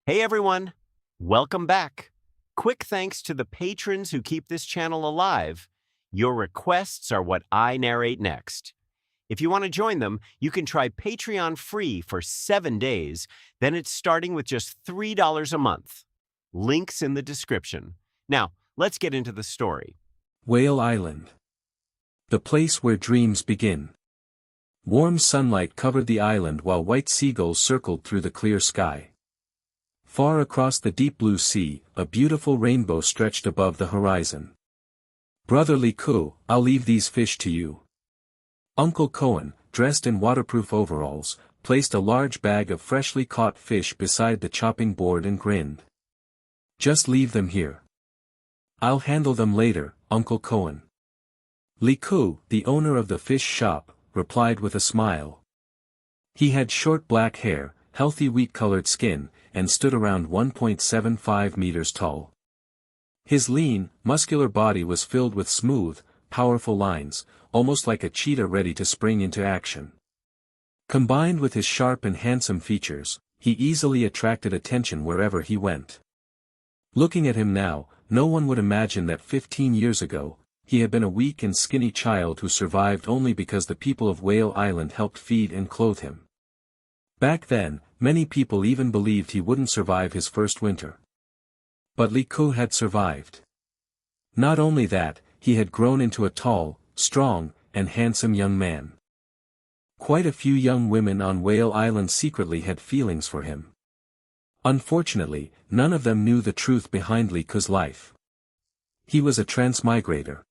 Hey everyone, welcome back. Quick thanks to the patrons who keep this channel alive. Your requests are what I narrate next. If you want to join them, you can try Patreon free for 7 days, then it's starting with just $3 a month. Links in the description. Now, let's get into the story. Whale Island. The place where dreams begin. Warm sunlight covered the island while white seagulls circled through the clear sky. Far across the deep blue sea, a beautiful rainbow stretched above the horizon. Brother Liku, I'll leave these fish to you. Uncle Cohen, dressed in waterproof overalls, placed a large bag of freshly caught fish beside the chopping board and grinned. Just leave them here. I'll handle them later, Uncle Cohen. Liku, the owner of the fish shop, replied with a smile. He had short black hair, healthy wheat-colored skin, and stood around 1.75 meters tall. His lean, muscular body was filled with smooth, powerful lines, almost like a cheetah ready to spring into action. Combined with his sharp and handsome features, he easily attracted attention wherever he went. Looking at him now, no one would imagine that 15 years ago, he had been a weak and skinny child who survived only because the people of Whale Island helped feed and clothe him. Back then, many people even believed he wouldn't survive his first winter. But Liku had survived. Not only that, he had grown into a tall, strong, and handsome young man. Quite a few young women on Whale Island secretly had feelings for him. Unfortunately, none of them knew the truth behind Liku's life. He was a transmigrator.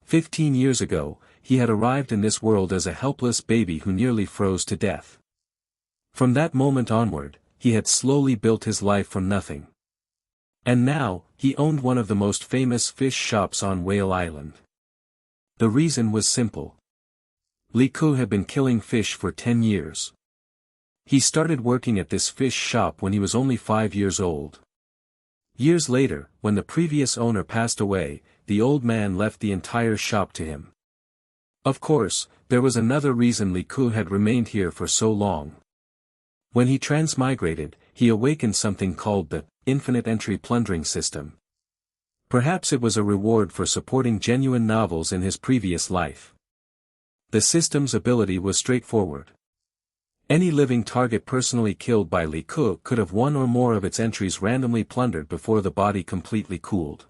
15 years ago, he had arrived in this world as a helpless baby who nearly froze to death. From that moment onward, he had slowly built his life from nothing. And now, he owned one of the most famous fish shops on Whale Island. The reason was simple. Liku had been killing fish for 10 years. He started working at this fish shop when he was only 5 years old. Years later, when the previous owner passed away, the old man left the entire shop to him. Of course, there was another reason Liku had remained here for so long. When he transmigrated, he awakened something called the Infinite Entry Plundering System. Perhaps it was a reward for supporting genuine novels in his previous life. The system's ability was straightforward. Any living target personally killed by Liku could have one or more of its entries randomly plundered before the body completely cooled.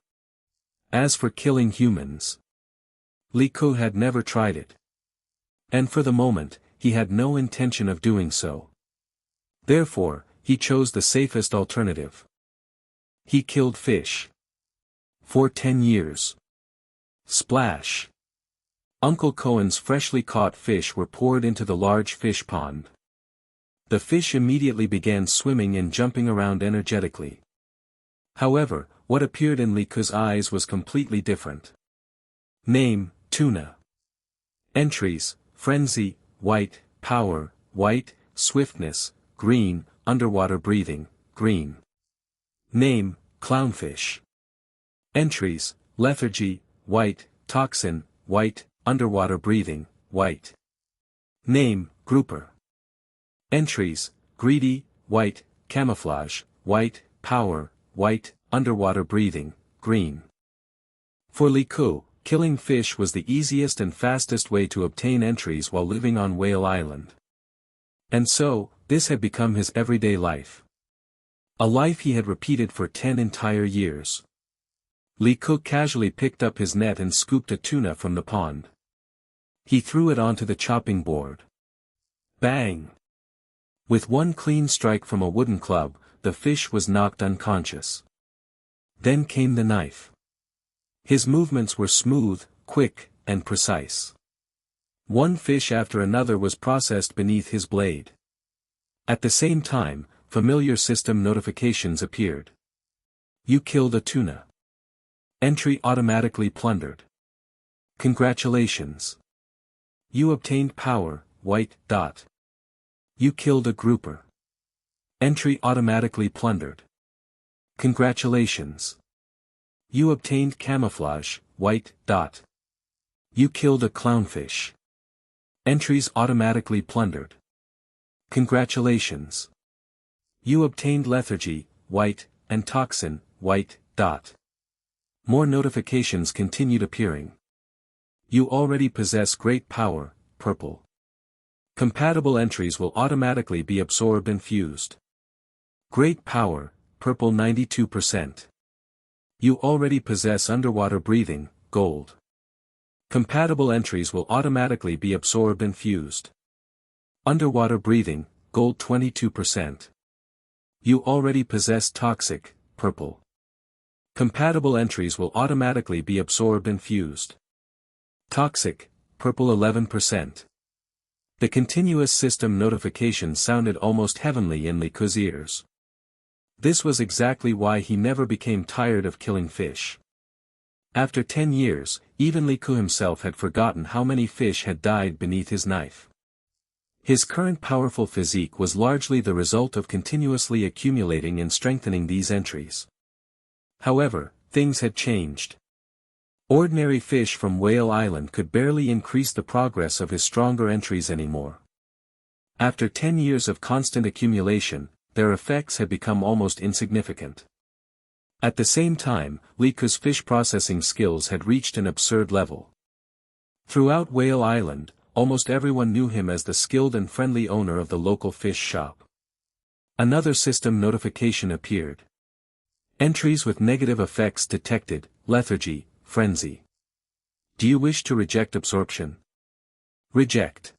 As for killing humans, Liku had never tried it. And for the moment, he had no intention of doing so. Therefore, he chose the safest alternative. He killed fish. For 10 years. Splash. Uncle Cohen's freshly caught fish were poured into the large fish pond. The fish immediately began swimming and jumping around energetically. However, what appeared in Liku's eyes was completely different. Name, tuna. Entries, frenzy, white, power, white, swiftness, green, underwater breathing, green. Name, clownfish. Entries, lethargy, white, toxin, white, underwater breathing, white. Name, grouper. Entries, greedy, white, camouflage, white, power, white, underwater breathing, green. For Liku, killing fish was the easiest and fastest way to obtain entries while living on Whale Island. And so, this had become his everyday life. A life he had repeated for 10 entire years. Liku casually picked up his net and scooped a tuna from the pond. He threw it onto the chopping board. Bang! With one clean strike from a wooden club, the fish was knocked unconscious. Then came the knife. His movements were smooth, quick, and precise. One fish after another was processed beneath his blade. At the same time, familiar system notifications appeared. You killed a tuna. Entry automatically plundered. Congratulations. You obtained power, white, dot. You killed a grouper. Entry automatically plundered. Congratulations. You obtained camouflage, white, dot. You killed a clownfish. Entries automatically plundered. Congratulations. You obtained lethargy, white, and toxin, white. More notifications continued appearing. You already possess great power, purple. Compatible entries will automatically be absorbed and fused. Great power, purple 92%. You already possess underwater breathing, gold. Compatible entries will automatically be absorbed and fused. Underwater breathing, gold 22%. You already possess toxic, purple. Compatible entries will automatically be absorbed and fused. Toxic, purple 11%. The continuous system notification sounded almost heavenly in Liku's ears. This was exactly why he never became tired of killing fish. After 10 years, even Liku himself had forgotten how many fish had died beneath his knife. His current powerful physique was largely the result of continuously accumulating and strengthening these entries. However, things had changed. Ordinary fish from Whale Island could barely increase the progress of his stronger entries anymore. After 10 years of constant accumulation, their effects had become almost insignificant. At the same time, Liku's fish processing skills had reached an absurd level. Throughout Whale Island, almost everyone knew him as the skilled and friendly owner of the local fish shop. Another system notification appeared. Entries with negative effects detected: lethargy, frenzy. Do you wish to reject absorption? Reject.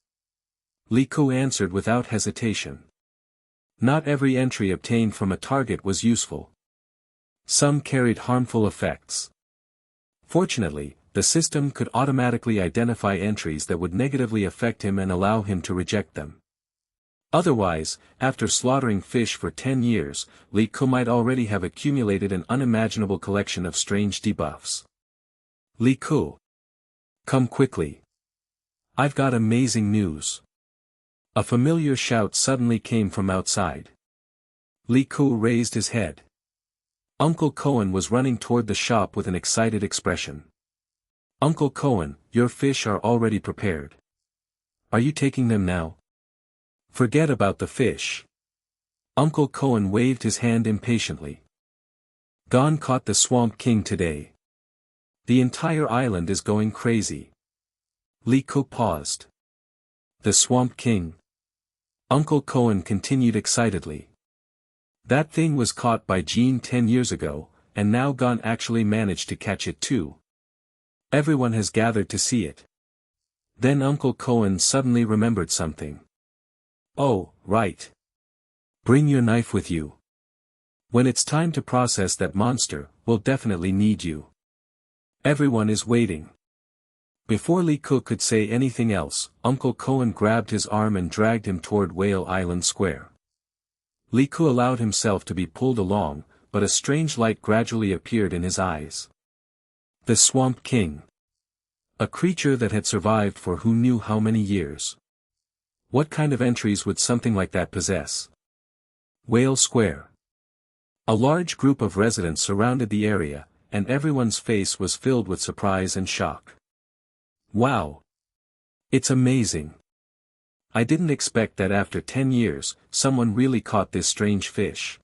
Liku answered without hesitation. Not every entry obtained from a target was useful. Some carried harmful effects. Fortunately, the system could automatically identify entries that would negatively affect him and allow him to reject them. Otherwise, after slaughtering fish for 10 years, Liku might already have accumulated an unimaginable collection of strange debuffs. Liku. Come quickly. I've got amazing news. A familiar shout suddenly came from outside. Liku raised his head. Uncle Cohen was running toward the shop with an excited expression. Uncle Cohen, your fish are already prepared. Are you taking them now? Forget about the fish. Uncle Cohen waved his hand impatiently. Gon caught the Swamp King today. The entire island is going crazy. Liku paused. The Swamp King. Uncle Cohen continued excitedly. That thing was caught by Jean 10 years ago, and now Gon actually managed to catch it too. Everyone has gathered to see it. Then Uncle Cohen suddenly remembered something. Oh, right. Bring your knife with you. When it's time to process that monster, we'll definitely need you. Everyone is waiting. Before Liku could say anything else, Uncle Cohen grabbed his arm and dragged him toward Whale Island Square. Liku allowed himself to be pulled along, but a strange light gradually appeared in his eyes. The Swamp King. A creature that had survived for who knew how many years. What kind of entries would something like that possess? Whale Square. A large group of residents surrounded the area, and everyone's face was filled with surprise and shock. Wow! It's amazing. I didn't expect that after 10 years, someone really caught this strange fish.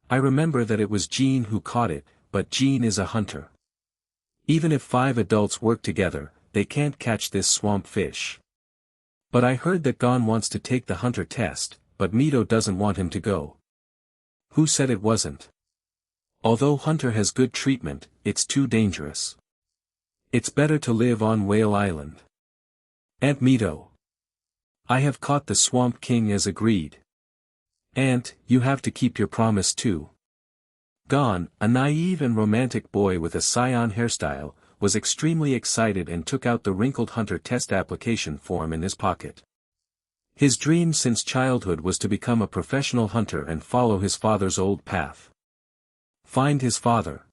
I remember that it was Jean who caught it, but Jean is a hunter. Even if 5 adults work together, they can't catch this swamp fish. But I heard that Gon wants to take the hunter test, but Mito doesn't want him to go. Who said it wasn't? Although Hunter has good treatment, it's too dangerous. It's better to live on Whale Island. Aunt Mito. I have caught the Swamp King as agreed. Aunt, you have to keep your promise too. Gon, a naive and romantic boy with a scion hairstyle, was extremely excited and took out the wrinkled hunter test application form in his pocket. His dream since childhood was to become a professional hunter and follow his father's old path. Find his father.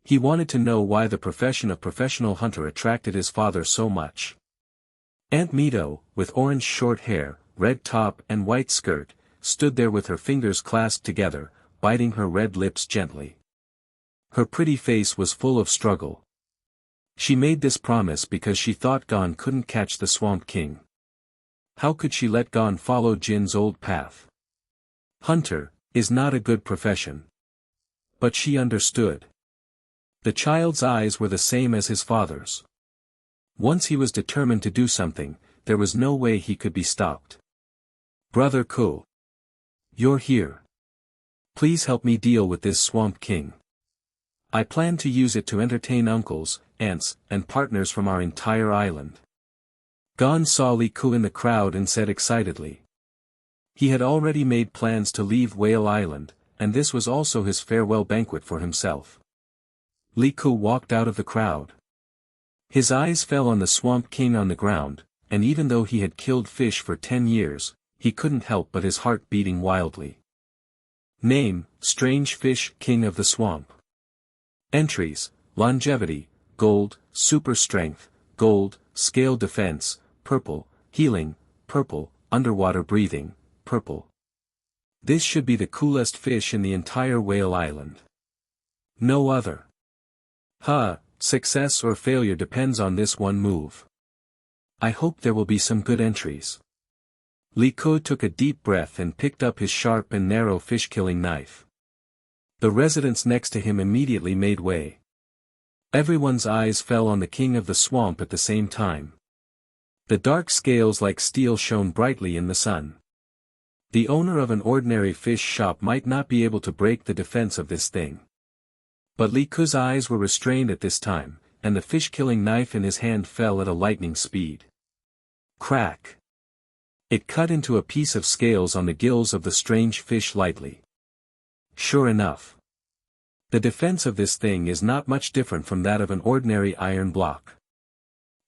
He wanted to know why the profession of professional hunter attracted his father so much. Aunt Mito, with orange short hair, red top and white skirt, stood there with her fingers clasped together, biting her red lips gently. Her pretty face was full of struggle. She made this promise because she thought Gon couldn't catch the Swamp King. How could she let Gon follow Jin's old path? Hunter is not a good profession. But she understood. The child's eyes were the same as his father's. Once he was determined to do something, there was no way he could be stopped. Brother Ko. You're here. Please help me deal with this Swamp King. I plan to use it to entertain uncles, aunts, and partners from our entire island. Gon saw Li Ku in the crowd and said excitedly. He had already made plans to leave Whale Island, and this was also his farewell banquet for himself. Li Ku walked out of the crowd. His eyes fell on the Swamp King on the ground, and even though he had killed fish for 10 years, he couldn't help but his heart beating wildly. Name, Strange Fish King of the Swamp. Entries, Longevity, Gold, Super Strength, Gold, Scale Defense, Purple, Healing, Purple, Underwater Breathing, Purple. This should be the coolest fish in the entire Whale Island. No other. Success or failure depends on this one move. I hope there will be some good entries. Li Ku took a deep breath and picked up his sharp and narrow fish-killing knife. The residents next to him immediately made way. Everyone's eyes fell on the king of the swamp at the same time. The dark scales like steel shone brightly in the sun. The owner of an ordinary fish shop might not be able to break the defense of this thing. But Li Ku's eyes were restrained at this time, and the fish-killing knife in his hand fell at a lightning speed. Crack! It cut into a piece of scales on the gills of the strange fish lightly. Sure enough. The defense of this thing is not much different from that of an ordinary iron block.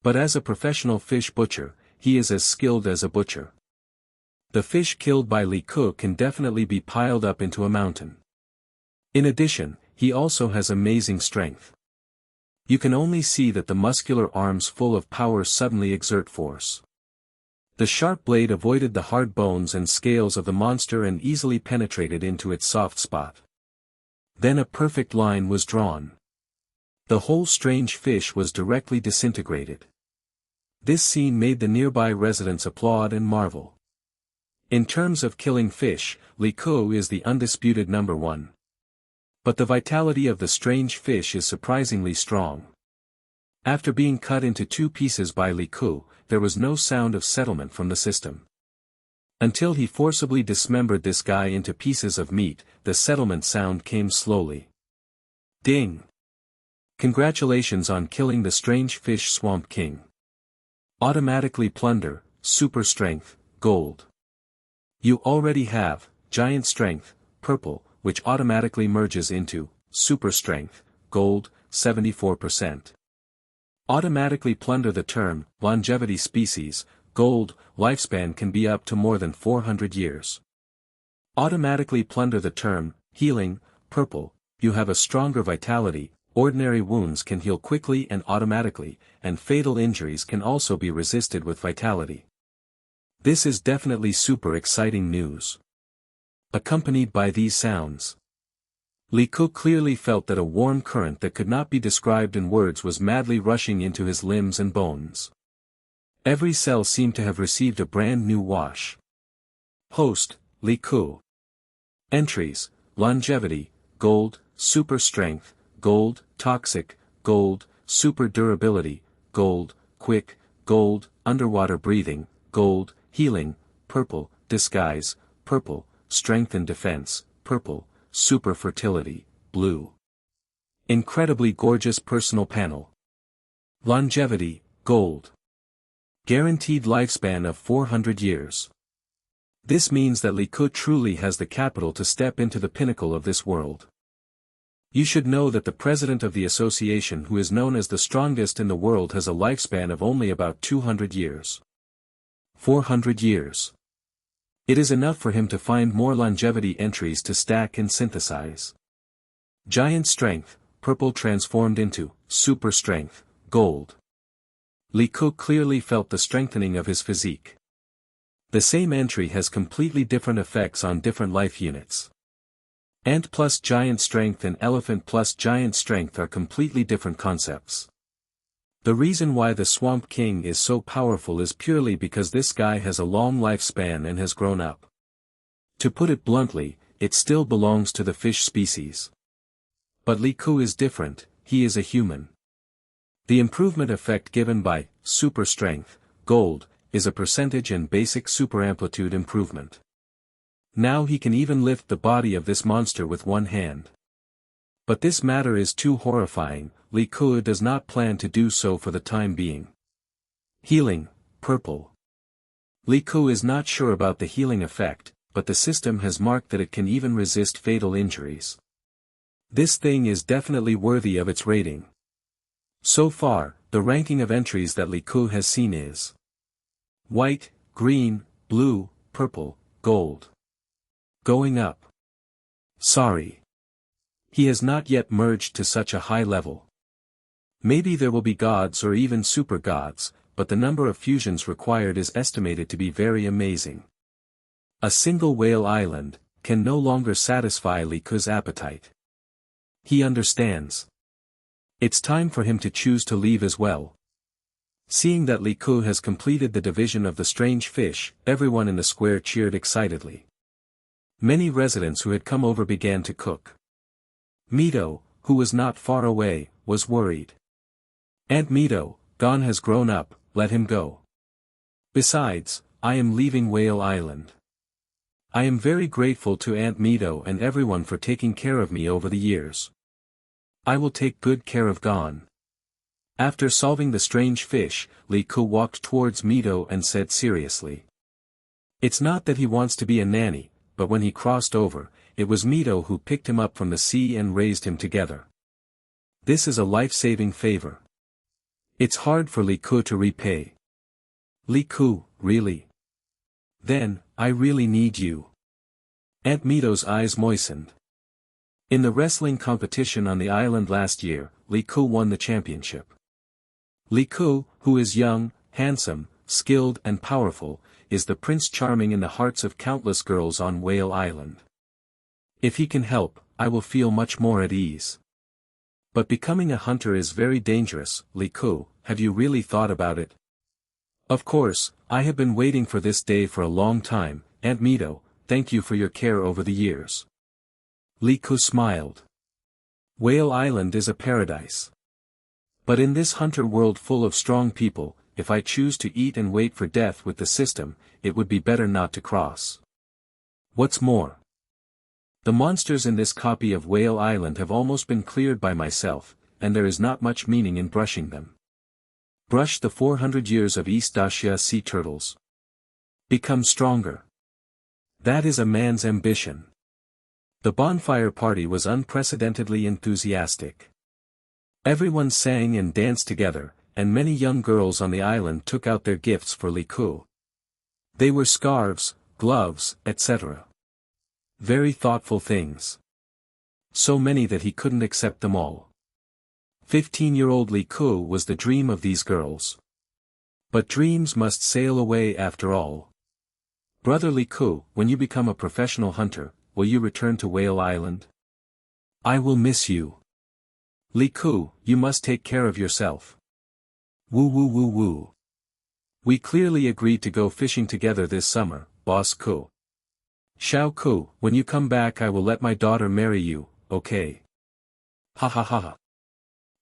But as a professional fish butcher, he is as skilled as a butcher. The fish killed by Li Ku can definitely be piled up into a mountain. In addition, he also has amazing strength. You can only see that the muscular arms full of power suddenly exert force. The sharp blade avoided the hard bones and scales of the monster and easily penetrated into its soft spot. Then a perfect line was drawn. The whole strange fish was directly disintegrated. This scene made the nearby residents applaud and marvel. In terms of killing fish, Li Ku is the undisputed number one. But the vitality of the strange fish is surprisingly strong. After being cut into 2 pieces by Li Ku, there was no sound of settlement from the system. Until he forcibly dismembered this guy into pieces of meat, the settlement sound came slowly. Ding! Congratulations on killing the strange fish Swamp King. Automatically plunder, super strength, gold. You already have, giant strength, purple, which automatically merges into, super strength, gold, 74%. Automatically plunder the term, longevity species, gold, lifespan can be up to more than 400 years. Automatically plunder the term, healing, purple, you have a stronger vitality, ordinary wounds can heal quickly and automatically, and fatal injuries can also be resisted with vitality. This is definitely super exciting news. Accompanied by these sounds, Li Ku clearly felt that a warm current that could not be described in words was madly rushing into his limbs and bones. Every cell seemed to have received a brand new wash. Host, Li Ku. Entries, longevity, gold, super strength, gold, toxic, gold, super durability, gold, quick, gold, underwater breathing, gold, healing, purple, disguise, purple, strength and defense, purple, super fertility, blue. Incredibly gorgeous personal panel. Longevity, gold. Guaranteed lifespan of 400 years. This means that Li Ku truly has the capital to step into the pinnacle of this world. You should know that the president of the association, who is known as the strongest in the world, has a lifespan of only about 200 years. 400 years. It is enough for him to find more longevity entries to stack and synthesize. Giant strength, purple transformed into super strength, gold. Li Ku clearly felt the strengthening of his physique. The same entry has completely different effects on different life units. Ant plus giant strength and elephant plus giant strength are completely different concepts. The reason why the Swamp King is so powerful is purely because this guy has a long lifespan and has grown up. To put it bluntly, it still belongs to the fish species. But Li Ku is different, he is a human. The improvement effect given by super strength, gold, is a percentage and basic super amplitude improvement. Now he can even lift the body of this monster with one hand. But this matter is too horrifying, Li Ku does not plan to do so for the time being. Healing, purple. Li Ku is not sure about the healing effect, but the system has marked that it can even resist fatal injuries. This thing is definitely worthy of its rating. So far, the ranking of entries that Li Ku has seen is white, green, blue, purple, gold. Going up. Sorry. He has not yet merged to such a high level. Maybe there will be gods or even super gods, but the number of fusions required is estimated to be very amazing. A single whale island can no longer satisfy Li Ku's appetite. He understands. It's time for him to choose to leave as well. Seeing that Li Ku has completed the division of the strange fish, everyone in the square cheered excitedly. Many residents who had come over began to cook. Mito, who was not far away, was worried. Aunt Mito, Gon has grown up, let him go. Besides, I am leaving Whale Island. I am very grateful to Aunt Mito and everyone for taking care of me over the years. I will take good care of Gon. After solving the strange fish, Li Ku walked towards Mito and said seriously. It's not that he wants to be a nanny, but when he crossed over, it was Mito who picked him up from the sea and raised him together. This is a life-saving favor. It's hard for Li Ku to repay. Li Ku, really? Then, I really need you. Aunt Mito's eyes moistened. In the wrestling competition on the island last year, Li Ku won the championship. Li Ku, who is young, handsome, skilled and powerful, is the Prince Charming in the hearts of countless girls on Whale Island. If he can help, I will feel much more at ease. But becoming a hunter is very dangerous, Li Ku, have you really thought about it? Of course, I have been waiting for this day for a long time, Aunt Mito, thank you for your care over the years. Li Ku smiled. Whale Island is a paradise. But in this hunter world full of strong people, if I choose to eat and wait for death with the system, it would be better not to cross. What's more, the monsters in this copy of Whale Island have almost been cleared by myself, and there is not much meaning in brushing them. Brush the 400 years of East Asia sea turtles. Become stronger. That is a man's ambition. The bonfire party was unprecedentedly enthusiastic. Everyone sang and danced together, and many young girls on the island took out their gifts for Li Ku. They were scarves, gloves, etc. Very thoughtful things. So many that he couldn't accept them all. 15-year-old Li Ku was the dream of these girls. But dreams must sail away after all. Brother Li Ku, when you become a professional hunter, will you return to Whale Island? I will miss you. Li Ku, you must take care of yourself. Woo woo woo woo. We clearly agreed to go fishing together this summer, Boss Ku. Xiao Ku, when you come back I will let my daughter marry you, okay? Ha ha ha ha.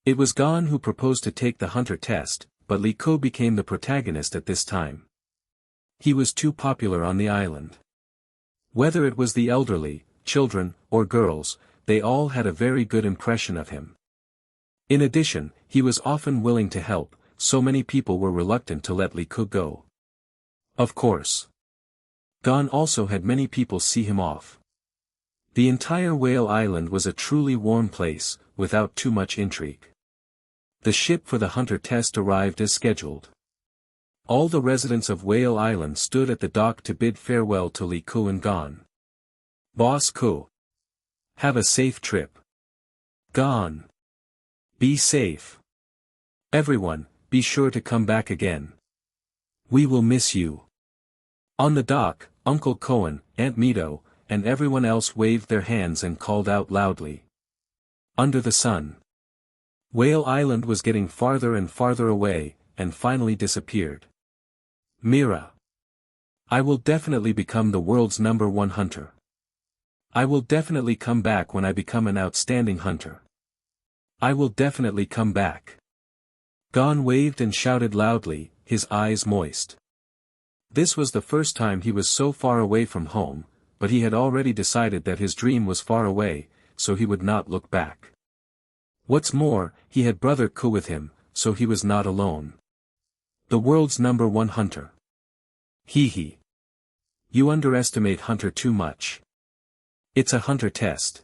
It was Gon who proposed to take the hunter test, but Li Ku became the protagonist at this time. He was too popular on the island. Whether it was the elderly, children, or girls, they all had a very good impression of him. In addition, he was often willing to help, so many people were reluctant to let Li Ku go. Of course. Gon also had many people see him off. The entire Whale Island was a truly warm place, without too much intrigue. The ship for the hunter test arrived as scheduled. All the residents of Whale Island stood at the dock to bid farewell to Li Ku and Gon. Boss Ku. Have a safe trip. Gon. Be safe. Everyone, be sure to come back again. We will miss you. On the dock, Uncle Cohen, Aunt Mito, and everyone else waved their hands and called out loudly. Under the sun. Whale Island was getting farther and farther away, and finally disappeared. Mira. I will definitely become the world's #1 hunter. I will definitely come back when I become an outstanding hunter. I will definitely come back. Gon waved and shouted loudly, his eyes moist. This was the first time he was so far away from home, but he had already decided that his dream was far away, so he would not look back. What's more, he had Brother Ku with him, so he was not alone. The world's #1 hunter. Hee hee. You underestimate Hunter too much. It's a hunter test.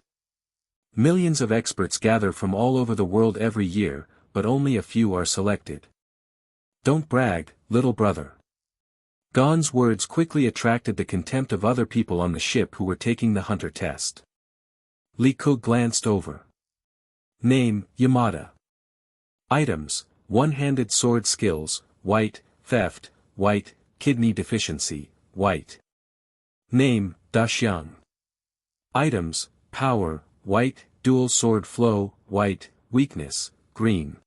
Millions of experts gather from all over the world every year, but only a few are selected. Don't brag, little brother. Gon's words quickly attracted the contempt of other people on the ship who were taking the hunter test. Li Ku glanced over. Name, Yamada. Items, one-handed sword skills, white, theft, white, kidney deficiency, white. Name, Daxiang. Items, power, white, dual sword flow, white, weakness, green.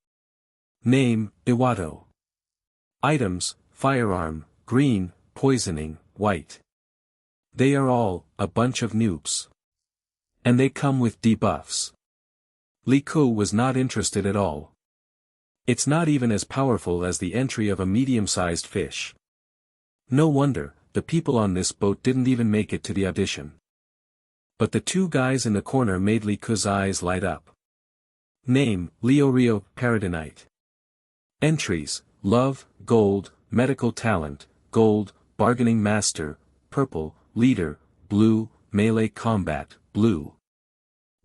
Name, Iwato. Items, firearm, green, poisoning, white. They are all, a bunch of noobs. And they come with debuffs. Li Ku was not interested at all. It's not even as powerful as the entry of a medium-sized fish. No wonder, the people on this boat didn't even make it to the audition. But the two guys in the corner made Li Ku's eyes light up. Name, Leorio, Paradinite. Entries, love, gold, medical talent, gold, bargaining master, purple, leader, blue, melee combat, blue.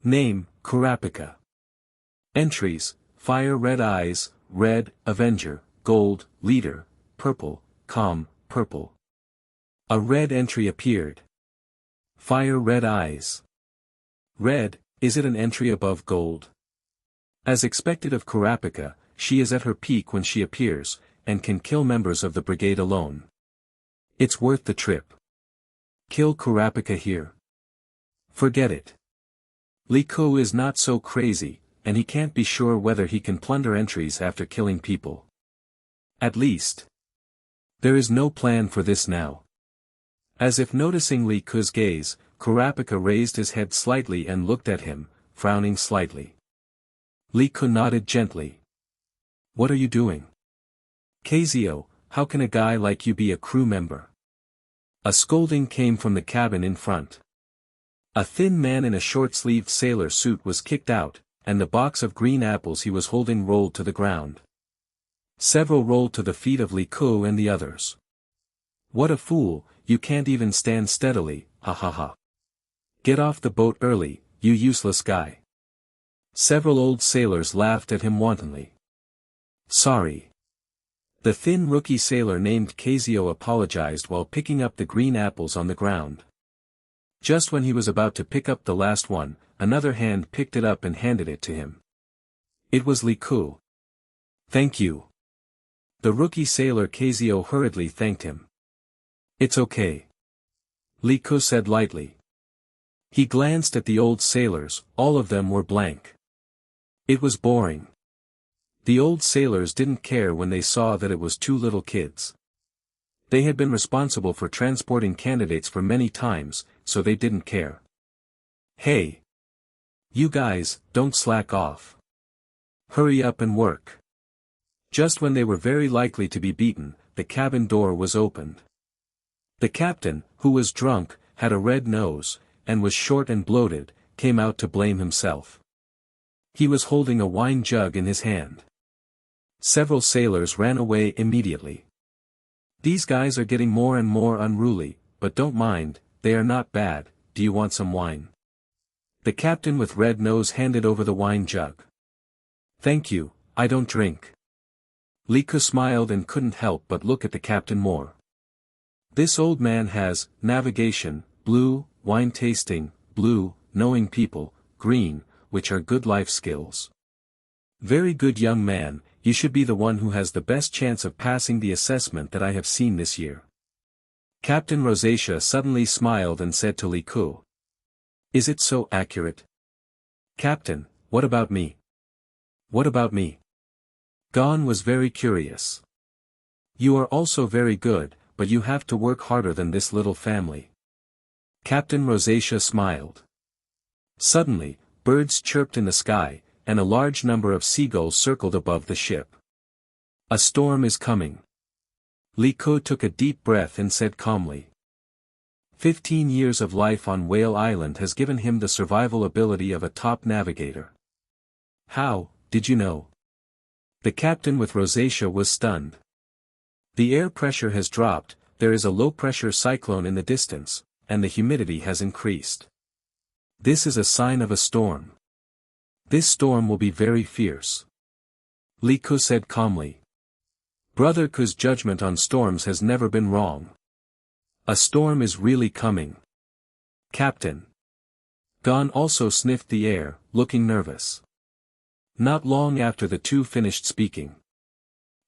Name, Kurapika. Entries, fire red eyes, red, avenger, gold, leader, purple, purple. A red entry appeared. Fire red eyes. Red, is it an entry above gold? As expected of Kurapika, she is at her peak when she appears, and can kill members of the brigade alone. It's worth the trip. Kill Kurapika here. Forget it. Li Ku is not so crazy, and he can't be sure whether he can plunder entries after killing people. At least. There is no plan for this now. As if noticing Li Ku's gaze, Kurapika raised his head slightly and looked at him, frowning slightly. Li Ku nodded gently. What are you doing? Kezio, how can a guy like you be a crew member? A scolding came from the cabin in front. A thin man in a short-sleeved sailor suit was kicked out, and the box of green apples he was holding rolled to the ground. Several rolled to the feet of Li Ku and the others. What a fool, you can't even stand steadily, ha ha ha. Get off the boat early, you useless guy. Several old sailors laughed at him wantonly. Sorry. The thin rookie sailor named Kezio apologized while picking up the green apples on the ground. Just when he was about to pick up the last one, another hand picked it up and handed it to him. It was Li Ku. Thank you. The rookie sailor Kezio hurriedly thanked him. It's okay. Li Ku said lightly. He glanced at the old sailors, all of them were blank. It was boring. The old sailors didn't care when they saw that it was two little kids. They had been responsible for transporting candidates for many times, so they didn't care. Hey! You guys, don't slack off. Hurry up and work. Just when they were very likely to be beaten, the cabin door was opened. The captain, who was drunk, had a red nose, and was short and bloated, came out to blame himself. He was holding a wine jug in his hand. Several sailors ran away immediately. These guys are getting more and more unruly, but don't mind, they are not bad. Do you want some wine? The captain with red nose handed over the wine jug. Thank you, I don't drink. Li Ku smiled and couldn't help but look at the captain more. This old man has, navigation, blue, wine tasting, blue, knowing people, green, which are good life skills. Very good young man, you should be the one who has the best chance of passing the assessment that I have seen this year. Captain Rosacea suddenly smiled and said to Li Ku. Is it so accurate? Captain, what about me? What about me? Gon was very curious. You are also very good, but you have to work harder than this little family. Captain Rosacea smiled. Suddenly, birds chirped in the sky, and a large number of seagulls circled above the ship. A storm is coming. Li Ku took a deep breath and said calmly. 15 years of life on Whale Island has given him the survival ability of a top navigator. How, did you know? The captain with rosacea was stunned. The air pressure has dropped, there is a low-pressure cyclone in the distance, and the humidity has increased. This is a sign of a storm. This storm will be very fierce. Li Ku said calmly. Brother Ku's judgment on storms has never been wrong. A storm is really coming. Captain. Gon also sniffed the air, looking nervous. Not long after the two finished speaking.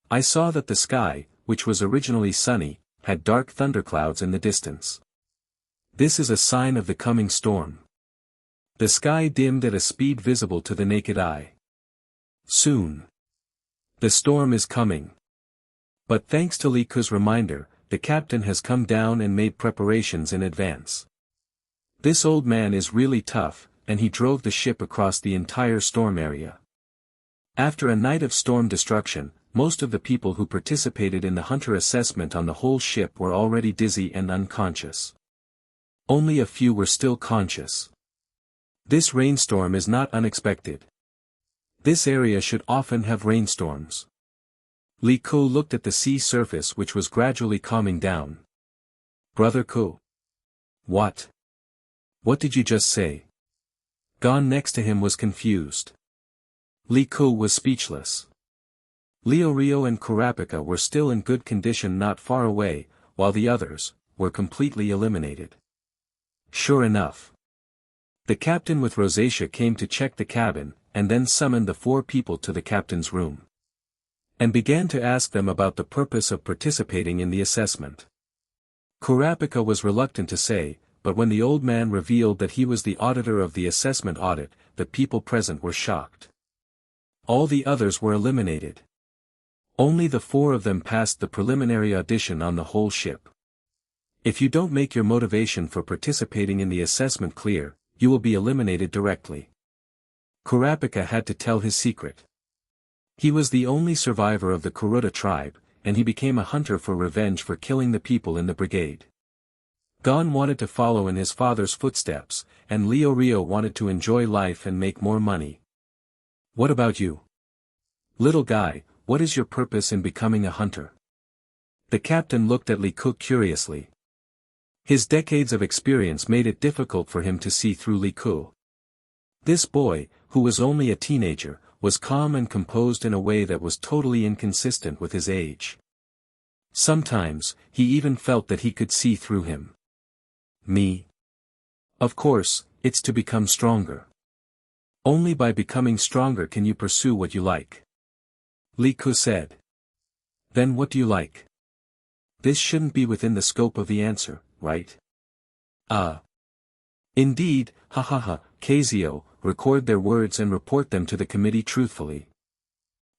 I saw that the sky, which was originally sunny, had dark thunderclouds in the distance. This is a sign of the coming storm. The sky dimmed at a speed visible to the naked eye. Soon. The storm is coming. But thanks to Li Ku's reminder, the captain has come down and made preparations in advance. This old man is really tough, and he drove the ship across the entire storm area. After a night of storm destruction, most of the people who participated in the hunter assessment on the whole ship were already dizzy and unconscious. Only a few were still conscious. This rainstorm is not unexpected. This area should often have rainstorms. Li Ku looked at the sea surface which was gradually calming down. Brother Ku. What? What did you just say? Gon next to him was confused. Li Ku was speechless. Leo Rio and Kurapika were still in good condition not far away, while the others were completely eliminated. Sure enough. The captain with rosacea came to check the cabin, and then summoned the 4 people to the captain's room. And began to ask them about the purpose of participating in the assessment. Kurapika was reluctant to say, but when the old man revealed that he was the auditor of the assessment audit, the people present were shocked. All the others were eliminated. Only the 4 of them passed the preliminary audition on the whole ship. If you don't make your motivation for participating in the assessment clear, you will be eliminated directly. Kurapika had to tell his secret. He was the only survivor of the Kuruta tribe, and he became a hunter for revenge for killing the people in the brigade. Gon wanted to follow in his father's footsteps, and Leo Rio wanted to enjoy life and make more money. What about you? Little guy, what is your purpose in becoming a hunter? The captain looked at Li Ku curiously. His decades of experience made it difficult for him to see through Li Ku. This boy, who was only a teenager, was calm and composed in a way that was totally inconsistent with his age. Sometimes, he even felt that he could see through him. Me? Of course, it's to become stronger. Only by becoming stronger can you pursue what you like. Li Ku said. Then what do you like? This shouldn't be within the scope of the answer, right? Indeed, Kezio, record their words and report them to the committee truthfully.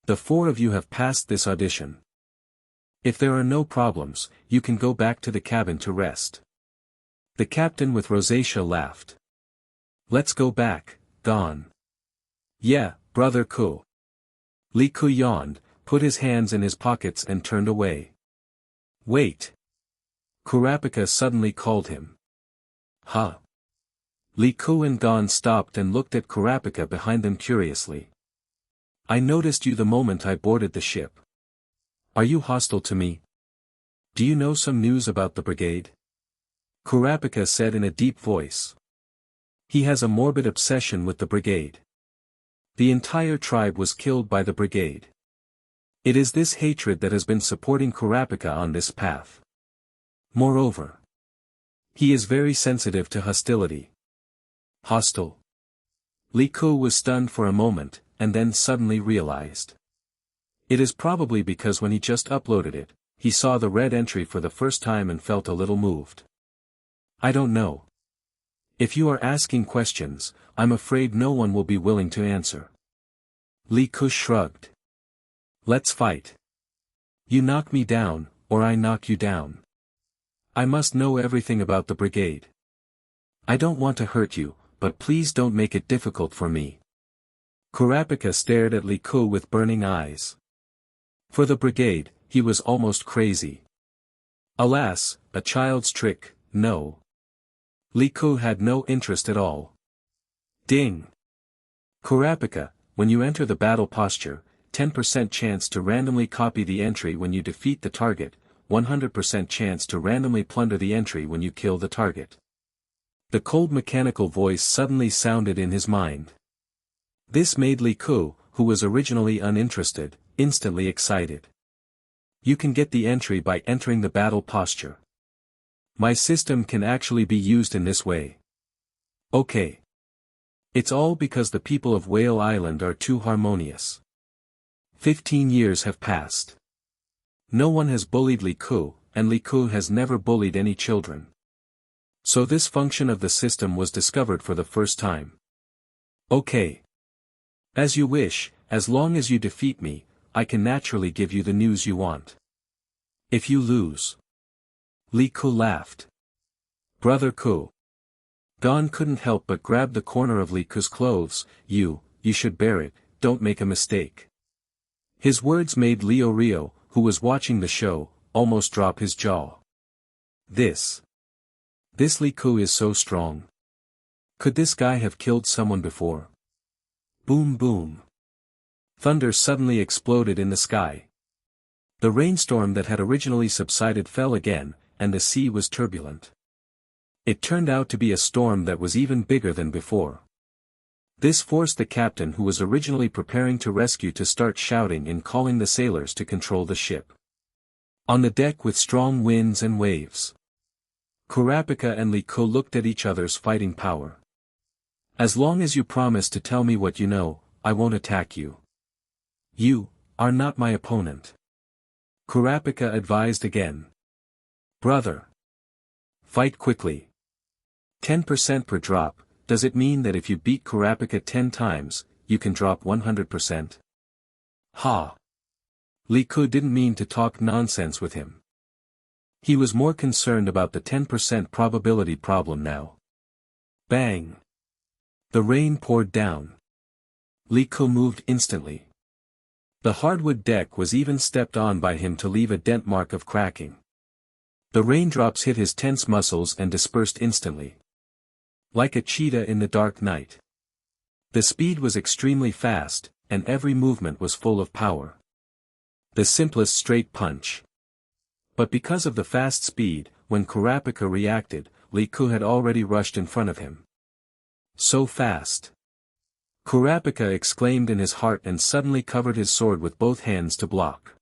The 4 of you have passed this audition. If there are no problems, you can go back to the cabin to rest. The captain with rosacea laughed. Let's go back, Gon. Yeah, Brother Ku. Li Ku yawned, put his hands in his pockets and turned away. Wait. Kurapika suddenly called him. Huh? Li Ku and Gon stopped and looked at Kurapika behind them curiously. I noticed you the moment I boarded the ship. Are you hostile to me? Do you know some news about the brigade? Kurapika said in a deep voice. He has a morbid obsession with the brigade. The entire tribe was killed by the brigade. It is this hatred that has been supporting Kurapika on this path. Moreover, he is very sensitive to hostility. Hostile? Li Ku was stunned for a moment, and then suddenly realized. It is probably because when he just uploaded it, he saw the red entry for the first time and felt a little moved. I don't know. If you are asking questions, I'm afraid no one will be willing to answer. Li Ku shrugged. Let's fight. You knock me down, or I knock you down. I must know everything about the brigade. I don't want to hurt you, but please don't make it difficult for me. Kurapika stared at Liku with burning eyes. For the brigade, he was almost crazy. Alas, a child's trick, no. Liku had no interest at all. Ding! Kurapika, when you enter the battle posture, 10% chance to randomly copy the entry when you defeat the target, 100% chance to randomly plunder the entry when you kill the target. The cold mechanical voice suddenly sounded in his mind. This made Liku, who was originally uninterested, instantly excited. You can get the entry by entering the battle posture. My system can actually be used in this way. Okay. It's all because the people of Whale Island are too harmonious. 15 years have passed. No one has bullied Liku, and Liku has never bullied any children. So this function of the system was discovered for the first time. Okay. As you wish, as long as you defeat me, I can naturally give you the news you want. If you lose. Liku laughed. Brother Ku. Gon couldn't help but grab the corner of Liku's clothes. You should bear it, don't make a mistake. His words made Rio, who was watching the show, almost drop his jaw. This Liku is so strong. Could this guy have killed someone before? Boom boom. Thunder suddenly exploded in the sky. The rainstorm that had originally subsided fell again, and the sea was turbulent. It turned out to be a storm that was even bigger than before. This forced the captain who was originally preparing to rescue to start shouting and calling the sailors to control the ship. On the deck with strong winds and waves. Kurapika and Liku looked at each other's fighting power. As long as you promise to tell me what you know, I won't attack you. You are not my opponent. Kurapika advised again. Brother. Fight quickly. 10% per drop, does it mean that if you beat Kurapika 10 times, you can drop 100%? Ha! Liku didn't mean to talk nonsense with him. He was more concerned about the 10% probability problem now. Bang! The rain poured down. Liku moved instantly. The hardwood deck was even stepped on by him to leave a dent mark of cracking. The raindrops hit his tense muscles and dispersed instantly. Like a cheetah in the dark night. The speed was extremely fast, and every movement was full of power. The simplest straight punch. But because of the fast speed, when Kurapika reacted, Liku had already rushed in front of him. So fast. Kurapika exclaimed in his heart and suddenly covered his sword with both hands to block.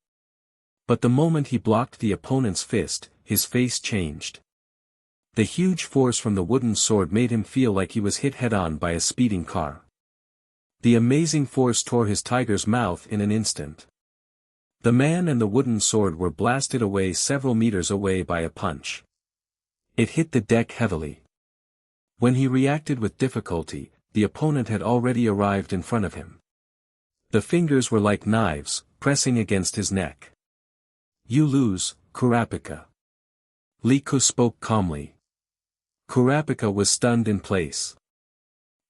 But the moment he blocked the opponent's fist, his face changed. The huge force from the wooden sword made him feel like he was hit head-on by a speeding car. The amazing force tore his tiger's mouth in an instant. The man and the wooden sword were blasted away several meters away by a punch. It hit the deck heavily. When he reacted with difficulty, the opponent had already arrived in front of him. The fingers were like knives, pressing against his neck. You lose, Kurapika. Liku spoke calmly. Kurapika was stunned in place.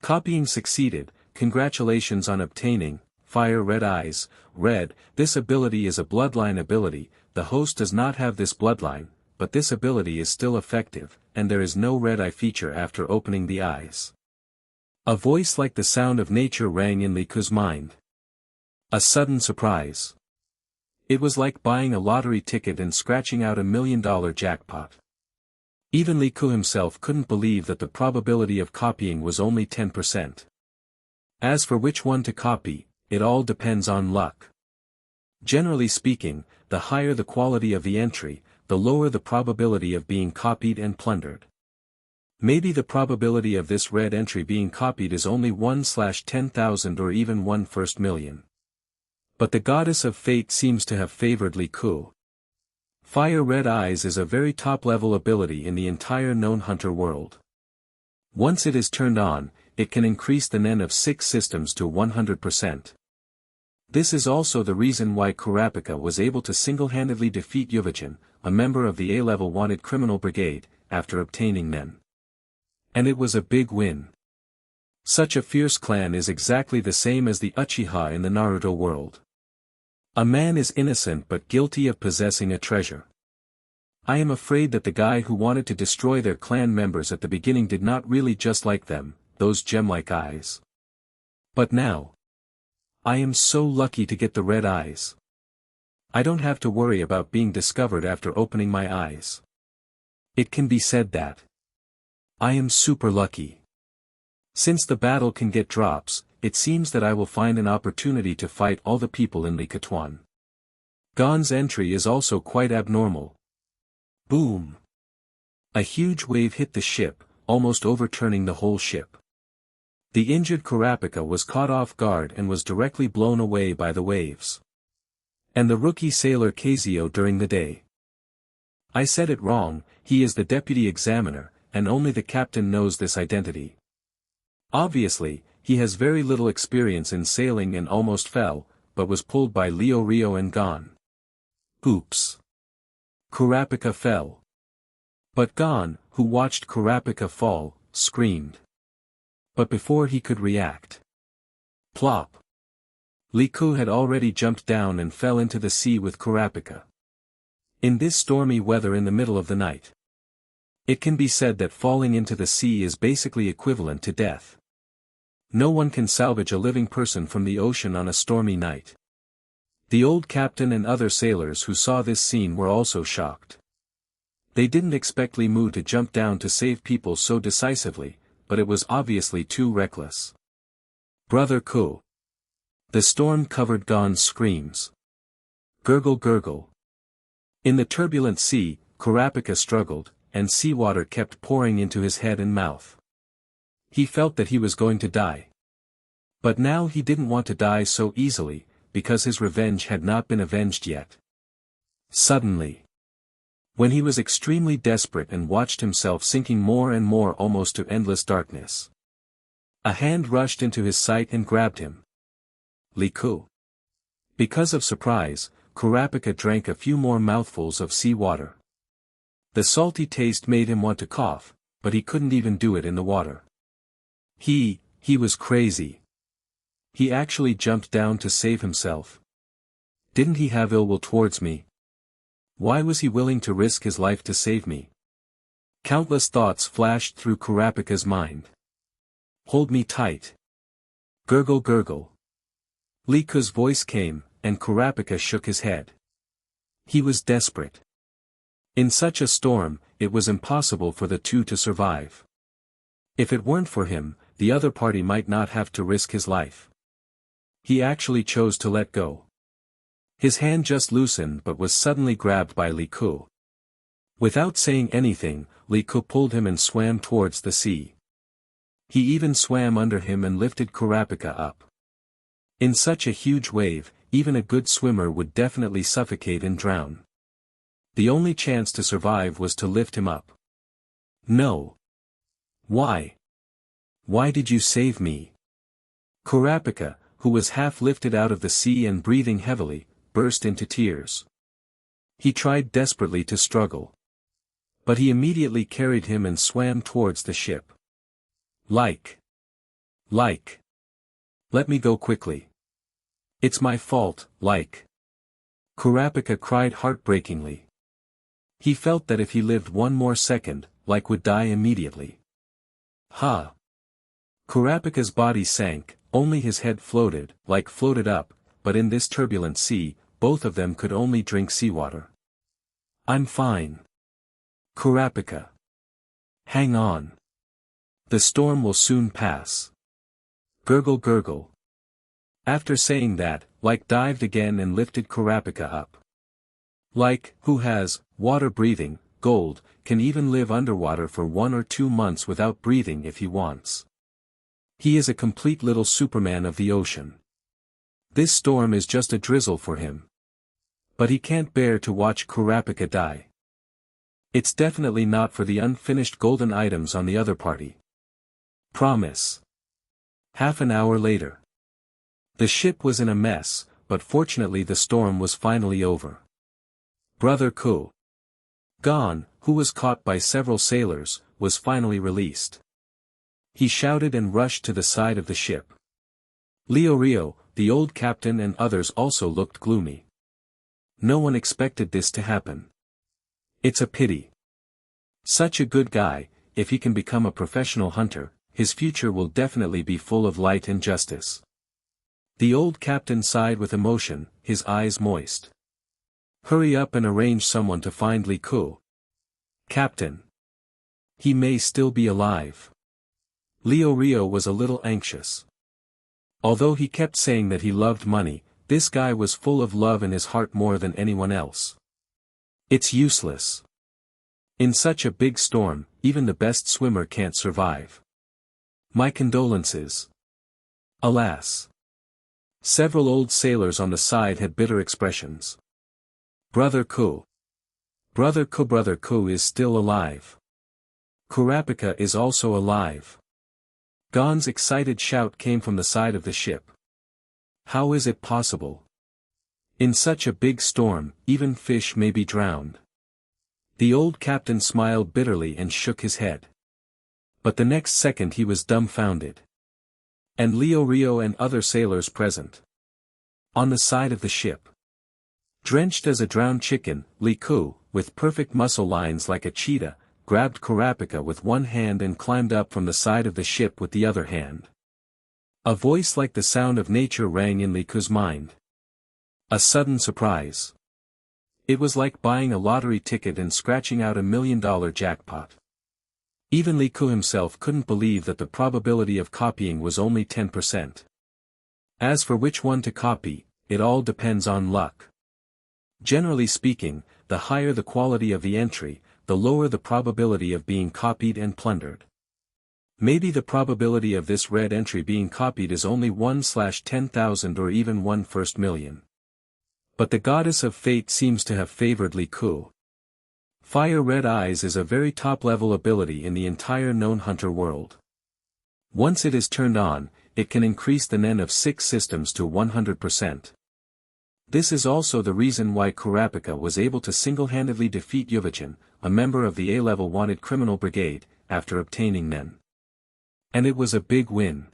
Copying succeeded, congratulations on obtaining, Fire Red Eyes, Red, this ability is a bloodline ability, the host does not have this bloodline, but this ability is still effective, and there is no red eye feature after opening the eyes. A voice like the sound of nature rang in Liku's mind. A sudden surprise. It was like buying a lottery ticket and scratching out $1 million jackpot. Even Liku himself couldn't believe that the probability of copying was only 10%. As for which one to copy, it all depends on luck. Generally speaking, the higher the quality of the entry, the lower the probability of being copied and plundered. Maybe the probability of this red entry being copied is only 1/10,000 or even 1/1,000,000. But the goddess of fate seems to have favored Liku. Fire Red Eyes is a very top-level ability in the entire known hunter world. Once it is turned on, it can increase the NEN of 6 systems to 100%. This is also the reason why Kurapika was able to single-handedly defeat Yuvachin, a member of the A-level wanted criminal brigade, after obtaining men. And it was a big win. Such a fierce clan is exactly the same as the Uchiha in the Naruto world. A man is innocent but guilty of possessing a treasure. I am afraid that the guy who wanted to destroy their clan members at the beginning did not really just like them, those gem-like eyes. But now, I am so lucky to get the red eyes. I don't have to worry about being discovered after opening my eyes. It can be said that I am super lucky. Since the battle can get drops, it seems that I will find an opportunity to fight all the people in Likatuan. Gon's entry is also quite abnormal. Boom! A huge wave hit the ship, almost overturning the whole ship. The injured Kurapika was caught off guard and was directly blown away by the waves. And the rookie sailor Kazuo during the day. I said it wrong, he is the deputy examiner, and only the captain knows this identity. Obviously, he has very little experience in sailing and almost fell, but was pulled by Rio and Gon. Oops. Kurapika fell. But Gon, who watched Kurapika fall, screamed. But before he could react. Plop. Liku had already jumped down and fell into the sea with Kurapika. In this stormy weather in the middle of the night. It can be said that falling into the sea is basically equivalent to death. No one can salvage a living person from the ocean on a stormy night. The old captain and other sailors who saw this scene were also shocked. They didn't expect Limu to jump down to save people so decisively, but it was obviously too reckless. Brother Ko. The storm covered Gon's screams. Gurgle gurgle. In the turbulent sea, Kurapika struggled, and seawater kept pouring into his head and mouth. He felt that he was going to die. But now he didn't want to die so easily, because his revenge had not been avenged yet. Suddenly, when he was extremely desperate and watched himself sinking more and more almost to endless darkness, a hand rushed into his sight and grabbed him. Liku. Because of surprise, Kurapika drank a few more mouthfuls of seawater. The salty taste made him want to cough, but he couldn't even do it in the water. He was crazy. He actually jumped down to save himself. Didn't he have ill will towards me? Why was he willing to risk his life to save me? Countless thoughts flashed through Kurapika's mind. Hold me tight. Gurgle gurgle. Liku's voice came, and Kurapika shook his head. He was desperate. In such a storm, it was impossible for the two to survive. If it weren't for him, the other party might not have to risk his life. He actually chose to let go. His hand just loosened but was suddenly grabbed by Liku. Without saying anything, Liku pulled him and swam towards the sea. He even swam under him and lifted Kurapika up. In such a huge wave, even a good swimmer would definitely suffocate and drown. The only chance to survive was to lift him up. No. Why? Why did you save me? Kurapika, who was half lifted out of the sea and breathing heavily, burst into tears. He tried desperately to struggle. But he immediately carried him and swam towards the ship. Like. Let me go quickly. It's my fault, like. Kurapika cried heartbreakingly. He felt that if he lived one more second, like would die immediately. Ha! Kurapika's body sank, only his head floated, like floated up, but in this turbulent sea, both of them could only drink seawater. I'm fine. Kurapika. Hang on. The storm will soon pass. Gurgle gurgle. After saying that, Like dived again and lifted Kurapika up. Like, who has, water breathing, gold, can even live underwater for 1 or 2 months without breathing if he wants. He is a complete little Superman of the ocean. This storm is just a drizzle for him. But he can't bear to watch Kurapika die. It's definitely not for the unfinished golden items on the other party. Promise. Half an hour later. The ship was in a mess, but fortunately the storm was finally over. Brother Ko. Gon, who was caught by several sailors, was finally released. He shouted and rushed to the side of the ship. Rio, the old captain and others also looked gloomy. No one expected this to happen. It's a pity. Such a good guy, if he can become a professional hunter, his future will definitely be full of light and justice. The old captain sighed with emotion, his eyes moist. Hurry up and arrange someone to find Li Ku. Captain. He may still be alive. Rio was a little anxious. Although he kept saying that he loved money, this guy was full of love in his heart more than anyone else. It's useless. In such a big storm, even the best swimmer can't survive. My condolences. Alas. Several old sailors on the side had bitter expressions. Brother Ku. Brother Ku is still alive. Kurapika is also alive. Gon's excited shout came from the side of the ship. How is it possible? In such a big storm, even fish may be drowned. The old captain smiled bitterly and shook his head. But the next second he was dumbfounded. And Rio and other sailors present. On the side of the ship. Drenched as a drowned chicken, Li Ku, with perfect muscle lines like a cheetah, grabbed Kurapika with one hand and climbed up from the side of the ship with the other hand. A voice like the sound of nature rang in Li Ku's mind. A sudden surprise. It was like buying a lottery ticket and scratching out $1 million jackpot. Even Li Ku himself couldn't believe that the probability of copying was only 10%. As for which one to copy, it all depends on luck. Generally speaking, the higher the quality of the entry, the lower the probability of being copied and plundered. Maybe the probability of this red entry being copied is only 1/10,000 or even 1/1,000,000. But the goddess of fate seems to have favored Li Ku. Fire Red Eyes is a very top-level ability in the entire known hunter world. Once it is turned on, it can increase the NEN of 6 systems to 100%. This is also the reason why Kurapika was able to single-handedly defeat Yuvachin, a member of the A-level wanted criminal brigade, after obtaining NEN. And it was a big win.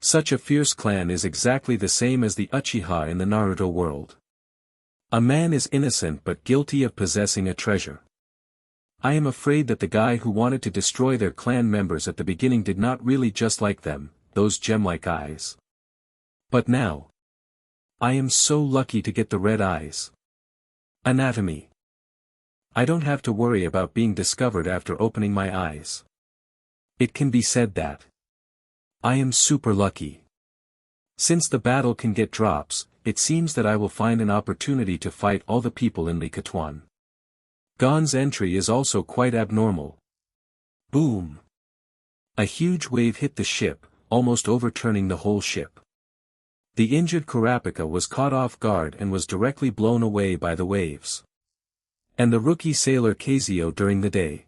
Such a fierce clan is exactly the same as the Uchiha in the Naruto world. A man is innocent but guilty of possessing a treasure. I am afraid that the guy who wanted to destroy their clan members at the beginning did not really just like them, those gem-like eyes. But now. I am so lucky to get the red eyes. Anatomy. I don't have to worry about being discovered after opening my eyes. It can be said that I am super lucky. Since the battle can get drops, it seems that I will find an opportunity to fight all the people in Likatuan. Gon's entry is also quite abnormal. Boom! A huge wave hit the ship, almost overturning the whole ship. The injured Kurapika was caught off guard and was directly blown away by the waves. And the rookie sailor Kazio during the day.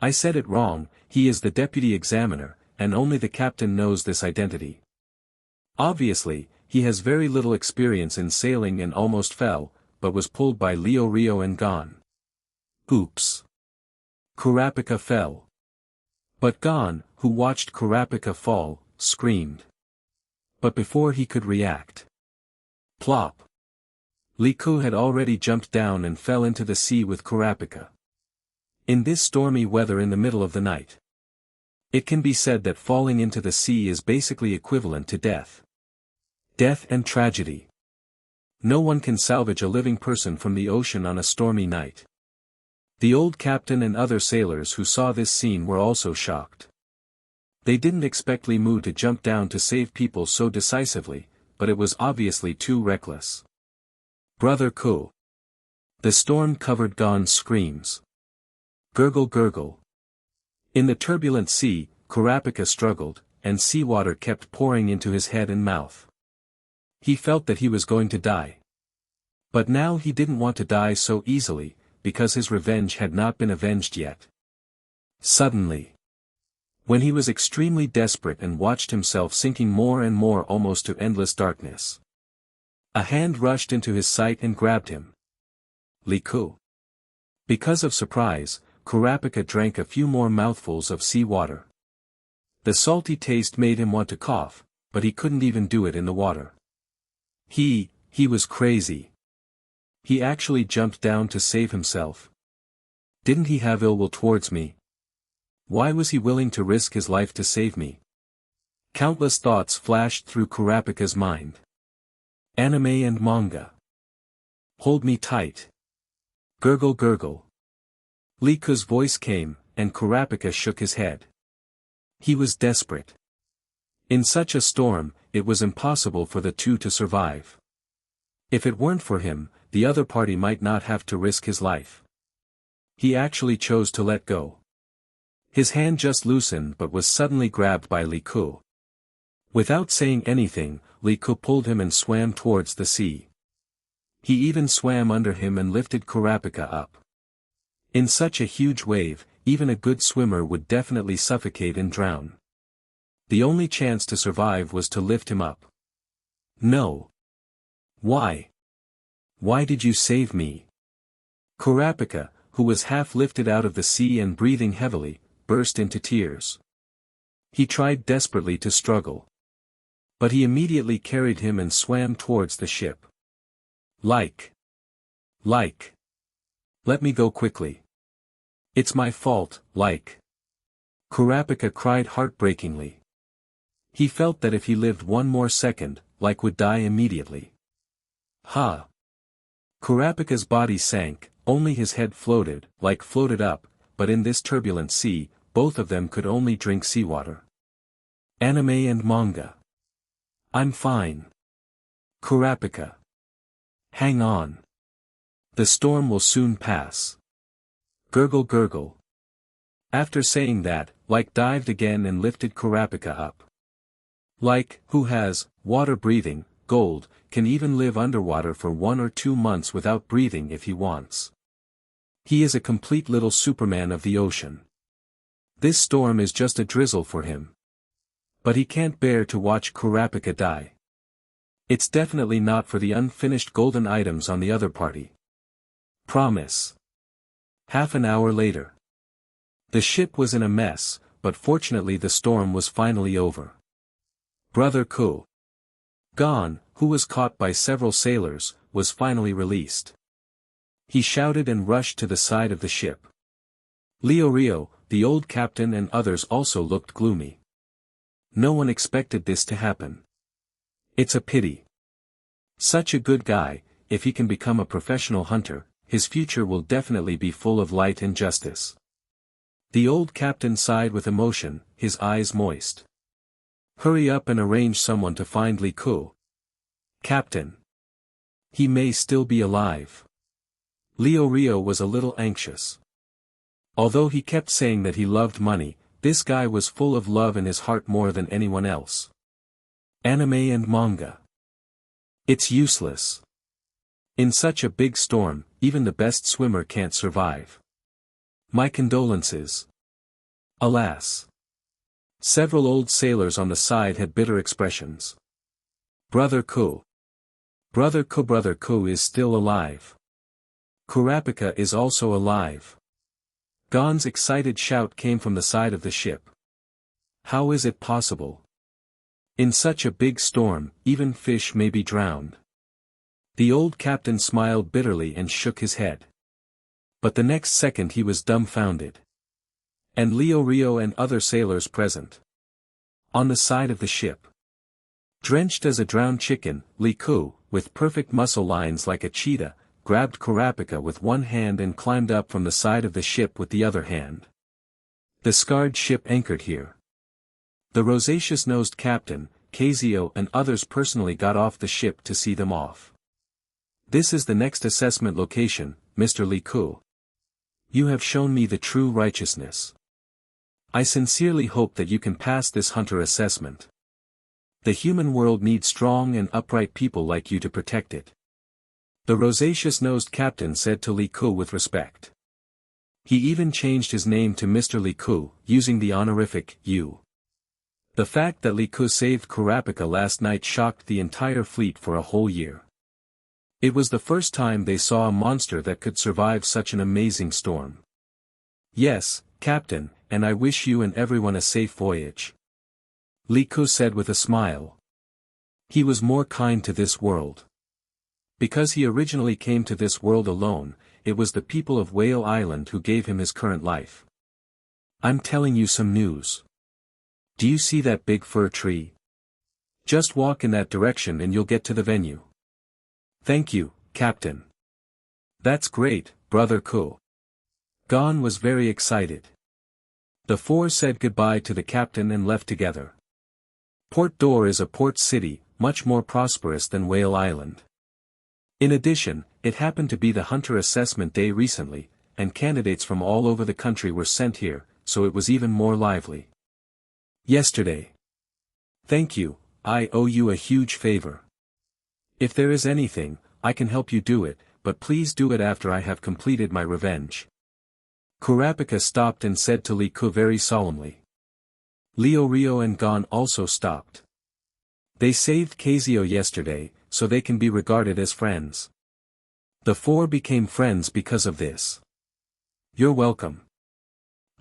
I said it wrong, he is the deputy examiner, and only the captain knows this identity. Obviously, he has very little experience in sailing and almost fell, but was pulled by Rio and Gon. Oops. Kurapika fell. But Gon, who watched Kurapika fall, screamed. But before he could react. Plop. Li Ku had already jumped down and fell into the sea with Kurapika. In this stormy weather in the middle of the night. It can be said that falling into the sea is basically equivalent to death. Death and tragedy. No one can salvage a living person from the ocean on a stormy night. The old captain and other sailors who saw this scene were also shocked. They didn't expect Li Mu to jump down to save people so decisively, but it was obviously too reckless. Brother Ku. The storm-covered Gon's screams. Gurgle gurgle. In the turbulent sea, Kurapika struggled, and seawater kept pouring into his head and mouth. He felt that he was going to die. But now he didn't want to die so easily, because his revenge had not been avenged yet. Suddenly. When he was extremely desperate and watched himself sinking more and more almost to endless darkness. A hand rushed into his sight and grabbed him. Li Ku. Because of surprise, Kurapika drank a few more mouthfuls of sea water. The salty taste made him want to cough, but he couldn't even do it in the water. He was crazy. He actually jumped down to save himself. Didn't he have ill will towards me? Why was he willing to risk his life to save me? Countless thoughts flashed through Kurapika's mind. Anime and manga. Hold me tight. Gurgle gurgle. Liku's voice came, and Kurapika shook his head. He was desperate. In such a storm, it was impossible for the two to survive. If it weren't for him, the other party might not have to risk his life. He actually chose to let go. His hand just loosened but was suddenly grabbed by Liku. Without saying anything, Liku pulled him and swam towards the sea. He even swam under him and lifted Kurapika up. In such a huge wave, even a good swimmer would definitely suffocate and drown. The only chance to survive was to lift him up. No. Why? Why did you save me? Kurapika, who was half lifted out of the sea and breathing heavily, burst into tears. He tried desperately to struggle. But he immediately carried him and swam towards the ship. Like. Let me go quickly. It's my fault, Kurapika cried heartbreakingly. He felt that if he lived one more second, would die immediately. Ha! Kurapika's body sank, only his head floated, floated up, but in this turbulent sea, both of them could only drink seawater. Anime and manga. I'm fine. Kurapika. Hang on. The storm will soon pass. Gurgle gurgle. After saying that, dived again and lifted Kurapika up. Who has water breathing, gold, can even live underwater for 1 or 2 months without breathing if he wants. He is a complete little Superman of the ocean. This storm is just a drizzle for him. But he can't bear to watch Kurapika die. It's definitely not for the unfinished golden items on the other party. Promise. Half an hour later. The ship was in a mess, but fortunately the storm was finally over. Brother Ku, Gon, who was caught by several sailors, was finally released. He shouted and rushed to the side of the ship. Rio, the old captain and others also looked gloomy. No one expected this to happen. It's a pity. Such a good guy, if he can become a professional hunter, his future will definitely be full of light and justice. The old captain sighed with emotion, his eyes moist. Hurry up and arrange someone to find Liku. Captain. He may still be alive. Rio was a little anxious. Although he kept saying that he loved money, this guy was full of love in his heart more than anyone else. Anime and manga. It's useless. In such a big storm, even the best swimmer can't survive. My condolences. Alas. Several old sailors on the side had bitter expressions. Brother Ku is still alive. Kurapika is also alive. Gon's excited shout came from the side of the ship. How is it possible? In such a big storm, even fish may be drowned. The old captain smiled bitterly and shook his head. But the next second he was dumbfounded. And Rio and other sailors present. On the side of the ship. Drenched as a drowned chicken, Liku, with perfect muscle lines like a cheetah, grabbed Kurapika with one hand and climbed up from the side of the ship with the other hand. The scarred ship anchored here. The rosaceous-nosed captain, Kazio and others personally got off the ship to see them off. This is the next assessment location, Mr. Liku. You have shown me the true righteousness. I sincerely hope that you can pass this hunter assessment. The human world needs strong and upright people like you to protect it. The rosaceous-nosed captain said to Liku with respect. He even changed his name to Mr. Liku, using the honorific, you. The fact that Liku saved Kurapika last night shocked the entire fleet for a whole year. It was the first time they saw a monster that could survive such an amazing storm. "Yes, Captain, and I wish you and everyone a safe voyage," Li Ku said with a smile. He was more kind to this world. Because he originally came to this world alone, it was the people of Whale Island who gave him his current life. "I'm telling you some news. Do you see that big fir tree? Just walk in that direction and you'll get to the venue." "Thank you, Captain." "That's great, Brother Ku." Gon was very excited. The four said goodbye to the captain and left together. Port Door is a port city, much more prosperous than Whale Island. In addition, it happened to be the Hunter Assessment Day recently, and candidates from all over the country were sent here, so it was even more lively. "Yesterday. Thank you, I owe you a huge favor. If there is anything, I can help you do it, but please do it after I have completed my revenge." Kurapika stopped and said to Li Ku very solemnly. Leo Rio and Gon also stopped. They saved Kazio yesterday, so they can be regarded as friends. The four became friends because of this. "You're welcome.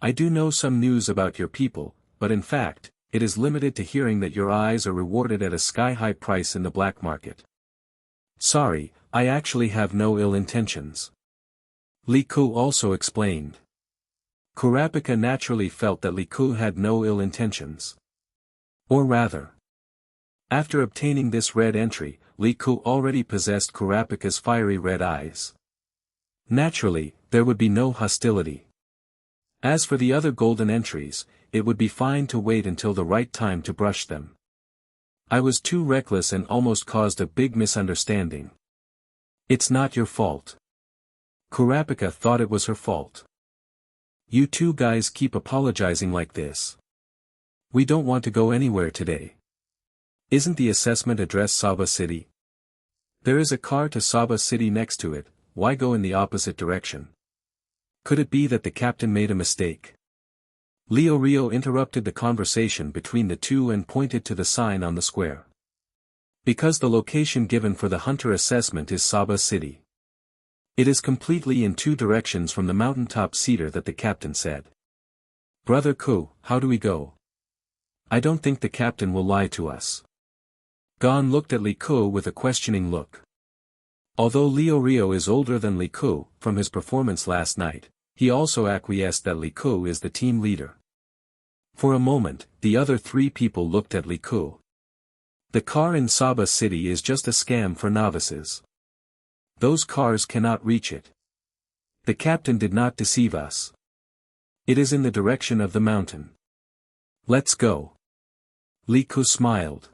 I do know some news about your people, but in fact, it is limited to hearing that your eyes are rewarded at a sky-high price in the black market. Sorry, I actually have no ill intentions." Li Ku also explained. Kurapika naturally felt that Li Ku had no ill intentions. Or rather, after obtaining this red entry, Li Ku already possessed Kurapika's fiery red eyes. Naturally, there would be no hostility. As for the other golden entries, it would be fine to wait until the right time to brush them. "I was too reckless and almost caused a big misunderstanding." "It's not your fault." Kurapika thought it was her fault. "You two guys keep apologizing like this. We don't want to go anywhere today. Isn't the assessment address Saba City? There is a car to Saba City next to it, why go in the opposite direction? Could it be that the captain made a mistake?" Leo Rio interrupted the conversation between the two and pointed to the sign on the square. "Because the location given for the Hunter assessment is Saba City. It is completely in two directions from the mountaintop cedar that the captain said." "Brother Ku, how do we go? I don't think the captain will lie to us." Gon looked at Li Ku with a questioning look. Although Leo Rio is older than Li Ku, from his performance last night, he also acquiesced that Li Ku is the team leader. For a moment, the other three people looked at Li Ku. The car in Saba City is just a scam for novices. Those cars cannot reach it. The captain did not deceive us. It is in the direction of the mountain. Let's go. Li Ku smiled.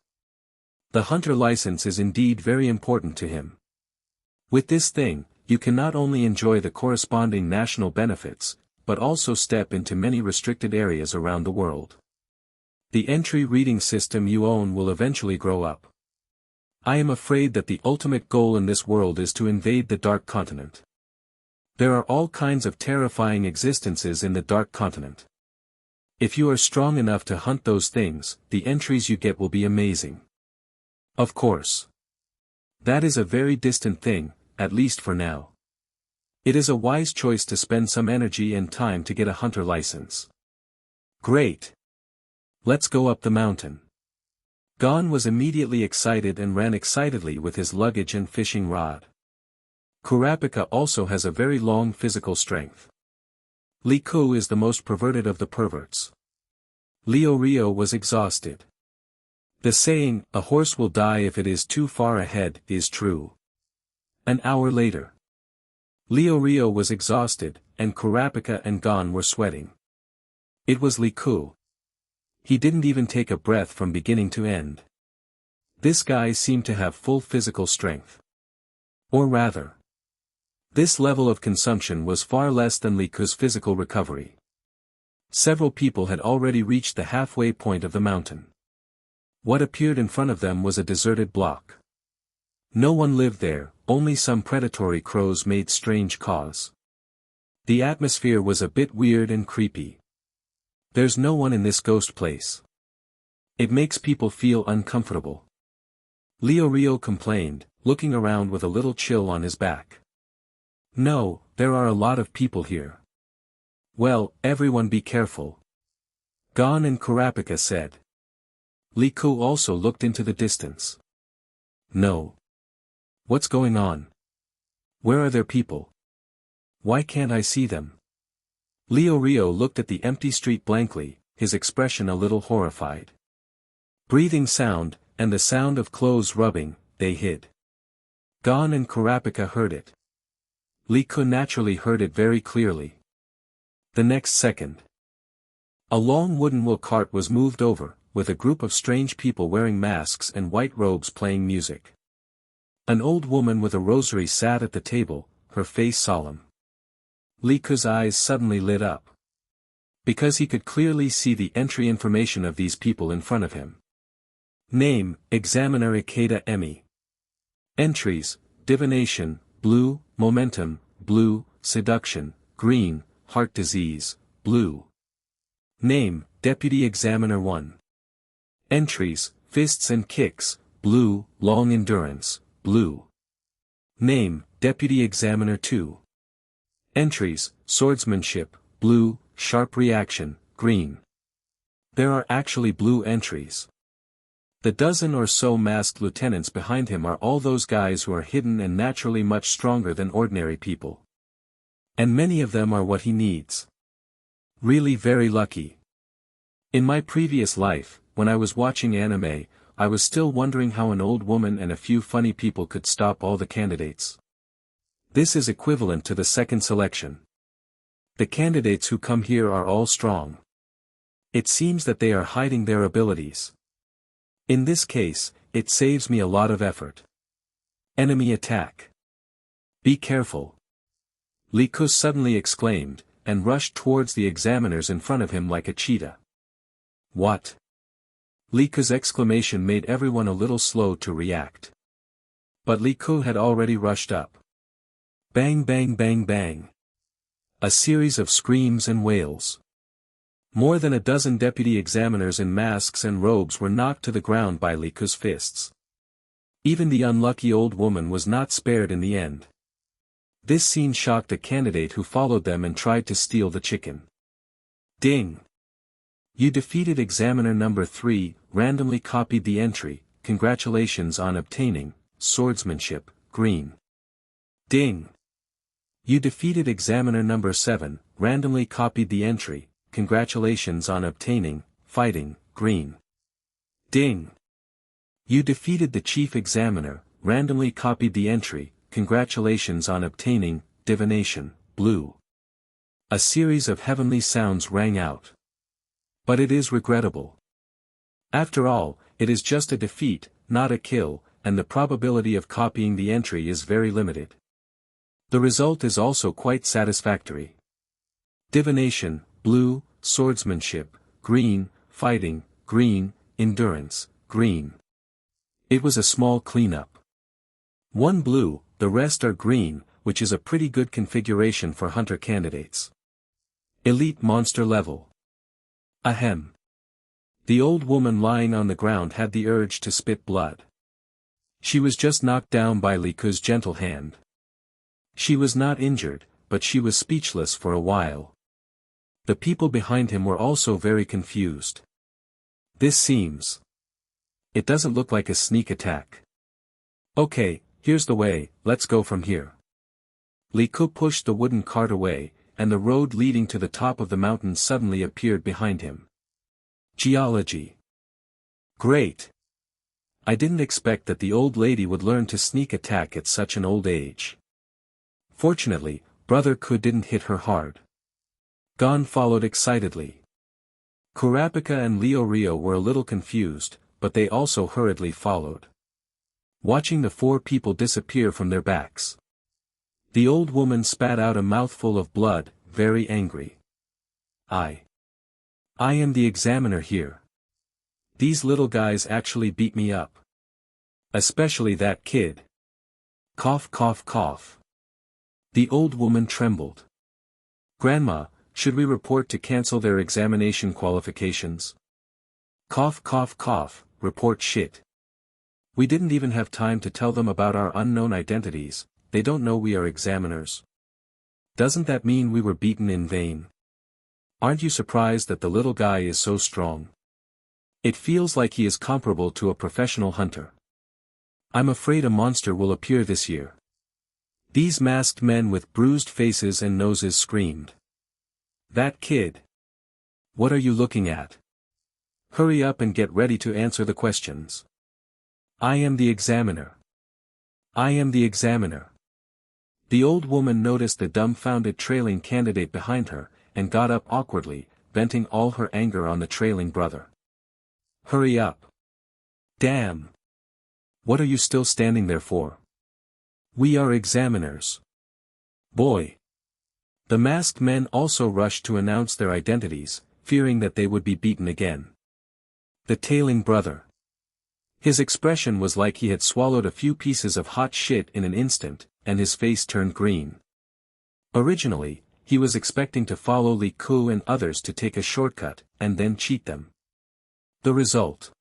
The hunter license is indeed very important to him. With this thing, you can not only enjoy the corresponding national benefits, but also step into many restricted areas around the world. The entry reading system you own will eventually grow up. I am afraid that the ultimate goal in this world is to invade the Dark Continent. There are all kinds of terrifying existences in the Dark Continent. If you are strong enough to hunt those things, the entries you get will be amazing. Of course. That is a very distant thing, at least for now. It is a wise choice to spend some energy and time to get a hunter license. Great. Let's go up the mountain. Gon was immediately excited and ran excitedly with his luggage and fishing rod. Kurapika also has a very long physical strength. Li Ku is the most perverted of the perverts. Leo Rio was exhausted. The saying, "a horse will die if it is too far ahead," is true. An hour later. Leo Rio was exhausted, and Kurapika and Gon were sweating. It was Li Ku. He didn't even take a breath from beginning to end. This guy seemed to have full physical strength. Or rather, this level of consumption was far less than Li Ku's physical recovery. Several people had already reached the halfway point of the mountain. What appeared in front of them was a deserted block. No one lived there, only some predatory crows made strange caws. The atmosphere was a bit weird and creepy. There's no one in this ghost place. It makes people feel uncomfortable. Leo Rio complained, looking around with a little chill on his back. No, there are a lot of people here. Well, everyone be careful. Gon and Kurapika said. Liku also looked into the distance. No. What's going on? Where are their people? Why can't I see them? Rio looked at the empty street blankly, his expression a little horrified. Breathing sound, and the sound of clothes rubbing, they hid. Gon and Kurapika heard it. Liku naturally heard it very clearly. The next second, a long wooden wheel cart was moved over, with a group of strange people wearing masks and white robes playing music. An old woman with a rosary sat at the table, her face solemn. Liku's eyes suddenly lit up. Because he could clearly see the entry information of these people in front of him. Name, Examiner Ikeda Emi. Entries, Divination, blue, Momentum, blue, Seduction, green, Heart Disease, blue. Name, Deputy Examiner 1. Entries, Fists and Kicks, blue, Long Endurance, blue. Name, Deputy Examiner 2. Entries, Swordsmanship, blue, Sharp Reaction, green. There are actually blue entries. The dozen or so masked lieutenants behind him are all those guys who are hidden and naturally much stronger than ordinary people. And many of them are what he needs. Really very lucky. In my previous life, when I was watching anime, I was still wondering how an old woman and a few funny people could stop all the candidates. This is equivalent to the second selection. The candidates who come here are all strong. It seems that they are hiding their abilities. In this case, it saves me a lot of effort. Enemy attack. Be careful. Liku suddenly exclaimed, and rushed towards the examiners in front of him like a cheetah. What? Liku's exclamation made everyone a little slow to react. But Liku had already rushed up. Bang bang bang bang. A series of screams and wails. More than a dozen deputy examiners in masks and robes were knocked to the ground by Liku's fists. Even the unlucky old woman was not spared in the end. This scene shocked a candidate who followed them and tried to steal the chicken. Ding! You defeated examiner number 3, randomly copied the entry, congratulations on obtaining, swordsmanship, green. Ding! You defeated examiner number 7, randomly copied the entry, congratulations on obtaining, fighting, green. Ding! You defeated the chief examiner, randomly copied the entry, congratulations on obtaining, divination, blue. A series of heavenly sounds rang out. But it is regrettable. After all, it is just a defeat, not a kill, and the probability of copying the entry is very limited. The result is also quite satisfactory. Divination, blue, swordsmanship, green, fighting, green, endurance, green. It was a small cleanup. One blue, the rest are green, which is a pretty good configuration for hunter candidates. Elite monster level. Ahem. The old woman lying on the ground had the urge to spit blood. She was just knocked down by Liku's gentle hand. She was not injured, but she was speechless for a while. The people behind him were also very confused. This seems. It doesn't look like a sneak attack. Okay, here's the way, let's go from here. Liku pushed the wooden cart away, and the road leading to the top of the mountain suddenly appeared behind him. Geology. Great. I didn't expect that the old lady would learn to sneak attack at such an old age. Fortunately, Brother Ku didn't hit her hard. Gon followed excitedly. Kurapika and Rio were a little confused, but they also hurriedly followed. Watching the 4 people disappear from their backs. The old woman spat out a mouthful of blood, very angry. I am the examiner here. These little guys actually beat me up. Especially that kid. Cough cough cough. The old woman trembled. Grandma, should we report to cancel their examination qualifications? Cough cough cough, report shit. We didn't even have time to tell them about our unknown identities, they don't know we are examiners. Doesn't that mean we were beaten in vain? Aren't you surprised that the little guy is so strong? It feels like he is comparable to a professional hunter. I'm afraid a monster will appear this year. These masked men with bruised faces and noses screamed. That kid. What are you looking at? Hurry up and get ready to answer the questions. I am the examiner. I am the examiner. The old woman noticed the dumbfounded trailing candidate behind her, and got up awkwardly, venting all her anger on the trailing brother. Hurry up. Damn. What are you still standing there for? We are examiners. Boy. The masked men also rushed to announce their identities, fearing that they would be beaten again. The tailing brother. His expression was like he had swallowed a few pieces of hot shit in an instant, and his face turned green. Originally, he was expecting to follow Li Ku and others to take a shortcut, and then cheat them. The result.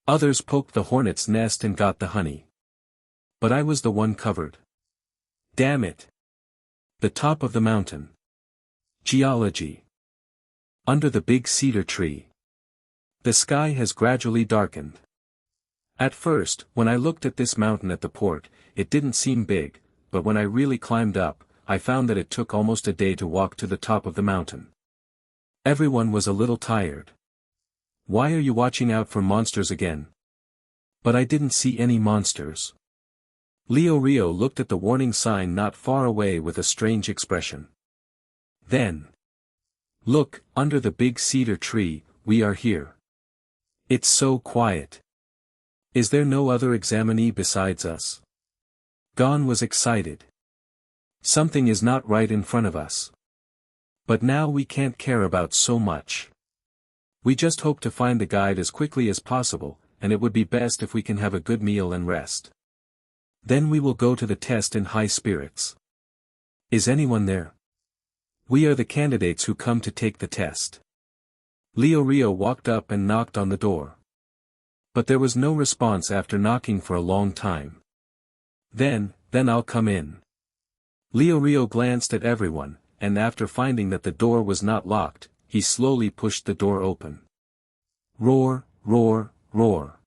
Others poked the hornet's nest and got the honey. But I was the one covered. Damn it. The top of the mountain. Geology. Under the big cedar tree. The sky has gradually darkened. At first, when I looked at this mountain at the port, it didn't seem big, but when I really climbed up, I found that it took almost a day to walk to the top of the mountain. Everyone was a little tired. Why are you watching out for monsters again? But I didn't see any monsters. Leo Rio looked at the warning sign not far away with a strange expression. Then. Look, under the big cedar tree, we are here. It's so quiet. Is there no other examinee besides us? Gon was excited. Something is not right in front of us. But now we can't care about so much. We just hope to find the guide as quickly as possible, and it would be best if we can have a good meal and rest. Then we will go to the test in high spirits. Is anyone there? We are the candidates who come to take the test. Leo Rio walked up and knocked on the door. But there was no response after knocking for a long time. Then I'll come in. Leo Rio glanced at everyone, and after finding that the door was not locked, he slowly pushed the door open. Roar, roar, roar.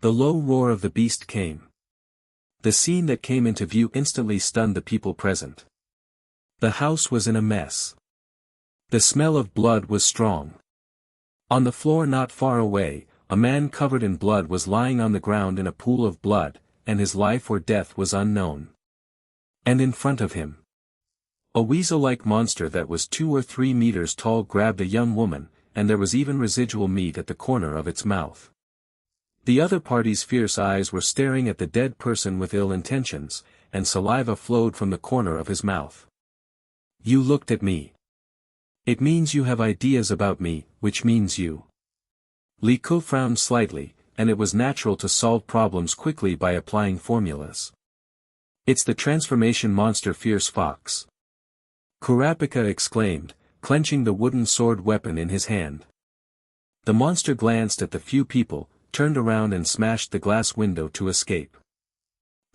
The low roar of the beast came. The scene that came into view instantly stunned the people present. The house was in a mess. The smell of blood was strong. On the floor not far away, a man covered in blood was lying on the ground in a pool of blood, and his life or death was unknown. And in front of him, a weasel-like monster that was 2 or 3 meters tall grabbed a young woman, and there was even residual meat at the corner of its mouth. The other party's fierce eyes were staring at the dead person with ill intentions, and saliva flowed from the corner of his mouth. You looked at me. It means you have ideas about me, which means you. Li Ku frowned slightly, and it was natural to solve problems quickly by applying formulas. It's the transformation monster Fierce Fox. Kurapika exclaimed, clenching the wooden sword weapon in his hand. The monster glanced at the few people, turned around and smashed the glass window to escape.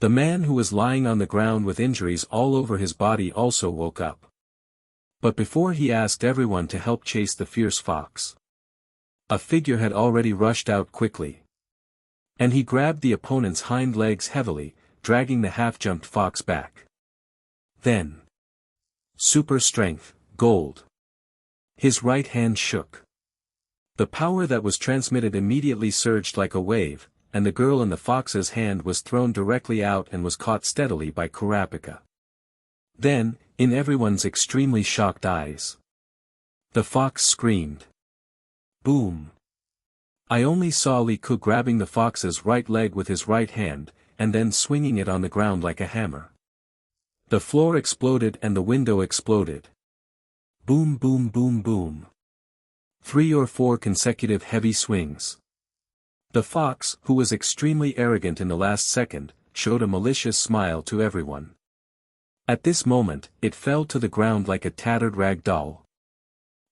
The man who was lying on the ground with injuries all over his body also woke up. But before he asked everyone to help chase the fierce fox, a figure had already rushed out quickly. And he grabbed the opponent's hind legs heavily, dragging the half-jumped fox back. Then. Super strength, gold. His right hand shook. The power that was transmitted immediately surged like a wave, and the girl in the fox's hand was thrown directly out and was caught steadily by Kurapika. Then, in everyone's extremely shocked eyes, the fox screamed. Boom. I only saw Li Ku grabbing the fox's right leg with his right hand, and then swinging it on the ground like a hammer. The floor exploded and the window exploded. Boom boom boom boom. 3 or 4 consecutive heavy swings. The fox, who was extremely arrogant in the last second, showed a malicious smile to everyone. At this moment, it fell to the ground like a tattered rag doll.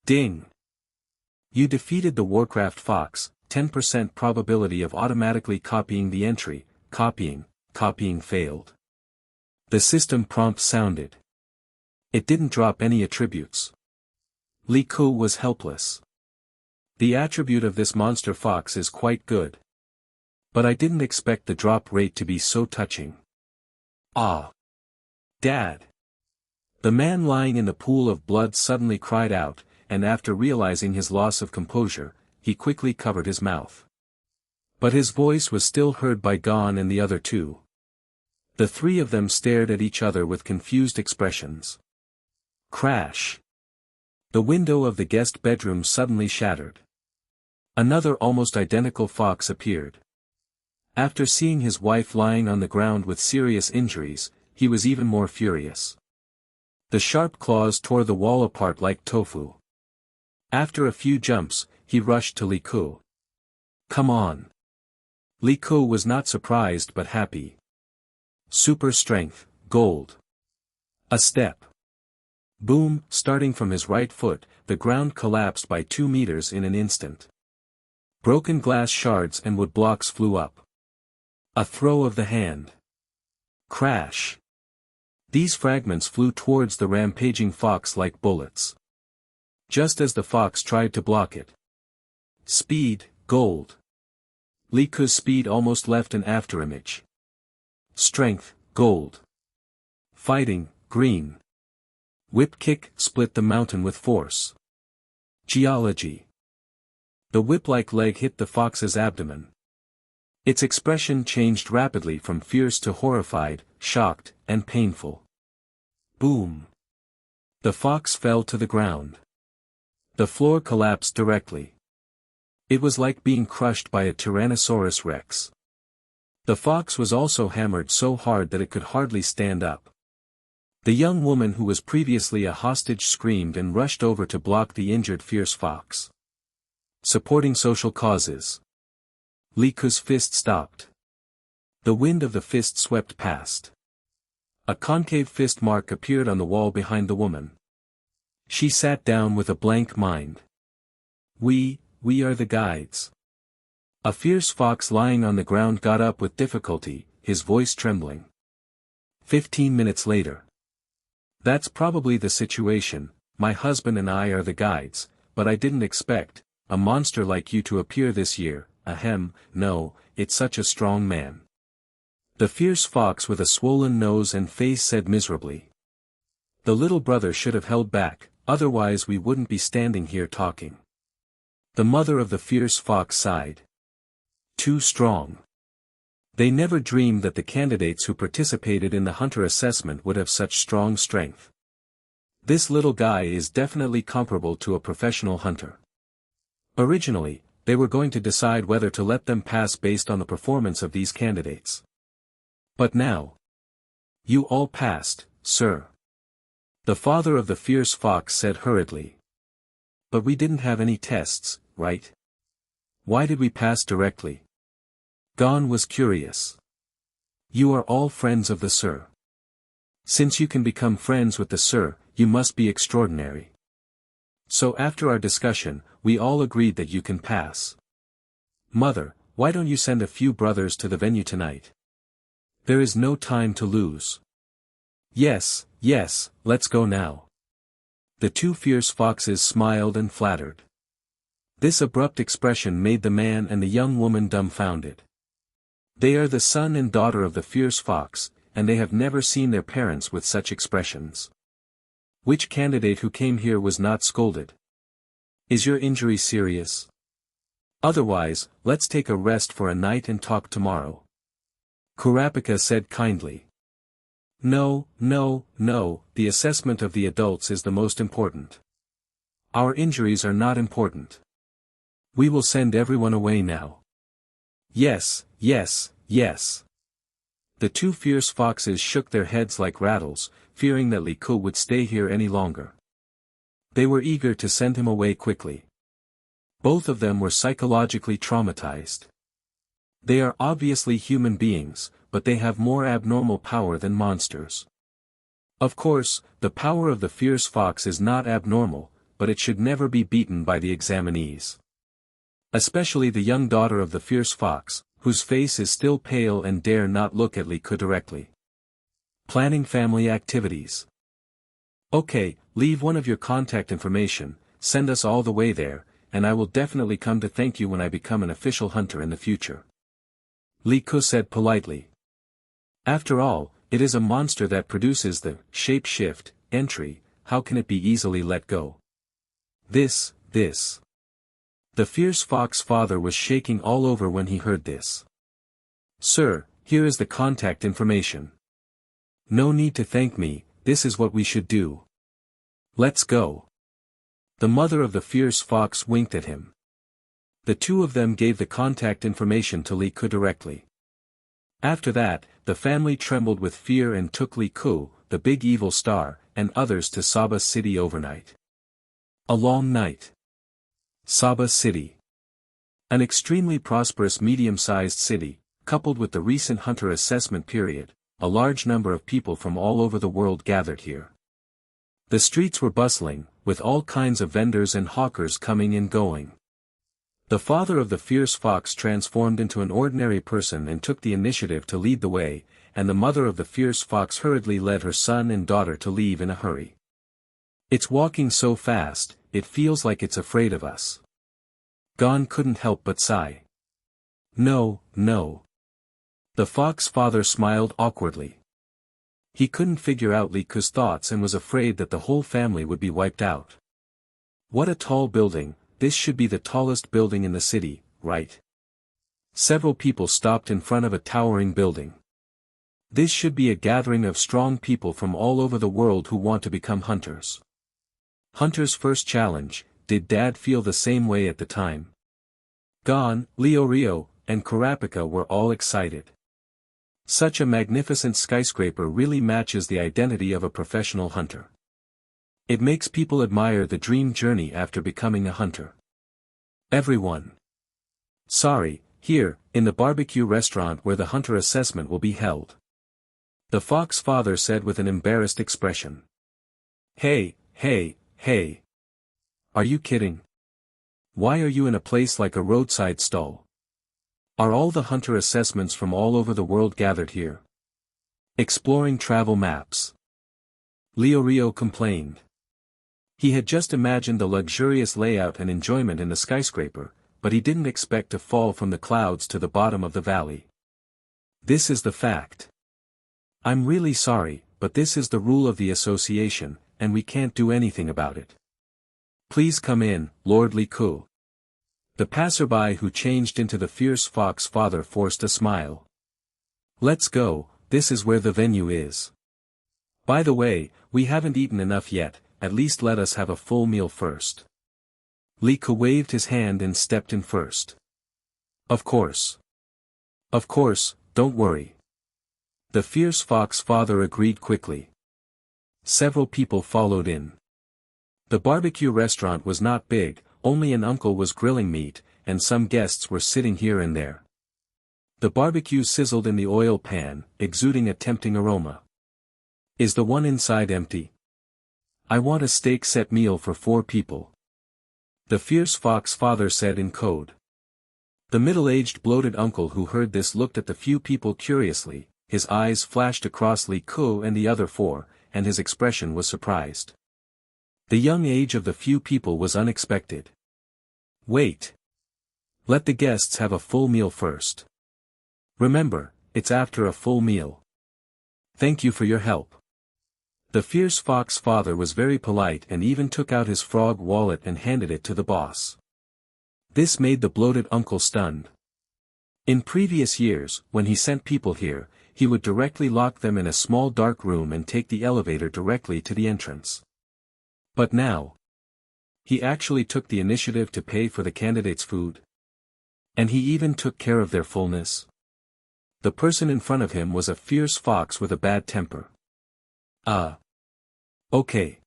Ding! You defeated the Warcraft fox, 10% probability of automatically copying the entry. Copying failed. The system prompt sounded. It didn't drop any attributes. Li Ku was helpless. The attribute of this monster fox is quite good. But I didn't expect the drop rate to be so touching. Ah! Dad! The man lying in the pool of blood suddenly cried out, and after realizing his loss of composure, he quickly covered his mouth. But his voice was still heard by Gon and the other two. The three of them stared at each other with confused expressions. Crash! The window of the guest bedroom suddenly shattered. Another almost identical fox appeared. After seeing his wife lying on the ground with serious injuries, he was even more furious. The sharp claws tore the wall apart like tofu. After a few jumps, he rushed to Li Ku. Come on! Li Ku was not surprised but happy. Super strength, gold. A step. Boom! Starting from his right foot, the ground collapsed by 2 meters in an instant. Broken glass shards and wood blocks flew up. A throw of the hand. Crash! These fragments flew towards the rampaging fox like bullets. Just as the fox tried to block it. Speed, gold. Li Ku's speed almost left an afterimage. Strength, gold. Fighting, green. Whip kick, split the mountain with force. Geology. The whip-like leg hit the fox's abdomen. Its expression changed rapidly from fierce to horrified, shocked, and painful. Boom. The fox fell to the ground. The floor collapsed directly. It was like being crushed by a Tyrannosaurus Rex. The fox was also hammered so hard that it could hardly stand up. The young woman who was previously a hostage screamed and rushed over to block the injured fierce fox. Supporting social causes. Li Ku's fist stopped. The wind of the fist swept past. A concave fist mark appeared on the wall behind the woman. She sat down with a blank mind. We are the guides. A fierce fox lying on the ground got up with difficulty, his voice trembling. 15 minutes later. That's probably the situation. My husband and I are the guides, but I didn't expect a monster like you to appear this year. Ahem, no, it's such a strong man. The fierce fox with a swollen nose and face said miserably. The little brother should have held back, otherwise we wouldn't be standing here talking. The mother of the fierce fox sighed. Too strong. They never dreamed that the candidates who participated in the hunter assessment would have such strong strength. This little guy is definitely comparable to a professional hunter. Originally, they were going to decide whether to let them pass based on the performance of these candidates. But now. You all passed, sir. The father of the fierce fox said hurriedly. But we didn't have any tests, right? Why did we pass directly? Gon was curious. You are all friends of the sir. Since you can become friends with the sir, you must be extraordinary. So after our discussion, we all agreed that you can pass. Mother, why don't you send a few brothers to the venue tonight? There is no time to lose. Yes, let's go now. The two fierce foxes smiled and flattered. This abrupt expression made the man and the young woman dumbfounded. They are the son and daughter of the fierce fox, and they have never seen their parents with such expressions. Which candidate who came here was not scolded? Is your injury serious? Otherwise, let's take a rest for a night and talk tomorrow. Kurapika said kindly. No, the assessment of the adults is the most important. Our injuries are not important. We will send everyone away now. Yes. The two fierce foxes shook their heads like rattles, fearing that Li Ku would stay here any longer. They were eager to send him away quickly. Both of them were psychologically traumatized. They are obviously human beings, but they have more abnormal power than monsters. Of course, the power of the fierce fox is not abnormal, but it should never be beaten by the examinees. Especially the young daughter of the fierce fox, whose face is still pale and dare not look at Li Ke directly. Planning family activities. Okay, leave one of your contact information, send us all the way there, and I will definitely come to thank you when I become an official hunter in the future. Li Ke said politely. After all, it is a monster that produces the shape-shift entry, how can it be easily let go? This. The fierce fox father was shaking all over when he heard this. Sir, here is the contact information. No need to thank me, this is what we should do. Let's go. The mother of the fierce fox winked at him. The two of them gave the contact information to Li Ke directly. After that, the family trembled with fear and took Li Ke, the big evil star, and others to Saba City overnight. A long night. Saba City. An extremely prosperous medium-sized city, coupled with the recent hunter assessment period, a large number of people from all over the world gathered here. The streets were bustling, with all kinds of vendors and hawkers coming and going. The father of the fierce fox transformed into an ordinary person and took the initiative to lead the way, and the mother of the fierce fox hurriedly led her son and daughter to leave in a hurry. It's walking so fast, it feels like it's afraid of us. Gon couldn't help but sigh. No. The fox father smiled awkwardly. He couldn't figure out Li Ke's thoughts and was afraid that the whole family would be wiped out. What a tall building, this should be the tallest building in the city, right? Several people stopped in front of a towering building. This should be a gathering of strong people from all over the world who want to become hunters. Hunter's first challenge, did Dad feel the same way at the time? Gon, Rio, and Kurapika were all excited. Such a magnificent skyscraper really matches the identity of a professional hunter. It makes people admire the dream journey after becoming a hunter. Everyone. Sorry, here, in the barbecue restaurant where the hunter assessment will be held. The fox father said with an embarrassed expression. Hey. Are you kidding? Why are you in a place like a roadside stall? Are all the hunter assessments from all over the world gathered here? Exploring travel maps. Rio complained. He had just imagined the luxurious layout and enjoyment in the skyscraper, but he didn't expect to fall from the clouds to the bottom of the valley. This is the fact. I'm really sorry, but this is the rule of the association, and we can't do anything about it. Please come in, Lord Li Ke. The passerby who changed into the fierce fox father forced a smile. Let's go, this is where the venue is. By the way, we haven't eaten enough yet, at least let us have a full meal first. Li Ke waved his hand and stepped in first. Of course. Don't worry. The fierce fox father agreed quickly. Several people followed in. The barbecue restaurant was not big, only an uncle was grilling meat, and some guests were sitting here and there. The barbecue sizzled in the oil pan, exuding a tempting aroma. Is the one inside empty? I want a steak set meal for 4 people. The fierce fox father said in code. The middle-aged bloated uncle who heard this looked at the few people curiously, his eyes flashed across Li Ke and the other 4, and his expression was surprised. The young age of the few people was unexpected. Wait. Let the guests have a full meal first. Remember, it's after a full meal. Thank you for your help. The fierce fox father was very polite and even took out his frog wallet and handed it to the boss. This made the bloated uncle stunned. In previous years, when he sent people here, he would directly lock them in a small dark room and take the elevator directly to the entrance. But now, he actually took the initiative to pay for the candidates' food. And he even took care of their fullness. The person in front of him was a fierce fox with a bad temper. Okay.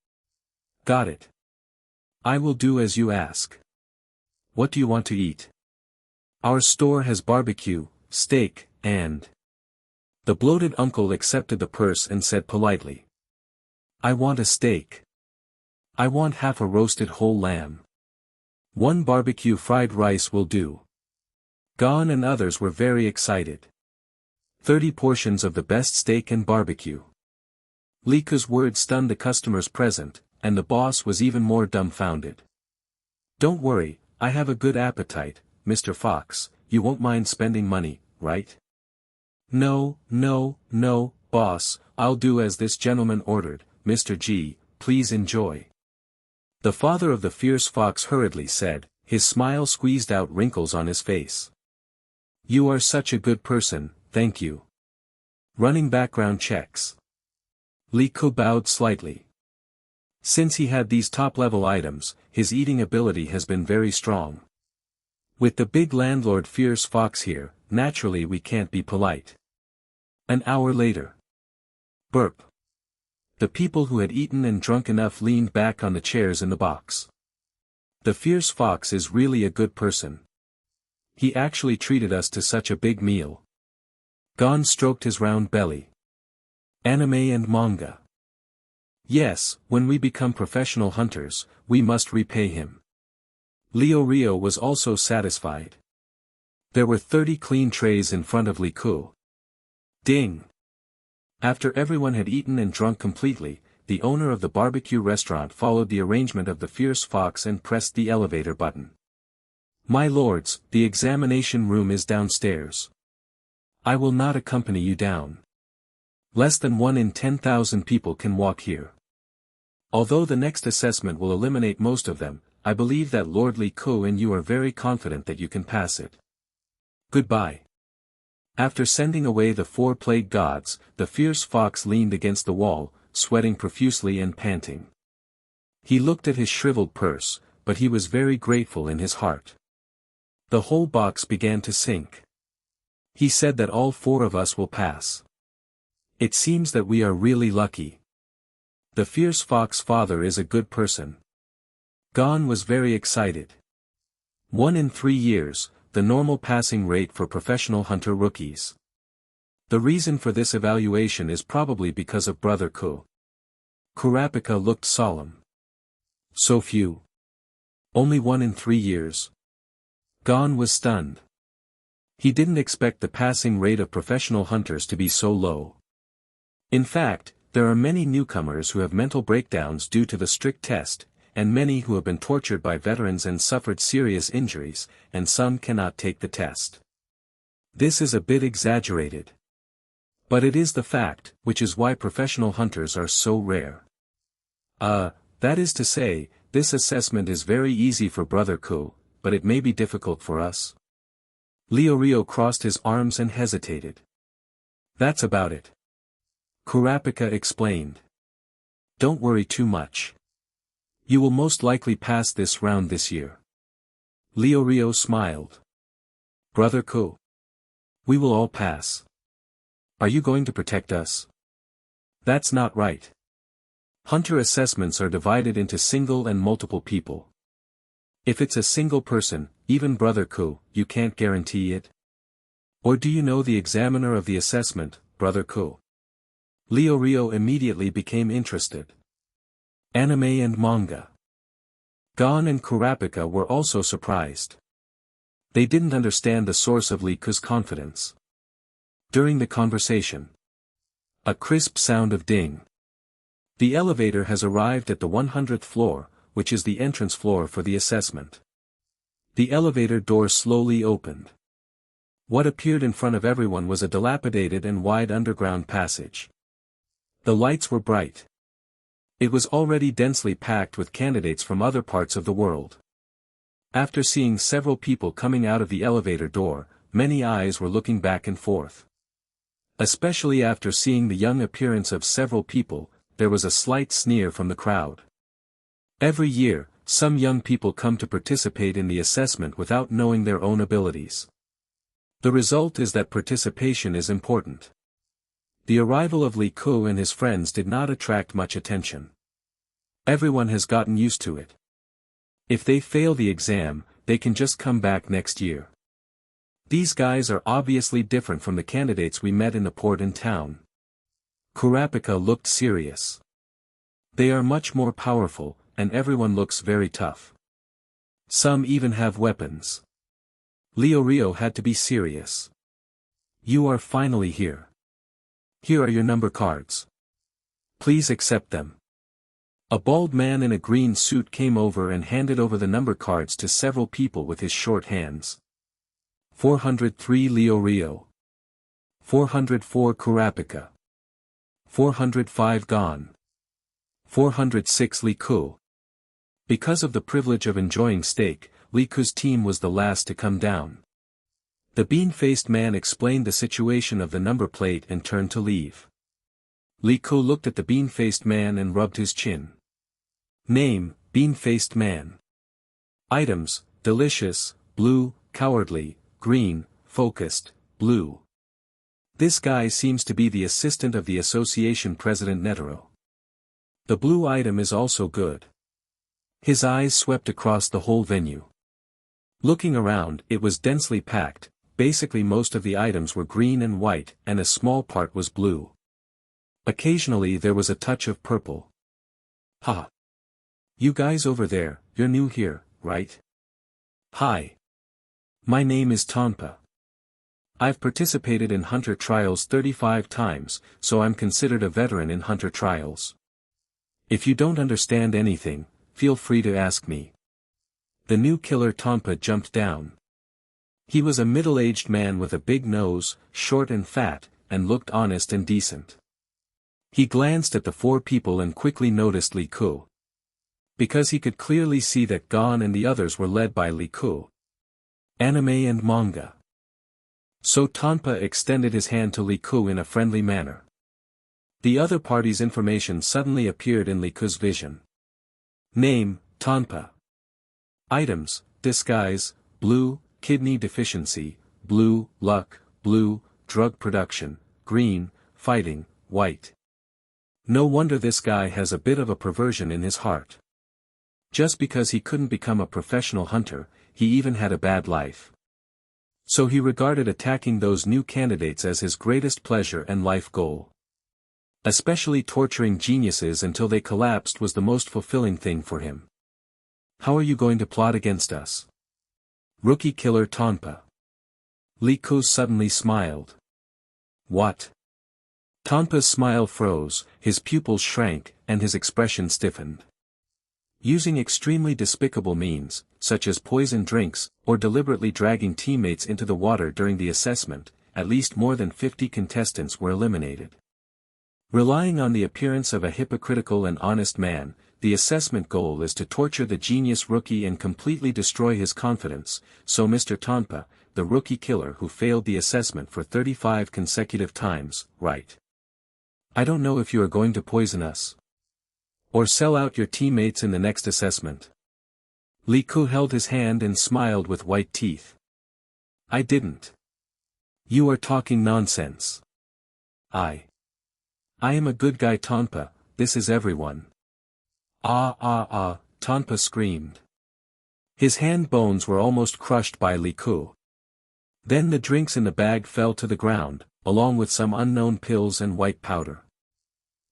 Got it. I will do as you ask. What do you want to eat? Our store has barbecue, steak, and... The bloated uncle accepted the purse and said politely. I want a steak. I want half a roasted whole lamb. 1 barbecue fried rice will do. Gon and others were very excited. 30 portions of the best steak and barbecue. Liku's words stunned the customers present, and the boss was even more dumbfounded. Don't worry, I have a good appetite, Mr. Fox, you won't mind spending money, right? No, boss, I'll do as this gentleman ordered, Mr. G, please enjoy. The father of the fierce fox hurriedly said, his smile squeezed out wrinkles on his face. You are such a good person, thank you. Running background checks. Liku bowed slightly. Since he had these top-level items, his eating ability has been very strong. With the big landlord fierce fox here, naturally we can't be polite. An hour later. Burp. The people who had eaten and drunk enough leaned back on the chairs in the box. The fierce fox is really a good person. He actually treated us to such a big meal. Gon stroked his round belly. Anime and manga. Yes, when we become professional hunters, we must repay him. Rio was also satisfied. There were 30 clean trays in front of Liku. Ding! After everyone had eaten and drunk completely, the owner of the barbecue restaurant followed the arrangement of the fierce fox and pressed the elevator button. My lords, the examination room is downstairs. I will not accompany you down. Less than 1 in 10,000 people can walk here. Although the next assessment will eliminate most of them, I believe that Lord Liku and you are very confident that you can pass it. Goodbye. After sending away the 4 plague gods, the fierce fox leaned against the wall, sweating profusely and panting. He looked at his shriveled purse, but he was very grateful in his heart. The whole box began to sink. He said that all 4 of us will pass. It seems that we are really lucky. The fierce fox father is a good person. Gon was very excited. 1 in 3 years, the normal passing rate for professional hunter rookies. The reason for this evaluation is probably because of Brother Ku. Kurapika looked solemn. So few. Only 1 in 3 years. Gon was stunned. He didn't expect the passing rate of professional hunters to be so low. In fact, there are many newcomers who have mental breakdowns due to the strict test, and many who have been tortured by veterans and suffered serious injuries, and some cannot take the test. This is a bit exaggerated. But it is the fact, which is why professional hunters are so rare. That is to say, this assessment is very easy for Brother Ku, but it may be difficult for us. Rio crossed his arms and hesitated. That's about it. Kurapika explained. Don't worry too much. You will most likely pass this round this year. Rio smiled. Brother Ku. We will all pass. Are you going to protect us? That's not right. Hunter assessments are divided into single and multiple people. If it's a single person, even Brother Ku, you can't guarantee it? Or do you know the examiner of the assessment, Brother Ku? Rio immediately became interested. Anime and manga. Gon and Kurapika were also surprised. They didn't understand the source of Liku's confidence. During the conversation. A crisp sound of ding. The elevator has arrived at the 100th floor, which is the entrance floor for the assessment. The elevator door slowly opened. What appeared in front of everyone was a dilapidated and wide underground passage. The lights were bright. It was already densely packed with candidates from other parts of the world. After seeing several people coming out of the elevator door, many eyes were looking back and forth. Especially after seeing the young appearance of several people, there was a slight sneer from the crowd. Every year, some young people come to participate in the assessment without knowing their own abilities. The result is that participation is important. The arrival of Liku and his friends did not attract much attention. Everyone has gotten used to it. If they fail the exam, they can just come back next year. These guys are obviously different from the candidates we met in the port in town. Kurapika looked serious. They are much more powerful, and everyone looks very tough. Some even have weapons. Rio had to be serious. You are finally here. Here are your number cards. Please accept them. A bald man in a green suit came over and handed over the number cards to several people with his short hands. 403 Rio. 404 Kurapika. 405 Gon. 406 Liku. Because of the privilege of enjoying steak, Liku's team was the last to come down. The bean-faced man explained the situation of the number plate and turned to leave. Liku looked at the bean-faced man and rubbed his chin. Name, bean-faced man. Items, delicious, blue, cowardly, green, focused, blue. This guy seems to be the assistant of the association president Netero. The blue item is also good. His eyes swept across the whole venue. Looking around, it was densely packed, basically most of the items were green and white, and a small part was blue. Occasionally there was a touch of purple. Ha! You guys over there, you're new here, right? Hi. My name is Tonpa. I've participated in hunter trials 35 times, so I'm considered a veteran in hunter trials. If you don't understand anything, feel free to ask me. The new killer Tonpa jumped down. He was a middle-aged man with a big nose, short and fat, and looked honest and decent. He glanced at the four people and quickly noticed Liku. Because he could clearly see that Gon and the others were led by Liku. Anime and manga. So Tonpa extended his hand to Liku in a friendly manner. The other party's information suddenly appeared in Liku's vision. Name, Tonpa. Items, disguise, blue, kidney deficiency, blue, luck, blue, drug production, green, fighting, white. No wonder this guy has a bit of a perversion in his heart. Just because he couldn't become a professional hunter, he even had a bad life. So he regarded attacking those new candidates as his greatest pleasure and life goal. Especially torturing geniuses until they collapsed was the most fulfilling thing for him. How are you going to plot against us? Rookie killer Tonpa. Liku suddenly smiled. What? Tonpa's smile froze, his pupils shrank, and his expression stiffened. Using extremely despicable means, such as poison drinks, or deliberately dragging teammates into the water during the assessment, at least more than 50 contestants were eliminated. Relying on the appearance of a hypocritical and honest man, the assessment goal is to torture the genius rookie and completely destroy his confidence, so Mr. Tonpa, the rookie killer who failed the assessment for 35 consecutive times, right? I don't know if you are going to poison us. Or sell out your teammates in the next assessment. Liku held his hand and smiled with white teeth. I didn't. You are talking nonsense. I am a good guy Tonpa, this is everyone. Tonpa screamed. His hand bones were almost crushed by Liku. Then the drinks in the bag fell to the ground, along with some unknown pills and white powder.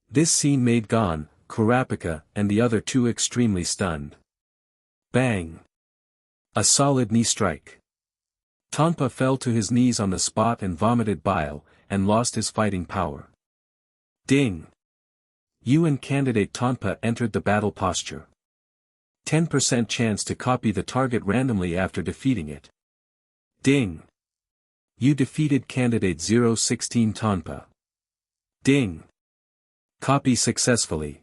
This scene made Gon, Kurapika, and the other two extremely stunned. Bang! A solid knee strike. Tonpa fell to his knees on the spot and vomited bile, and lost his fighting power. Ding! You and candidate Tonpa entered the battle posture. 10% chance to copy the target randomly after defeating it. Ding! You defeated candidate 016 Tonpa. Ding! Copy successfully.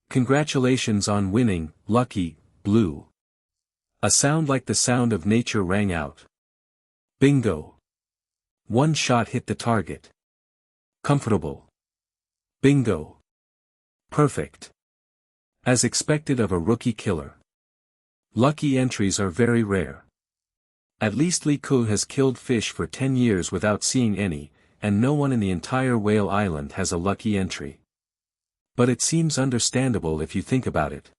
Congratulations on winning, lucky, blue. A sound like the sound of nature rang out. Bingo! One shot hit the target. Comfortable. Bingo! Perfect. As expected of a rookie killer. Lucky entries are very rare. At least Liku has killed fish for 10 years without seeing any, and no one in the entire Whale Island has a lucky entry. But it seems understandable if you think about it.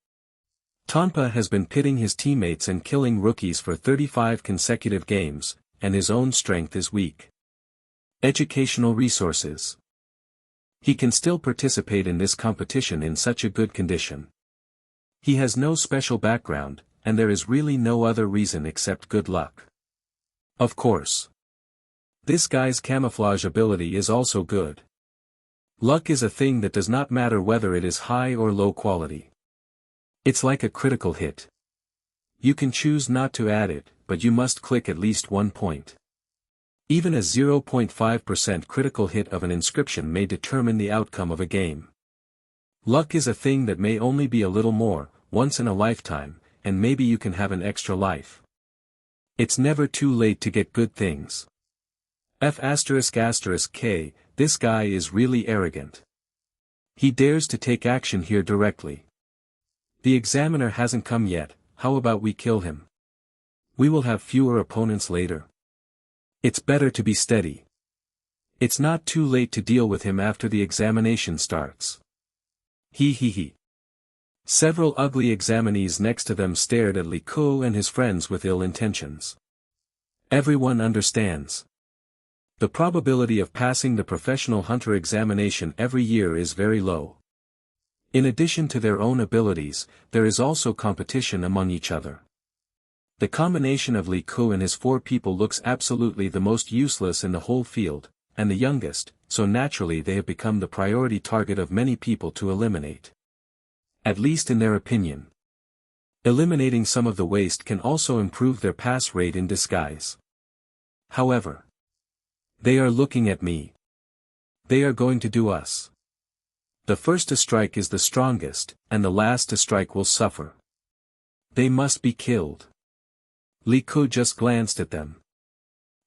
Tonpa has been pitting his teammates and killing rookies for 35 consecutive games, and his own strength is weak. Educational resources. He can still participate in this competition in such a good condition. He has no special background, and there is really no other reason except good luck. Of course. This guy's camouflage ability is also good. Luck is a thing that does not matter whether it is high or low quality. It's like a critical hit. You can choose not to add it, but you must click at least 1 point. Even a 0.5% critical hit of an inscription may determine the outcome of a game. Luck is a thing that may only be a little more, once in a lifetime, and maybe you can have an extra life. It's never too late to get good things. F***K, this guy is really arrogant. He dares to take action here directly. The examiner hasn't come yet, how about we kill him? We will have fewer opponents later. It's better to be steady. It's not too late to deal with him after the examination starts. He. Several ugly examinees next to them stared at Li Ku and his friends with ill intentions. Everyone understands. The probability of passing the professional hunter examination every year is very low. In addition to their own abilities, there is also competition among each other. The combination of Li Ku and his 4 people looks absolutely the most useless in the whole field, and the youngest, so naturally they have become the priority target of many people to eliminate. At least in their opinion. Eliminating some of the waste can also improve their pass rate in disguise. However, they are looking at me. They are going to do us. The first to strike is the strongest, and the last to strike will suffer. They must be killed. Li Ku just glanced at them.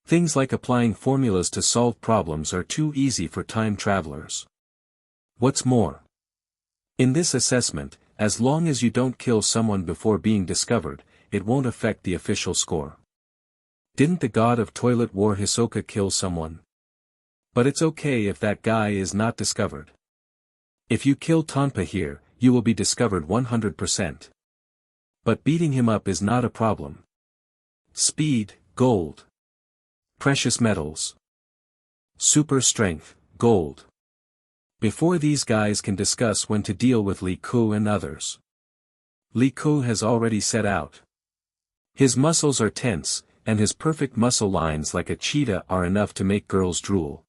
Things like applying formulas to solve problems are too easy for time travelers. What's more? In this assessment, as long as you don't kill someone before being discovered, it won't affect the official score. Didn't the god of toilet war Hisoka kill someone? But it's okay if that guy is not discovered. If you kill Tonpa here, you will be discovered 100%. But beating him up is not a problem. Speed, gold. Precious metals. Super strength, gold. Before these guys can discuss when to deal with Li Ku and others. Li Ku has already set out. His muscles are tense, and his perfect muscle lines like a cheetah are enough to make girls drool.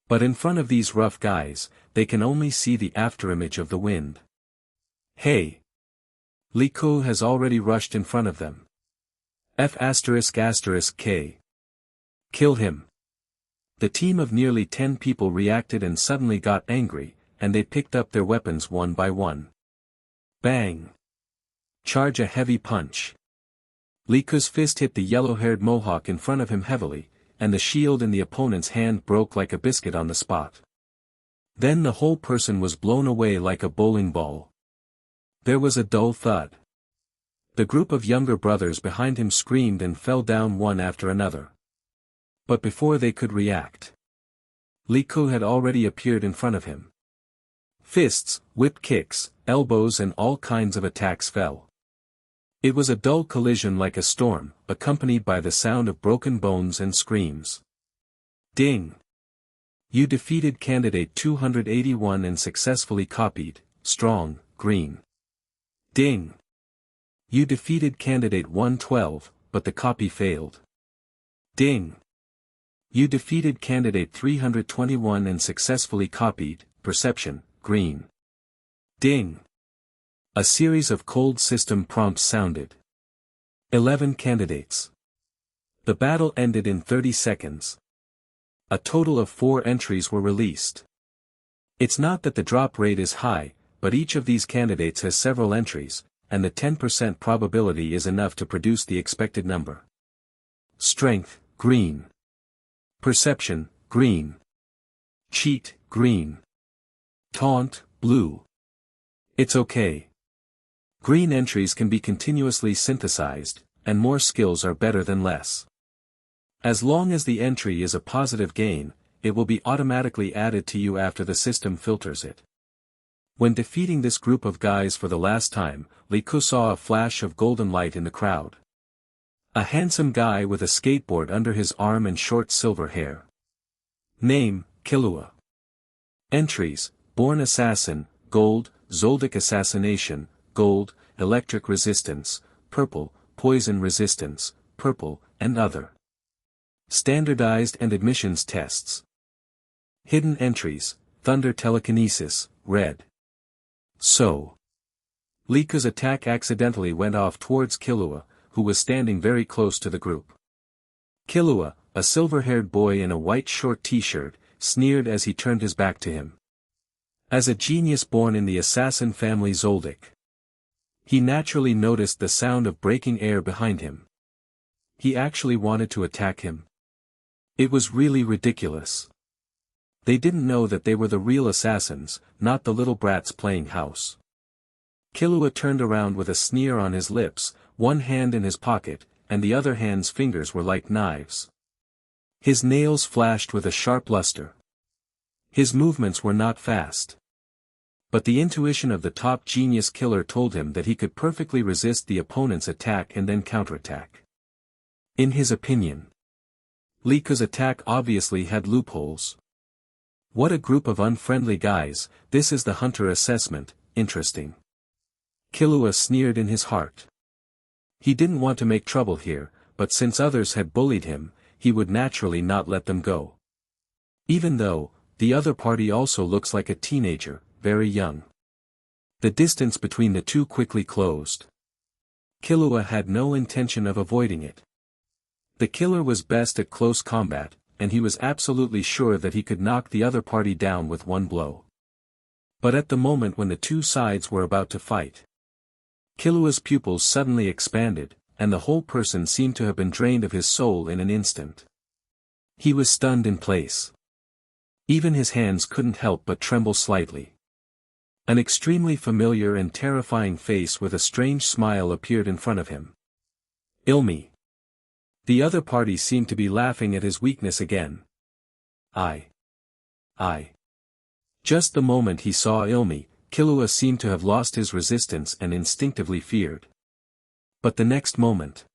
But in front of these rough guys, they can only see the afterimage of the wind. Hey! Li Ku has already rushed in front of them. F***K. Kill him. The team of nearly 10 people reacted and suddenly got angry, and they picked up their weapons one by one. Bang! Charge a heavy punch. Li Ku's fist hit the yellow-haired mohawk in front of him heavily, and the shield in the opponent's hand broke like a biscuit on the spot. Then the whole person was blown away like a bowling ball. There was a dull thud. The group of younger brothers behind him screamed and fell down one after another. But before they could react, Li Ku had already appeared in front of him. Fists, whip kicks, elbows and all kinds of attacks fell. It was a dull collision like a storm, accompanied by the sound of broken bones and screams. Ding! You defeated candidate 281 and successfully copied, strong, green. Ding! You defeated candidate 112, but the copy failed. Ding! You defeated candidate 321 and successfully copied, perception, green. Ding! A series of cold system prompts sounded. 11 candidates. The battle ended in 30 seconds. A total of 4 entries were released. It's not that the drop rate is high, but each of these candidates has several entries, and the 10% probability is enough to produce the expected number. Strength, green. Perception, green. Cheat, green. Taunt, blue. It's okay. Green entries can be continuously synthesized, and more skills are better than less. As long as the entry is a positive gain, it will be automatically added to you after the system filters it. When defeating this group of guys for the last time, Li Ku saw a flash of golden light in the crowd. A handsome guy with a skateboard under his arm and short silver hair. Name, Killua. Entries, Born Assassin, Gold, Zoldyck Assassination, Gold, Electric Resistance, purple, poison resistance, purple, and other. Standardized and admissions tests. Hidden entries, thunder telekinesis, red. So. Lika's attack accidentally went off towards Killua, who was standing very close to the group. Killua, a silver-haired boy in a white short t-shirt, sneered as he turned his back to him. As a genius born in the assassin family Zoldyck, he naturally noticed the sound of breaking air behind him. He actually wanted to attack him. It was really ridiculous. They didn't know that they were the real assassins, not the little brats playing house. Killua turned around with a sneer on his lips, one hand in his pocket, and the other hand's fingers were like knives. His nails flashed with a sharp luster. His movements were not fast. But the intuition of the top genius killer told him that he could perfectly resist the opponent's attack and then counterattack. In his opinion, Lika's attack obviously had loopholes. What a group of unfriendly guys, this is the hunter assessment, interesting. Killua sneered in his heart. He didn't want to make trouble here, but since others had bullied him, he would naturally not let them go. Even though, the other party also looks like a teenager, very young. The distance between the two quickly closed. Killua had no intention of avoiding it. The killer was best at close combat, and he was absolutely sure that he could knock the other party down with one blow. But at the moment when the two sides were about to fight, Killua's pupils suddenly expanded, and the whole person seemed to have been drained of his soul in an instant. He was stunned in place. Even his hands couldn't help but tremble slightly. An extremely familiar and terrifying face with a strange smile appeared in front of him. Ilmi. The other party seemed to be laughing at his weakness again. I. Just the moment he saw Ilmi, Killua seemed to have lost his resistance and instinctively feared. But the next moment,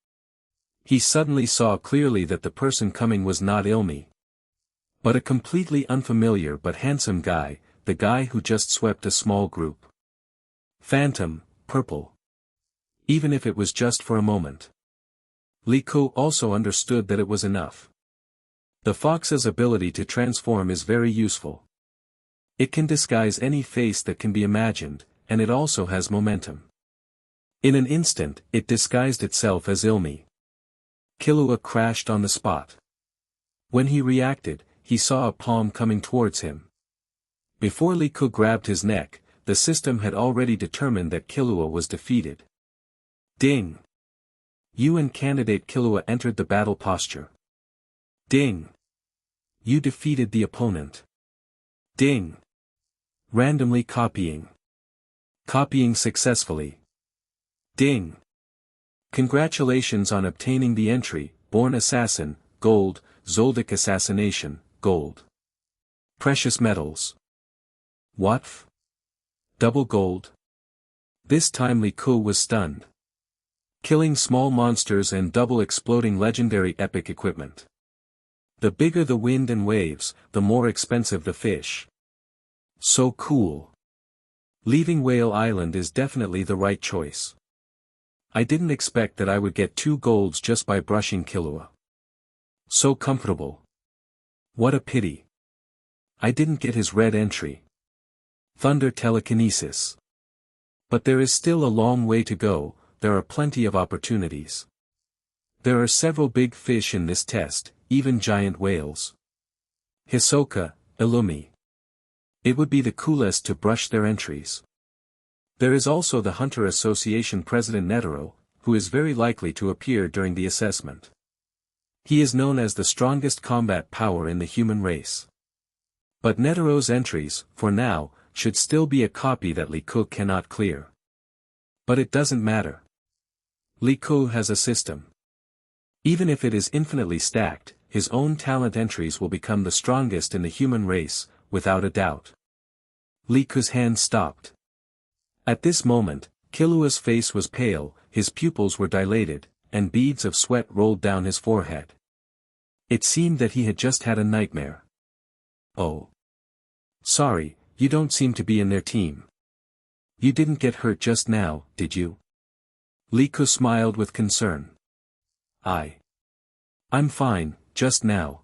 he suddenly saw clearly that the person coming was not Ilmi, but a completely unfamiliar but handsome guy, the guy who just swept a small group. Phantom, purple. Even if it was just for a moment. Liko also understood that it was enough. The fox's ability to transform is very useful. It can disguise any face that can be imagined, and it also has momentum. In an instant, it disguised itself as Ilmi. Killua crashed on the spot. When he reacted, he saw a palm coming towards him. Before Liko grabbed his neck, the system had already determined that Killua was defeated. Ding! You and candidate Killua entered the battle posture. Ding! You defeated the opponent. Ding! Randomly copying. Copying successfully. Ding! Congratulations on obtaining the entry, Born Assassin, Gold, Zoldyck Assassination, Gold. Precious metals. What? Double gold? This time Liko was stunned. Killing small monsters and double exploding legendary epic equipment. The bigger the wind and waves, the more expensive the fish. So cool. Leaving Whale Island is definitely the right choice. I didn't expect that I would get 2 golds just by brushing Killua. So comfortable. What a pity. I didn't get his red entry. Thunder telekinesis. But there is still a long way to go, there are plenty of opportunities. There are several big fish in this test, even giant whales. Hisoka, Illumi. It would be the coolest to brush their entries. There is also the Hunter Association President Netero, who is very likely to appear during the assessment. He is known as the strongest combat power in the human race. But Netero's entries, for now, should still be a copy that Liko cannot clear. But it doesn't matter. Liko has a system. Even if it is infinitely stacked, his own talent entries will become the strongest in the human race, without a doubt. Liko's hand stopped. At this moment, Killua's face was pale, his pupils were dilated, and beads of sweat rolled down his forehead. It seemed that he had just had a nightmare. Oh. Sorry, you don't seem to be in their team. You didn't get hurt just now, did you? Liku smiled with concern. I'm fine, just now.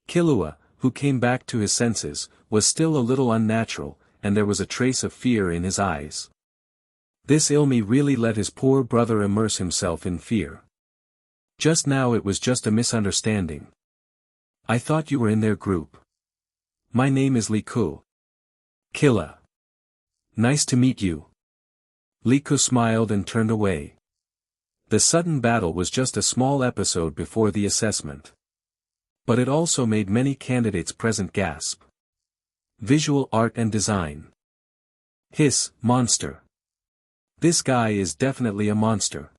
Killua, who came back to his senses, was still a little unnatural, and there was a trace of fear in his eyes. This Ilmi really let his poor brother immerse himself in fear. Just now it was just a misunderstanding. I thought you were in their group. My name is Liku. Killa. Nice to meet you. Liku smiled and turned away. The sudden battle was just a small episode before the assessment. But it also made many candidates present gasp. Visual art and design. Hiss, monster. This guy is definitely a monster.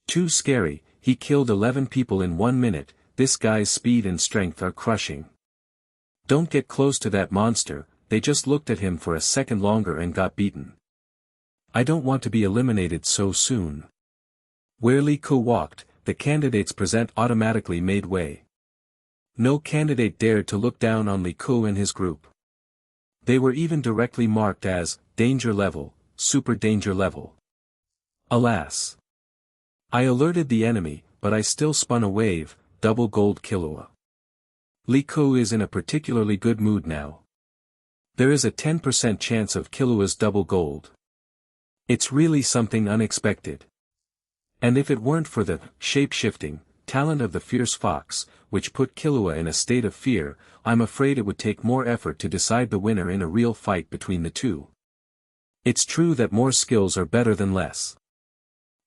Too scary, he killed 11 people in 1 minute, this guy's speed and strength are crushing. Don't get close to that monster, they just looked at him for a second longer and got beaten. I don't want to be eliminated so soon. Where Liku walked, the candidates present automatically made way. No candidate dared to look down on Liku and his group. They were even directly marked as, danger level, super danger level. Alas. I alerted the enemy, but I still spun a wave, double gold Killua. Liku is in a particularly good mood now. There is a 10% chance of Killua's double gold. It's really something unexpected. And if it weren't for the shape-shifting talent of the fierce fox, which put Killua in a state of fear, I'm afraid it would take more effort to decide the winner in a real fight between the two. It's true that more skills are better than less.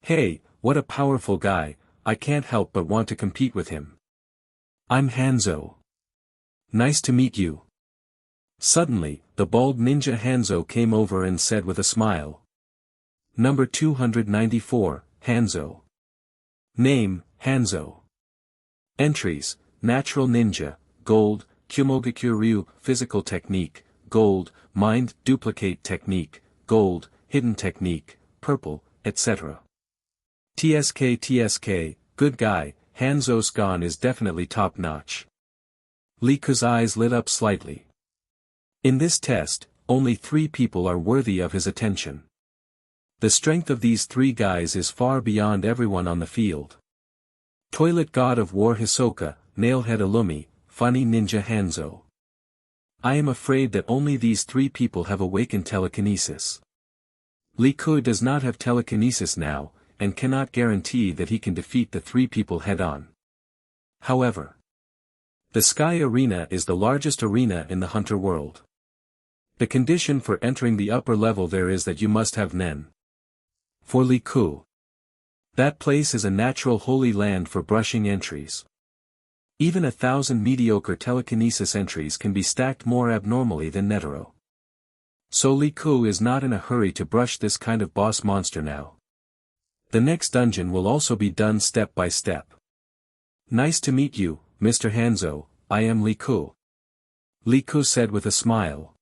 Hey, what a powerful guy, I can't help but want to compete with him. I'm Hanzo. Nice to meet you. Suddenly, the bald ninja Hanzo came over and said with a smile. Number 294, Hanzo. Name, Hanzo. Entries, Natural Ninja, Gold, Kumogakyu Ryu, Physical Technique, Gold, Mind Duplicate Technique, Gold, Hidden Technique, Purple, etc. TSK, good guy, Hanzo's gun is definitely top-notch. Liku's eyes lit up slightly. In this test, only 3 people are worthy of his attention. The strength of these 3 guys is far beyond everyone on the field. Toilet God of War Hisoka, Nailhead Illumi, Funny Ninja Hanzo. I am afraid that only these 3 people have awakened telekinesis. Liku does not have telekinesis now, and cannot guarantee that he can defeat the 3 people head-on. However, the Sky Arena is the largest arena in the Hunter world. The condition for entering the upper level there is that you must have Nen. For Liku, that place is a natural holy land for brushing entries. Even 1,000 mediocre telekinesis entries can be stacked more abnormally than Netero. So Liku is not in a hurry to brush this kind of boss monster now. The next dungeon will also be done step by step. Nice to meet you, Mr. Hanzo, I am Liku. Liku said with a smile.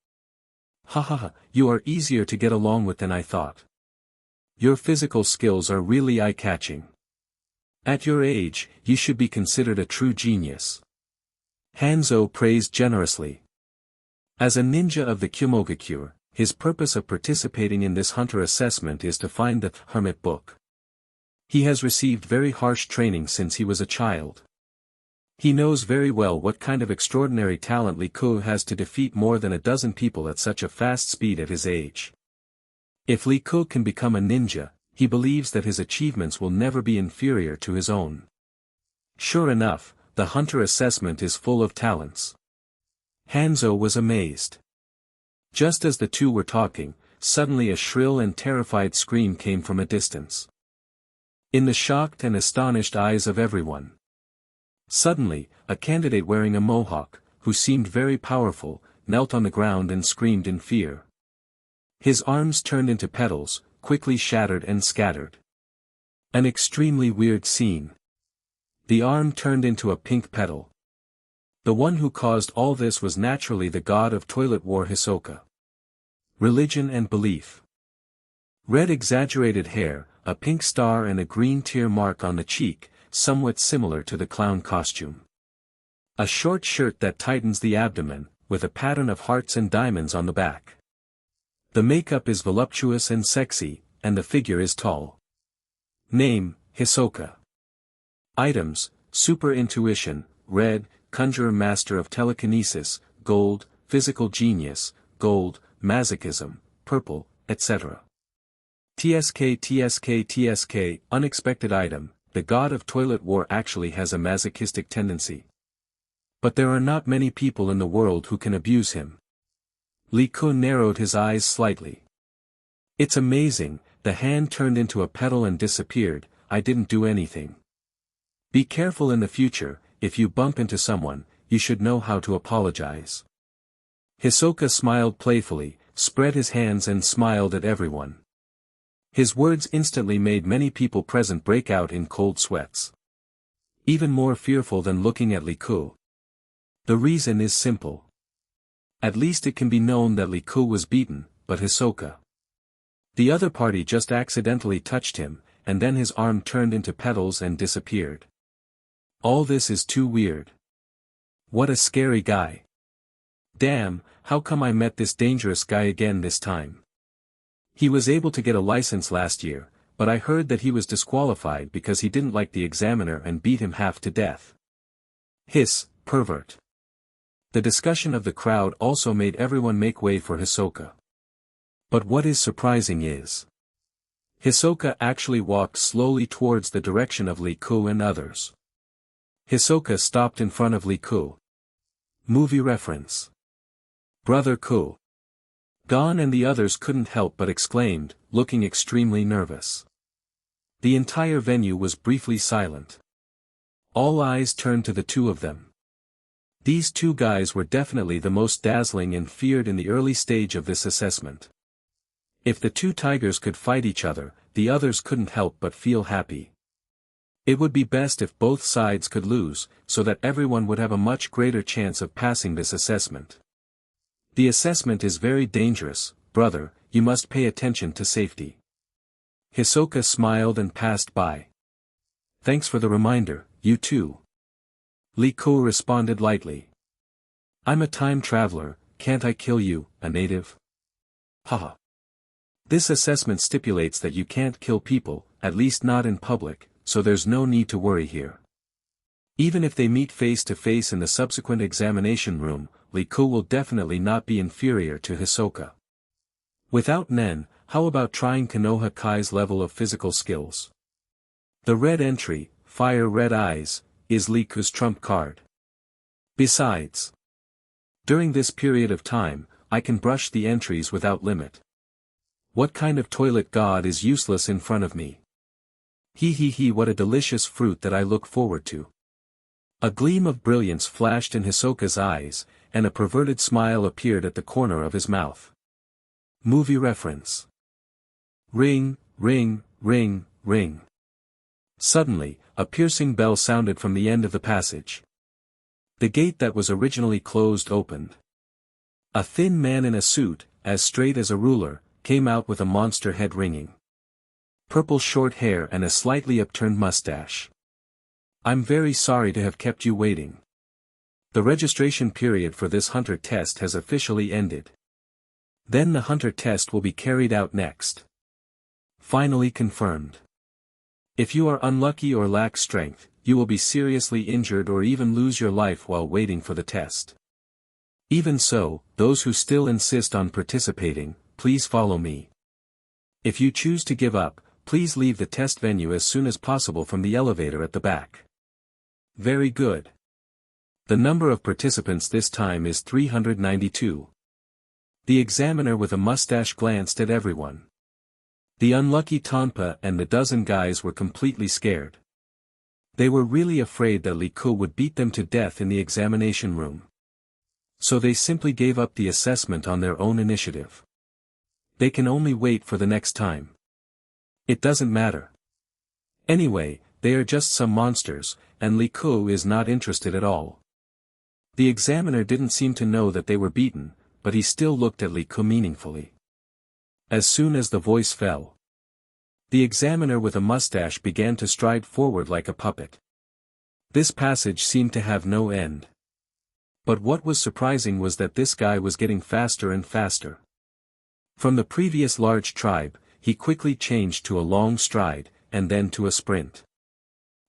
Hahaha, you are easier to get along with than I thought. Your physical skills are really eye-catching. At your age, you should be considered a true genius. Hanzo praised generously. As a ninja of the Kumogakure, his purpose of participating in this hunter assessment is to find the Hermit Book. He has received very harsh training since he was a child. He knows very well what kind of extraordinary talent Liku has to defeat more than a dozen people at such a fast speed at his age. If Liku can become a ninja, he believes that his achievements will never be inferior to his own. Sure enough, the hunter assessment is full of talents. Hanzo was amazed. Just as the two were talking, suddenly a shrill and terrified scream came from a distance. In the shocked and astonished eyes of everyone. Suddenly, a candidate wearing a mohawk, who seemed very powerful, knelt on the ground and screamed in fear. His arms turned into petals, quickly shattered and scattered. An extremely weird scene. The arm turned into a pink petal. The one who caused all this was naturally the god of toilet war Hisoka. Religion and belief. Red exaggerated hair, a pink star and a green tear mark on the cheek, somewhat similar to the clown costume. A short shirt that tightens the abdomen, with a pattern of hearts and diamonds on the back. The makeup is voluptuous and sexy, and the figure is tall. Name, Hisoka. Items, Super Intuition, Red, Conjurer Master of Telekinesis, Gold, Physical Genius, Gold, Masochism, Purple, etc. TSK, Unexpected Item, the god of toilet war actually has a masochistic tendency. But there are not many people in the world who can abuse him. Lee Kun narrowed his eyes slightly. It's amazing, the hand turned into a petal and disappeared, I didn't do anything. Be careful in the future, if you bump into someone, you should know how to apologize. Hisoka smiled playfully, spread his hands and smiled at everyone. His words instantly made many people present break out in cold sweats. Even more fearful than looking at Liku. The reason is simple. At least it can be known that Liku was beaten, but Hisoka. The other party just accidentally touched him, and then his arm turned into petals and disappeared. All this is too weird. What a scary guy. Damn, how come I met this dangerous guy again this time? He was able to get a license last year, but I heard that he was disqualified because he didn't like the examiner and beat him half to death. Hiss, pervert. The discussion of the crowd also made everyone make way for Hisoka. But what is surprising is, Hisoka actually walked slowly towards the direction of Liku and others. Hisoka stopped in front of Liku. Movie reference. Brother Ku. Gon and the others couldn't help but exclaimed, looking extremely nervous. The entire venue was briefly silent. All eyes turned to the two of them. These two guys were definitely the most dazzling and feared in the early stage of this assessment. If the two tigers could fight each other, the others couldn't help but feel happy. It would be best if both sides could lose, so that everyone would have a much greater chance of passing this assessment. The assessment is very dangerous, brother, you must pay attention to safety. Hisoka smiled and passed by. Thanks for the reminder, you too. Liku responded lightly. I'm a time traveler, can't I kill you, a native? Haha. This assessment stipulates that you can't kill people, at least not in public, so there's no need to worry here. Even if they meet face to face in the subsequent examination room, Liku will definitely not be inferior to Hisoka. Without Nen, how about trying Konoha Kai's level of physical skills? The red entry, Fire Red Eyes, is Liku's trump card. Besides, during this period of time, I can brush the entries without limit. What kind of toilet god is useless in front of me? He, what a delicious fruit that I look forward to. A gleam of brilliance flashed in Hisoka's eyes, and a perverted smile appeared at the corner of his mouth. Movie reference. Ring, ring, ring, ring. Suddenly, a piercing bell sounded from the end of the passage. The gate that was originally closed opened. A thin man in a suit, as straight as a ruler, came out with a monster head ringing. Purple short hair and a slightly upturned mustache. I'm very sorry to have kept you waiting. The registration period for this hunter test has officially ended. Then the hunter test will be carried out next. Finally confirmed. If you are unlucky or lack strength, you will be seriously injured or even lose your life while waiting for the test. Even so, those who still insist on participating, please follow me. If you choose to give up, please leave the test venue as soon as possible from the elevator at the back. Very good. The number of participants this time is 392. The examiner with a mustache glanced at everyone. The unlucky Tonpa and the dozen guys were completely scared. They were really afraid that Liku would beat them to death in the examination room. So they simply gave up the assessment on their own initiative. They can only wait for the next time. It doesn't matter. Anyway, they are just some monsters, and Liku is not interested at all. The examiner didn't seem to know that they were beaten, but he still looked at Liku meaningfully. As soon as the voice fell, the examiner with a mustache began to stride forward like a puppet. This passage seemed to have no end. But what was surprising was that this guy was getting faster and faster. From the previous large tribe, he quickly changed to a long stride, and then to a sprint.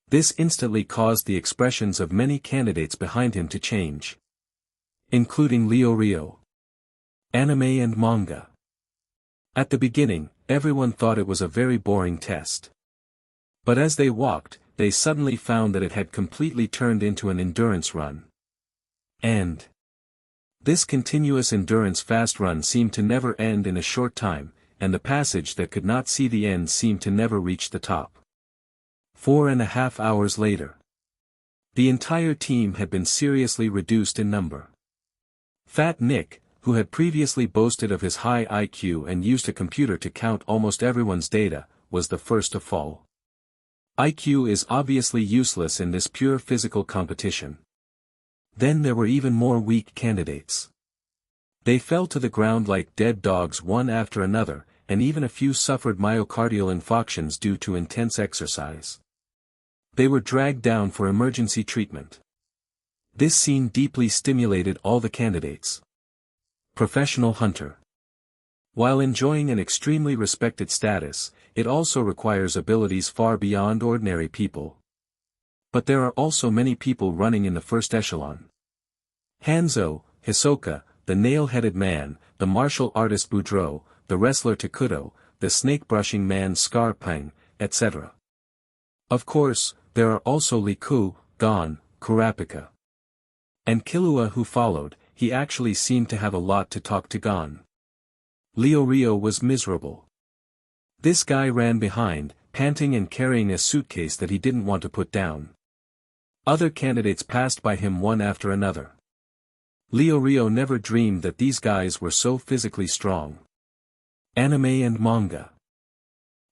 This instantly caused the expressions of many candidates behind him to change, including Rio, anime and manga. At the beginning, everyone thought it was a very boring test. But as they walked, they suddenly found that it had completely turned into an endurance run. And this continuous endurance fast run seemed to never end in a short time, and the passage that could not see the end seemed to never reach the top. 4.5 hours later, the entire team had been seriously reduced in number. Fat Nick, who had previously boasted of his high IQ and used a computer to count almost everyone's data, was the first to fall. IQ is obviously useless in this pure physical competition. Then there were even more weak candidates. They fell to the ground like dead dogs one after another, and even a few suffered myocardial infarctions due to intense exercise. They were dragged down for emergency treatment. This scene deeply stimulated all the candidates. Professional hunter. While enjoying an extremely respected status, it also requires abilities far beyond ordinary people. But there are also many people running in the first echelon. Hanzo, Hisoka, the nail-headed man, the martial artist Boudreaux, the wrestler Takuto, the snake-brushing man Scarpang, etc. Of course, there are also Liku, Gon, Kurapika, and Killua who followed. He actually seemed to have a lot to talk to Gon. Rio was miserable. This guy ran behind, panting and carrying a suitcase that he didn't want to put down. Other candidates passed by him one after another. Rio never dreamed that these guys were so physically strong. Anime and manga.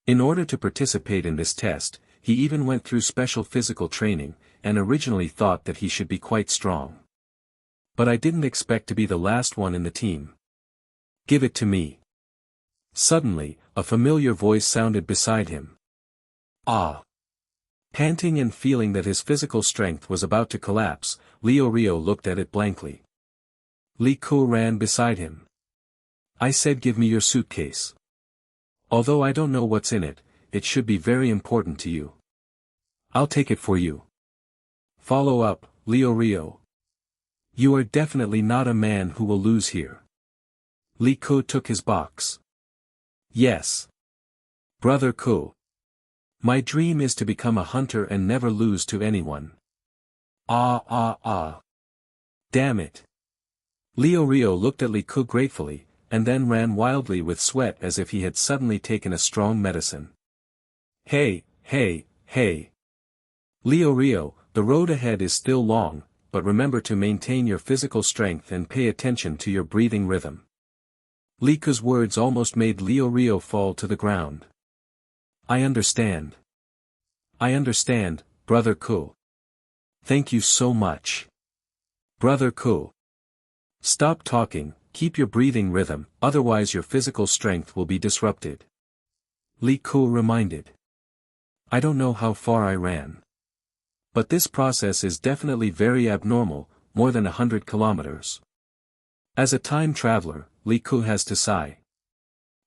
In order to participate in this test, he even went through special physical training, and originally thought that he should be quite strong. But I didn't expect to be the last one in the team. Give it to me. Suddenly, a familiar voice sounded beside him. Ah! Panting and feeling that his physical strength was about to collapse, Rio looked at it blankly. Li Ku ran beside him. I said give me your suitcase. Although I don't know what's in it, it should be very important to you. I'll take it for you. Follow up, Rio. You are definitely not a man who will lose here. Li Ku took his box. Yes. Brother Ku. My dream is to become a hunter and never lose to anyone. Ah. Damn it. Rio looked at Li Ku gratefully, and then ran wildly with sweat as if he had suddenly taken a strong medicine. Hey. Rio, the road ahead is still long, but remember to maintain your physical strength and pay attention to your breathing rhythm. Li Ku's words almost made Rio fall to the ground. I understand, Brother Ku. Thank you so much. Brother Ku. Stop talking, keep your breathing rhythm, otherwise your physical strength will be disrupted. Li Ku reminded. I don't know how far I ran. But this process is definitely very abnormal, more than 100 kilometers. As a time traveler, Li Ku has to sigh.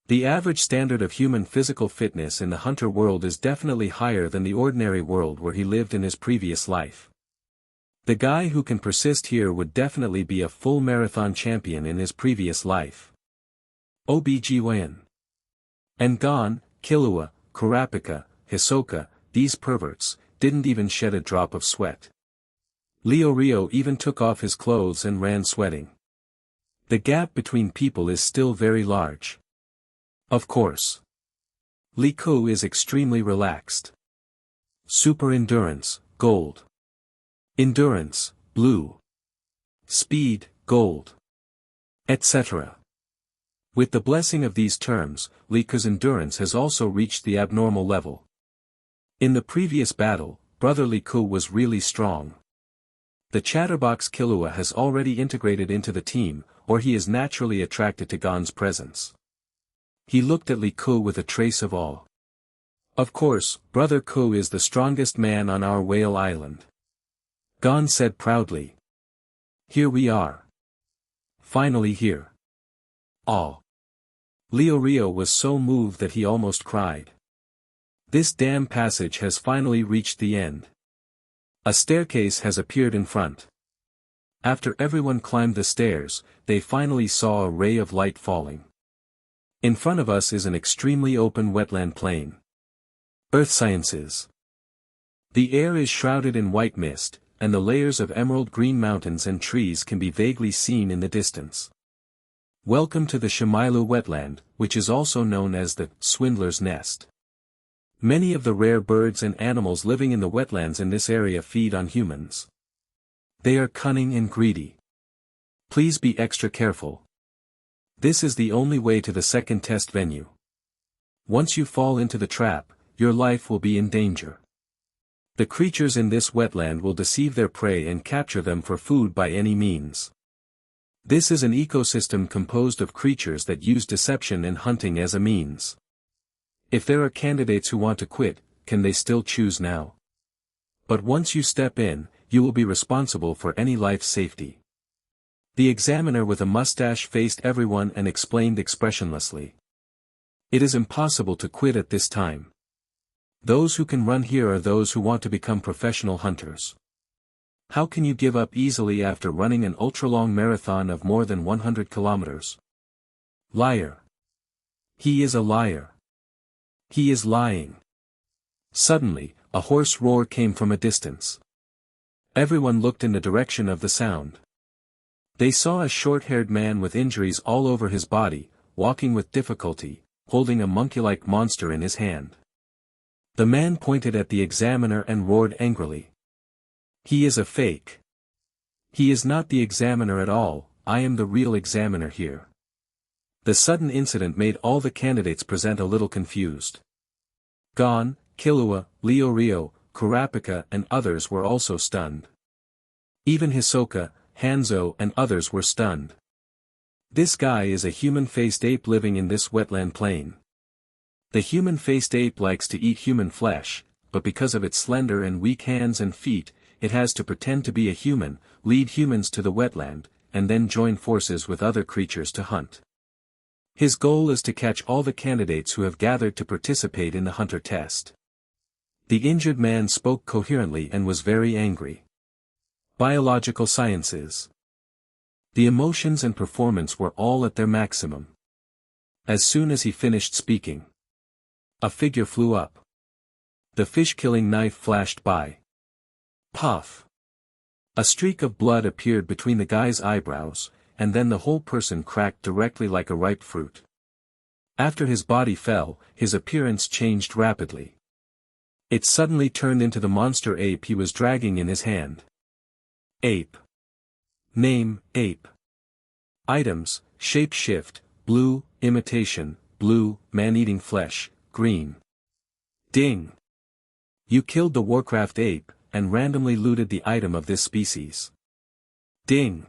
The average standard of human physical fitness in the hunter world is definitely higher than the ordinary world where he lived in his previous life. The guy who can persist here would definitely be a full marathon champion in his previous life. OBGYN. And Gon, Killua, Kurapika, Hisoka, these perverts, didn't even shed a drop of sweat. Rio even took off his clothes and ran sweating. The gap between people is still very large. Of course. Li Ku is extremely relaxed. Super endurance, gold. Endurance, blue. Speed, gold. Etc. With the blessing of these terms, Li Ku's endurance has also reached the abnormal level. In the previous battle, Brother Li Ku was really strong. The chatterbox Killua has already integrated into the team, or he is naturally attracted to Gon's presence. He looked at Li Ku with a trace of awe. Of course, Brother Ku is the strongest man on our whale island. Gon said proudly. Here we are. Finally here. Aw. Rio was so moved that he almost cried. This damn passage has finally reached the end. A staircase has appeared in front. After everyone climbed the stairs, they finally saw a ray of light falling. In front of us is an extremely open wetland plain. Earth Sciences. The air is shrouded in white mist, and the layers of emerald green mountains and trees can be vaguely seen in the distance. Welcome to the Shimilu wetland, which is also known as the Swindler's Nest. Many of the rare birds and animals living in the wetlands in this area feed on humans. They are cunning and greedy. Please be extra careful. This is the only way to the second test venue. Once you fall into the trap, your life will be in danger. The creatures in this wetland will deceive their prey and capture them for food by any means. This is an ecosystem composed of creatures that use deception and hunting as a means. If there are candidates who want to quit, can they still choose now? But once you step in, you will be responsible for any life safety. The examiner with a mustache faced everyone and explained expressionlessly. It is impossible to quit at this time. Those who can run here are those who want to become professional hunters. How can you give up easily after running an ultra-long marathon of more than 100 kilometers? Liar. He is a liar. He is lying. Suddenly, a hoarse roar came from a distance. Everyone looked in the direction of the sound. They saw a short-haired man with injuries all over his body, walking with difficulty, holding a monkey-like monster in his hand. The man pointed at the examiner and roared angrily. He is a fake. He is not the examiner at all, I am the real examiner here. The sudden incident made all the candidates present a little confused. Gon, Killua, Leorio, Kurapika and others were also stunned. Even Hisoka, Hanzo and others were stunned. This guy is a human-faced ape living in this wetland plain. The human-faced ape likes to eat human flesh, but because of its slender and weak hands and feet, it has to pretend to be a human, lead humans to the wetland, and then join forces with other creatures to hunt. His goal is to catch all the candidates who have gathered to participate in the hunter test. The injured man spoke coherently and was very angry. Biological Sciences. The emotions and performance were all at their maximum. As soon as he finished speaking, a figure flew up. The fish-killing knife flashed by. Puff! A streak of blood appeared between the guy's eyebrows, and then the whole person cracked directly like a ripe fruit. After his body fell, his appearance changed rapidly. It suddenly turned into the monster ape he was dragging in his hand. Ape. Name, Ape. Items, shape shift, blue, imitation, blue, man-eating flesh, green. Ding. You killed the Warcraft ape, and randomly looted the item of this species. Ding.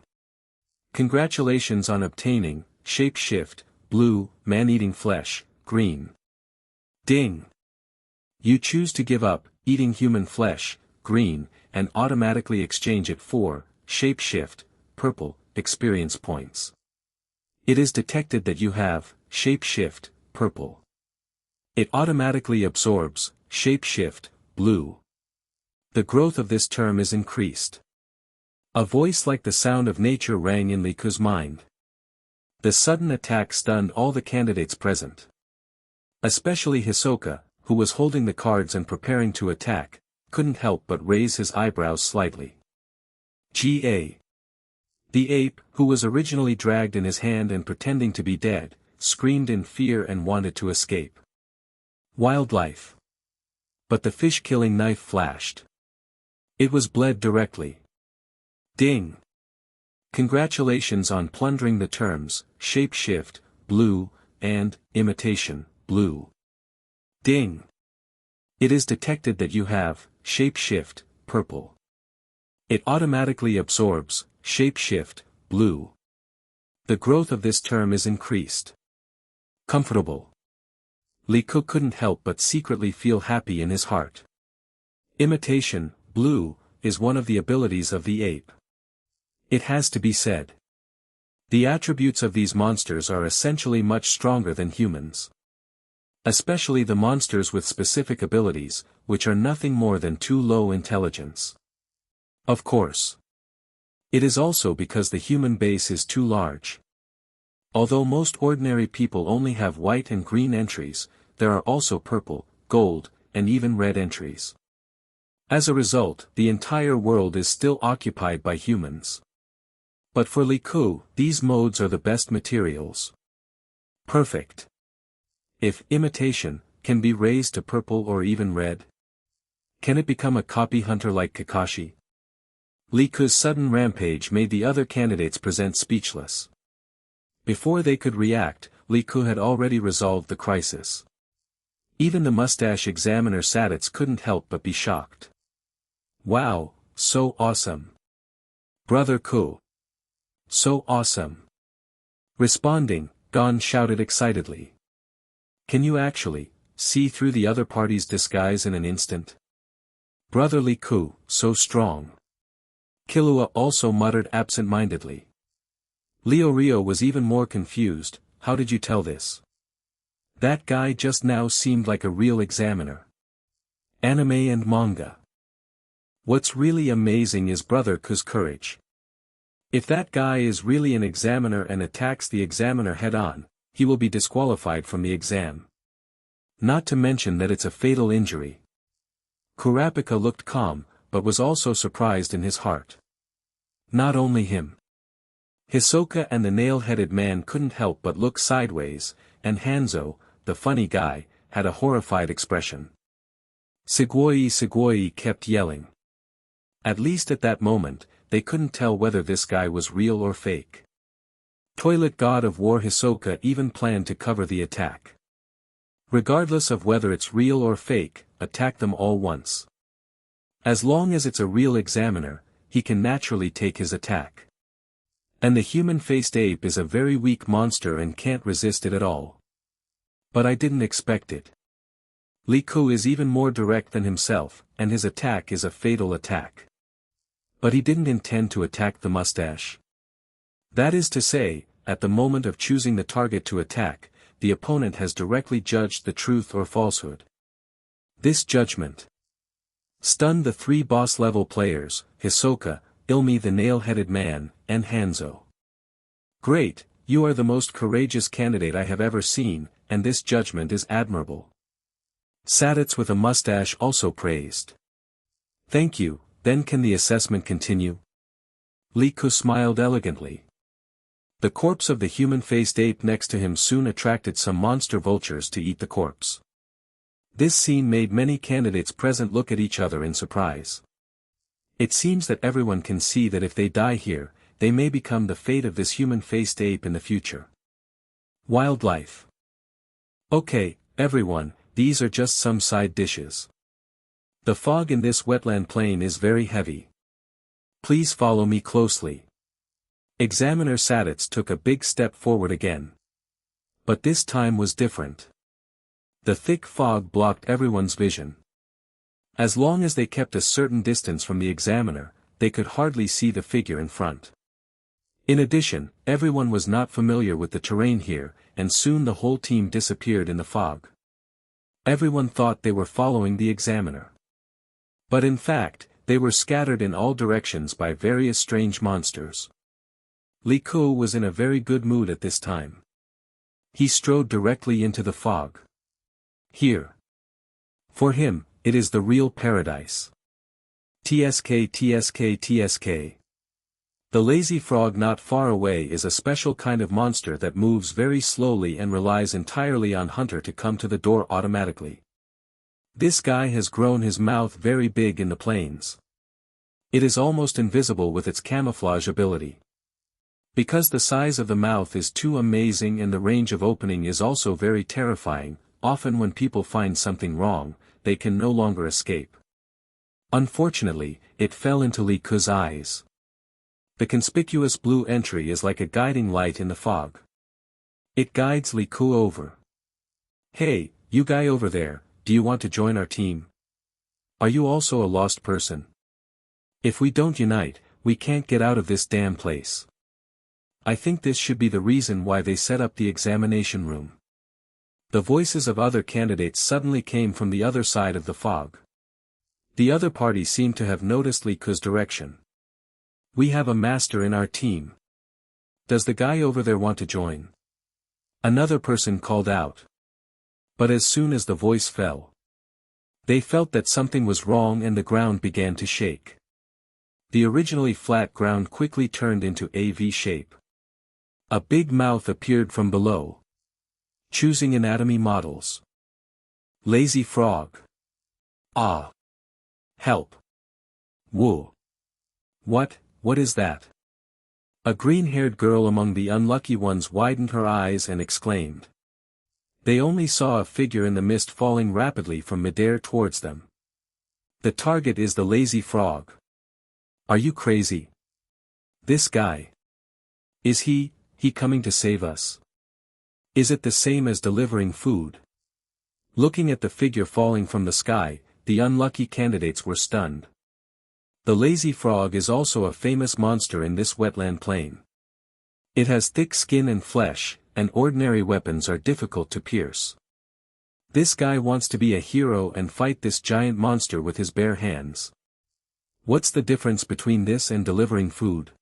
Congratulations on obtaining, shape shift, blue, man-eating flesh, green. Ding. You choose to give up, eating human flesh, green, and automatically exchange it for, shape shift, purple, experience points. It is detected that you have, shape shift, purple. It automatically absorbs, shape shift, blue. The growth of this term is increased. A voice like the sound of nature rang in Liku's mind. The sudden attack stunned all the candidates present. Especially Hisoka, who was holding the cards and preparing to attack, couldn't help but raise his eyebrows slightly. Ga. The ape, who was originally dragged in his hand and pretending to be dead, screamed in fear and wanted to escape. Wildlife. But the fish-killing knife flashed. It was bled directly. Ding. Congratulations on plundering the terms, shape shift, blue, and, imitation, blue. Ding. It is detected that you have, shape shift, purple. It automatically absorbs, shape shift, blue. The growth of this term is increased. Comfortable. Liku couldn't help but secretly feel happy in his heart. Imitation, blue, is one of the abilities of the ape. It has to be said. The attributes of these monsters are essentially much stronger than humans. Especially the monsters with specific abilities, which are nothing more than too low intelligence. Of course. It is also because the human base is too large. Although most ordinary people only have white and green entries, there are also purple, gold, and even red entries. As a result, the entire world is still occupied by humans. But for Liku, these modes are the best materials. Perfect. If imitation can be raised to purple or even red, can it become a copy hunter like Kakashi? Liku's sudden rampage made the other candidates present speechless. Before they could react, Liku had already resolved the crisis. Even the mustache examiner Sadits couldn't help but be shocked. Wow, so awesome. Brother Ku. So awesome. Responding, Gon shouted excitedly. Can you actually see through the other party's disguise in an instant? Brother Liku, so strong. Killua also muttered absent-mindedly. Leorio was even more confused. How did you tell this? That guy just now seemed like a real examiner. Anime and manga. What's really amazing is Brother Ku's courage. If that guy is really an examiner and attacks the examiner head-on, he will be disqualified from the exam. Not to mention that it's a fatal injury. Kurapika looked calm, but was also surprised in his heart. Not only him. Hisoka and the nail-headed man couldn't help but look sideways, and Hanzo, the funny guy, had a horrified expression. Sugoi kept yelling. At least at that moment, they couldn't tell whether this guy was real or fake. Toilet God of War Hisoka even planned to cover the attack. Regardless of whether it's real or fake, attack them all once. As long as it's a real examiner, he can naturally take his attack. And the human-faced ape is a very weak monster and can't resist it at all. But I didn't expect it. Liku is even more direct than himself, and his attack is a fatal attack. But he didn't intend to attack the mustache. That is to say, at the moment of choosing the target to attack, the opponent has directly judged the truth or falsehood. This judgment stunned the three boss-level players, Hisoka, Ilmi the nail-headed man, and Hanzo. Great, you are the most courageous candidate I have ever seen, and this judgment is admirable. Sadits with a mustache also praised. Thank you, then can the assessment continue? Liku smiled elegantly. The corpse of the human-faced ape next to him soon attracted some monster vultures to eat the corpse. This scene made many candidates present look at each other in surprise. It seems that everyone can see that if they die here, they may become the fate of this human-faced ape in the future. Wildlife. Okay, everyone, these are just some side dishes. The fog in this wetland plain is very heavy. Please follow me closely. Examiner Sadits took a big step forward again. But this time was different. The thick fog blocked everyone's vision. As long as they kept a certain distance from the examiner, they could hardly see the figure in front. In addition, everyone was not familiar with the terrain here, and soon the whole team disappeared in the fog. Everyone thought they were following the examiner. But in fact, they were scattered in all directions by various strange monsters. Liku was in a very good mood at this time. He strode directly into the fog. Here. For him, it is the real paradise. TSK. The lazy frog not far away is a special kind of monster that moves very slowly and relies entirely on Hunter to come to the door automatically. This guy has grown his mouth very big in the plains. It is almost invisible with its camouflage ability. Because the size of the mouth is too amazing and the range of opening is also very terrifying, often when people find something wrong, they can no longer escape. Unfortunately, it fell into Liku's eyes. The conspicuous blue entry is like a guiding light in the fog. It guides Liku over. Hey, you guy over there, do you want to join our team? Are you also a lost person? If we don't unite, we can't get out of this damn place. I think this should be the reason why they set up the examination room. The voices of other candidates suddenly came from the other side of the fog. The other party seemed to have noticed Liku's direction. "We have a master in our team. Does the guy over there want to join?" Another person called out. But as soon as the voice fell, they felt that something was wrong and the ground began to shake. The originally flat ground quickly turned into a V shape. A big mouth appeared from below. Choosing anatomy models. Lazy frog. Ah. Help. Whoa. What is that? A green-haired girl among the unlucky ones widened her eyes and exclaimed. They only saw a figure in the mist falling rapidly from midair towards them. The target is the lazy frog. Are you crazy? This guy. Is he coming to save us? Is it the same as delivering food? Looking at the figure falling from the sky, the unlucky candidates were stunned. The lazy frog is also a famous monster in this wetland plain. It has thick skin and flesh, and ordinary weapons are difficult to pierce. This guy wants to be a hero and fight this giant monster with his bare hands. What's the difference between this and delivering food?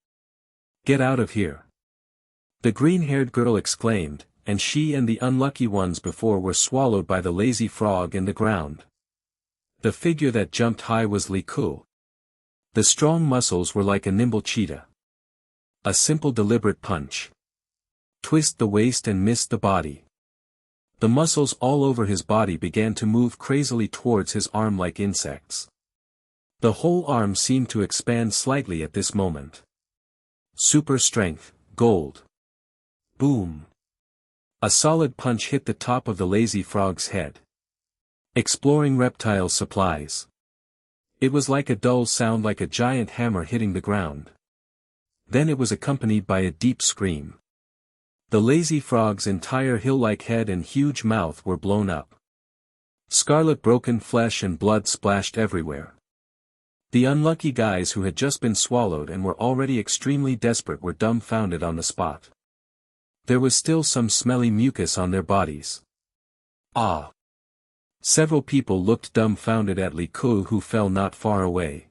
Get out of here. The green-haired girl exclaimed, and she and the unlucky ones before were swallowed by the lazy frog in the ground. The figure that jumped high was Liku. The strong muscles were like a nimble cheetah. A simple deliberate punch. Twist the waist and miss the body. The muscles all over his body began to move crazily towards his arm like insects. The whole arm seemed to expand slightly at this moment. Super strength, gold. Boom. A solid punch hit the top of the lazy frog's head. Exploring reptile supplies. It was like a dull sound like a giant hammer hitting the ground. Then it was accompanied by a deep scream. The lazy frog's entire hill-like head and huge mouth were blown up. Scarlet broken flesh and blood splashed everywhere. The unlucky guys who had just been swallowed and were already extremely desperate were dumbfounded on the spot. There was still some smelly mucus on their bodies. Ah! Several people looked dumbfounded at Liku who fell not far away.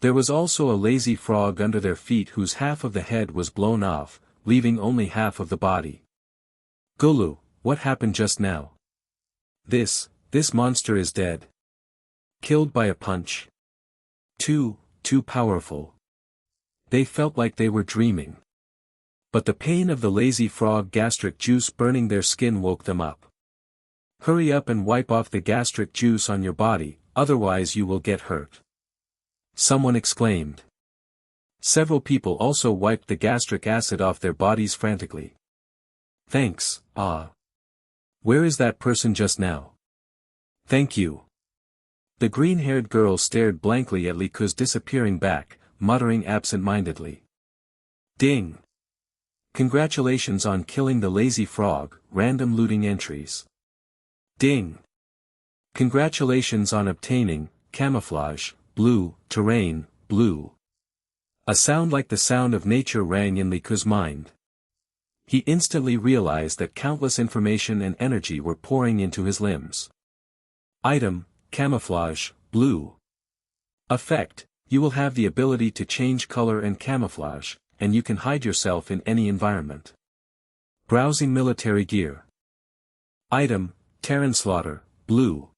There was also a lazy frog under their feet whose half of the head was blown off, leaving only half of the body. Gulu, what happened just now? This monster is dead. Killed by a punch. Too powerful. They felt like they were dreaming. But the pain of the lazy frog gastric juice burning their skin woke them up. Hurry up and wipe off the gastric juice on your body, otherwise you will get hurt. Someone exclaimed. Several people also wiped the gastric acid off their bodies frantically. Thanks, ah. Where is that person just now? Thank you. The green-haired girl stared blankly at Liku's disappearing back, muttering absent-mindedly. Ding! Congratulations on killing the lazy frog, random looting entries. Ding! Congratulations on obtaining, camouflage, blue, terrain, blue. A sound like the sound of nature rang in Liku's mind. He instantly realized that countless information and energy were pouring into his limbs. Item, camouflage, blue. Effect, you will have the ability to change color and camouflage, and you can hide yourself in any environment. Browsing military gear. Item, Terran slaughter, blue.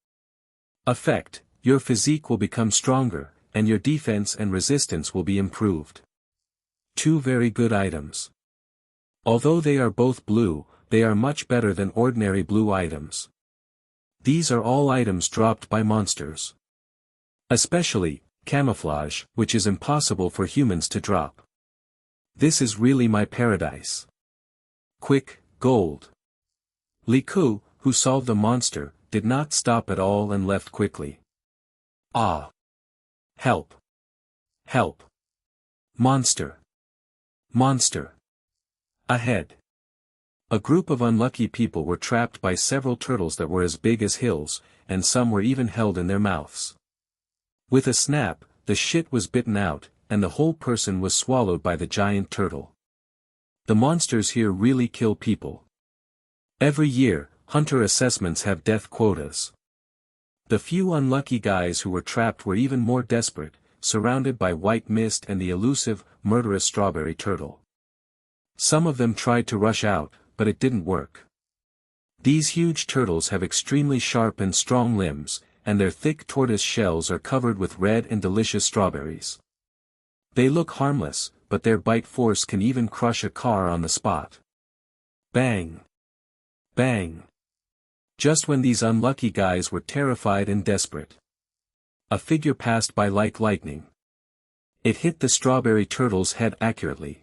Effect, your physique will become stronger, and your defense and resistance will be improved. Two very good items. Although they are both blue, they are much better than ordinary blue items. These are all items dropped by monsters. Especially, camouflage, which is impossible for humans to drop. This is really my paradise. Quick, gold. Liku, who solved the monster, did not stop at all and left quickly. Ah! Help! Help! Monster! Monster! Ahead! A group of unlucky people were trapped by several turtles that were as big as hills, and some were even held in their mouths. With a snap, the shit was bitten out, and the whole person was swallowed by the giant turtle. The monsters here really kill people. Every year, hunter assessments have death quotas. The few unlucky guys who were trapped were even more desperate, surrounded by white mist and the elusive, murderous strawberry turtle. Some of them tried to rush out, but it didn't work. These huge turtles have extremely sharp and strong limbs, and their thick tortoise shells are covered with red and delicious strawberries. They look harmless, but their bite force can even crush a car on the spot. Bang! Bang! Just when these unlucky guys were terrified and desperate, a figure passed by like lightning. It hit the strawberry turtle's head accurately.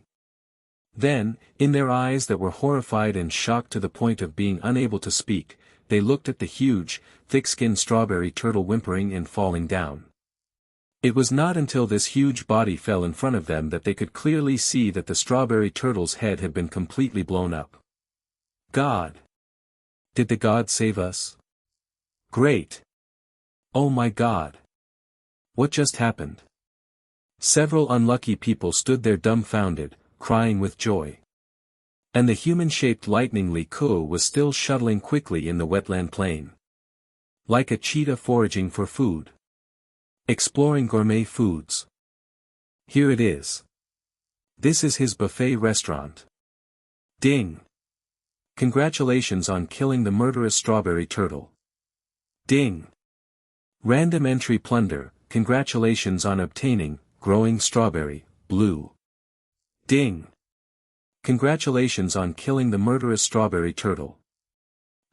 Then, in their eyes that were horrified and shocked to the point of being unable to speak, they looked at the huge, thick-skinned strawberry turtle whimpering and falling down. It was not until this huge body fell in front of them that they could clearly see that the strawberry turtle's head had been completely blown up. God! Did the God save us? Great! Oh my God! What just happened? Several unlucky people stood there dumbfounded, crying with joy. And the human-shaped lightning Li Ku was still shuttling quickly in the wetland plain. Like a cheetah foraging for food. Exploring gourmet foods. Here it is. This is his buffet restaurant. Ding! Congratulations on killing the murderous strawberry turtle. Ding! Random entry plunder, congratulations on obtaining, growing strawberry, blue. Ding! Congratulations on killing the murderous strawberry turtle.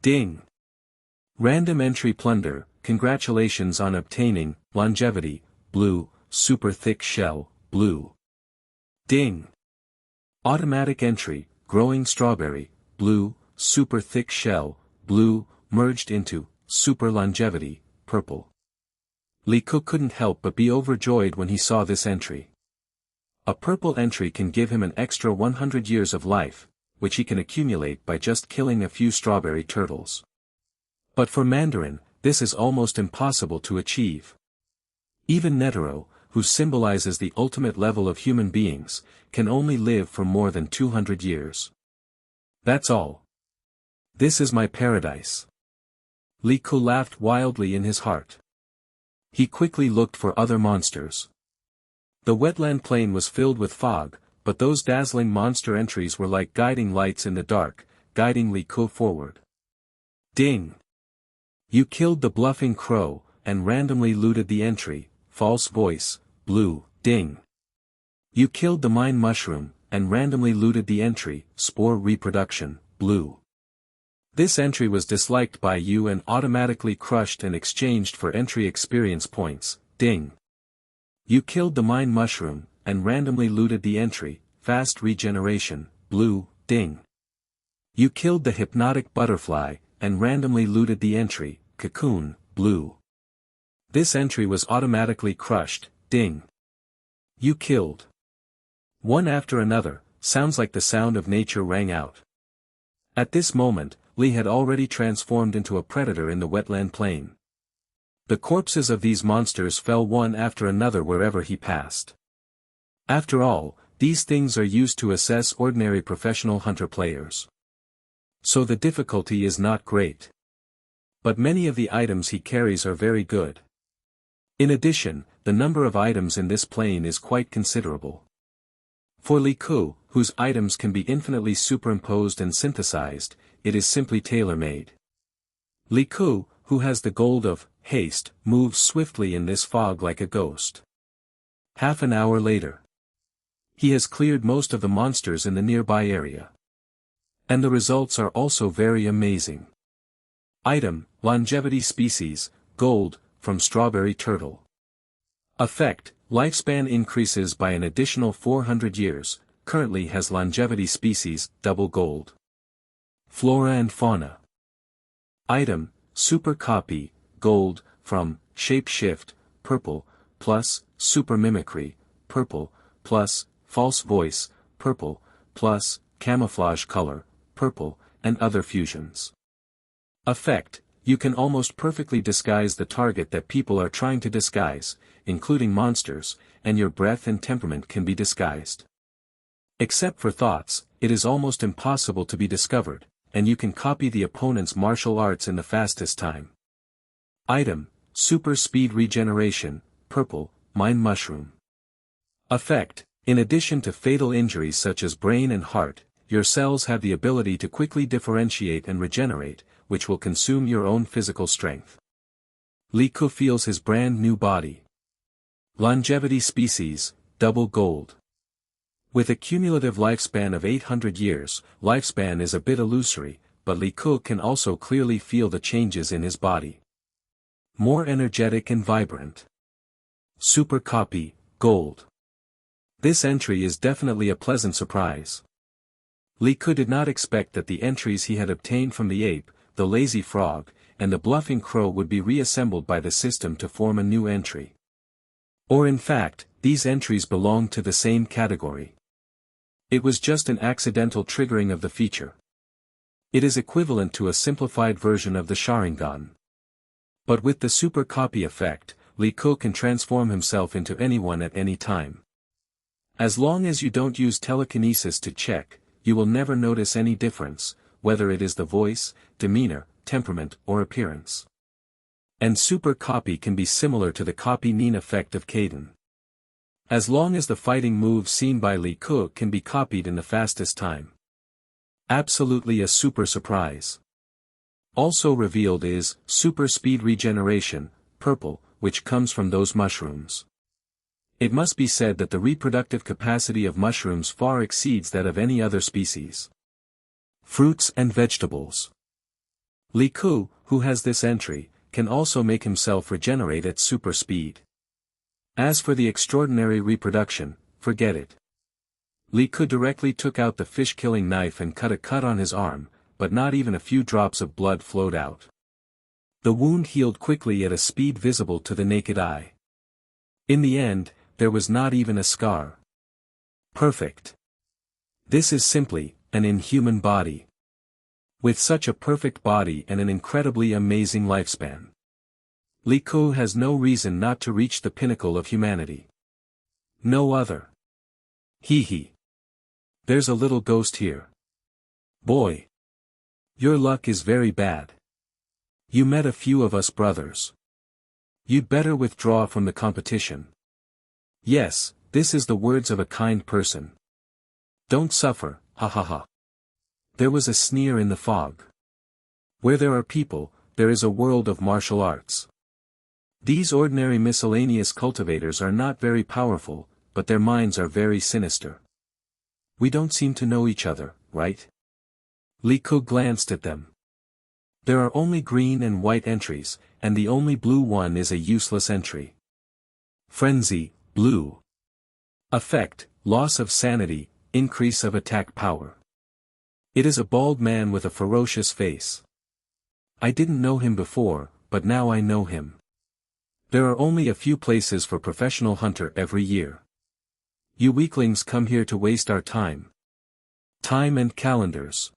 Ding! Random entry plunder, congratulations on obtaining, longevity, blue, super thick shell, blue. Ding! Automatic entry, growing strawberry, blue, super thick shell, blue, merged into, super longevity, purple. Li Ku couldn't help but be overjoyed when he saw this entry. A purple entry can give him an extra 100 years of life, which he can accumulate by just killing a few strawberry turtles. But for Mandarin, this is almost impossible to achieve. Even Netero, who symbolizes the ultimate level of human beings, can only live for more than 200 years. That's all. This is my paradise. Li Ku laughed wildly in his heart. He quickly looked for other monsters. The wetland plain was filled with fog, but those dazzling monster entries were like guiding lights in the dark, guiding Li Ku forward. Ding! You killed the bluffing crow, and randomly looted the entry, false voice, blue, ding. You killed the mine mushroom, and randomly looted the entry, spore reproduction, blue. This entry was disliked by you and automatically crushed and exchanged for entry experience points, ding. You killed the mine mushroom, and randomly looted the entry, fast regeneration, blue, ding. You killed the hypnotic butterfly, and randomly looted the entry, cocoon, blue. This entry was automatically crushed, ding. You killed. One after another, sounds like the sound of nature rang out. At this moment, Li had already transformed into a predator in the wetland plain. The corpses of these monsters fell one after another wherever he passed. After all, these things are used to assess ordinary professional hunter players. So the difficulty is not great. But many of the items he carries are very good. In addition, the number of items in this plane is quite considerable. For Li Ku, whose items can be infinitely superimposed and synthesized, it is simply tailor-made. Li Ku, who has the gold of haste, moves swiftly in this fog like a ghost. Half an hour later, he has cleared most of the monsters in the nearby area. And the results are also very amazing. Item, longevity species, gold, from strawberry turtle. Effect, lifespan increases by an additional 400 years, currently has longevity species, double gold. Flora and fauna. Item, super copy, gold, from, shapeshift, purple, plus, super mimicry, purple, plus, false voice, purple, plus, camouflage color, purple, and other fusions. Effect, you can almost perfectly disguise the target that people are trying to disguise, including monsters, and your breath and temperament can be disguised. Except for thoughts, it is almost impossible to be discovered, and you can copy the opponent's martial arts in the fastest time. Item, Super Speed Regeneration, purple, Mind Mushroom. Effect, in addition to fatal injuries such as brain and heart, your cells have the ability to quickly differentiate and regenerate, which will consume your own physical strength. Li Ku feels his brand new body. Longevity species, double gold. With a cumulative lifespan of 800 years, lifespan is a bit illusory, but Li Ku can also clearly feel the changes in his body. More energetic and vibrant. Super copy, gold. This entry is definitely a pleasant surprise. Li Ku did not expect that the entries he had obtained from the ape, the lazy frog, and the bluffing crow would be reassembled by the system to form a new entry. Or in fact, these entries belonged to the same category. It was just an accidental triggering of the feature. It is equivalent to a simplified version of the Sharingan. But with the super copy effect, Li Ku can transform himself into anyone at any time. As long as you don't use telekinesis to check, you will never notice any difference, whether it is the voice, demeanor, temperament, or appearance. And super copy can be similar to the copy Nin effect of Kaden. As long as the fighting moves seen by Li Ku can be copied in the fastest time. Absolutely a super surprise. Also revealed is, Super Speed Regeneration, purple, which comes from those mushrooms. It must be said that the reproductive capacity of mushrooms far exceeds that of any other species. Fruits and vegetables. Li Ku, who has this entry, can also make himself regenerate at super speed. As for the extraordinary reproduction, forget it. Li Ku directly took out the fish-killing knife and cut a cut on his arm, but not even a few drops of blood flowed out. The wound healed quickly at a speed visible to the naked eye. In the end, there was not even a scar. Perfect. This is simply, an inhuman body. With such a perfect body and an incredibly amazing lifespan, Li Ku has no reason not to reach the pinnacle of humanity. No other. Hee hee. There's a little ghost here. Boy. Your luck is very bad. You met a few of us brothers. You'd better withdraw from the competition. Yes, this is the words of a kind person. Don't suffer, ha ha ha. There was a sneer in the fog. Where there are people, there is a world of martial arts. These ordinary miscellaneous cultivators are not very powerful, but their minds are very sinister. We don't seem to know each other, right? Li Ku glanced at them. There are only green and white entries, and the only blue one is a useless entry. Frenzy, blue. Effect, loss of sanity, increase of attack power. It is a bald man with a ferocious face. I didn't know him before, but now I know him. There are only a few places for professional hunter every year. You weaklings come here to waste our time. Time and calendars.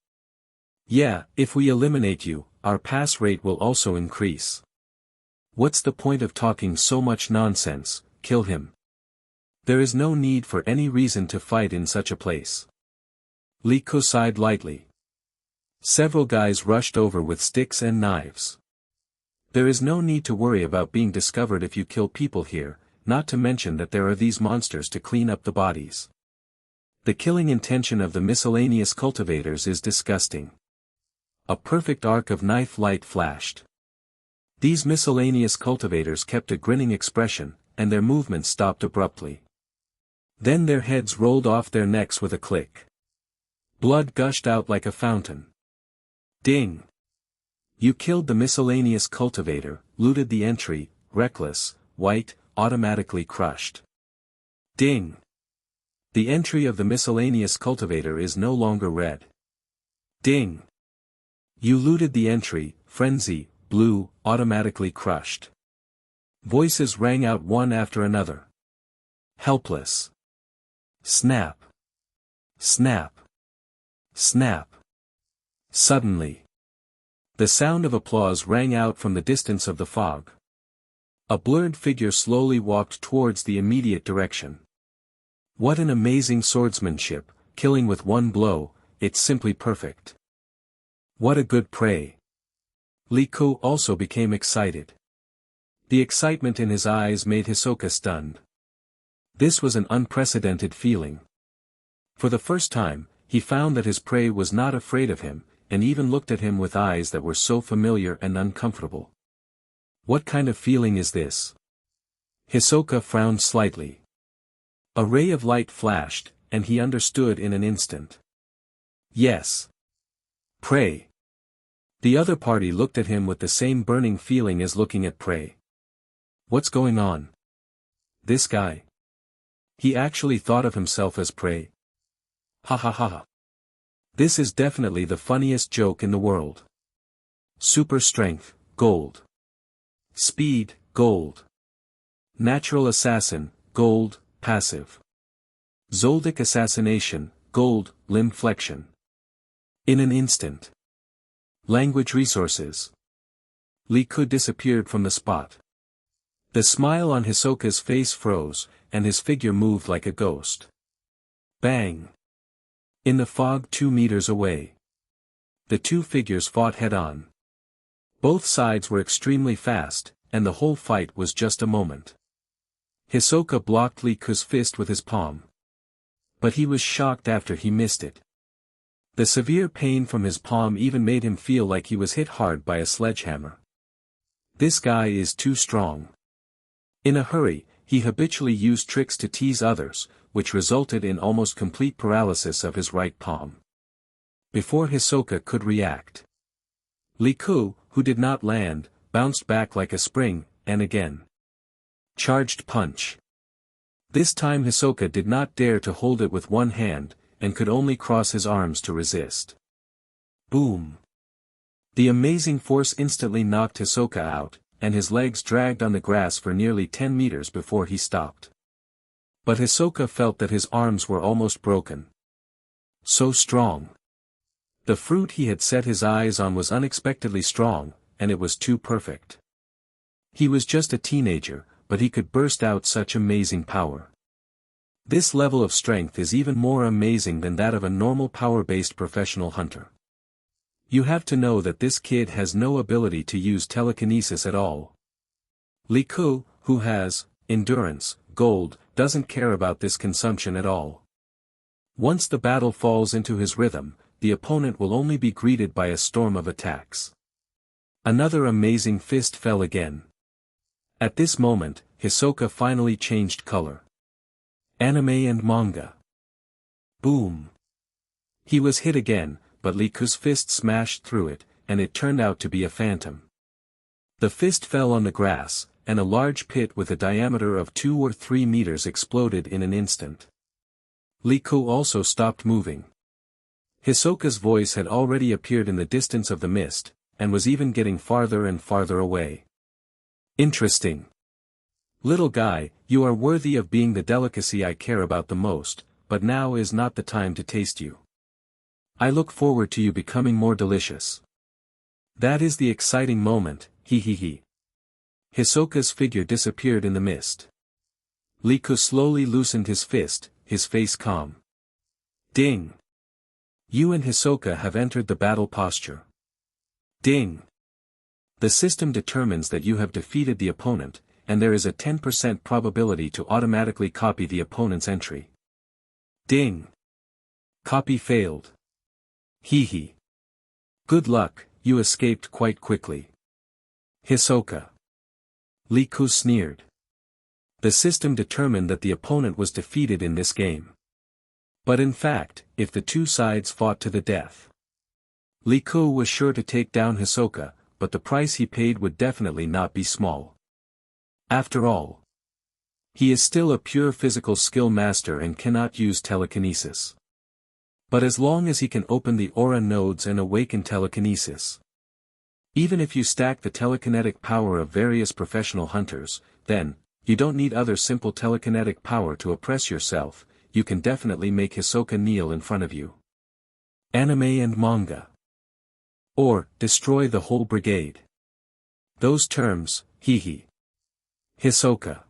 Yeah, if we eliminate you, our pass rate will also increase. What's the point of talking so much nonsense? Kill him. There is no need for any reason to fight in such a place. Li Ku sighed lightly. Several guys rushed over with sticks and knives. There is no need to worry about being discovered if you kill people here, not to mention that there are these monsters to clean up the bodies. The killing intention of the miscellaneous cultivators is disgusting. A perfect arc of knife light flashed. These miscellaneous cultivators kept a grinning expression, and their movements stopped abruptly. Then their heads rolled off their necks with a click. Blood gushed out like a fountain. Ding! You killed the miscellaneous cultivator, looted the entry, reckless, white, automatically crushed. Ding! The entry of the miscellaneous cultivator is no longer red. Ding! You looted the entry, frenzy, blue, automatically crushed. Voices rang out one after another. Helpless. Snap. Snap. Snap. Suddenly. The sound of applause rang out from the distance of the fog. A blurred figure slowly walked towards the immediate direction. What an amazing swordsmanship, killing with one blow, it's simply perfect. What a good prey. Liku also became excited. The excitement in his eyes made Hisoka stunned. This was an unprecedented feeling. For the first time, he found that his prey was not afraid of him, and even looked at him with eyes that were so familiar and uncomfortable. What kind of feeling is this? Hisoka frowned slightly. A ray of light flashed, and he understood in an instant. Yes. Prey. The other party looked at him with the same burning feeling as looking at prey. What's going on? This guy. He actually thought of himself as prey. Ha ha ha ha. This is definitely the funniest joke in the world. Super strength, gold. Speed, gold. Natural assassin, gold, passive. Zoldyck assassination, gold, limb flexion. In an instant. Language resources. Liku disappeared from the spot. The smile on Hisoka's face froze, and his figure moved like a ghost. Bang! In the fog 2 meters away. The two figures fought head-on. Both sides were extremely fast, and the whole fight was just a moment. Hisoka blocked Liku's fist with his palm. But he was shocked after he missed it. The severe pain from his palm even made him feel like he was hit hard by a sledgehammer. This guy is too strong. In a hurry, he habitually used tricks to tease others, which resulted in almost complete paralysis of his right palm. Before Hisoka could react, Liku, who did not land, bounced back like a spring, and again. Charged punch. This time Hisoka did not dare to hold it with one hand, and could only cross his arms to resist. Boom. The amazing force instantly knocked Hisoka out, and his legs dragged on the grass for nearly 10 meters before he stopped. But Hisoka felt that his arms were almost broken. So strong. The fruit he had set his eyes on was unexpectedly strong, and it was too perfect. He was just a teenager, but he could burst out such amazing power. This level of strength is even more amazing than that of a normal power-based professional hunter. You have to know that this kid has no ability to use telekinesis at all. Liku, who has endurance, gold, doesn't care about this consumption at all. Once the battle falls into his rhythm, the opponent will only be greeted by a storm of attacks. Another amazing fist fell again. At this moment, Hisoka finally changed color. Anime and manga. Boom. He was hit again, but Liku's fist smashed through it, and it turned out to be a phantom. The fist fell on the grass, and a large pit with a diameter of 2 or 3 meters exploded in an instant. Liku also stopped moving. Hisoka's voice had already appeared in the distance of the mist, and was even getting farther and farther away. Interesting. Little guy, you are worthy of being the delicacy I care about the most, but now is not the time to taste you. I look forward to you becoming more delicious. That is the exciting moment, he he he. Hisoka's figure disappeared in the mist. Liku slowly loosened his fist, his face calm. Ding! You and Hisoka have entered the battle posture. Ding! The system determines that you have defeated the opponent, and there is a 10% probability to automatically copy the opponent's entry. Ding! Copy failed. Hee hee. Good luck, you escaped quite quickly. Hisoka. Liku sneered. The system determined that the opponent was defeated in this game. But in fact, if the two sides fought to the death, Liku was sure to take down Hisoka, but the price he paid would definitely not be small. After all, he is still a pure physical skill master and cannot use telekinesis. But as long as he can open the aura nodes and awaken telekinesis. Even if you stack the telekinetic power of various professional hunters, then, you don't need other simple telekinetic power to oppress yourself, you can definitely make Hisoka kneel in front of you. Anime and manga. Or, destroy the whole brigade. Those terms, hee hee. Hisoka.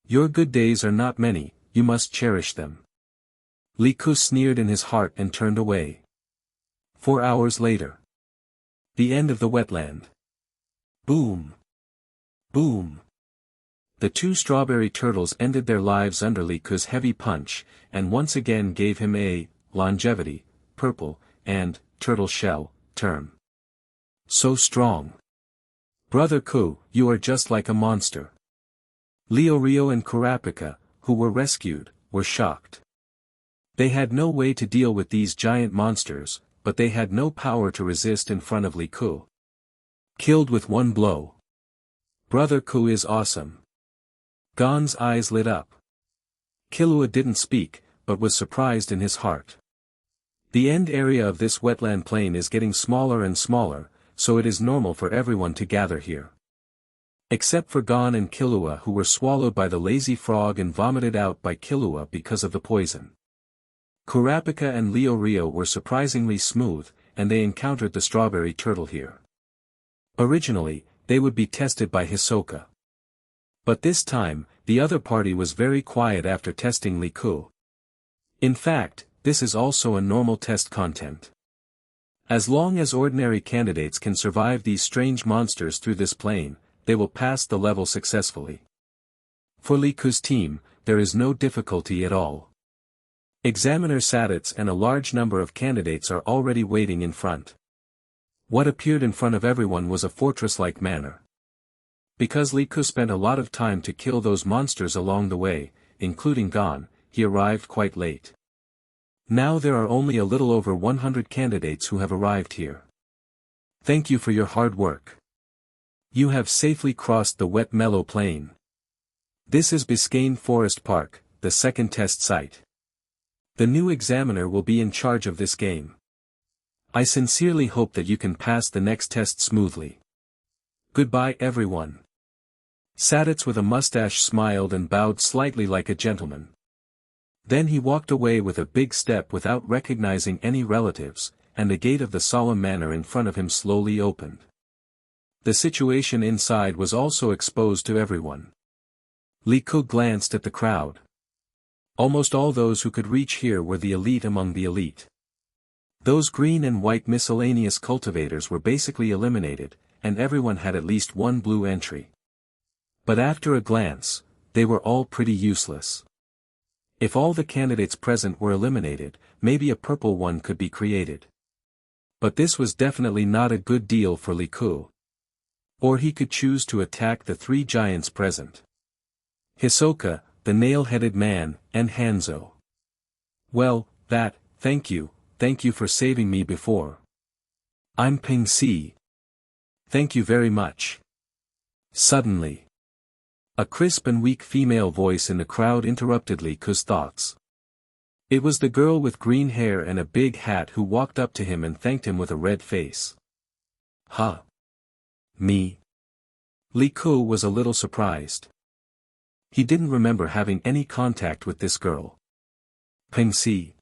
Your good days are not many, you must cherish them. Liku sneered in his heart and turned away. 4 hours later. The end of the wetland. Boom. Boom. The two strawberry turtles ended their lives under Li Ku's heavy punch, and once again gave him a longevity, purple, and turtle shell term. So strong. Brother Ku, you are just like a monster. Leo Rio and Kurapika, who were rescued, were shocked. They had no way to deal with these giant monsters, but they had no power to resist in front of Li Ku. Killed with one blow. Brother Ku is awesome. Gon's eyes lit up. Killua didn't speak, but was surprised in his heart. The end area of this wetland plain is getting smaller and smaller, so it is normal for everyone to gather here. Except for Gon and Killua, who were swallowed by the lazy frog and vomited out by Killua because of the poison. Kurapika and Leo Rio were surprisingly smooth, and they encountered the strawberry turtle here. Originally, they would be tested by Hisoka. But this time, the other party was very quiet after testing Li Ku. In fact, this is also a normal test content. As long as ordinary candidates can survive these strange monsters through this plane, they will pass the level successfully. For Li Ku's team, there is no difficulty at all. Examiner Sadits and a large number of candidates are already waiting in front. What appeared in front of everyone was a fortress-like manor. Because Li Ku spent a lot of time to kill those monsters along the way, including Gon, he arrived quite late. Now there are only a little over 100 candidates who have arrived here. Thank you for your hard work. You have safely crossed the wet mellow plain. This is Biscayne Forest Park, the second test site. The new examiner will be in charge of this game. I sincerely hope that you can pass the next test smoothly. Goodbye everyone. Sadits with a mustache smiled and bowed slightly like a gentleman. Then he walked away with a big step without recognizing any relatives, and the gate of the solemn manor in front of him slowly opened. The situation inside was also exposed to everyone. Li Ku glanced at the crowd. Almost all those who could reach here were the elite among the elite. Those green and white miscellaneous cultivators were basically eliminated, and everyone had at least one blue entry. But after a glance, they were all pretty useless. If all the candidates present were eliminated, maybe a purple one could be created. But this was definitely not a good deal for Li Ku. Or he could choose to attack the three giants present. Hisoka, the nail-headed man, and Hanzo. Well, thank you for saving me before. I'm Ping Si. Thank you very much. Suddenly, a crisp and weak female voice in the crowd interrupted Li Ku's thoughts. It was the girl with green hair and a big hat who walked up to him and thanked him with a red face. Huh? Me? Li Ku was a little surprised. He didn't remember having any contact with this girl. Ping Si.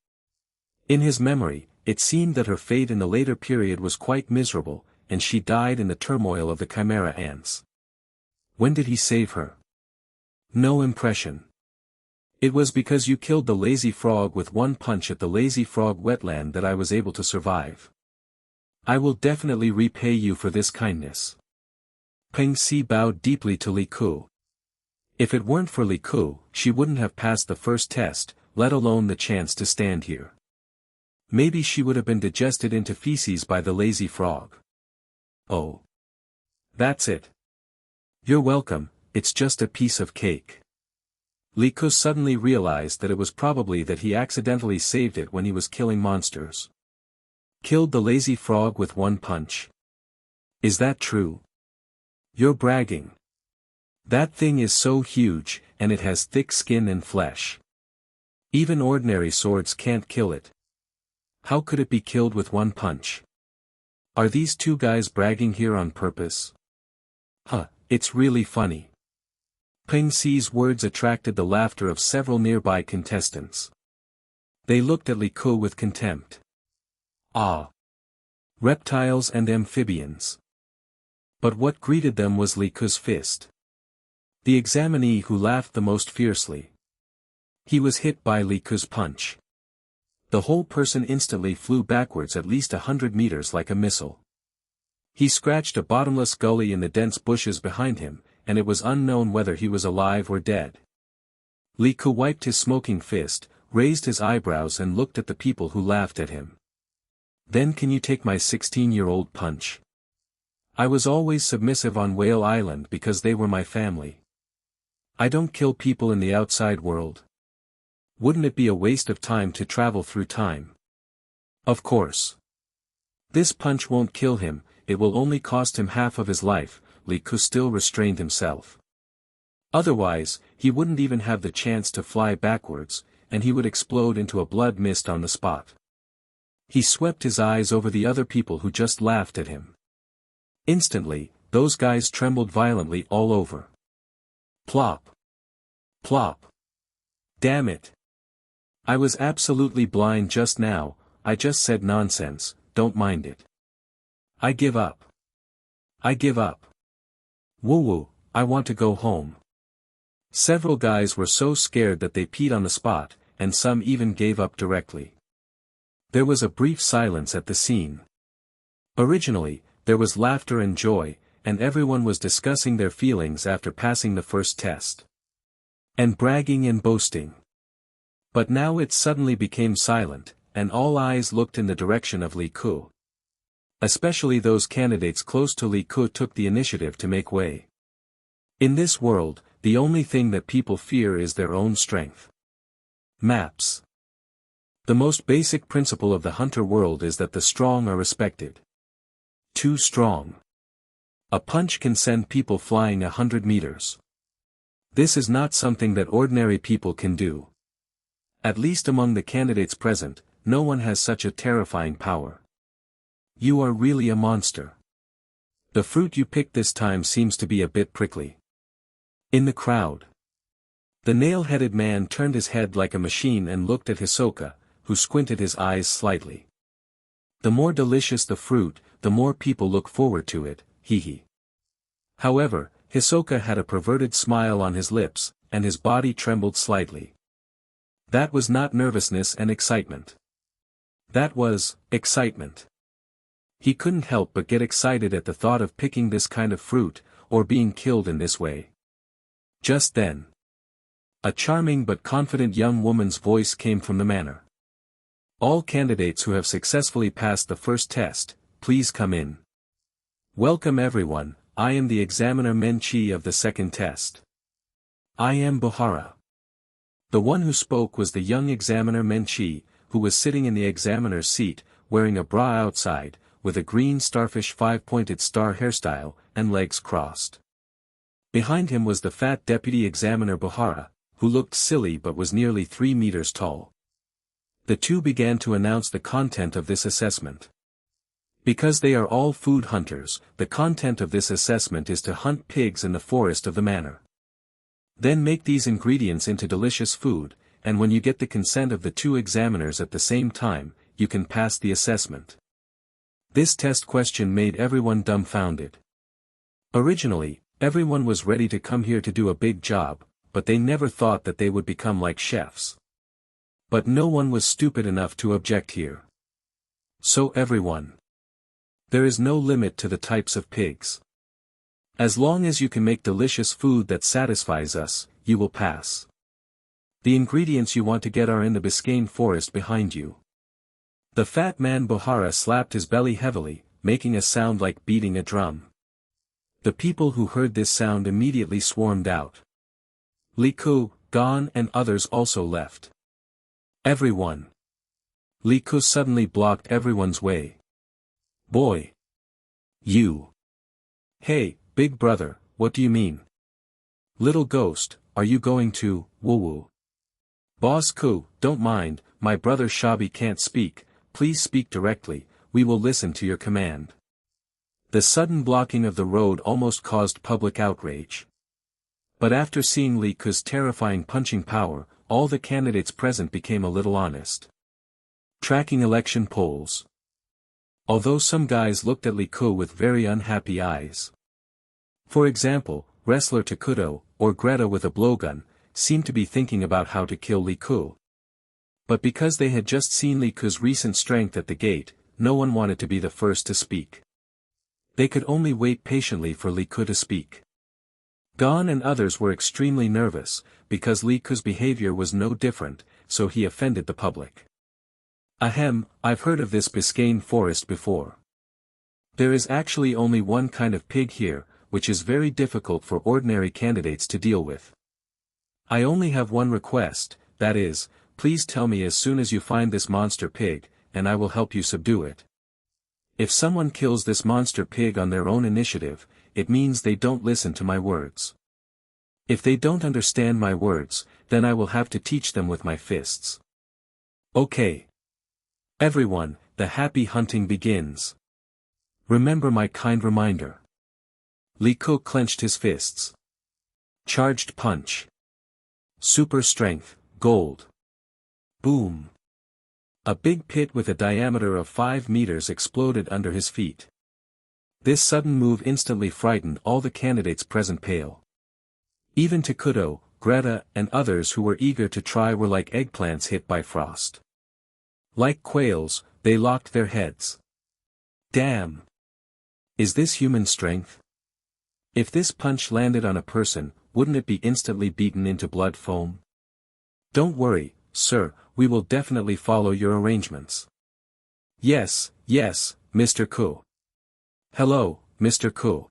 In his memory, it seemed that her fate in the later period was quite miserable, and she died in the turmoil of the Chimera ants. When did he save her? No impression. It was because you killed the lazy frog with one punch at the lazy frog wetland that I was able to survive. I will definitely repay you for this kindness. Ping Si bowed deeply to Li Ku. If it weren't for Li Ku, she wouldn't have passed the first test, let alone the chance to stand here. Maybe she would have been digested into feces by the lazy frog. Oh. That's it. You're welcome, it's just a piece of cake. Li Ku suddenly realized that it was probably that he accidentally saved it when he was killing monsters. Killed the lazy frog with one punch. Is that true? You're bragging. That thing is so huge, and it has thick skin and flesh. Even ordinary swords can't kill it. How could it be killed with one punch? Are these two guys bragging here on purpose? Huh, it's really funny. Ping Si's words attracted the laughter of several nearby contestants. They looked at Li Ku with contempt. Ah! Reptiles and amphibians. But what greeted them was Li Ku's fist. The examinee who laughed the most fiercely. He was hit by Li Ku's punch. The whole person instantly flew backwards at least 100 meters like a missile. He scratched a bottomless gully in the dense bushes behind him, and it was unknown whether he was alive or dead. Li Ku wiped his smoking fist, raised his eyebrows and looked at the people who laughed at him. Then can you take my 16-year-old punch? I was always submissive on Whale Island because they were my family. I don't kill people in the outside world. Wouldn't it be a waste of time to travel through time? Of course. This punch won't kill him, it will only cost him half of his life. Li Ku still restrained himself. Otherwise, he wouldn't even have the chance to fly backwards, and he would explode into a blood mist on the spot. He swept his eyes over the other people who just laughed at him. Instantly, those guys trembled violently all over. Plop. Plop. Damn it. I was absolutely blind just now, I just said nonsense, don't mind it. I give up. I give up. Woo-woo, I want to go home. Several guys were so scared that they peed on the spot, and some even gave up directly. There was a brief silence at the scene. Originally, there was laughter and joy, and everyone was discussing their feelings after passing the first test. And bragging and boasting. But now it suddenly became silent, and all eyes looked in the direction of Li Ku. Especially those candidates close to Li Ku took the initiative to make way. In this world, the only thing that people fear is their own strength. Maps. The most basic principle of the hunter world is that the strong are respected. Too strong. A punch can send people flying 100 meters. This is not something that ordinary people can do. At least among the candidates present, no one has such a terrifying power. You are really a monster. The fruit you picked this time seems to be a bit prickly. In the crowd. The nail-headed man turned his head like a machine and looked at Hisoka, who squinted his eyes slightly. The more delicious the fruit, the more people look forward to it, hee. However, Hisoka had a perverted smile on his lips, and his body trembled slightly. That was not nervousness and excitement. That was excitement. He couldn't help but get excited at the thought of picking this kind of fruit, or being killed in this way. Just then, a charming but confident young woman's voice came from the manor. All candidates who have successfully passed the first test, please come in. Welcome everyone, I am the examiner Menchi of the second test. I am Buhara. The one who spoke was the young examiner Menchi, who was sitting in the examiner's seat, wearing a bra outside, with a green starfish five-pointed star hairstyle, and legs crossed. Behind him was the fat deputy examiner Buhara, who looked silly but was nearly 3 meters tall. The two began to announce the content of this assessment. Because they are all food hunters, the content of this assessment is to hunt pigs in the forest of the manor. Then make these ingredients into delicious food, and when you get the consent of the two examiners at the same time, you can pass the assessment. This test question made everyone dumbfounded. Originally, everyone was ready to come here to do a big job, but they never thought that they would become like chefs. But no one was stupid enough to object here. So everyone. There is no limit to the types of pigs. As long as you can make delicious food that satisfies us, you will pass. The ingredients you want to get are in the Biscayne forest behind you. The fat man Buhara slapped his belly heavily, making a sound like beating a drum. The people who heard this sound immediately swarmed out. Li Ku, Gon and others also left. Everyone. Li Ku suddenly blocked everyone's way. Boy. You. Hey, big brother, what do you mean? Little ghost, are you going to, woo-woo? Boss Ku, don't mind, my brother Shabi can't speak, please speak directly, we will listen to your command. The sudden blocking of the road almost caused public outrage. But after seeing Li Ku's terrifying punching power, all the candidates present became a little honest. Tracking election polls. Although some guys looked at Li Ku with very unhappy eyes. For example, wrestler Takuto, or Greta with a blowgun, seemed to be thinking about how to kill Li Ku. But because they had just seen Li Ku's recent strength at the gate, no one wanted to be the first to speak. They could only wait patiently for Li Ku to speak. Gon and others were extremely nervous, because Li Ku's behavior was no different, so he offended the public. Ahem, I've heard of this Biscayne forest before. There is actually only one kind of pig here, which is very difficult for ordinary candidates to deal with. I only have one request, that is, please tell me as soon as you find this monster pig, and I will help you subdue it. If someone kills this monster pig on their own initiative, it means they don't listen to my words. If they don't understand my words, then I will have to teach them with my fists. Okay. Everyone, the happy hunting begins. Remember my kind reminder. Li Ku clenched his fists. Charged punch. Super strength, gold. Boom. A big pit with a diameter of 5 meters exploded under his feet. This sudden move instantly frightened all the candidates present pale. Even Takuto, Greta, and others who were eager to try were like eggplants hit by frost. Like quails, they locked their heads. Damn! Is this human strength? If this punch landed on a person, wouldn't it be instantly beaten into blood foam? Don't worry, sir, we will definitely follow your arrangements. Yes, Mr. Ku. Hello, Mr. Ku.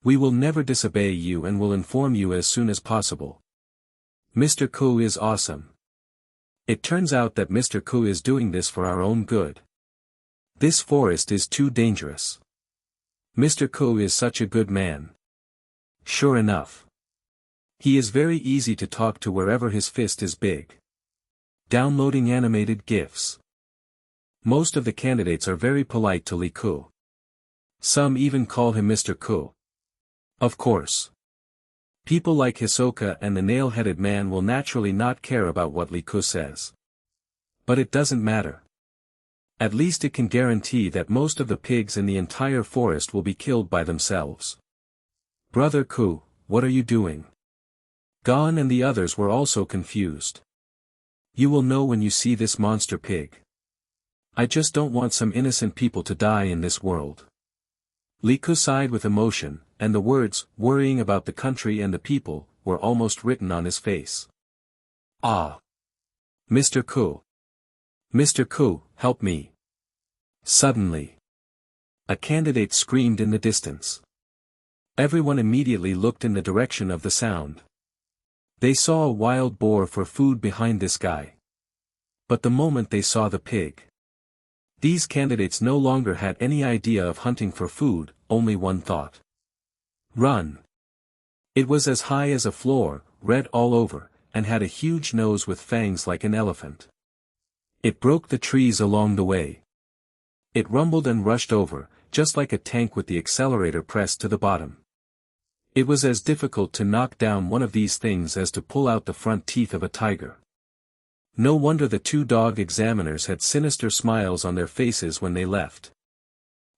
We will never disobey you and will inform you as soon as possible. Mr. Ku is awesome. It turns out that Mr. Ku is doing this for our own good. This forest is too dangerous. Mr. Ku is such a good man. Sure enough. He is very easy to talk to wherever his fist is big. Downloading animated GIFs. Most of the candidates are very polite to Li Ku. Some even call him Mr. Ku. Of course. People like Hisoka and the nail-headed man will naturally not care about what Li Ku says. But it doesn't matter. At least it can guarantee that most of the pigs in the entire forest will be killed by themselves. Brother Ku, what are you doing? Gon and the others were also confused. You will know when you see this monster pig. I just don't want some innocent people to die in this world. Li Ku sighed with emotion, and the words, worrying about the country and the people, were almost written on his face. Ah! Mr. Ku. Mr. Ku, help me. Suddenly. A candidate screamed in the distance. Everyone immediately looked in the direction of the sound. They saw a wild boar for food behind this guy. But the moment they saw the pig, these candidates no longer had any idea of hunting for food, only one thought. Run. It was as high as a floor, red all over, and had a huge nose with fangs like an elephant. It broke the trees along the way. It rumbled and rushed over, just like a tank with the accelerator pressed to the bottom. It was as difficult to knock down one of these things as to pull out the front teeth of a tiger. No wonder the two dog examiners had sinister smiles on their faces when they left.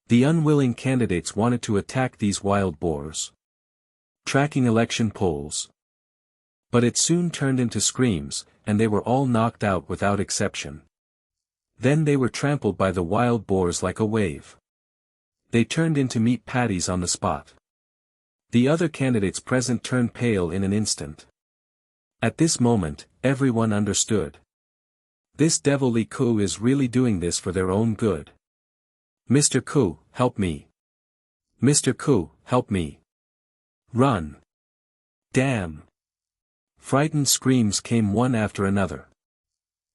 The unwilling candidates wanted to attack these wild boars. Tracking election polls. But it soon turned into screams, and they were all knocked out without exception. Then they were trampled by the wild boars like a wave. They turned into meat patties on the spot. The other candidates present turned pale in an instant. At this moment, everyone understood. This devil Li Ku is really doing this for their own good. Mr. Ku, help me. Mr. Ku, help me. Run. Damn. Frightened screams came one after another.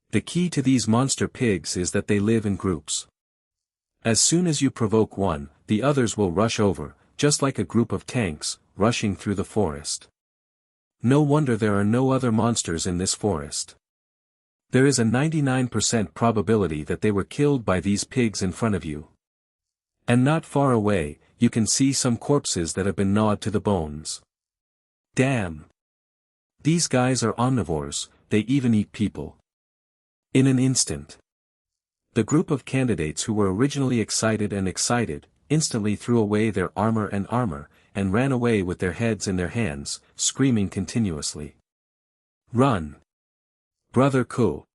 The key to these monster pigs is that they live in groups. As soon as you provoke one, the others will rush over, just like a group of tanks, rushing through the forest. No wonder there are no other monsters in this forest. There is a 99% probability that they were killed by these pigs in front of you. And not far away, you can see some corpses that have been gnawed to the bones. Damn! These guys are omnivores, they even eat people. In an instant. The group of candidates who were originally excited, instantly threw away their armor, and ran away with their heads in their hands, screaming continuously. Run! Brother Ku!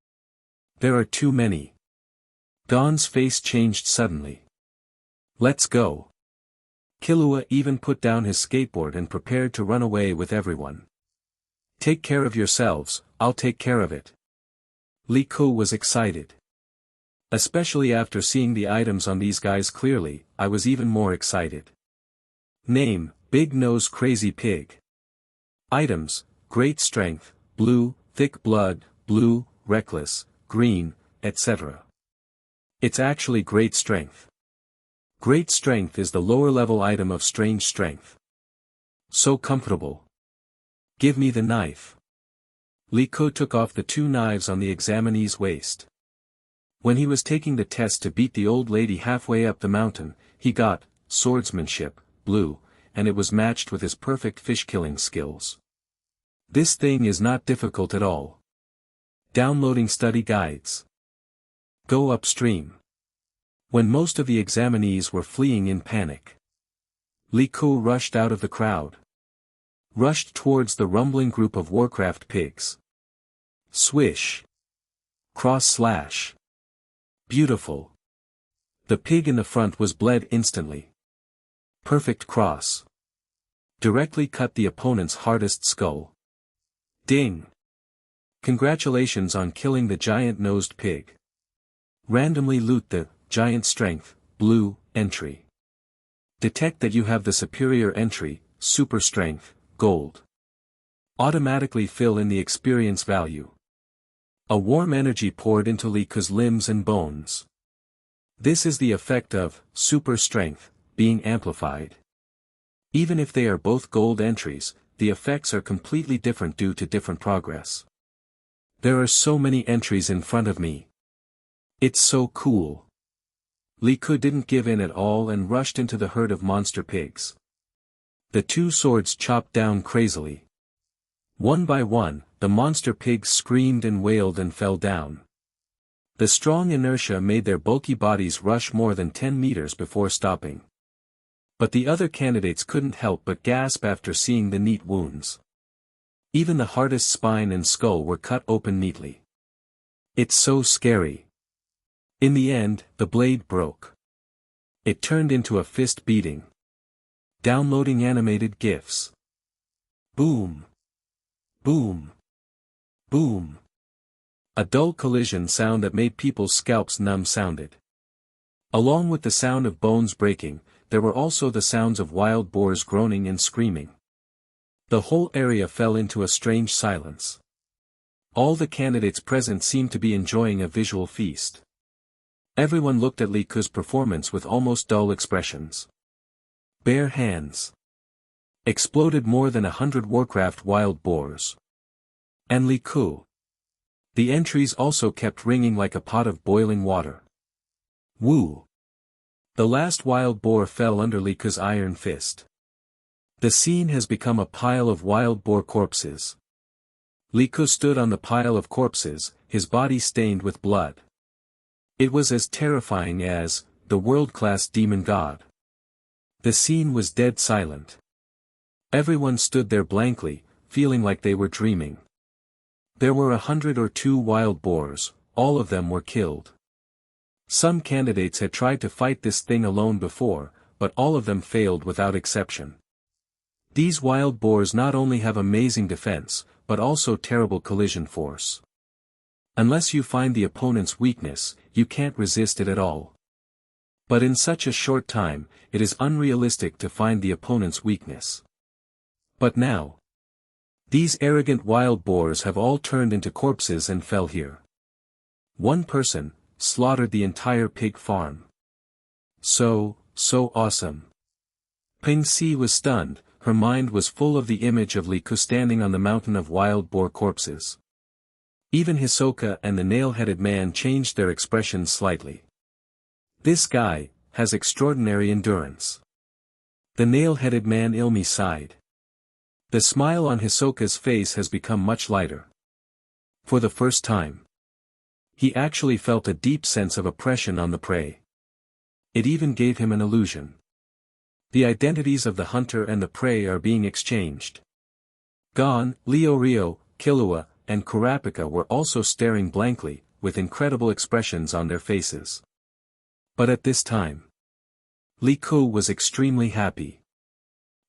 There are too many. Gon's face changed suddenly. Let's go. Killua even put down his skateboard and prepared to run away with everyone. Take care of yourselves, I'll take care of it. Lee Ku was excited. Especially after seeing the items on these guys clearly, I was even more excited. Name, Big Nose Crazy Pig. Items, Great Strength, Blue, Thick Blood, Blue, Reckless, Green, etc. It's actually Great Strength. Great Strength is the lower level item of Strange Strength. So comfortable. Give me the knife. Lee Ku took off the 2 knives on the examinee's waist. When he was taking the test to beat the old lady halfway up the mountain, he got swordsmanship, blue, and it was matched with his perfect fish-killing skills. This thing is not difficult at all. Downloading study guides. Go upstream. When most of the examinees were fleeing in panic, Lee Ku rushed out of the crowd. Rushed towards the rumbling group of Warcraft pigs. Swish. Cross slash. Beautiful. The pig in the front was bled instantly. Perfect cross. Directly cut the opponent's hardest skull. Ding. Congratulations on killing the giant-nosed pig. Randomly loot the giant strength, blue, entry. Detect that you have the superior entry, super strength, gold. Automatically fill in the experience value. A warm energy poured into Lee Ku's limbs and bones. This is the effect of super strength being amplified. Even if they are both gold entries, the effects are completely different due to different progress. There are so many entries in front of me. It's so cool. Lee Ku didn't give in at all and rushed into the herd of monster pigs. The 2 swords chopped down crazily. One by one, the monster pigs screamed and wailed and fell down. The strong inertia made their bulky bodies rush more than 10 meters before stopping. But the other candidates couldn't help but gasp after seeing the neat wounds. Even the hardest spine and skull were cut open neatly. It's so scary. In the end, the blade broke. It turned into a fist beating. Downloading animated GIFs. Boom. Boom. Boom. A dull collision sound that made people's scalps numb sounded. Along with the sound of bones breaking, there were also the sounds of wild boars groaning and screaming. The whole area fell into a strange silence. All the candidates present seemed to be enjoying a visual feast. Everyone looked at Lee Ku's performance with almost dull expressions. Bare hands. Exploded more than 100 Warcraft wild boars. And Lee Ku. The entries also kept ringing like a pot of boiling water. Woo! The last wild boar fell under Lee Ku's iron fist. The scene has become a pile of wild boar corpses. Lee Ku stood on the pile of corpses, his body stained with blood. It was as terrifying as the world-class demon god. The scene was dead silent. Everyone stood there blankly, feeling like they were dreaming. There were 100 or 2 wild boars, all of them were killed. Some candidates had tried to fight this thing alone before, but all of them failed without exception. These wild boars not only have amazing defense, but also terrible collision force. Unless you find the opponent's weakness, you can't resist it at all. But in such a short time, it is unrealistic to find the opponent's weakness. But now, these arrogant wild boars have all turned into corpses and fell here. One person slaughtered the entire pig farm. So awesome. Ping Si was stunned, her mind was full of the image of Lee Ku standing on the mountain of wild boar corpses. Even Hisoka and the nail-headed man changed their expressions slightly. This guy has extraordinary endurance. The nail-headed man Ilmi sighed. The smile on Hisoka's face has become much lighter. For the first time, he actually felt a deep sense of oppression on the prey. It even gave him an illusion. The identities of the hunter and the prey are being exchanged. Gon, Leorio, Killua, and Kurapika were also staring blankly, with incredible expressions on their faces. But at this time, Li Ku was extremely happy.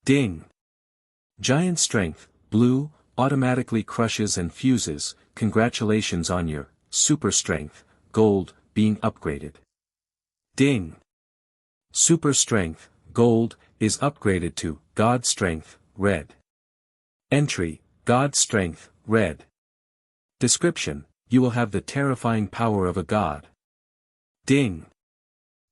Ding! Giant strength, blue, automatically crushes and fuses, congratulations on your super strength, gold, being upgraded. Ding! Super strength, gold, is upgraded to God strength, red. Entry, God strength, red. Description, you will have the terrifying power of a god. Ding!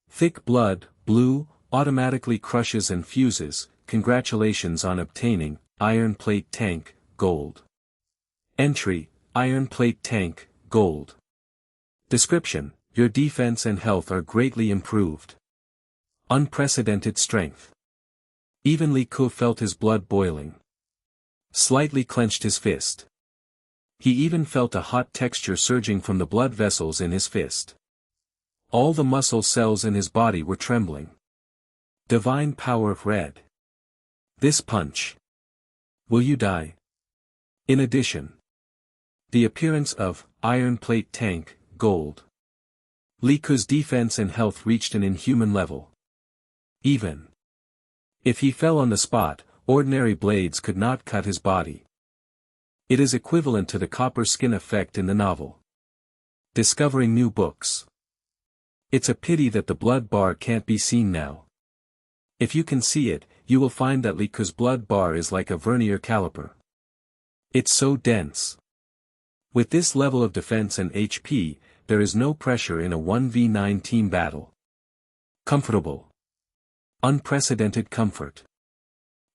Thick blood, blue, automatically crushes and fuses, congratulations on obtaining iron plate tank, gold. Entry, iron plate tank, gold. Description, your defense and health are greatly improved. Unprecedented strength. Even Li Ku felt his blood boiling. Slightly clenched his fist. He even felt a hot texture surging from the blood vessels in his fist. All the muscle cells in his body were trembling. Divine power red. This punch. Will you die? In addition. The appearance of iron plate tank, gold. Li Ku's defense and health reached an inhuman level. Even if he fell on the spot, ordinary blades could not cut his body. It is equivalent to the copper skin effect in the novel Discovering New Books. It's a pity that the blood bar can't be seen now. If you can see it, you will find that Li Ku's blood bar is like a vernier caliper. It's so dense. With this level of defense and HP, there is no pressure in a 1v9 team battle. Comfortable. Unprecedented comfort.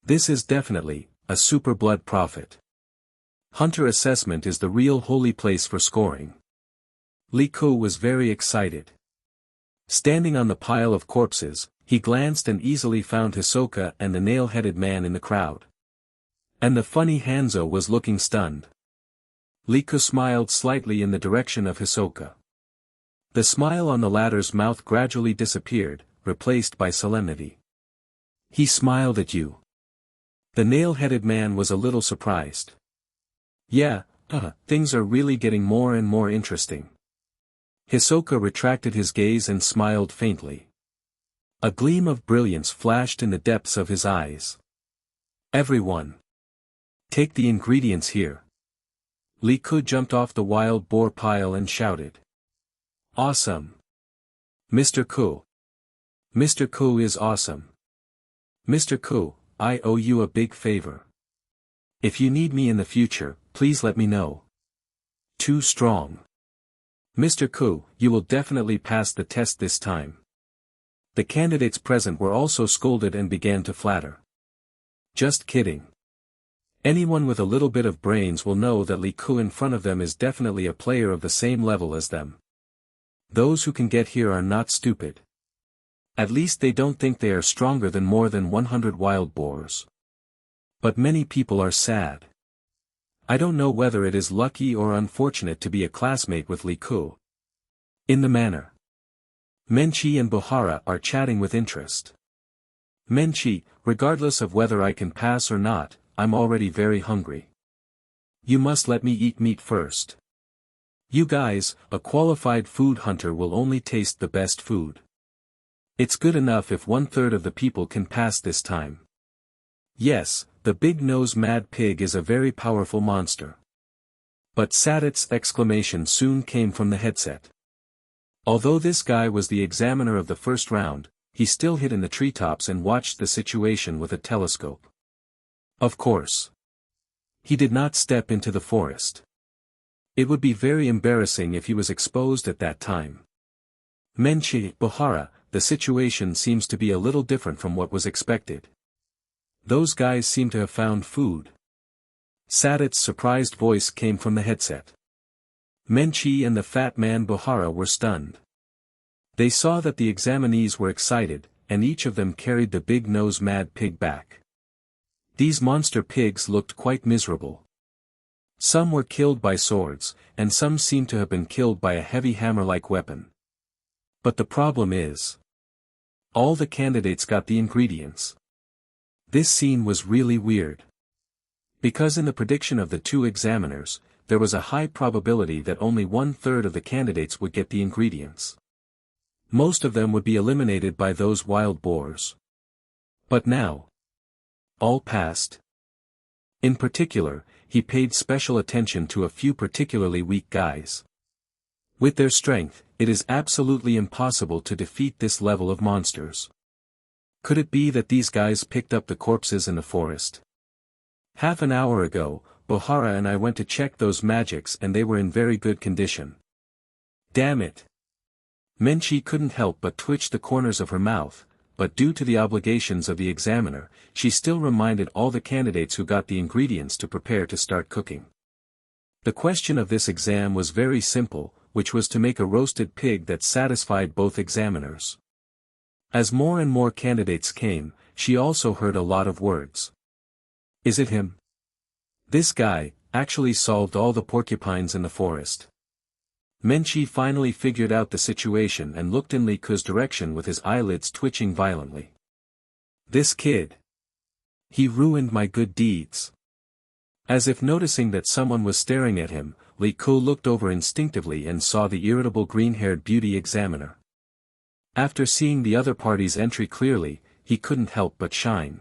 This is definitely a super blood prophet. Hunter assessment is the real holy place for scoring. Li Ku was very excited. Standing on the pile of corpses, he glanced and easily found Hisoka and the nail-headed man in the crowd. And the funny Hanzo was looking stunned. Li Ku smiled slightly in the direction of Hisoka. The smile on the latter's mouth gradually disappeared, replaced by solemnity. He smiled at you. The nail-headed man was a little surprised. Yeah, things are really getting more and more interesting. Hisoka retracted his gaze and smiled faintly. A gleam of brilliance flashed in the depths of his eyes. Everyone. Take the ingredients here. Li Ku jumped off the wild boar pile and shouted. Awesome. Mr. Ku. Mr. Ku is awesome. Mr. Ku, I owe you a big favor. If you need me in the future, please let me know. Too strong. Mr. Ku, you will definitely pass the test this time. The candidates present were also scolded and began to flatter. Just kidding. Anyone with a little bit of brains will know that Li Ku in front of them is definitely a player of the same level as them. Those who can get here are not stupid. At least they don't think they are stronger than more than 100 wild boars. But many people are sad. I don't know whether it is lucky or unfortunate to be a classmate with Li Ku. In the manner. Menchi and Buhara are chatting with interest. Menchi, regardless of whether I can pass or not, I'm already very hungry. You must let me eat meat first. You guys, a qualified food hunter will only taste the best food. It's good enough if 1/3 of the people can pass this time. Yes, the big-nosed mad pig is a very powerful monster. But Sadet's exclamation soon came from the headset. Although this guy was the examiner of the first round, he still hid in the treetops and watched the situation with a telescope. Of course. He did not step into the forest. It would be very embarrassing if he was exposed at that time. Menchi, Buhara, the situation seems to be a little different from what was expected. Those guys seem to have found food. Sadet's surprised voice came from the headset. Menchi and the fat man Buhara were stunned. They saw that the examinees were excited, and each of them carried the big-nosed mad pig back. These monster pigs looked quite miserable. Some were killed by swords, and some seemed to have been killed by a heavy hammer-like weapon. But the problem is, all the candidates got the ingredients. This scene was really weird. Because in the prediction of the two examiners, there was a high probability that only 1/3 of the candidates would get the ingredients. Most of them would be eliminated by those wild boars. But now, all passed. In particular, he paid special attention to a few particularly weak guys. With their strength, it is absolutely impossible to defeat this level of monsters. Could it be that these guys picked up the corpses in the forest? Half an hour ago, Bohara and I went to check those magics and they were in very good condition. Damn it! Menchi couldn't help but twitch the corners of her mouth, but due to the obligations of the examiner, she still reminded all the candidates who got the ingredients to prepare to start cooking. The question of this exam was very simple, which was to make a roasted pig that satisfied both examiners. As more and more candidates came, she also heard a lot of words. Is it him? This guy actually solved all the porcupines in the forest. Menchi finally figured out the situation and looked in Li Ke's direction with his eyelids twitching violently. This kid. He ruined my good deeds. As if noticing that someone was staring at him, Li Ke looked over instinctively and saw the irritable green-haired beauty examiner. After seeing the other party's entry clearly, he couldn't help but shine.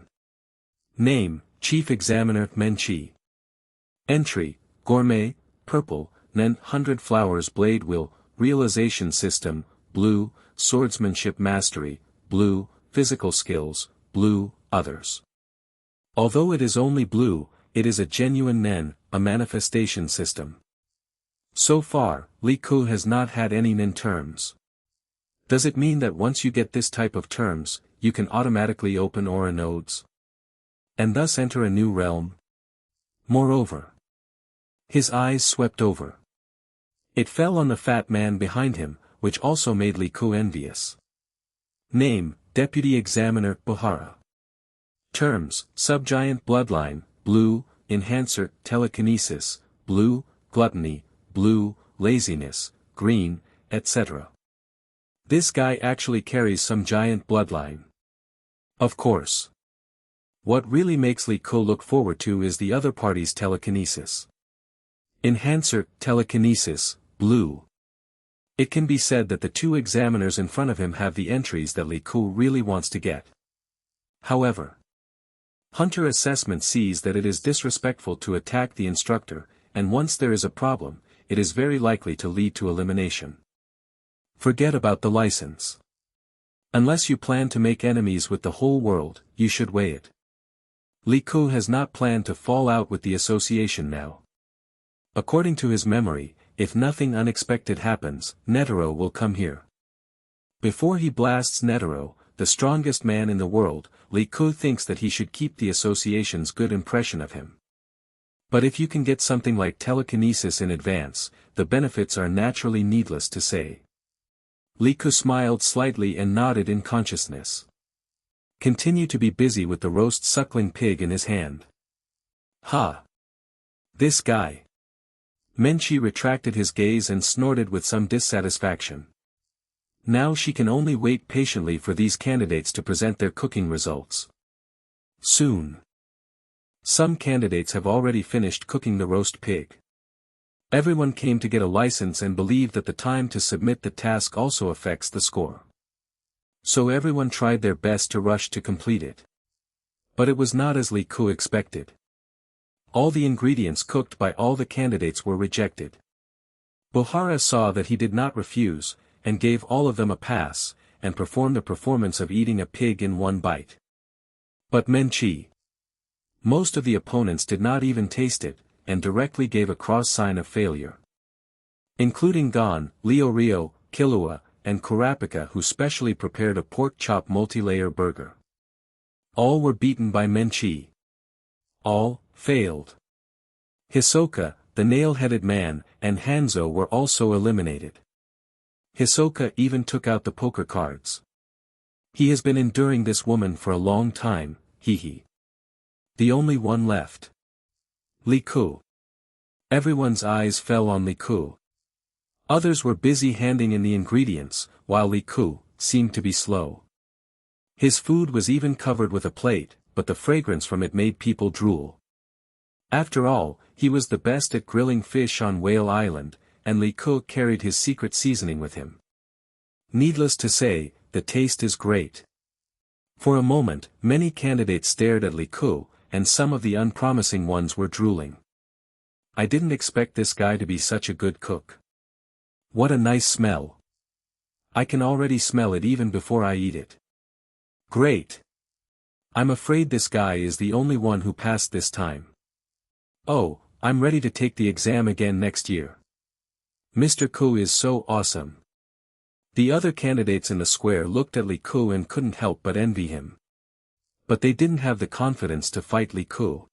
Name, Chief Examiner Menchi. Entry, Gourmet, Purple, Nen 100 Flowers Blade Wheel, Realization System, Blue, Swordsmanship Mastery, Blue, Physical Skills, Blue, Others. Although it is only blue, it is a genuine Nen, a manifestation system. So far, Li Ke has not had any Nen terms. Does it mean that once you get this type of terms, you can automatically open aura nodes? And thus enter a new realm? Moreover, his eyes swept over. It fell on the fat man behind him, which also made Li Ke envious. Name, Deputy Examiner Bohara. Terms, Subgiant Bloodline, Blue, Enhancer, Telekinesis, Blue, Gluttony, Blue, Laziness, Green, etc. This guy actually carries some giant bloodline. Of course. What really makes Li Ke look forward to is the other party's telekinesis. Enhancer, Telekinesis, Blue. It can be said that the two examiners in front of him have the entries that Li Ke really wants to get. However, Hunter Assessment sees that it is disrespectful to attack the instructor, and once there is a problem, it is very likely to lead to elimination. Forget about the license. Unless you plan to make enemies with the whole world, you should weigh it. Li Ke has not planned to fall out with the association now. According to his memory, if nothing unexpected happens, Netero will come here. Before he blasts Netero, the strongest man in the world, Li Ke thinks that he should keep the association's good impression of him. But if you can get something like telekinesis in advance, the benefits are naturally needless to say. Li Ke smiled slightly and nodded in consciousness. Continue to be busy with the roast suckling pig in his hand. Ha! This guy. Menchi retracted his gaze and snorted with some dissatisfaction. Now she can only wait patiently for these candidates to present their cooking results. Soon. Some candidates have already finished cooking the roast pig. Everyone came to get a license and believe that the time to submit the task also affects the score. So everyone tried their best to rush to complete it. But it was not as Li Ke expected. All the ingredients cooked by all the candidates were rejected. Bohara saw that he did not refuse, and gave all of them a pass, and performed the performance of eating a pig in one bite. But Menchi. Most of the opponents did not even taste it, and directly gave a cross sign of failure. Including Gon, Leo Rio, Kilua, and Kurapika, who specially prepared a pork chop multi-layer burger. All were beaten by Menchi. All failed. Hisoka, the nail-headed man, and Hanzo were also eliminated. Hisoka even took out the poker cards. He has been enduring this woman for a long time, hee. The only one left. Li Ke. Everyone's eyes fell on Li Ke. Others were busy handing in the ingredients, while Li Ke seemed to be slow. His food was even covered with a plate, but the fragrance from it made people drool. After all, he was the best at grilling fish on Whale Island, and Li Ke carried his secret seasoning with him. Needless to say, the taste is great. For a moment, many candidates stared at Li Ku, and some of the unpromising ones were drooling. I didn't expect this guy to be such a good cook. What a nice smell. I can already smell it even before I eat it. Great. I'm afraid this guy is the only one who passed this time. Oh, I'm ready to take the exam again next year. Mr. Ku is so awesome. The other candidates in the square looked at Li Ku and couldn't help but envy him. But they didn't have the confidence to fight Li Ku.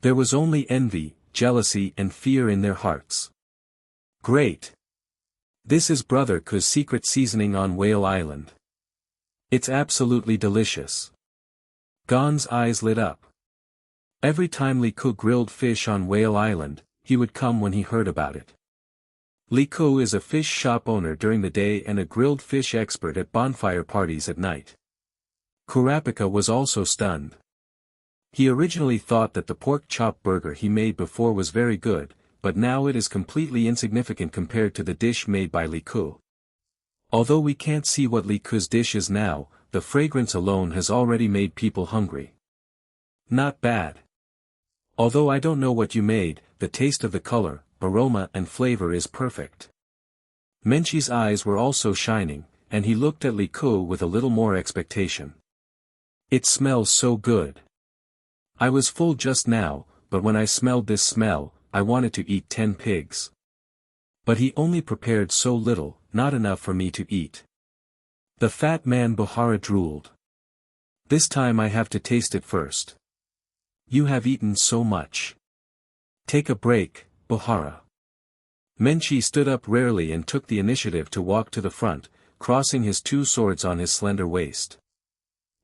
There was only envy, jealousy and fear in their hearts. Great. This is Brother Ku's secret seasoning on Whale Island. It's absolutely delicious. Gon's eyes lit up. Every time Li Ku grilled fish on Whale Island, he would come when he heard about it. Li Ku is a fish shop owner during the day and a grilled fish expert at bonfire parties at night. Kurapika was also stunned. He originally thought that the pork chop burger he made before was very good, but now it is completely insignificant compared to the dish made by Li Ku. Although we can't see what Li Ku's dish is now, the fragrance alone has already made people hungry. Not bad. Although I don't know what you made, the taste of the color, aroma and flavor is perfect. Menchie's eyes were also shining, and he looked at Li Ku with a little more expectation. It smells so good. I was full just now, but when I smelled this smell, I wanted to eat 10 pigs. But he only prepared so little, not enough for me to eat. The fat man Buhara drooled. This time I have to taste it first. You have eaten so much. Take a break, Buhara. Menchie stood up rarely and took the initiative to walk to the front, crossing his two swords on his slender waist.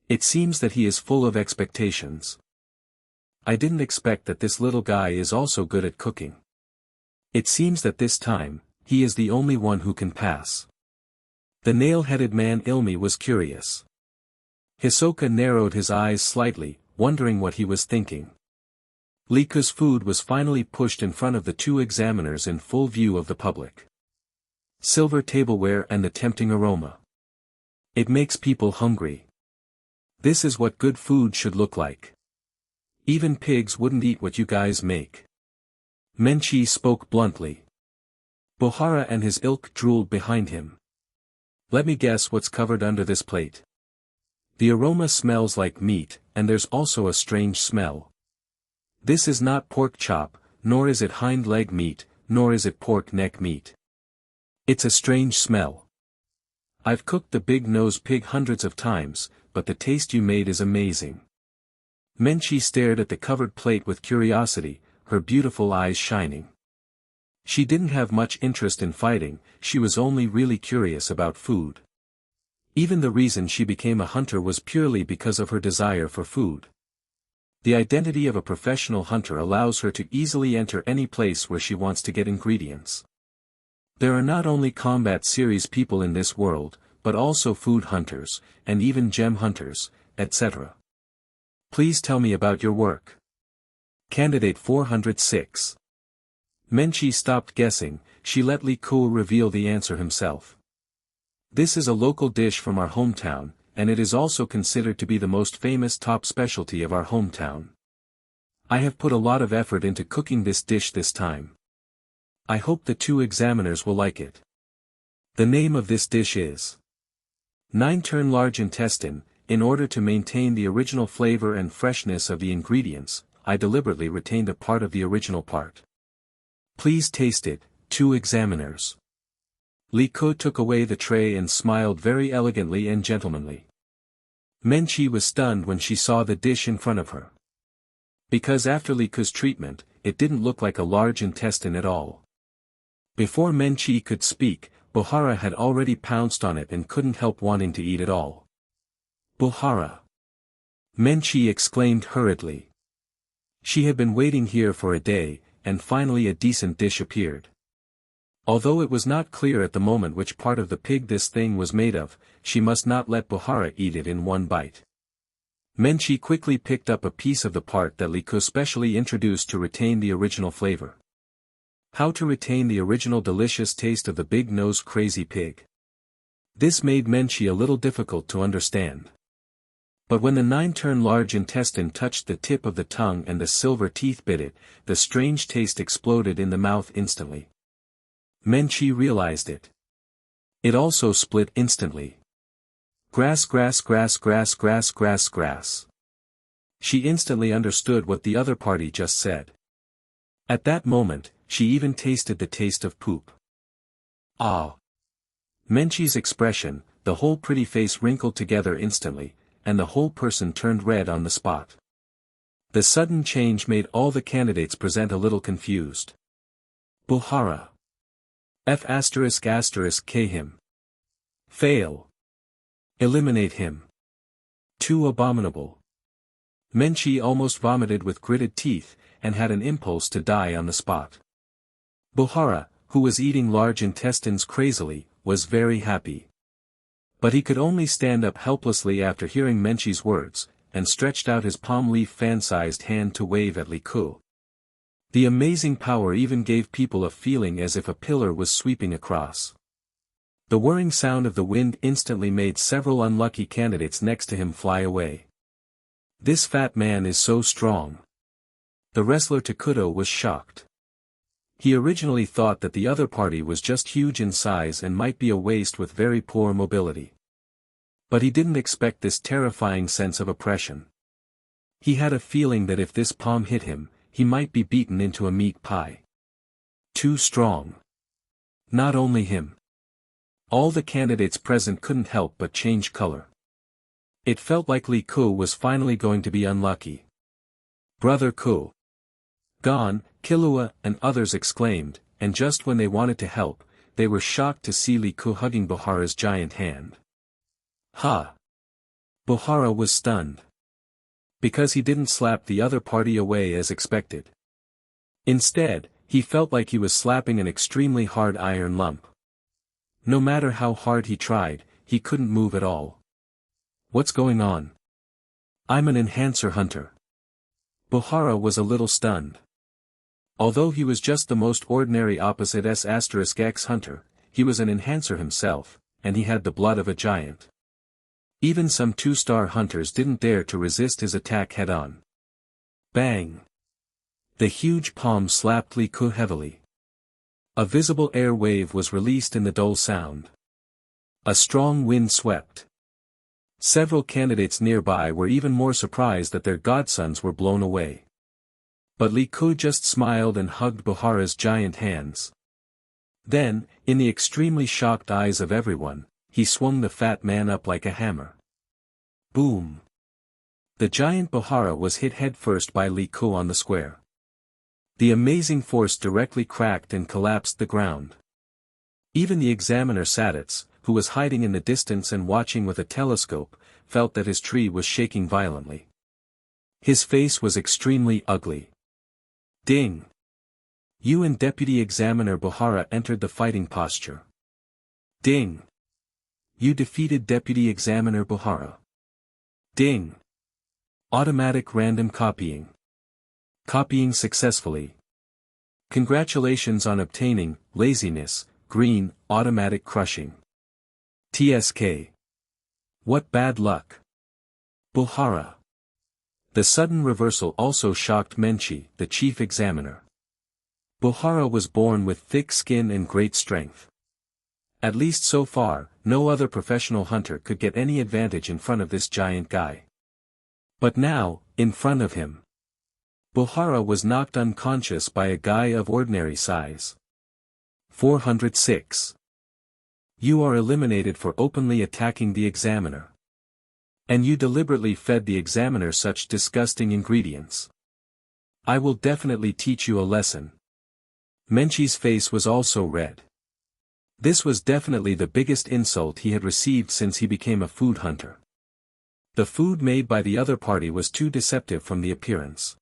It seems that he is full of expectations. I didn't expect that this little guy is also good at cooking. It seems that this time, he is the only one who can pass. The nail-headed man Ilmi was curious. Hisoka narrowed his eyes slightly, wondering what he was thinking. Li Ku's food was finally pushed in front of the two examiners in full view of the public. Silver tableware and the tempting aroma. It makes people hungry. This is what good food should look like. Even pigs wouldn't eat what you guys make. Menchie spoke bluntly. Buhara and his ilk drooled behind him. Let me guess what's covered under this plate. The aroma smells like meat, and there's also a strange smell. This is not pork chop, nor is it hind leg meat, nor is it pork neck meat. It's a strange smell. I've cooked the big nose pig hundreds of times, but the taste you made is amazing. Menchie stared at the covered plate with curiosity, her beautiful eyes shining. She didn't have much interest in fighting, she was only really curious about food. Even the reason she became a hunter was purely because of her desire for food. The identity of a professional hunter allows her to easily enter any place where she wants to get ingredients. There are not only combat series people in this world, but also food hunters, and even gem hunters, etc. Please tell me about your work. Candidate 406. Menchie stopped guessing, she let Li Ku reveal the answer himself. This is a local dish from our hometown, and it is also considered to be the most famous top specialty of our hometown. I have put a lot of effort into cooking this dish this time. I hope the two examiners will like it. The name of this dish is 9-turn large intestine. In order to maintain the original flavor and freshness of the ingredients, I deliberately retained a part of the original part. Please taste it, two examiners. Li Ku took away the tray and smiled very elegantly and gentlemanly. Menchie was stunned when she saw the dish in front of her. Because after Li Ku's treatment, it didn't look like a large intestine at all. Before Menchie could speak, Buhara had already pounced on it and couldn't help wanting to eat it all. Buhara! Menchie exclaimed hurriedly. She had been waiting here for a day, and finally a decent dish appeared. Although it was not clear at the moment which part of the pig this thing was made of, she must not let Buhara eat it in one bite. Menchie quickly picked up a piece of the part that Li Ku specially introduced to retain the original flavor. How to retain the original delicious taste of the big-nosed crazy pig. This made Menchi a little difficult to understand. But when the 9-turn large intestine touched the tip of the tongue and the silver teeth bit it, the strange taste exploded in the mouth instantly. Menchi realized it. It also split instantly. Grass, grass, grass, grass, grass, grass, grass. She instantly understood what the other party just said. At that moment, she even tasted the taste of poop. Ah! Menchi's expression, the whole pretty face wrinkled together instantly, and the whole person turned red on the spot. The sudden change made all the candidates present a little confused. Buhara. K him. Fail. Eliminate him. Too abominable. Menchi almost vomited with gritted teeth, and had an impulse to die on the spot. Buhara, who was eating large intestines crazily, was very happy. But he could only stand up helplessly after hearing Menchi's words, and stretched out his palm leaf fan-sized hand to wave at Li Ku. The amazing power even gave people a feeling as if a pillar was sweeping across. The whirring sound of the wind instantly made several unlucky candidates next to him fly away. This fat man is so strong. The wrestler Takuto was shocked. He originally thought that the other party was just huge in size and might be a waste with very poor mobility. But he didn't expect this terrifying sense of oppression. He had a feeling that if this palm hit him, he might be beaten into a meat pie. Too strong. Not only him. All the candidates present couldn't help but change color. It felt like Li Ku was finally going to be unlucky. Brother Ku. Gone, Killua and others exclaimed, and just when they wanted to help, they were shocked to see Li Ku hugging Buhara's giant hand. Ha! Buhara was stunned. Because he didn't slap the other party away as expected. Instead, he felt like he was slapping an extremely hard iron lump. No matter how hard he tried, he couldn't move at all. What's going on? I'm an enhancer hunter. Buhara was a little stunned. Although he was just the most ordinary opposite S*X hunter, he was an enhancer himself, and he had the blood of a giant. Even some 2-star hunters didn't dare to resist his attack head-on. Bang! The huge palm slapped Li Ku heavily. A visible air wave was released in the dull sound. A strong wind swept. Several candidates nearby were even more surprised that their godsons were blown away. But Li Ku just smiled and hugged Buhara's giant hands. Then, in the extremely shocked eyes of everyone, he swung the fat man up like a hammer. Boom! The giant Buhara was hit headfirst by Li Ku on the square. The amazing force directly cracked and collapsed the ground. Even the examiner Sadats, who was hiding in the distance and watching with a telescope, felt that his tree was shaking violently. His face was extremely ugly. Ding! You and Deputy Examiner Buhara entered the fighting posture. Ding! You defeated Deputy Examiner Buhara. Ding! Automatic random copying. Copying successfully. Congratulations on obtaining, laziness, green, automatic crushing. TSK. What bad luck. Buhara. The sudden reversal also shocked Menchi, the chief examiner. Buhara was born with thick skin and great strength. At least so far, no other professional hunter could get any advantage in front of this giant guy. But now, in front of him, Buhara was knocked unconscious by a guy of ordinary size. 406. You are eliminated for openly attacking the examiner. And you deliberately fed the examiner such disgusting ingredients. I will definitely teach you a lesson. Menchi's face was also red. This was definitely the biggest insult he had received since he became a food hunter. The food made by the other party was too deceptive from the appearance.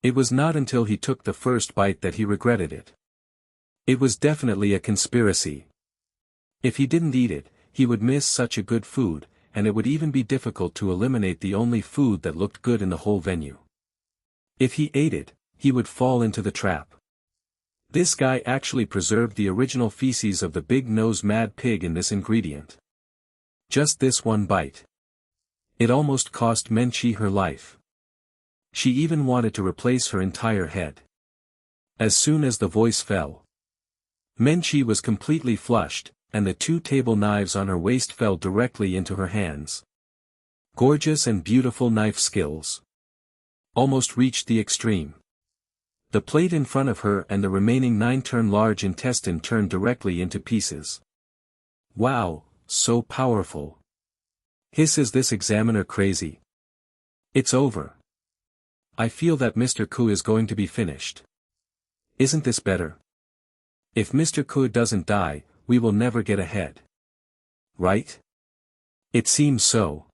It was not until he took the first bite that he regretted it. It was definitely a conspiracy. If he didn't eat it, he would miss such a good food, and it would even be difficult to eliminate the only food that looked good in the whole venue. If he ate it, he would fall into the trap. This guy actually preserved the original feces of the big-nosed mad pig in this ingredient. Just this one bite. It almost cost Menchi her life. She even wanted to replace her entire head. As soon as the voice fell, Menchi was completely flushed, and the 2 table knives on her waist fell directly into her hands. Gorgeous and beautiful knife skills. Almost reached the extreme. The plate in front of her and the remaining 9 large intestine turned directly into pieces. Wow, so powerful. Hisses this examiner crazy. It's over. I feel that Mr. Ku is going to be finished. Isn't this better? If Mr. Ku doesn't die, we will never get ahead. Right? It seems so.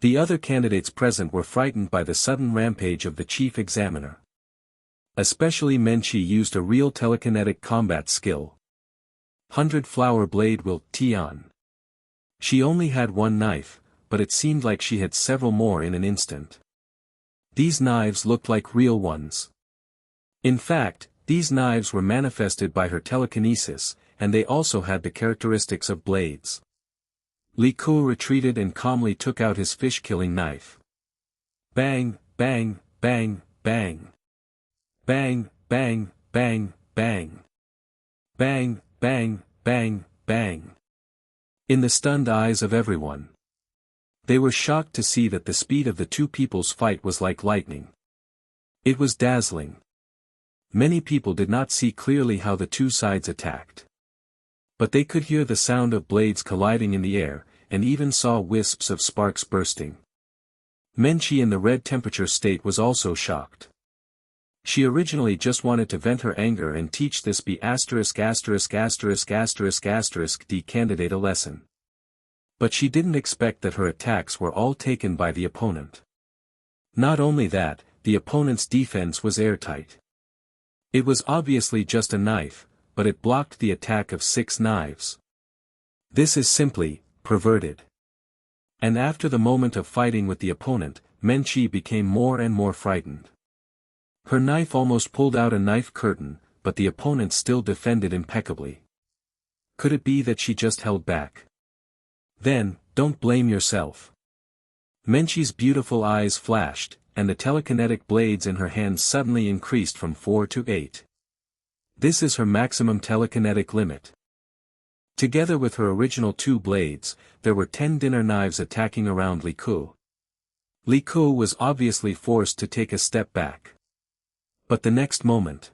The other candidates present were frightened by the sudden rampage of the chief examiner. Especially Menchi used a real telekinetic combat skill. 100 flower blade will Tian. She only had 1 knife, but it seemed like she had several more in an instant. These knives looked like real ones. In fact, these knives were manifested by her telekinesis, and they also had the characteristics of blades. Li Ku retreated and calmly took out his fish-killing knife. Bang, bang, bang, bang. Bang, bang, bang, bang. Bang, bang, bang, bang. In the stunned eyes of everyone. They were shocked to see that the speed of the 2 people's fight was like lightning. It was dazzling. Many people did not see clearly how the 2 sides attacked. But they could hear the sound of blades colliding in the air, and even saw wisps of sparks bursting. Menchi in the red temperature state was also shocked. She originally just wanted to vent her anger and teach this B*************** D candidate a lesson. But she didn't expect that her attacks were all taken by the opponent. Not only that, the opponent's defense was airtight. It was obviously just a knife, but it blocked the attack of 6 knives. This is simply perverted. And after the moment of fighting with the opponent, Menchi became more and more frightened. Her knife almost pulled out a knife curtain, but the opponent still defended impeccably. Could it be that she just held back? Then, don't blame yourself. Menchi's beautiful eyes flashed, and the telekinetic blades in her hands suddenly increased from 4 to 8. This is her maximum telekinetic limit. Together with her original 2 blades, there were 10 dinner knives attacking around Li Ku. Li Ku was obviously forced to take a step back. But the next moment,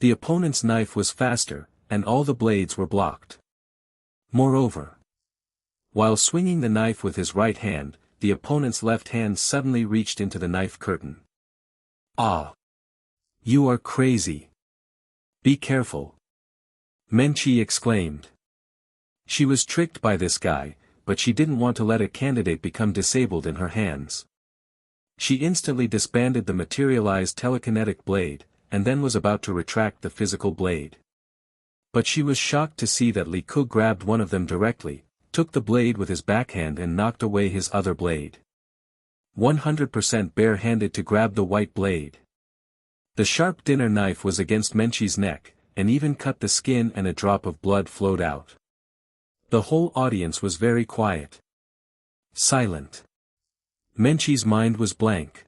the opponent's knife was faster, and all the blades were blocked. Moreover, while swinging the knife with his right hand, the opponent's left hand suddenly reached into the knife curtain. Ah! You are crazy. Be careful. Menchi exclaimed. She was tricked by this guy, but she didn't want to let a candidate become disabled in her hands. She instantly disbanded the materialized telekinetic blade, and then was about to retract the physical blade. But she was shocked to see that Li Ku grabbed one of them directly, took the blade with his backhand and knocked away his other blade. 100% bare-handed to grab the white blade. The sharp dinner knife was against Menchi's neck, and even cut the skin and a drop of blood flowed out. The whole audience was very quiet. Silent. Menchi's mind was blank.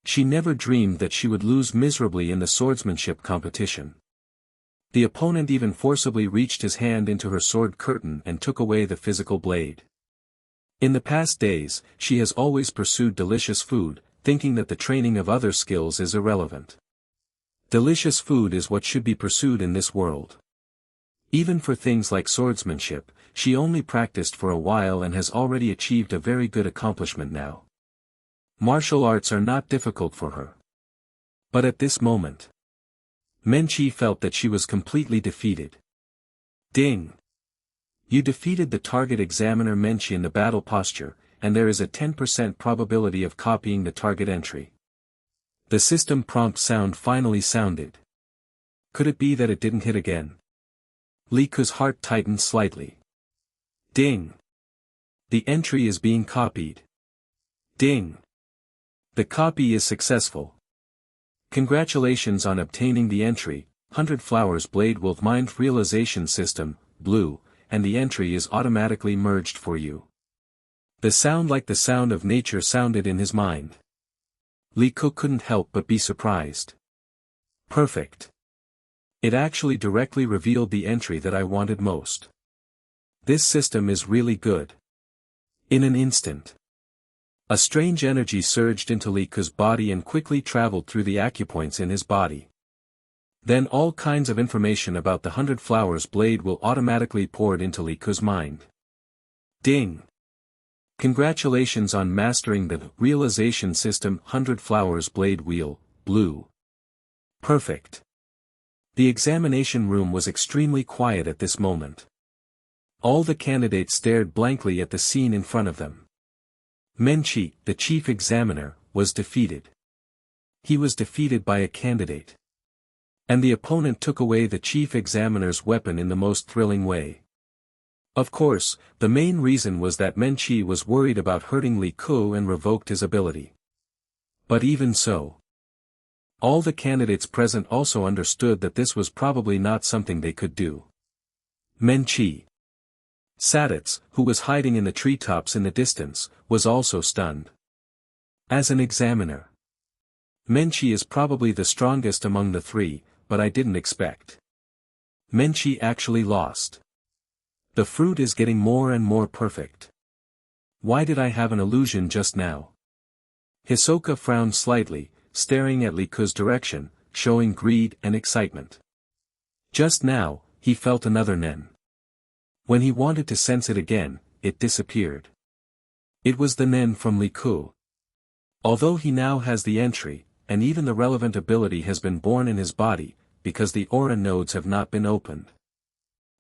She never dreamed that she would lose miserably in the swordsmanship competition. The opponent even forcibly reached his hand into her sword curtain and took away the physical blade. In the past days, she has always pursued delicious food, thinking that the training of other skills is irrelevant. Delicious food is what should be pursued in this world. Even for things like swordsmanship, she only practiced for a while and has already achieved a very good accomplishment now. Martial arts are not difficult for her. But at this moment, Menchi felt that she was completely defeated. Ding! You defeated the target examiner Menchi in the battle posture, and there is a 10% probability of copying the target entry. The system prompt sound finally sounded. Could it be that it didn't hit again? Li Ku's heart tightened slightly. Ding! The entry is being copied. Ding! The copy is successful. Congratulations on obtaining the entry, 100 Flowers Blade will Mind Realization System, blue, and the entry is automatically merged for you. The sound like the sound of nature sounded in his mind. Li Ku couldn't help but be surprised. Perfect. It actually directly revealed the entry that I wanted most. This system is really good. In an instant, a strange energy surged into Li Ku's body and quickly traveled through the acupoints in his body. Then all kinds of information about the 100 Flowers Blade will automatically poured into Li Ku's mind. Ding! Congratulations on mastering the Realization System 100 Flowers Blade Wheel, blue. Perfect. The examination room was extremely quiet at this moment. All the candidates stared blankly at the scene in front of them. Menchi, the chief examiner, was defeated. He was defeated by a candidate. And the opponent took away the chief examiner's weapon in the most thrilling way. Of course, the main reason was that Menchi was worried about hurting Li Ku and revoked his ability. But even so, all the candidates present also understood that this was probably not something they could do. Menchi Saditz, who was hiding in the treetops in the distance, was also stunned. As an examiner, Menchi is probably the strongest among the three, but I didn't expect. Menchi actually lost. The fruit is getting more and more perfect. Why did I have an illusion just now? Hisoka frowned slightly, staring at Li Ku's direction, showing greed and excitement. Just now, he felt another nen. When he wanted to sense it again, it disappeared. It was the nen from Li Ku. Although he now has the entry, and even the relevant ability has been born in his body, because the aura nodes have not been opened.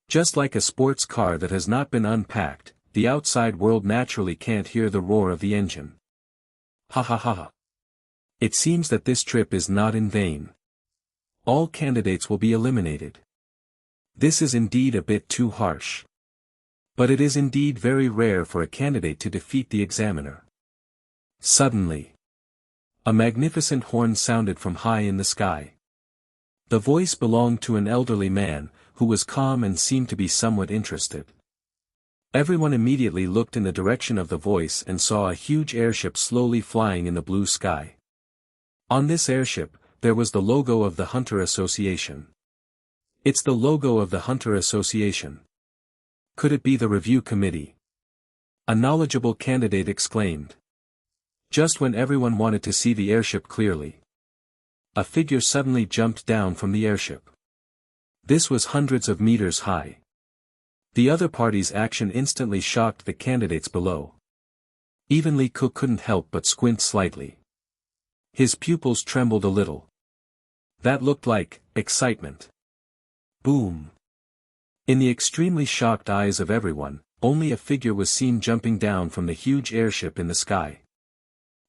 Just like a sports car that has not been unpacked, the outside world naturally can't hear the roar of the engine. Ha ha ha ha. It seems that this trip is not in vain. All candidates will be eliminated. This is indeed a bit too harsh. But it is indeed very rare for a candidate to defeat the examiner. Suddenly, a magnificent horn sounded from high in the sky. The voice belonged to an elderly man, who was calm and seemed to be somewhat interested. Everyone immediately looked in the direction of the voice and saw a huge airship slowly flying in the blue sky. On this airship, there was the logo of the Hunter Association. It's the logo of the Hunter Association. Could it be the review committee? A knowledgeable candidate exclaimed. Just when everyone wanted to see the airship clearly, a figure suddenly jumped down from the airship. This was hundreds of meters high. The other party's action instantly shocked the candidates below. Even Li Ku couldn't help but squint slightly. His pupils trembled a little. That looked like excitement. Boom. In the extremely shocked eyes of everyone, only a figure was seen jumping down from the huge airship in the sky.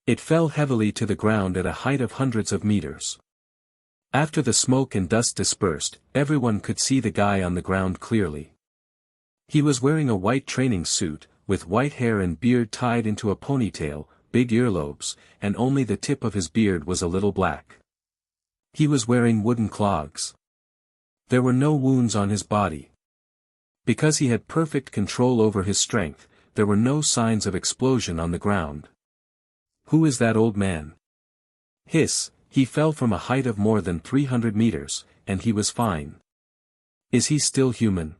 It fell heavily to the ground at a height of hundreds of meters. After the smoke and dust dispersed, everyone could see the guy on the ground clearly. He was wearing a white training suit, with white hair and beard tied into a ponytail, big earlobes, and only the tip of his beard was a little black. He was wearing wooden clogs. There were no wounds on his body. Because he had perfect control over his strength, there were no signs of explosion on the ground. Who is that old man? Hiss, he fell from a height of more than 300 meters, and he was fine. Is he still human?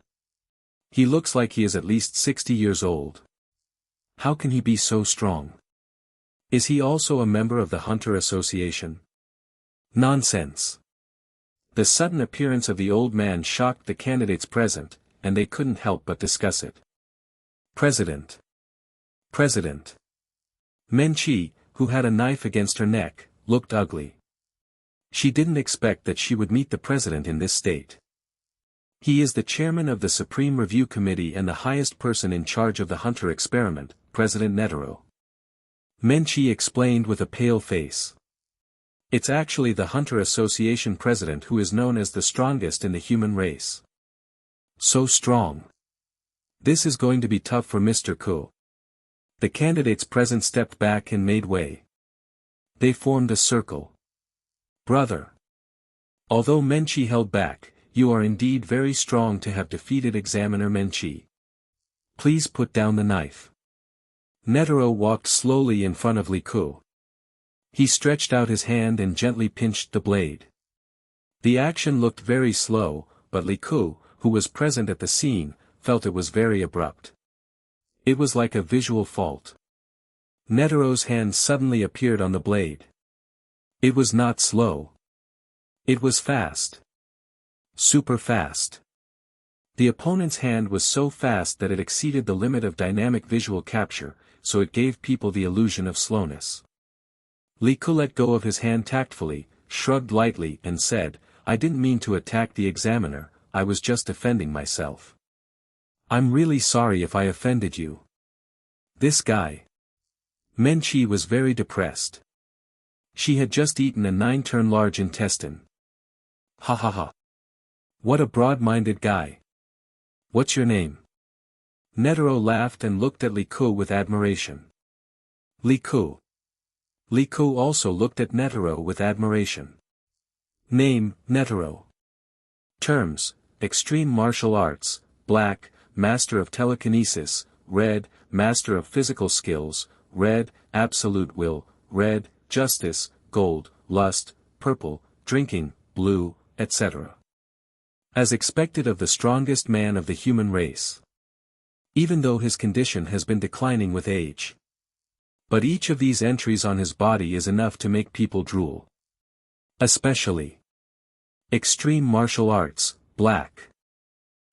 He looks like he is at least 60 years old. How can he be so strong? Is he also a member of the Hunter Association? Nonsense. The sudden appearance of the old man shocked the candidates present, and they couldn't help but discuss it. President. President. Menchi, who had a knife against her neck, looked ugly. She didn't expect that she would meet the president in this state. He is the chairman of the Supreme Review Committee and the highest person in charge of the Hunter experiment, President Netero. Menchi explained with a pale face. It's actually the Hunter Association president who is known as the strongest in the human race. So strong. This is going to be tough for Mr. Ku. The candidates present stepped back and made way. They formed a circle. Brother. Although Menchi held back, you are indeed very strong to have defeated Examiner Menchi. Please put down the knife. Netero walked slowly in front of Liku. He stretched out his hand and gently pinched the blade. The action looked very slow, but Liku, who was present at the scene, felt it was very abrupt. It was like a visual fault. Netero's hand suddenly appeared on the blade. It was not slow. It was fast. Super fast. The opponent's hand was so fast that it exceeded the limit of dynamic visual capture, so it gave people the illusion of slowness. Liku let go of his hand tactfully, shrugged lightly and said, I didn't mean to attack the examiner, I was just defending myself. I'm really sorry if I offended you. This guy. Menchi was very depressed. She had just eaten a 9-turn large intestine. Ha ha ha. What a broad-minded guy. What's your name? Netero laughed and looked at Liku with admiration. Liku. Liku also looked at Netero with admiration. Name, Netero. Terms, Extreme Martial Arts, Black, Master of Telekinesis, Red, Master of Physical Skills, Red, Absolute Will, Red, Justice, Gold, Lust, Purple, Drinking, Blue, etc. As expected of the strongest man of the human race. Even though his condition has been declining with age. But each of these entries on his body is enough to make people drool. Especially Extreme Martial Arts, Black.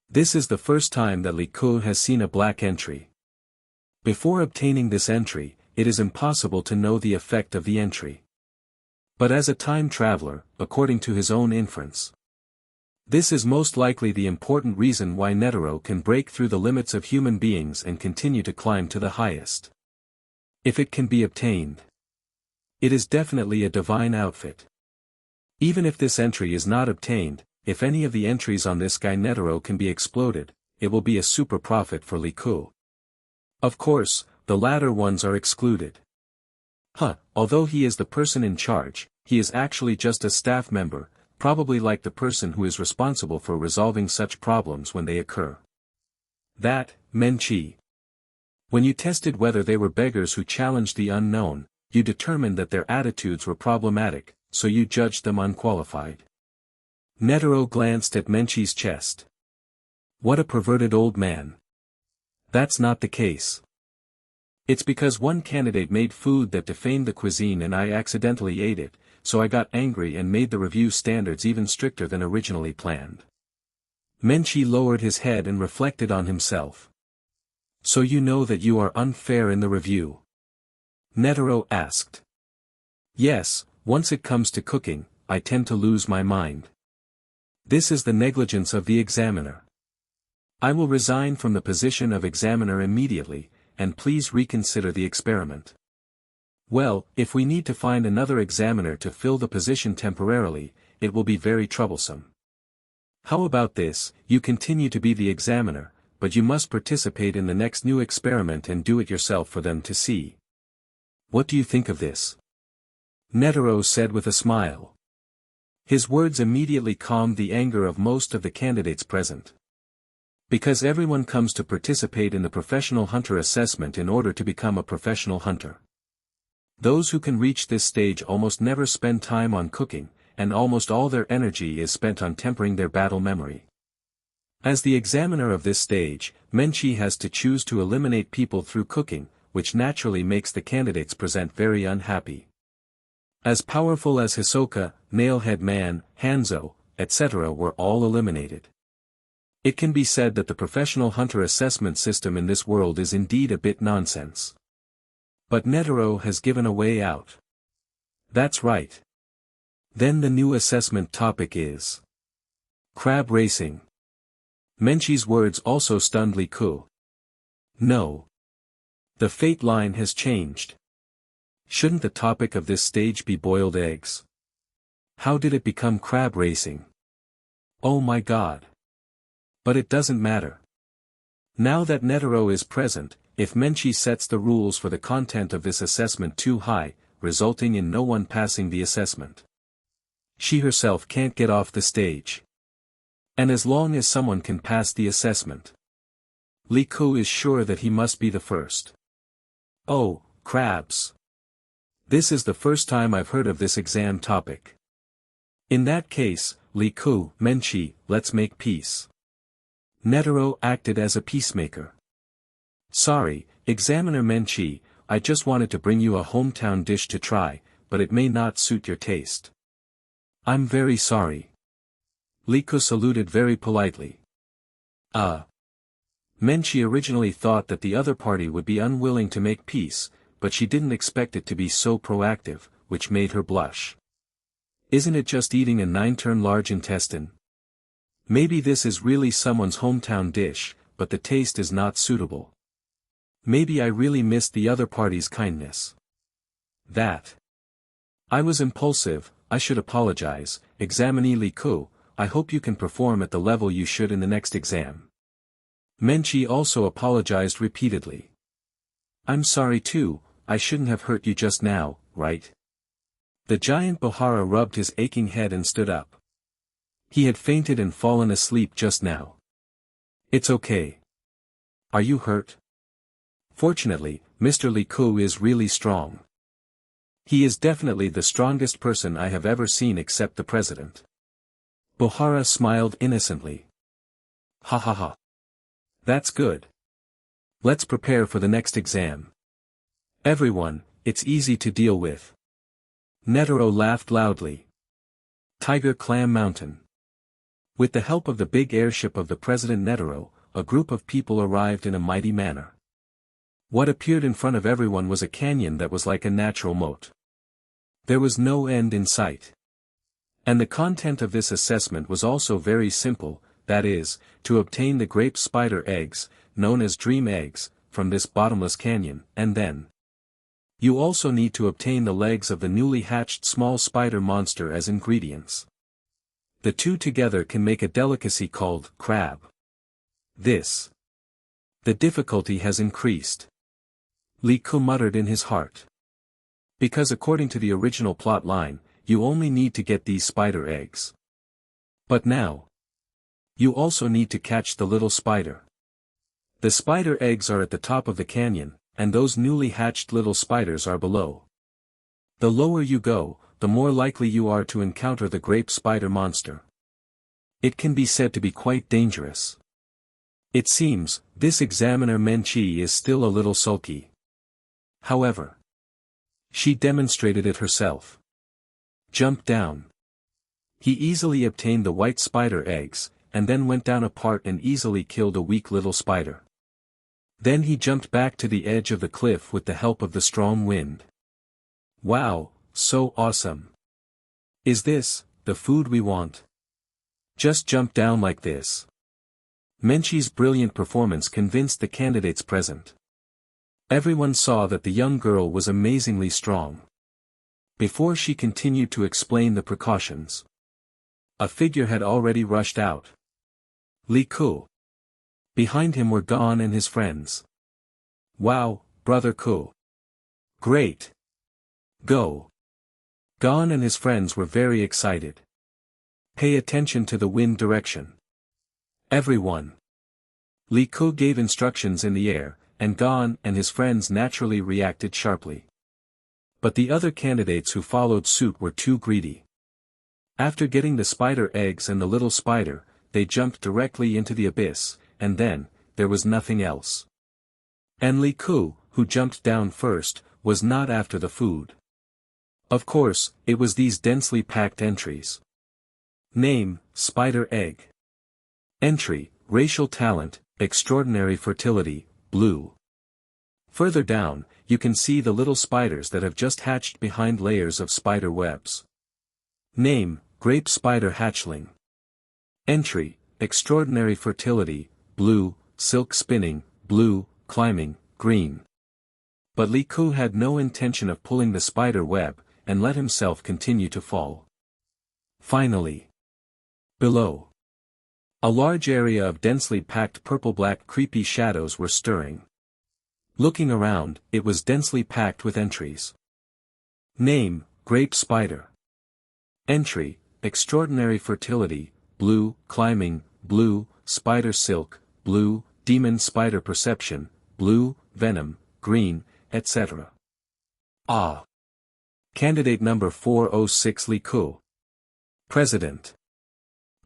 This is the first time that Liku has seen a black entry. Before obtaining this entry, it is impossible to know the effect of the entry. But as a time traveler, according to his own inference, this is most likely the important reason why Netero can break through the limits of human beings and continue to climb to the highest. If it can be obtained, it is definitely a divine outfit. Even if this entry is not obtained, if any of the entries on this guy Netero can be exploded, it will be a super profit for Liku. Of course, the latter ones are excluded. Although he is the person in charge, he is actually just a staff member, probably like the person who is responsible for resolving such problems when they occur. That, Menchi. When you tested whether they were beggars who challenged the unknown, you determined that their attitudes were problematic, so you judged them unqualified. Netero glanced at Menchi's chest. What a perverted old man. That's not the case. It's because one candidate made food that defamed the cuisine and I accidentally ate it, so I got angry and made the review standards even stricter than originally planned. Menchi lowered his head and reflected on himself. So you know that you are unfair in the review? Netero asked. Yes, once it comes to cooking, I tend to lose my mind. This is the negligence of the examiner. I will resign from the position of examiner immediately, and please reconsider the experiment. Well, if we need to find another examiner to fill the position temporarily, it will be very troublesome. How about this, you continue to be the examiner, but you must participate in the next new experiment and do it yourself for them to see. What do you think of this? Netero said with a smile. His words immediately calmed the anger of most of the candidates present. Because everyone comes to participate in the professional hunter assessment in order to become a professional hunter. Those who can reach this stage almost never spend time on cooking, and almost all their energy is spent on tempering their battle memory. As the examiner of this stage, Menchi has to choose to eliminate people through cooking, which naturally makes the candidates present very unhappy. As powerful as Hisoka, Nailhead Man, Hanzo, etc. were all eliminated. It can be said that the professional hunter assessment system in this world is indeed a bit nonsense. But Netero has given a way out. That's right. Then the new assessment topic is crab racing. Menchi's words also stunned Liku. No. The fate line has changed. Shouldn't the topic of this stage be boiled eggs? How did it become crab racing? Oh my god. But it doesn't matter. Now that Netero is present, if Menchi sets the rules for the content of this assessment too high, resulting in no one passing the assessment, She herself can't get off the stage. And as long as someone can pass the assessment, Li Ku is sure that he must be the first. Oh, crabs. This is the first time I've heard of this exam topic. In that case, Li Ku, Menchi, let's make peace. Netero acted as a peacemaker. Sorry, Examiner Menchi, I just wanted to bring you a hometown dish to try, but it may not suit your taste. I'm very sorry. Li Ku saluted very politely. Menchi originally thought that the other party would be unwilling to make peace, but she didn't expect it to be so proactive, which made her blush. Isn't it just eating a 9-turn large intestine? Maybe this is really someone's hometown dish, but the taste is not suitable. Maybe I really missed the other party's kindness. That. I was impulsive, I should apologize, Examinee Li Ku, I hope you can perform at the level you should in the next exam. Menchi also apologized repeatedly. I'm sorry too, I shouldn't have hurt you just now, right? The giant Bohara rubbed his aching head and stood up. He had fainted and fallen asleep just now. It's okay. Are you hurt? Fortunately, Mr. Li Ku is really strong. He is definitely the strongest person I have ever seen except the president. Bohara smiled innocently. Ha ha ha. That's good. Let's prepare for the next exam. Everyone, it's easy to deal with. Netero laughed loudly. Tiger Clam Mountain. With the help of the big airship of the President Netero, a group of people arrived in a mighty manner. What appeared in front of everyone was a canyon that was like a natural moat. There was no end in sight. And the content of this assessment was also very simple, that is, to obtain the grape spider eggs, known as dream eggs, from this bottomless canyon, and then. You also need to obtain the legs of the newly hatched small spider monster as ingredients. The two together can make a delicacy called crab. The difficulty has increased. Li Ku muttered in his heart. Because according to the original plot line, you only need to get these spider eggs. But now, you also need to catch the little spider. The spider eggs are at the top of the canyon, and those newly hatched little spiders are below. The lower you go, the more likely you are to encounter the grape spider monster. It can be said to be quite dangerous. It seems, this examiner Menchi is still a little sulky. However, she demonstrated it herself. Jumped down. He easily obtained the white spider eggs, and then went down a part and easily killed a weak little spider. Then he jumped back to the edge of the cliff with the help of the strong wind. Wow, so awesome. Is this the food we want? Just jump down like this. Menchi's brilliant performance convinced the candidates present. Everyone saw that the young girl was amazingly strong. Before she continued to explain the precautions, a figure had already rushed out. Li Ku. Behind him were Gon and his friends. Wow, Brother Ku. Great. Go. Gon and his friends were very excited. Pay attention to the wind direction. Everyone. Li Ku gave instructions in the air, and Gon and his friends naturally reacted sharply. But the other candidates who followed suit were too greedy. After getting the spider eggs and the little spider, they jumped directly into the abyss, and then, there was nothing else. And Li Ku, who jumped down first, was not after the food. Of course, it was these densely packed entries. Name, Spider Egg. Entry, Racial Talent, Extraordinary Fertility, Blue. Further down, you can see the little spiders that have just hatched behind layers of spider webs. Name, Grape Spider Hatchling. Entry, Extraordinary Fertility, Blue, Silk Spinning, Blue, Climbing, Green. But Li Ku had no intention of pulling the spider web, and let himself continue to fall. Finally. Below. A large area of densely packed purple-black creepy shadows were stirring. Looking around, it was densely packed with entries. Name, Grape Spider. Entry, extraordinary fertility, blue, climbing, blue, spider silk, blue, demon spider perception, blue, venom, green, etc. Ah! Candidate number 406 Liku. President.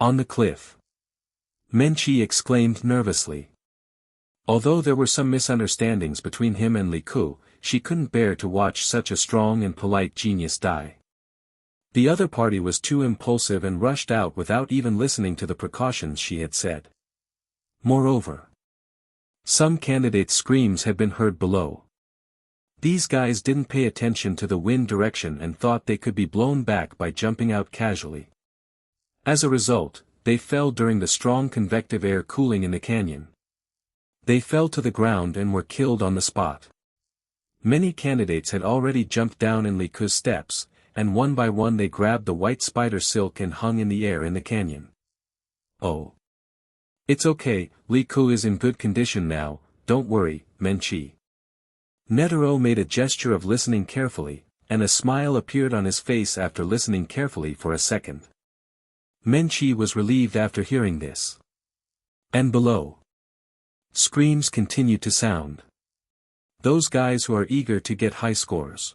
On the cliff. Menchi exclaimed nervously. Although there were some misunderstandings between him and Liku, she couldn't bear to watch such a strong and polite genius die. The other party was too impulsive and rushed out without even listening to the precautions she had said. Moreover, some candidates' screams had been heard below. These guys didn't pay attention to the wind direction and thought they could be blown back by jumping out casually. As a result, they fell during the strong convective air cooling in the canyon. They fell to the ground and were killed on the spot. Many candidates had already jumped down in Liku's steps, and one by one they grabbed the white spider silk and hung in the air in the canyon. Oh. It's okay, Liku is in good condition now, don't worry, Menchi. Netero made a gesture of listening carefully, and a smile appeared on his face after listening carefully for a second. Menchi was relieved after hearing this. And below. Screams continued to sound. Those guys who are eager to get high scores.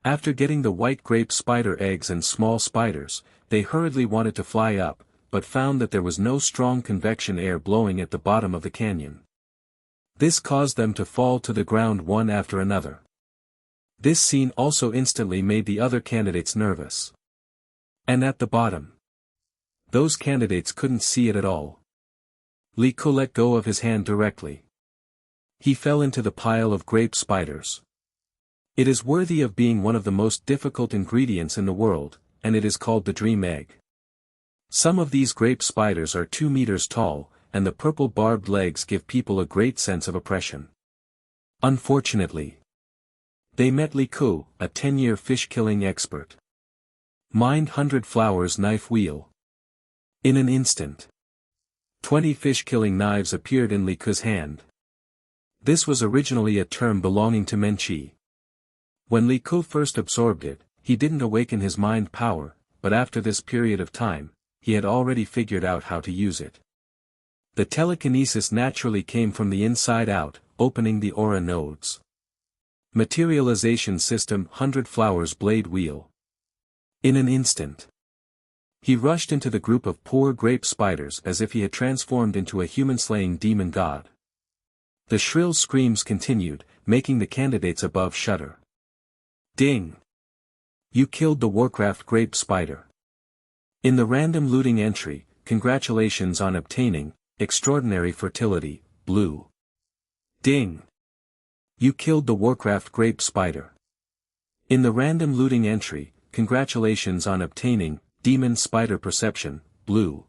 After getting the white grape spider eggs and small spiders, they hurriedly wanted to fly up, but found that there was no strong convection air blowing at the bottom of the canyon. This caused them to fall to the ground one after another. This scene also instantly made the other candidates nervous. And at the bottom. Those candidates couldn't see it at all. Liku let go of his hand directly. He fell into the pile of grape spiders. It is worthy of being one of the most difficult ingredients in the world, and it is called the dream egg. Some of these grape spiders are 2 meters tall, and the purple barbed legs give people a great sense of oppression. Unfortunately, they met Liku, a 10-year fish-killing expert. Mind 100 flowers knife wheel. In an instant, 20 fish-killing knives appeared in Liku's hand. This was originally a term belonging to Menchi. When Liku first absorbed it, he didn't awaken his mind power, but after this period of time, he had already figured out how to use it. The telekinesis naturally came from the inside out, opening the aura nodes. Materialization system 100 flowers blade wheel. In an instant, he rushed into the group of poor grape spiders as if he had transformed into a human-slaying demon god. The shrill screams continued, making the candidates above shudder. Ding! You killed the Warcraft grape spider. In the random looting entry, congratulations on obtaining extraordinary fertility, blue. Ding! You killed the Warcraft grape spider. In the random looting entry, congratulations on obtaining demon spider perception, blue.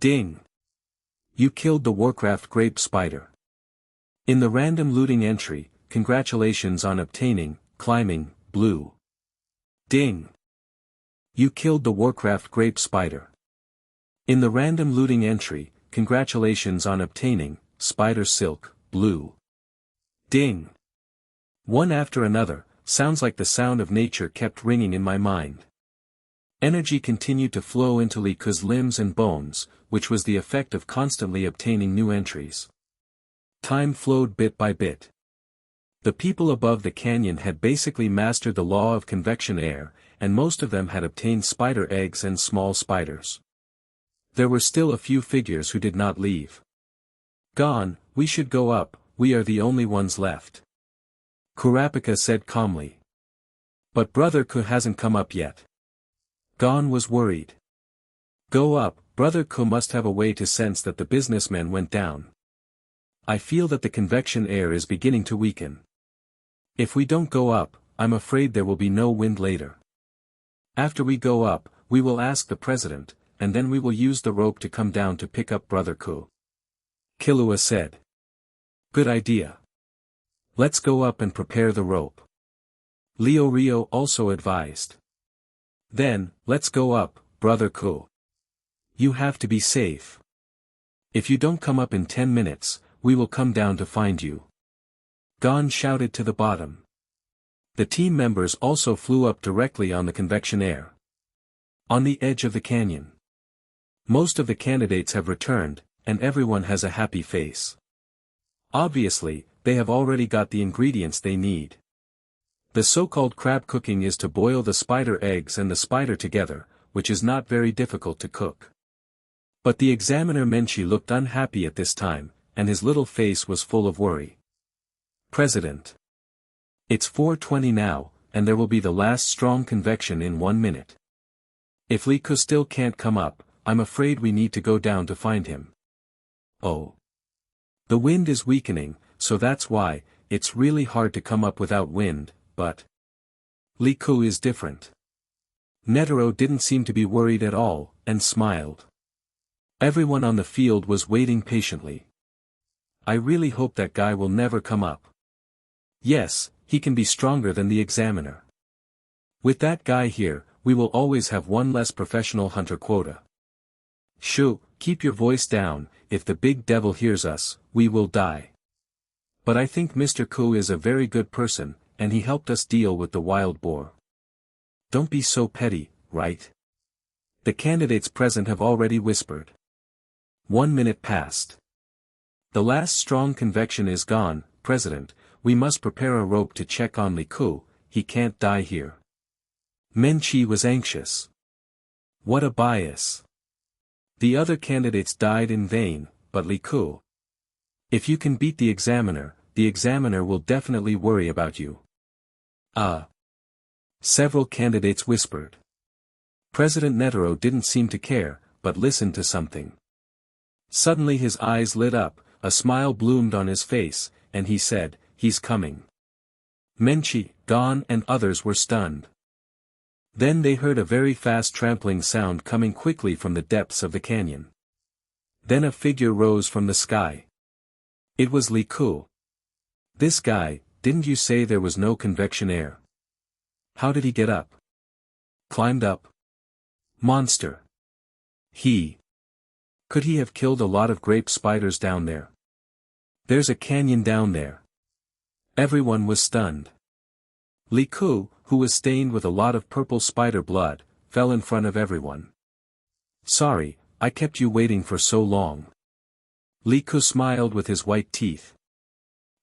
Ding! You killed the Warcraft grape spider. In the random looting entry, congratulations on obtaining climbing, blue. Ding! You killed the Warcraft grape spider. In the random looting entry, congratulations on obtaining spider silk, blue. Ding! One after another, sounds like the sound of nature kept ringing in my mind. Energy continued to flow into Liku's limbs and bones, which was the effect of constantly obtaining new entries. Time flowed bit by bit. The people above the canyon had basically mastered the law of convection air, and most of them had obtained spider eggs and small spiders. There were still a few figures who did not leave. Gone, we should go up, we are the only ones left. Kurapika said calmly. But Brother Ku hasn't come up yet. Gon was worried. Go up, Brother Ku must have a way to sense that the businessmen went down. I feel that the convection air is beginning to weaken. If we don't go up, I'm afraid there will be no wind later. After we go up, we will ask the president, and then we will use the rope to come down to pick up Brother Ku. Killua said. Good idea. Let's go up and prepare the rope. Leo Rio also advised. Then, let's go up, Brother Ku. You have to be safe. If you don't come up in 10 minutes, we will come down to find you. Gon shouted to the bottom. The team members also flew up directly on the convection air. On the edge of the canyon. Most of the candidates have returned, and everyone has a happy face. Obviously, they have already got the ingredients they need. The so-called crab cooking is to boil the spider eggs and the spider together, which is not very difficult to cook. But the examiner Menchi looked unhappy at this time, and his little face was full of worry. President. It's 4:20 now, and there will be the last strong convection in 1 minute. If Li Ku still can't come up, I'm afraid we need to go down to find him. Oh. The wind is weakening, so that's why, it's really hard to come up without wind, but Li Ku is different. Netero didn't seem to be worried at all, and smiled. Everyone on the field was waiting patiently. I really hope that guy will never come up. Yes, he can be stronger than the examiner. With that guy here, we will always have one less professional hunter quota. Shoo, keep your voice down, if the big devil hears us, we will die. But I think Mr. Ku is a very good person, and he helped us deal with the wild boar. Don't be so petty, right? The candidates present have already whispered. 1 minute passed. The last strong convection is gone, President, we must prepare a rope to check on Li Ku, he can't die here. Menchi was anxious. What a bias. The other candidates died in vain, but Li Ku. If you can beat the examiner will definitely worry about you. Several candidates whispered. President Netero didn't seem to care, but listened to something. Suddenly his eyes lit up, a smile bloomed on his face, and he said, he's coming. Menchi, gone and others were stunned. Then they heard a very fast trampling sound coming quickly from the depths of the canyon. Then a figure rose from the sky. It was Li Ku. This guy, didn't you say there was no convection air? How did he get up? Climbed up? Monster. Could he have killed a lot of grape spiders down there? There's a canyon down there. Everyone was stunned. Li Ku, who was stained with a lot of purple spider blood, fell in front of everyone. Sorry, I kept you waiting for so long. Li Ku smiled with his white teeth.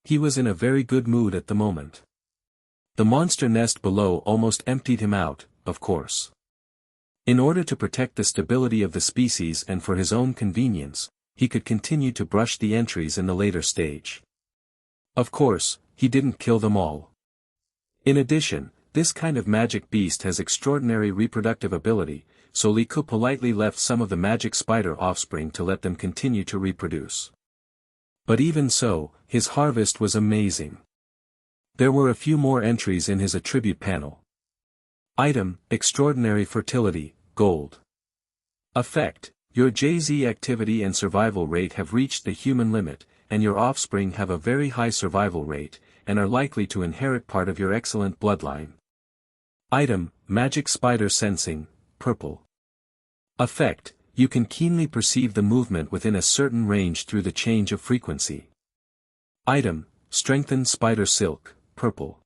He was in a very good mood at the moment. The monster nest below almost emptied him out, of course. In order to protect the stability of the species and for his own convenience, he could continue to brush the entries in the later stage. Of course, he didn't kill them all. In addition, this kind of magic beast has extraordinary reproductive ability, so Li Ku politely left some of the magic spider offspring to let them continue to reproduce. But even so, his harvest was amazing. There were a few more entries in his attribute panel. Item, Extraordinary Fertility, Gold. Effect, your JZ activity and survival rate have reached the human limit, and your offspring have a very high survival rate, and are likely to inherit part of your excellent bloodline. Item, Magic Spider Sensing, Purple. Effect, you can keenly perceive the movement within a certain range through the change of frequency. Item, Strengthened Spider Silk, Purple.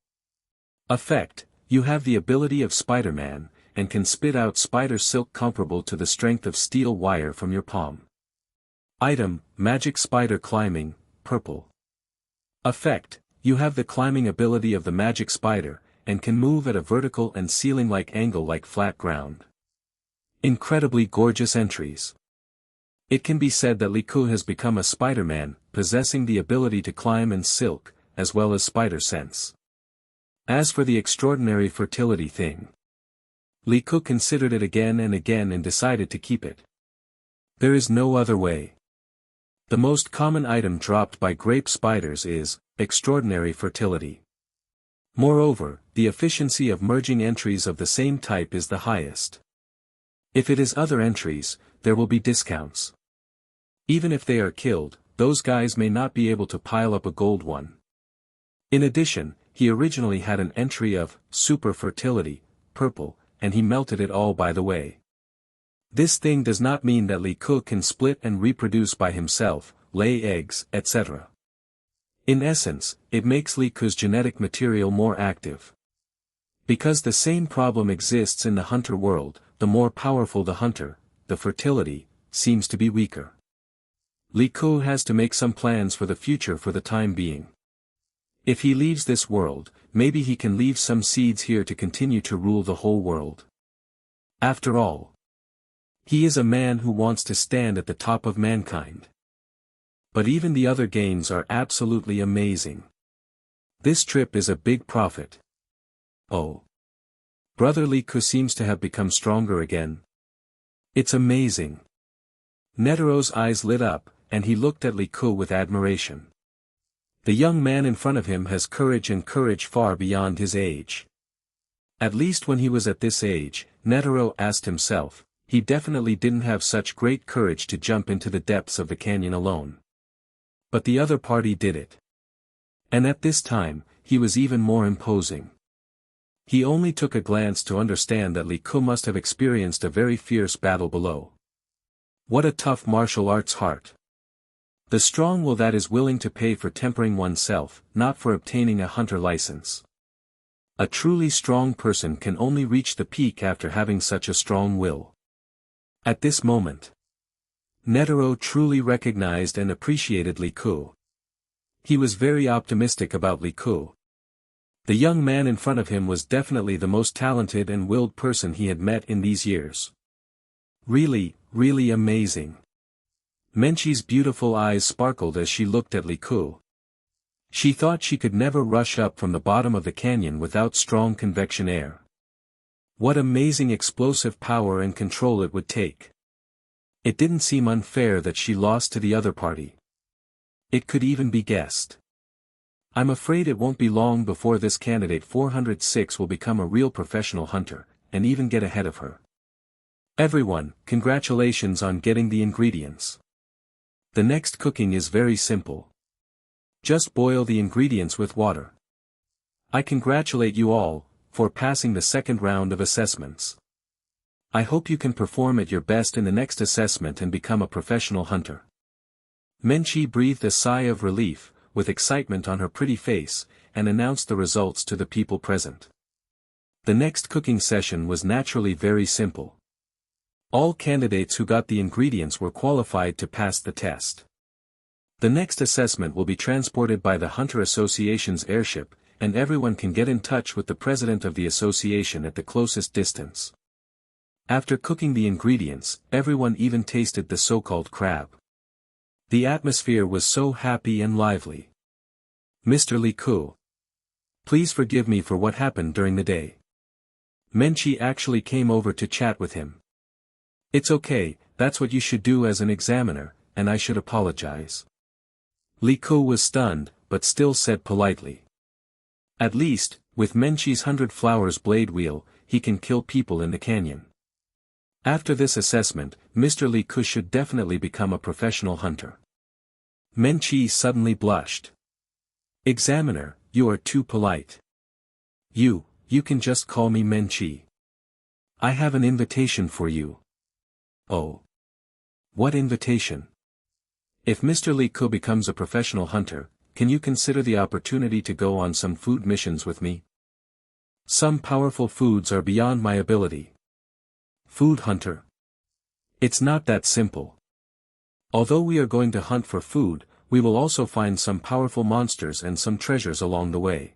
Effect, you have the ability of Spider-Man, and can spit out spider silk comparable to the strength of steel wire from your palm. Item, Magic Spider Climbing, Purple. Effect, you have the climbing ability of the magic spider, and can move at a vertical and ceiling-like angle like flat ground. Incredibly gorgeous entries. It can be said that Li Ku has become a Spider-Man, possessing the ability to climb and silk, as well as spider sense. As for the extraordinary fertility thing, Li Ku considered it again and again and decided to keep it. There is no other way. The most common item dropped by grape spiders is extraordinary fertility. Moreover, the efficiency of merging entries of the same type is the highest. If it is other entries, there will be discounts. Even if they are killed, those guys may not be able to pile up a gold one. In addition, he originally had an entry of super fertility, purple, and he melted it all by the way. This thing does not mean that Li Ku can split and reproduce by himself, lay eggs, etc. In essence, it makes Li Ku's genetic material more active. Because the same problem exists in the hunter world, the more powerful the hunter, the fertility seems to be weaker. Li Ku has to make some plans for the future for the time being. If he leaves this world, maybe he can leave some seeds here to continue to rule the whole world. After all, he is a man who wants to stand at the top of mankind. But even the other gains are absolutely amazing. This trip is a big profit. Oh. Brother Li Ku seems to have become stronger again. It's amazing. Netero's eyes lit up, and he looked at Li Ku with admiration. The young man in front of him has courage and courage far beyond his age. At least when he was at this age, Netero asked himself, he definitely didn't have such great courage to jump into the depths of the canyon alone. But the other party did it. And at this time, he was even more imposing. He only took a glance to understand that Li Ku must have experienced a very fierce battle below. What a tough martial arts heart. The strong will that is willing to pay for tempering oneself, not for obtaining a hunter license. A truly strong person can only reach the peak after having such a strong will. At this moment, Netero truly recognized and appreciated Li Ku. He was very optimistic about Li Ku. The young man in front of him was definitely the most talented and willed person he had met in these years. Really, really amazing. Menchi's beautiful eyes sparkled as she looked at Li Ku. She thought she could never rush up from the bottom of the canyon without strong convection air. What amazing explosive power and control it would take. It didn't seem unfair that she lost to the other party. It could even be guessed. I'm afraid it won't be long before this candidate 406 will become a real professional hunter, and even get ahead of her. Everyone, congratulations on getting the ingredients. The next cooking is very simple. Just boil the ingredients with water. I congratulate you all, for passing the second round of assessments. I hope you can perform at your best in the next assessment and become a professional hunter. Menchi breathed a sigh of relief, with excitement on her pretty face, and announced the results to the people present. The next cooking session was naturally very simple. All candidates who got the ingredients were qualified to pass the test. The next assessment will be transported by the Hunter Association's airship, and everyone can get in touch with the president of the association at the closest distance. After cooking the ingredients, everyone even tasted the so-called crab. The atmosphere was so happy and lively. Mr. Li Ku. Please forgive me for what happened during the day. Menchi actually came over to chat with him. It's okay, that's what you should do as an examiner, and I should apologize. Li Ku was stunned, but still said politely. At least, with Menchi's 100 flowers blade wheel, he can kill people in the canyon. After this assessment, Mr. Li Ku should definitely become a professional hunter. Menchi suddenly blushed. Examiner, you are too polite. You can just call me Menchi. I have an invitation for you. Oh. What invitation? If Mr. Li Ku becomes a professional hunter, can you consider the opportunity to go on some food missions with me? Some powerful foods are beyond my ability. Food hunter. It's not that simple. Although we are going to hunt for food, we will also find some powerful monsters and some treasures along the way.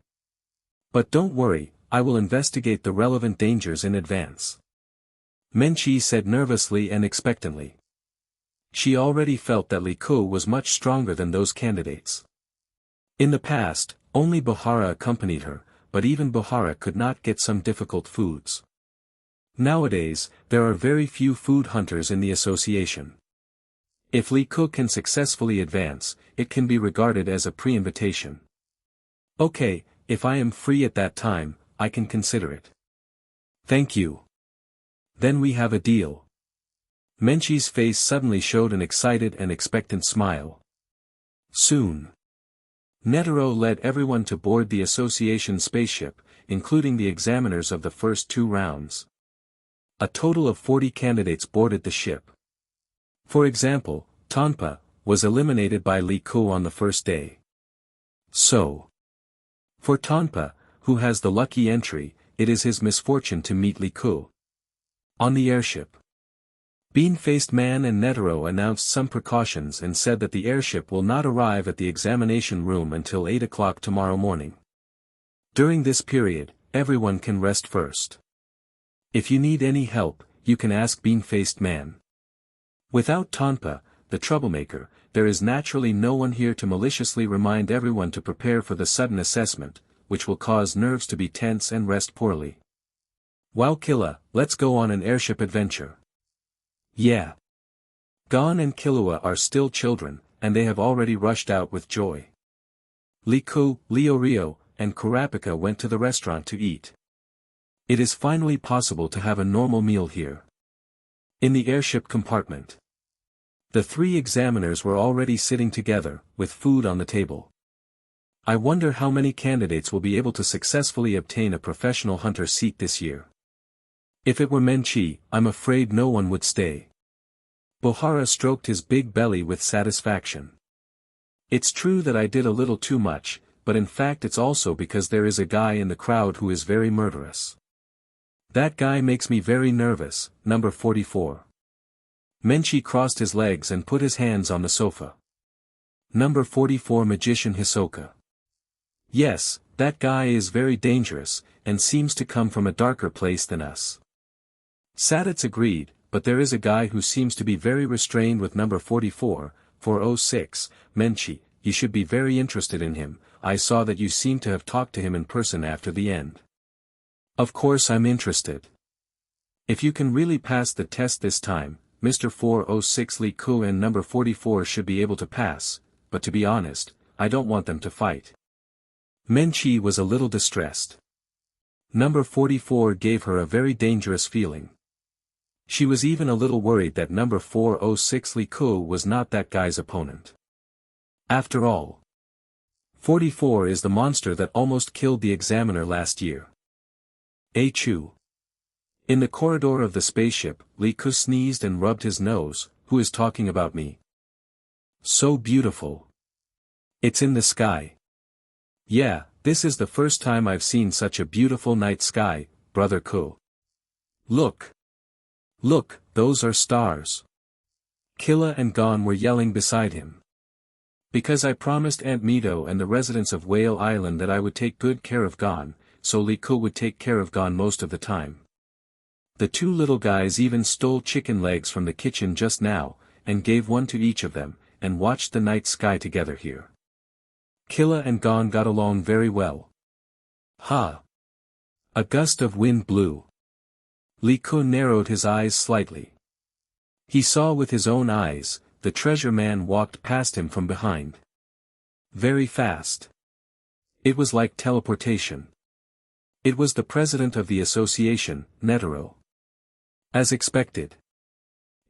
But don't worry, I will investigate the relevant dangers in advance. Menchi said nervously and expectantly. She already felt that Li Ku was much stronger than those candidates. In the past, only Bahara accompanied her, but even Bahara could not get some difficult foods. Nowadays, there are very few food hunters in the association. If Li Ku can successfully advance, it can be regarded as a pre-invitation. Okay, if I am free at that time, I can consider it. Thank you. Then we have a deal. Menchi's face suddenly showed an excited and expectant smile. Soon. Netero led everyone to board the association spaceship, including the examiners of the first 2 rounds. A total of 40 candidates boarded the ship. For example, Tanpa was eliminated by Li Ku on the first day. So, for Tanpa, who has the lucky entry, it is his misfortune to meet Li Ku. On the airship. Bean-faced man and Netero announced some precautions and said that the airship will not arrive at the examination room until 8 o'clock tomorrow morning. During this period, everyone can rest first. If you need any help, you can ask Bean-faced man. Without Tonpa, the troublemaker, there is naturally no one here to maliciously remind everyone to prepare for the sudden assessment, which will cause nerves to be tense and rest poorly. Wow Killa, let's go on an airship adventure. Yeah. Gon and Killua are still children, and they have already rushed out with joy. Liku, Leorio, and Kurapika went to the restaurant to eat. It is finally possible to have a normal meal here. In the airship compartment. The 3 examiners were already sitting together, with food on the table. I wonder how many candidates will be able to successfully obtain a professional hunter seat this year. If it were Menchi, I'm afraid no one would stay. Bohara stroked his big belly with satisfaction. It's true that I did a little too much, but in fact it's also because there is a guy in the crowd who is very murderous. That guy makes me very nervous, number 44. Menchi crossed his legs and put his hands on the sofa. Number 44 Magician Hisoka. Yes, that guy is very dangerous, and seems to come from a darker place than us. Sadits agreed, but there is a guy who seems to be very restrained with number 44, 406, Menchi, you should be very interested in him, I saw that you seem to have talked to him in person after the end. Of course I'm interested. If you can really pass the test this time, Mr. 406 Li Ku and number 44 should be able to pass, but to be honest, I don't want them to fight. Menchi was a little distressed. Number 44 gave her a very dangerous feeling. She was even a little worried that number 406 Li Ku was not that guy's opponent. After all, 44 is the monster that almost killed the examiner last year. Chu. In the corridor of the spaceship, Li Ku sneezed and rubbed his nose. Who is talking about me? So beautiful. It's in the sky. Yeah, this is the first time I've seen such a beautiful night sky, brother Ku. Look. Look, those are stars. Killa and Gon were yelling beside him. Because I promised Aunt Mito and the residents of Whale Island that I would take good care of Gon, so Li Ku would take care of Gon most of the time. The 2 little guys even stole chicken legs from the kitchen just now, and gave one to each of them, and watched the night sky together here. Killa and Gon got along very well. Ha! A gust of wind blew. Li Ku narrowed his eyes slightly. He saw with his own eyes, the treasure man walked past him from behind. Very fast. It was like teleportation. It was the president of the association, Netero. As expected.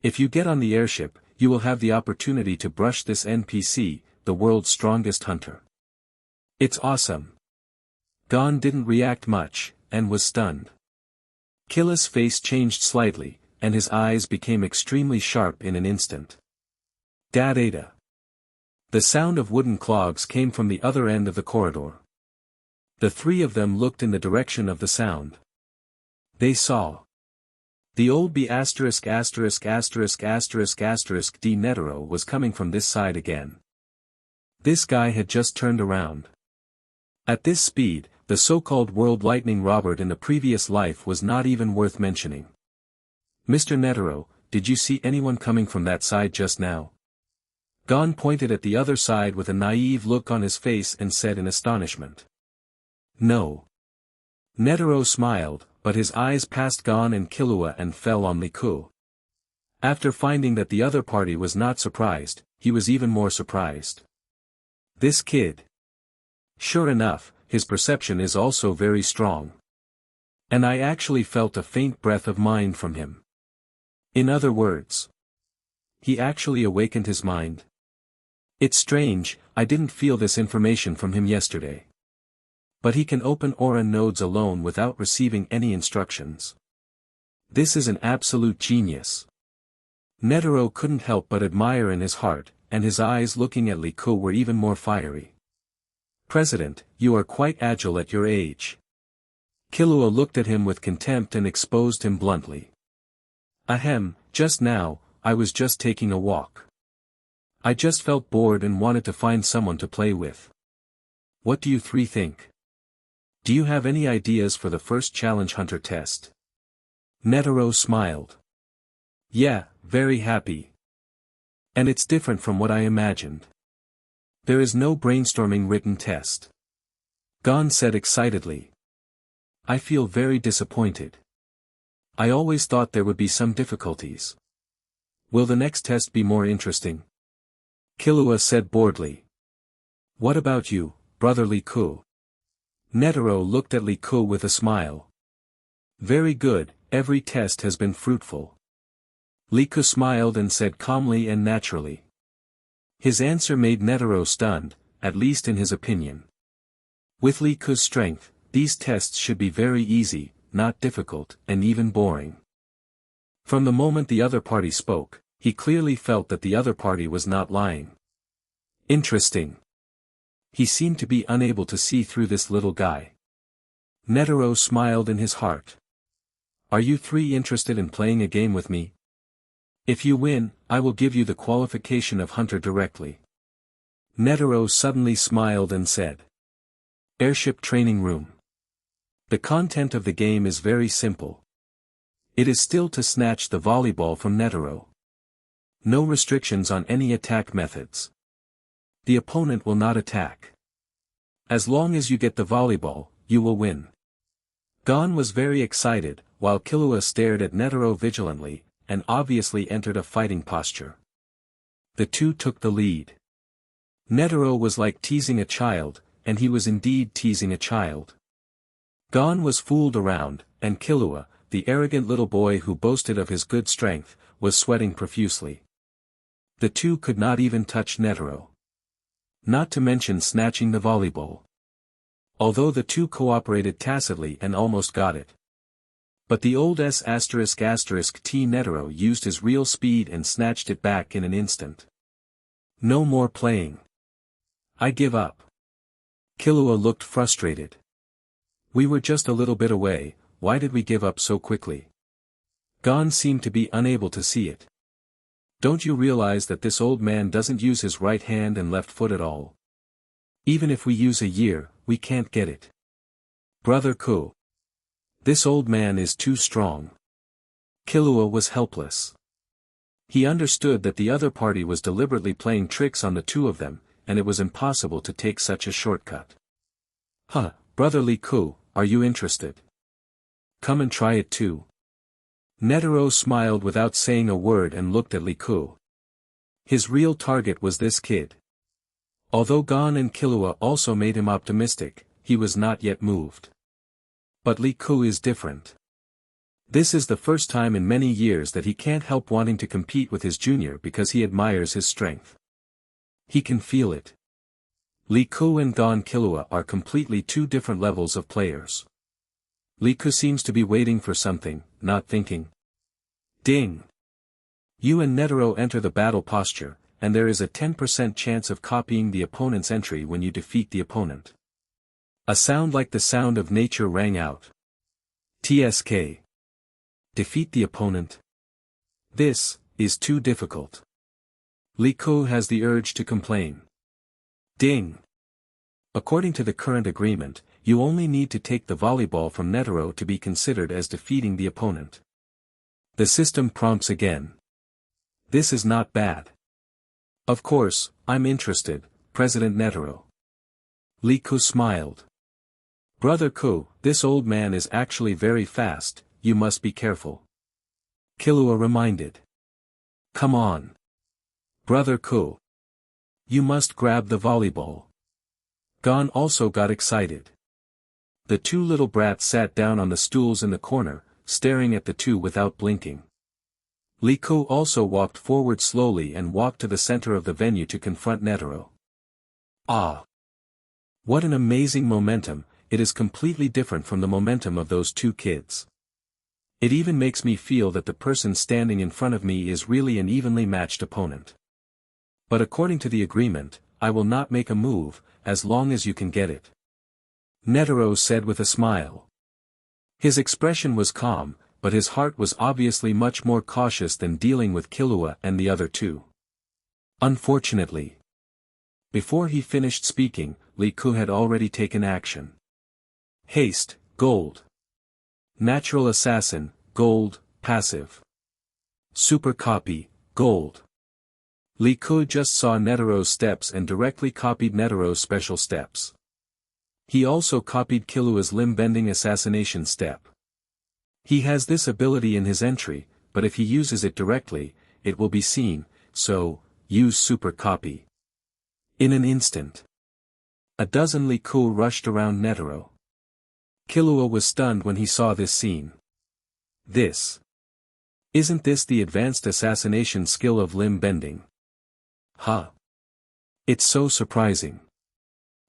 If you get on the airship, you will have the opportunity to brush this NPC, the world's strongest hunter. It's awesome. Gon didn't react much, and was stunned. Killa's face changed slightly, and his eyes became extremely sharp in an instant. Da-da-da. The sound of wooden clogs came from the other end of the corridor. The 3 of them looked in the direction of the sound. They saw. The old B***************** D Netero was coming from this side again. This guy had just turned around. At this speed, the so-called World Lightning Robert in the previous life was not even worth mentioning. Mr. Netero, did you see anyone coming from that side just now? Gon pointed at the other side with a naive look on his face and said in astonishment. No. Netero smiled, but his eyes passed Gon and Killua and fell on Li Ku. After finding that the other party was not surprised, he was even more surprised. This kid. Sure enough, his perception is also very strong. And I actually felt a faint breath of mind from him. In other words, he actually awakened his mind. It's strange, I didn't feel this information from him yesterday. But he can open aura nodes alone without receiving any instructions. This is an absolute genius. Netero couldn't help but admire in his heart, and his eyes looking at Li Ku were even more fiery. President, you are quite agile at your age. Killua looked at him with contempt and exposed him bluntly. Ahem, just now, I was just taking a walk. I just felt bored and wanted to find someone to play with. What do you three think? Do you have any ideas for the first challenge hunter test? Netero smiled. Yeah, very happy. And it's different from what I imagined. There is no brainstorming written test. Gon said excitedly. I feel very disappointed. I always thought there would be some difficulties. Will the next test be more interesting? Killua said boredly. What about you, brother Li Ku? Netero looked at Li Ku with a smile. Very good, every test has been fruitful. Li Ku smiled and said calmly and naturally. His answer made Netero stunned, at least in his opinion. With Li Ku's strength, these tests should be very easy, not difficult, and even boring. From the moment the other party spoke, he clearly felt that the other party was not lying. Interesting. He seemed to be unable to see through this little guy. Netero smiled in his heart. Are you three interested in playing a game with me? If you win, I will give you the qualification of hunter directly. Netero suddenly smiled and said. Airship training room. The content of the game is very simple. It is still to snatch the volleyball from Netero. No restrictions on any attack methods. The opponent will not attack. As long as you get the volleyball, you will win. Gon was very excited, while Killua stared at Netero vigilantly, and obviously entered a fighting posture. The two took the lead. Netero was like teasing a child, and he was indeed teasing a child. Gon was fooled around, and Killua, the arrogant little boy who boasted of his good strength, was sweating profusely. The two could not even touch Netero. Not to mention snatching the volleyball. Although the two cooperated tacitly and almost got it. But the old T Netero used his real speed and snatched it back in an instant. No more playing. I give up. Killua looked frustrated. We were just a little bit away, why did we give up so quickly? Gon seemed to be unable to see it. Don't you realize that this old man doesn't use his right hand and left foot at all? Even if we use a year, we can't get it. Brother Ku. This old man is too strong. Killua was helpless. He understood that the other party was deliberately playing tricks on the two of them, and it was impossible to take such a shortcut. Huh, Brother Li Ku, are you interested? Come and try it too. Netero smiled without saying a word and looked at Li Ku. His real target was this kid. Although Gon and Killua also made him optimistic, he was not yet moved. But Li Ku is different. This is the first time in many years that he can't help wanting to compete with his junior because he admires his strength. He can feel it. Li Ku and Gon Killua are completely two different levels of players. Li Ku seems to be waiting for something, not thinking. Ding! You and Netero enter the battle posture, and there is a 10% chance of copying the opponent's entry when you defeat the opponent. A sound like the sound of nature rang out. TSK. Defeat the opponent. This is too difficult. Li Ku has the urge to complain. Ding! According to the current agreement, you only need to take the volleyball from Netero to be considered as defeating the opponent. The system prompts again. This is not bad. Of course, I'm interested, President Netero. Li Ku smiled. Brother Ku, this old man is actually very fast, you must be careful. Killua reminded. Come on. Brother Ku. You must grab the volleyball. Gon also got excited. The two little brats sat down on the stools in the corner, staring at the two without blinking. Li Ku also walked forward slowly and walked to the center of the venue to confront Netero. Ah! What an amazing momentum, it is completely different from the momentum of those two kids. It even makes me feel that the person standing in front of me is really an evenly matched opponent. But according to the agreement, I will not make a move, as long as you can get it. Netero said with a smile. His expression was calm, but his heart was obviously much more cautious than dealing with Killua and the other two. Unfortunately, before he finished speaking, Li Ku had already taken action. Haste, gold. Natural assassin, gold, passive. Super copy, gold. Li Ku just saw Netero's steps and directly copied Netero's special steps. He also copied Killua's limb-bending assassination step. He has this ability in his entry, but if he uses it directly, it will be seen, so, use super copy. In an instant, a dozen Li Ku rushed around Netero. Killua was stunned when he saw this scene. Isn't this the advanced assassination skill of limb bending? Huh. It's so surprising.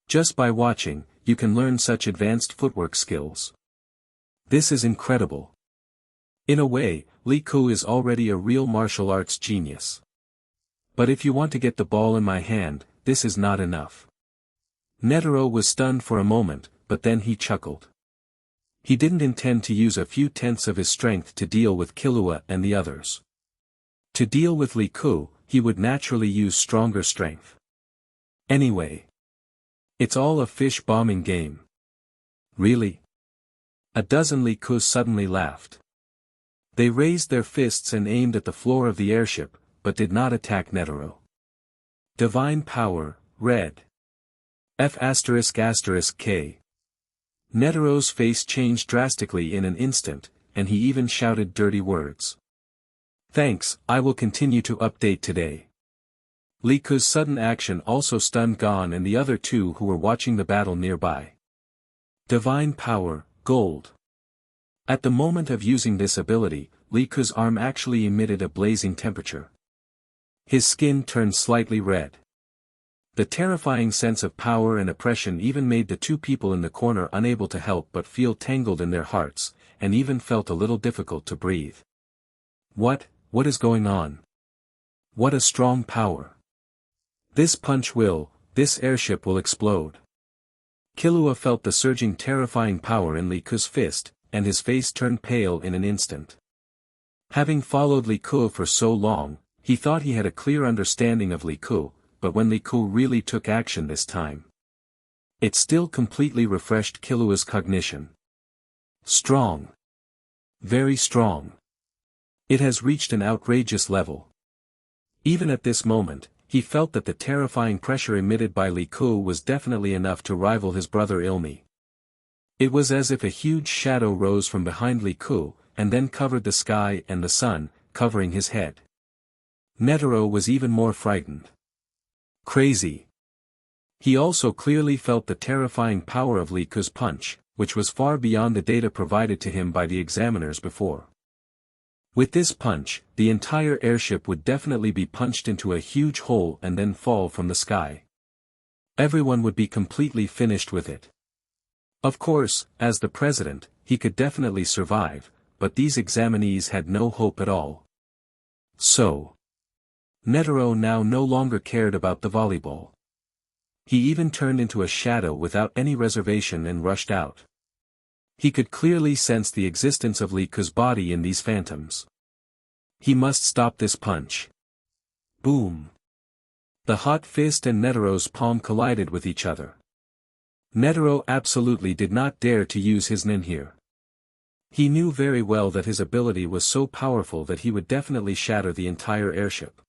Just by watching, you can learn such advanced footwork skills. This is incredible. In a way, Li Ku is already a real martial arts genius. But if you want to get the ball in my hand, this is not enough. Netero was stunned for a moment, but then he chuckled. He didn't intend to use a few tenths of his strength to deal with Killua and the others. To deal with Li Ku, he would naturally use stronger strength. Anyway, it's all a fish-bombing game. Really? A dozen Li Kus suddenly laughed. They raised their fists and aimed at the floor of the airship, but did not attack Netero. Divine power, red. F***K. Netero's face changed drastically in an instant, and he even shouted dirty words. Thanks, I will continue to update today. Li Ku's sudden action also stunned Gon and the other two who were watching the battle nearby. Divine power, gold. At the moment of using this ability, Li Ku's arm actually emitted a blazing temperature. His skin turned slightly red. The terrifying sense of power and oppression even made the two people in the corner unable to help but feel tangled in their hearts, and even felt a little difficult to breathe. What is going on? What a strong power. This airship will explode. Killua felt the surging terrifying power in Li Ku's fist, and his face turned pale in an instant. Having followed Li Ku for so long, he thought he had a clear understanding of Li Ku, but when Li Ku really took action this time, it still completely refreshed Killua's cognition. Strong. Very strong. It has reached an outrageous level. Even at this moment, he felt that the terrifying pressure emitted by Li Ku was definitely enough to rival his brother Ilmi. It was as if a huge shadow rose from behind Li Ku, and then covered the sky and the sun, covering his head. Netero was even more frightened. Crazy. He also clearly felt the terrifying power of Li Ku's punch, which was far beyond the data provided to him by the examiners before. With this punch, the entire airship would definitely be punched into a huge hole and then fall from the sky. Everyone would be completely finished with it. Of course, as the president, he could definitely survive, but these examinees had no hope at all. So, Netero now no longer cared about the volleyball. He even turned into a shadow without any reservation and rushed out. He could clearly sense the existence of Li Ku's body in these phantoms. He must stop this punch. Boom. The hot fist and Netero's palm collided with each other. Netero absolutely did not dare to use his nin here. He knew very well that his ability was so powerful that he would definitely shatter the entire airship.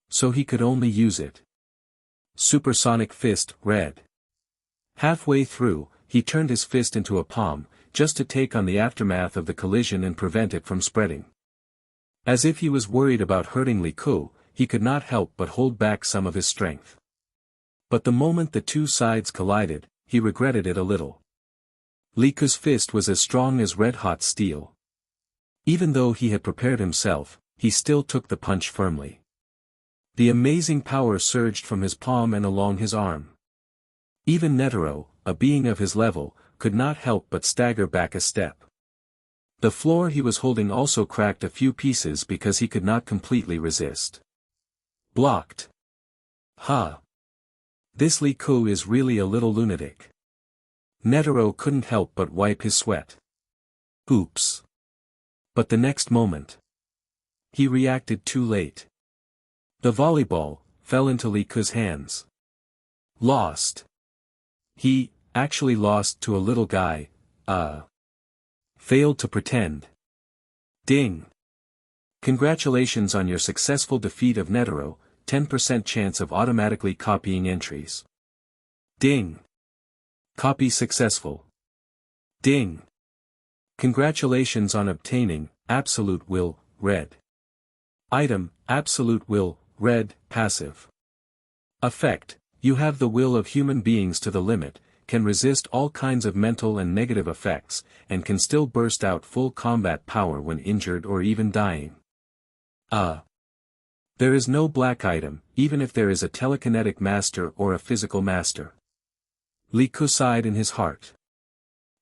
So he could only use it. Supersonic fist, red. Halfway through, he turned his fist into a palm, just to take on the aftermath of the collision and prevent it from spreading. As if he was worried about hurting Li Ku, he could not help but hold back some of his strength. But the moment the two sides collided, he regretted it a little. Li Ku's fist was as strong as red-hot steel. Even though he had prepared himself, he still took the punch firmly. The amazing power surged from his palm and along his arm. Even Netero, a being of his level, could not help but stagger back a step. The floor he was holding also cracked a few pieces because he could not completely resist. Blocked. Ha! This Li Ku is really a little lunatic. Netero couldn't help but wipe his sweat. Oops. But the next moment, he reacted too late. The volleyball fell into Liku's hands. Lost. He actually lost to a little guy, failed to pretend. Ding. Congratulations on your successful defeat of Netero, 10% chance of automatically copying entries. Ding. Copy successful. Ding. Congratulations on obtaining Absolute Will, Red. Item, Absolute Will, Red, passive. Effect, you have the will of human beings to the limit, can resist all kinds of mental and negative effects, and can still burst out full combat power when injured or even dying. There is no black item, even if there is a telekinetic master or a physical master. Liku sighed in his heart.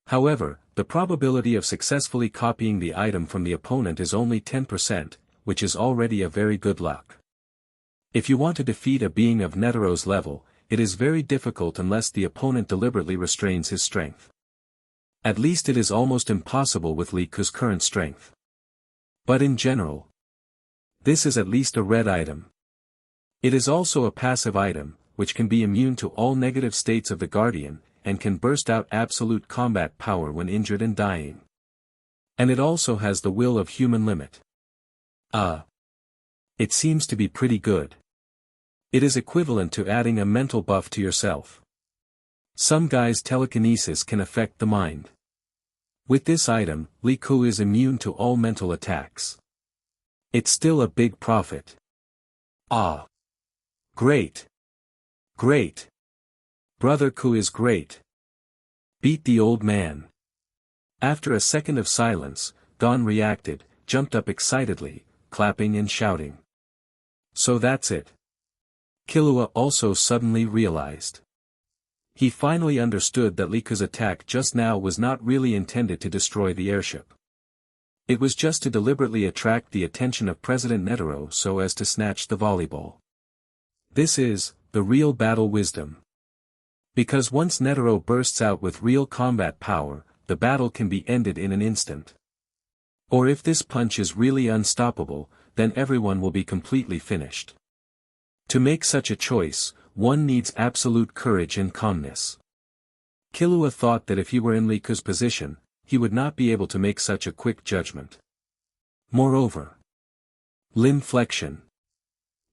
However, the probability of successfully copying the item from the opponent is only 10%, which is already a very good luck. If you want to defeat a being of Netero's level, it is very difficult unless the opponent deliberately restrains his strength. At least it is almost impossible with Liku's current strength. But in general, this is at least a red item. It is also a passive item, which can be immune to all negative states of the Guardian, and can burst out absolute combat power when injured and dying. And it also has the will of human limit. It seems to be pretty good. It is equivalent to adding a mental buff to yourself. Some guys' telekinesis can affect the mind. With this item, Liku is immune to all mental attacks. It's still a big profit. Great. Great. Brother Ku is great. Beat the old man. After a second of silence, Gon reacted, jumped up excitedly, clapping and shouting. So that's it. Killua also suddenly realized. He finally understood that Liku's attack just now was not really intended to destroy the airship. It was just to deliberately attract the attention of President Netero so as to snatch the volleyball. This is the real battle wisdom. Because once Netero bursts out with real combat power, the battle can be ended in an instant. Or if this punch is really unstoppable, then everyone will be completely finished. To make such a choice, one needs absolute courage and calmness. Killua thought that if he were in Liku's position, he would not be able to make such a quick judgment. Moreover, limb flexion.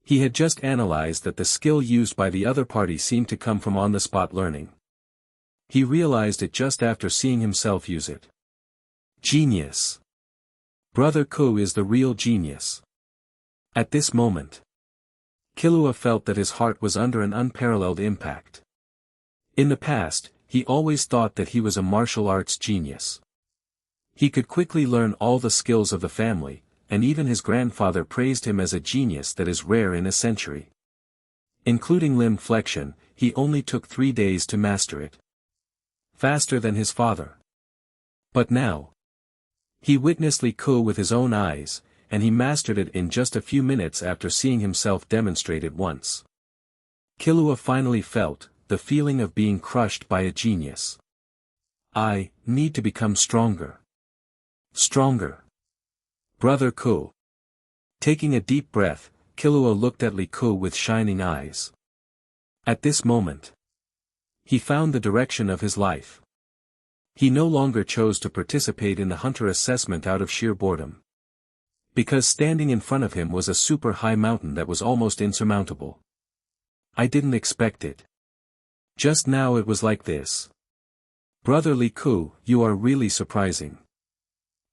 He had just analyzed that the skill used by the other party seemed to come from on-the-spot learning. He realized it just after seeing himself use it. Genius. Brother Ku is the real genius. At this moment, Killua felt that his heart was under an unparalleled impact. In the past, he always thought that he was a martial arts genius. He could quickly learn all the skills of the family, and even his grandfather praised him as a genius that is rare in a century. Including limb flexion, he only took 3 days to master it. Faster than his father. But now, he witnessed Liku with his own eyes, and he mastered it in just a few minutes after seeing himself demonstrate it once. Killua finally felt the feeling of being crushed by a genius. I need to become stronger. Stronger. Brother Ku. Taking a deep breath, Killua looked at Liku with shining eyes. At this moment, he found the direction of his life. He no longer chose to participate in the hunter assessment out of sheer boredom. Because standing in front of him was a super high mountain that was almost insurmountable. I didn't expect it. Just now it was like this. Brother Liku, you are really surprising.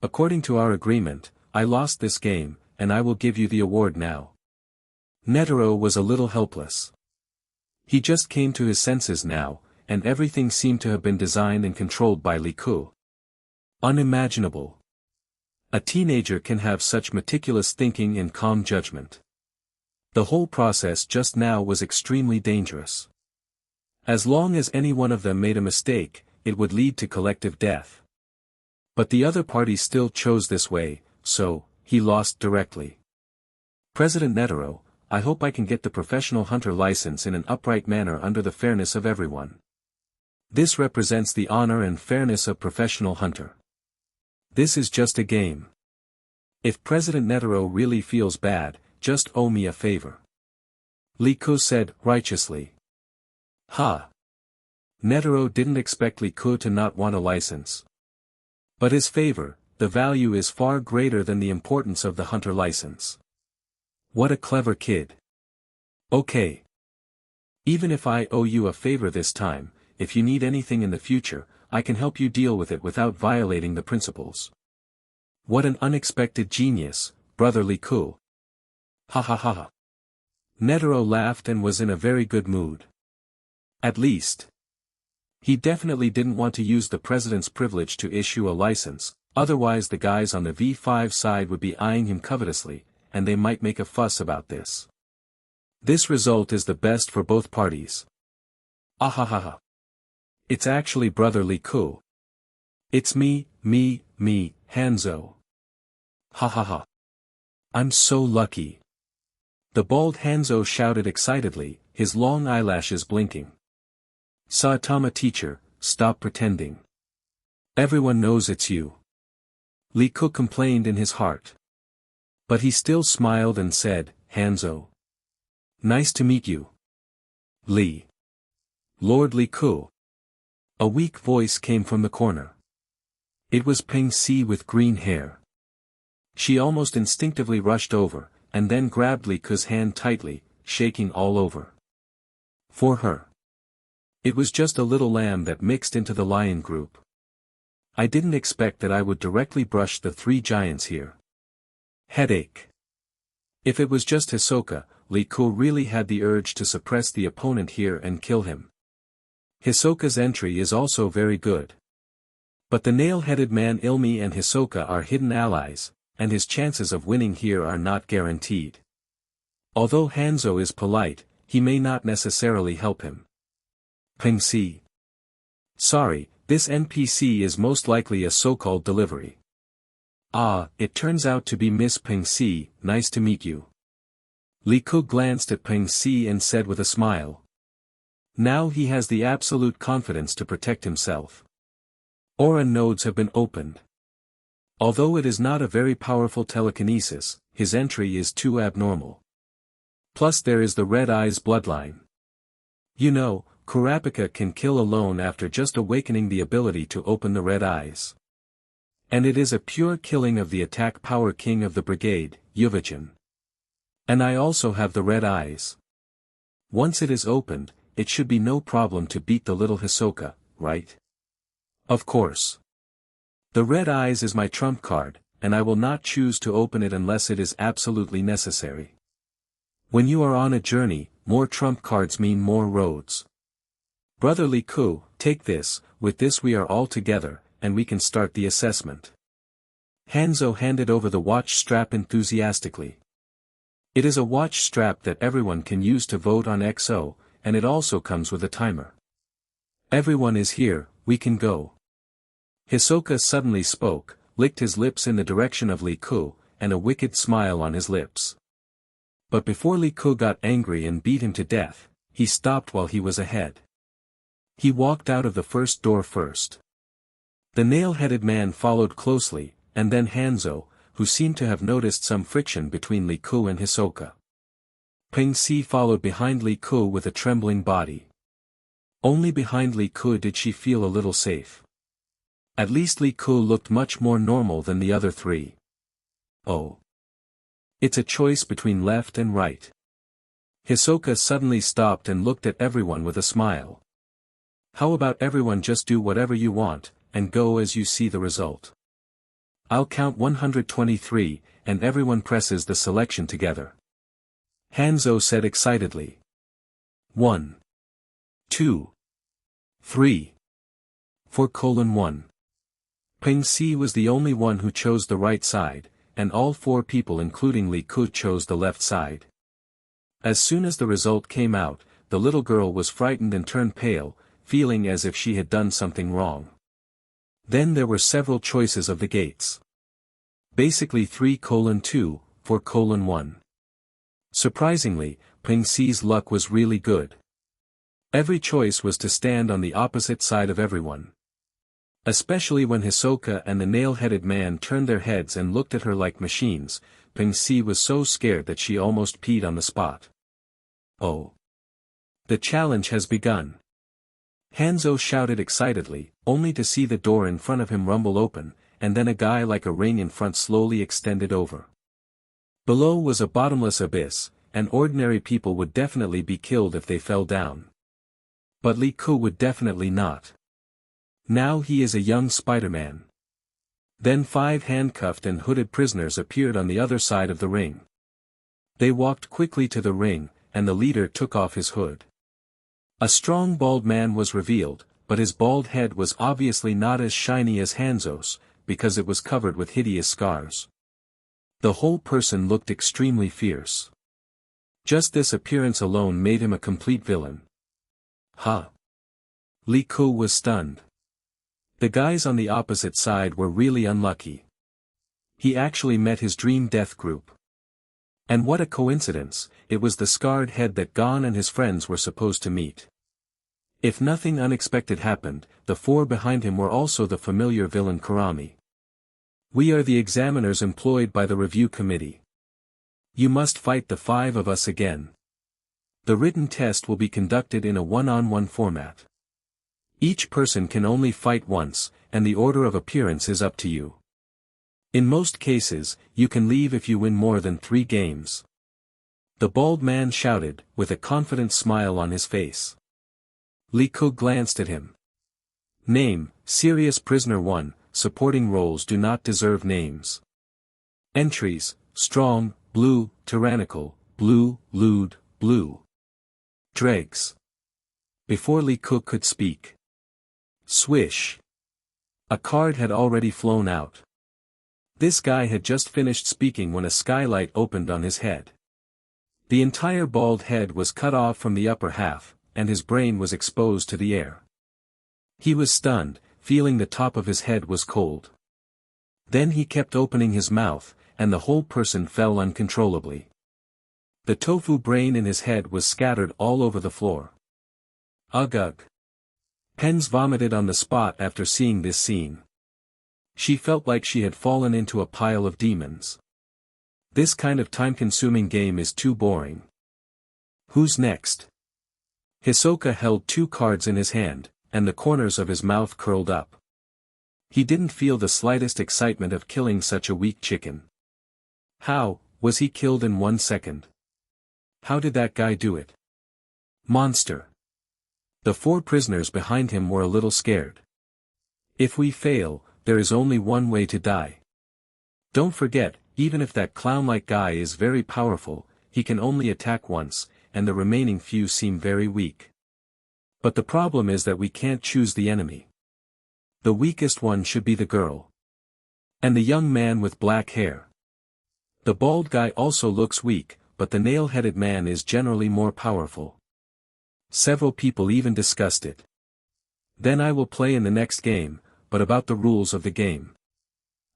According to our agreement, I lost this game, and I will give you the award now. Netero was a little helpless. He just came to his senses now, and everything seemed to have been designed and controlled by Liku. Unimaginable. A teenager can have such meticulous thinking and calm judgment. The whole process just now was extremely dangerous. As long as any one of them made a mistake, it would lead to collective death. But the other party still chose this way, so, he lost directly. President Netero, I hope I can get the professional hunter license in an upright manner under the fairness of everyone. This represents the honor and fairness of professional hunter. This is just a game. If President Netero really feels bad, just owe me a favor. Li Ku said, righteously. Ha! Netero didn't expect Li Ku to not want a license. But his favor, the value is far greater than the importance of the hunter license. What a clever kid. Okay. Even if I owe you a favor this time, if you need anything in the future, I can help you deal with it without violating the principles. What an unexpected genius, Brother Li Ku. Ha ha ha ha. Netero laughed and was in a very good mood. At least. He definitely didn't want to use the president's privilege to issue a license, otherwise the guys on the V5 side would be eyeing him covetously, and they might make a fuss about this. This result is the best for both parties. Ah ha ha ha. It's actually Brother Li Ku. It's me, Hanzo. Ha ha ha. I'm so lucky. The bald Hanzo shouted excitedly, his long eyelashes blinking. Saitama teacher, stop pretending. Everyone knows it's you. Li Ku complained in his heart. But he still smiled and said, Hanzo. Nice to meet you. Li. Lord Li Ku. A weak voice came from the corner. It was Peng Si with green hair. She almost instinctively rushed over, and then grabbed Li Ku's hand tightly, shaking all over. For her. It was just a little lamb that mixed into the lion group. I didn't expect that I would directly brush the three giants here. Headache. If it was just Hisoka, Li Ku really had the urge to suppress the opponent here and kill him. Hisoka's entry is also very good. But the nail-headed man Ilmi and Hisoka are hidden allies, and his chances of winning here are not guaranteed. Although Hanzo is polite, he may not necessarily help him. Peng Si. Sorry, this NPC is most likely a so-called delivery. Ah, it turns out to be Miss Peng Si, nice to meet you. Li Ku glanced at Peng Si and said with a smile. Now he has the absolute confidence to protect himself. Aura nodes have been opened. Although it is not a very powerful telekinesis, his entry is too abnormal. Plus there is the Red Eyes bloodline. You know, Kurapika can kill alone after just awakening the ability to open the Red Eyes. And it is a pure killing of the attack power king of the brigade, Yuvajin. And I also have the Red Eyes. Once it is opened, it should be no problem to beat the little Hisoka, right? Of course. The Red Eyes is my trump card, and I will not choose to open it unless it is absolutely necessary. When you are on a journey, more trump cards mean more roads. Brother Li Ku, take this, with this we are all together, and we can start the assessment. Hanzo handed over the watch strap enthusiastically. It is a watch strap that everyone can use to vote on XO, and it also comes with a timer. Everyone is here, we can go. Hisoka suddenly spoke, licked his lips in the direction of Li Ku, and a wicked smile on his lips. But before Li Ku got angry and beat him to death, he stopped while he was ahead. He walked out of the first door first. The nail-headed man followed closely, and then Hanzo, who seemed to have noticed some friction between Li Ku and Hisoka. Peng Si followed behind Li Ku with a trembling body. Only behind Li Ku did she feel a little safe. At least Li Ku looked much more normal than the other three. Oh. It's a choice between left and right. Hisoka suddenly stopped and looked at everyone with a smile. How about everyone just do whatever you want, and go as you see the result? I'll count 123, and everyone presses the selection together. Hanzo said excitedly. 1. 2. 3. 4:1. Peng Si was the only one who chose the right side, and all four people including Li Ku chose the left side. As soon as the result came out, the little girl was frightened and turned pale, feeling as if she had done something wrong. Then there were several choices of the gates. Basically 3:2, 4:1. Surprisingly, Peng Si's luck was really good. Every choice was to stand on the opposite side of everyone. Especially when Hisoka and the nail-headed man turned their heads and looked at her like machines. Ping-si was so scared that she almost peed on the spot. Oh. The challenge has begun. Hanzo shouted excitedly, only to see the door in front of him rumble open, and then a guy like a ring in front slowly extended over. Below was a bottomless abyss, and ordinary people would definitely be killed if they fell down. But Lee Ku would definitely not. Now he is a young Spider-Man. Then 5 handcuffed and hooded prisoners appeared on the other side of the ring. They walked quickly to the ring, and the leader took off his hood. A strong bald man was revealed, but his bald head was obviously not as shiny as Hanzo's, because it was covered with hideous scars. The whole person looked extremely fierce. Just this appearance alone made him a complete villain. Ha! Lee Ku was stunned. The guys on the opposite side were really unlucky. He actually met his dream death group. And what a coincidence, it was the scarred head that Gon and his friends were supposed to meet. If nothing unexpected happened, the 4 behind him were also the familiar villain Kurami. We are the examiners employed by the review committee. You must fight the 5 of us again. The written test will be conducted in a one-on-one format. Each person can only fight once, and the order of appearance is up to you. In most cases, you can leave if you win more than 3 games. The bald man shouted, with a confident smile on his face. Lee Ku glanced at him. Name, Serious Prisoner 1, supporting roles do not deserve names. Entries, Strong, Blue, Tyrannical, Blue, Lewd, Blue. Dregs. Before Lee Ku could speak. Swish. A card had already flown out. This guy had just finished speaking when a skylight opened on his head. The entire bald head was cut off from the upper half, and his brain was exposed to the air. He was stunned, feeling the top of his head was cold. Then he kept opening his mouth, and the whole person fell uncontrollably. The tofu brain in his head was scattered all over the floor. Ugh ugh. Pens vomited on the spot after seeing this scene. She felt like she had fallen into a pile of demons. This kind of time-consuming game is too boring. Who's next? Hisoka held 2 cards in his hand, and the corners of his mouth curled up. He didn't feel the slightest excitement of killing such a weak chicken. How was he killed in 1 second? How did that guy do it? Monster. The 4 prisoners behind him were a little scared. If we fail, there is only one way to die. Don't forget, even if that clown-like guy is very powerful, he can only attack once, and the remaining few seem very weak. But the problem is that we can't choose the enemy. The weakest one should be the girl. And the young man with black hair. The bald guy also looks weak, but the nail-headed man is generally more powerful. Several people even discussed it. Then I will play in the next game, but about the rules of the game.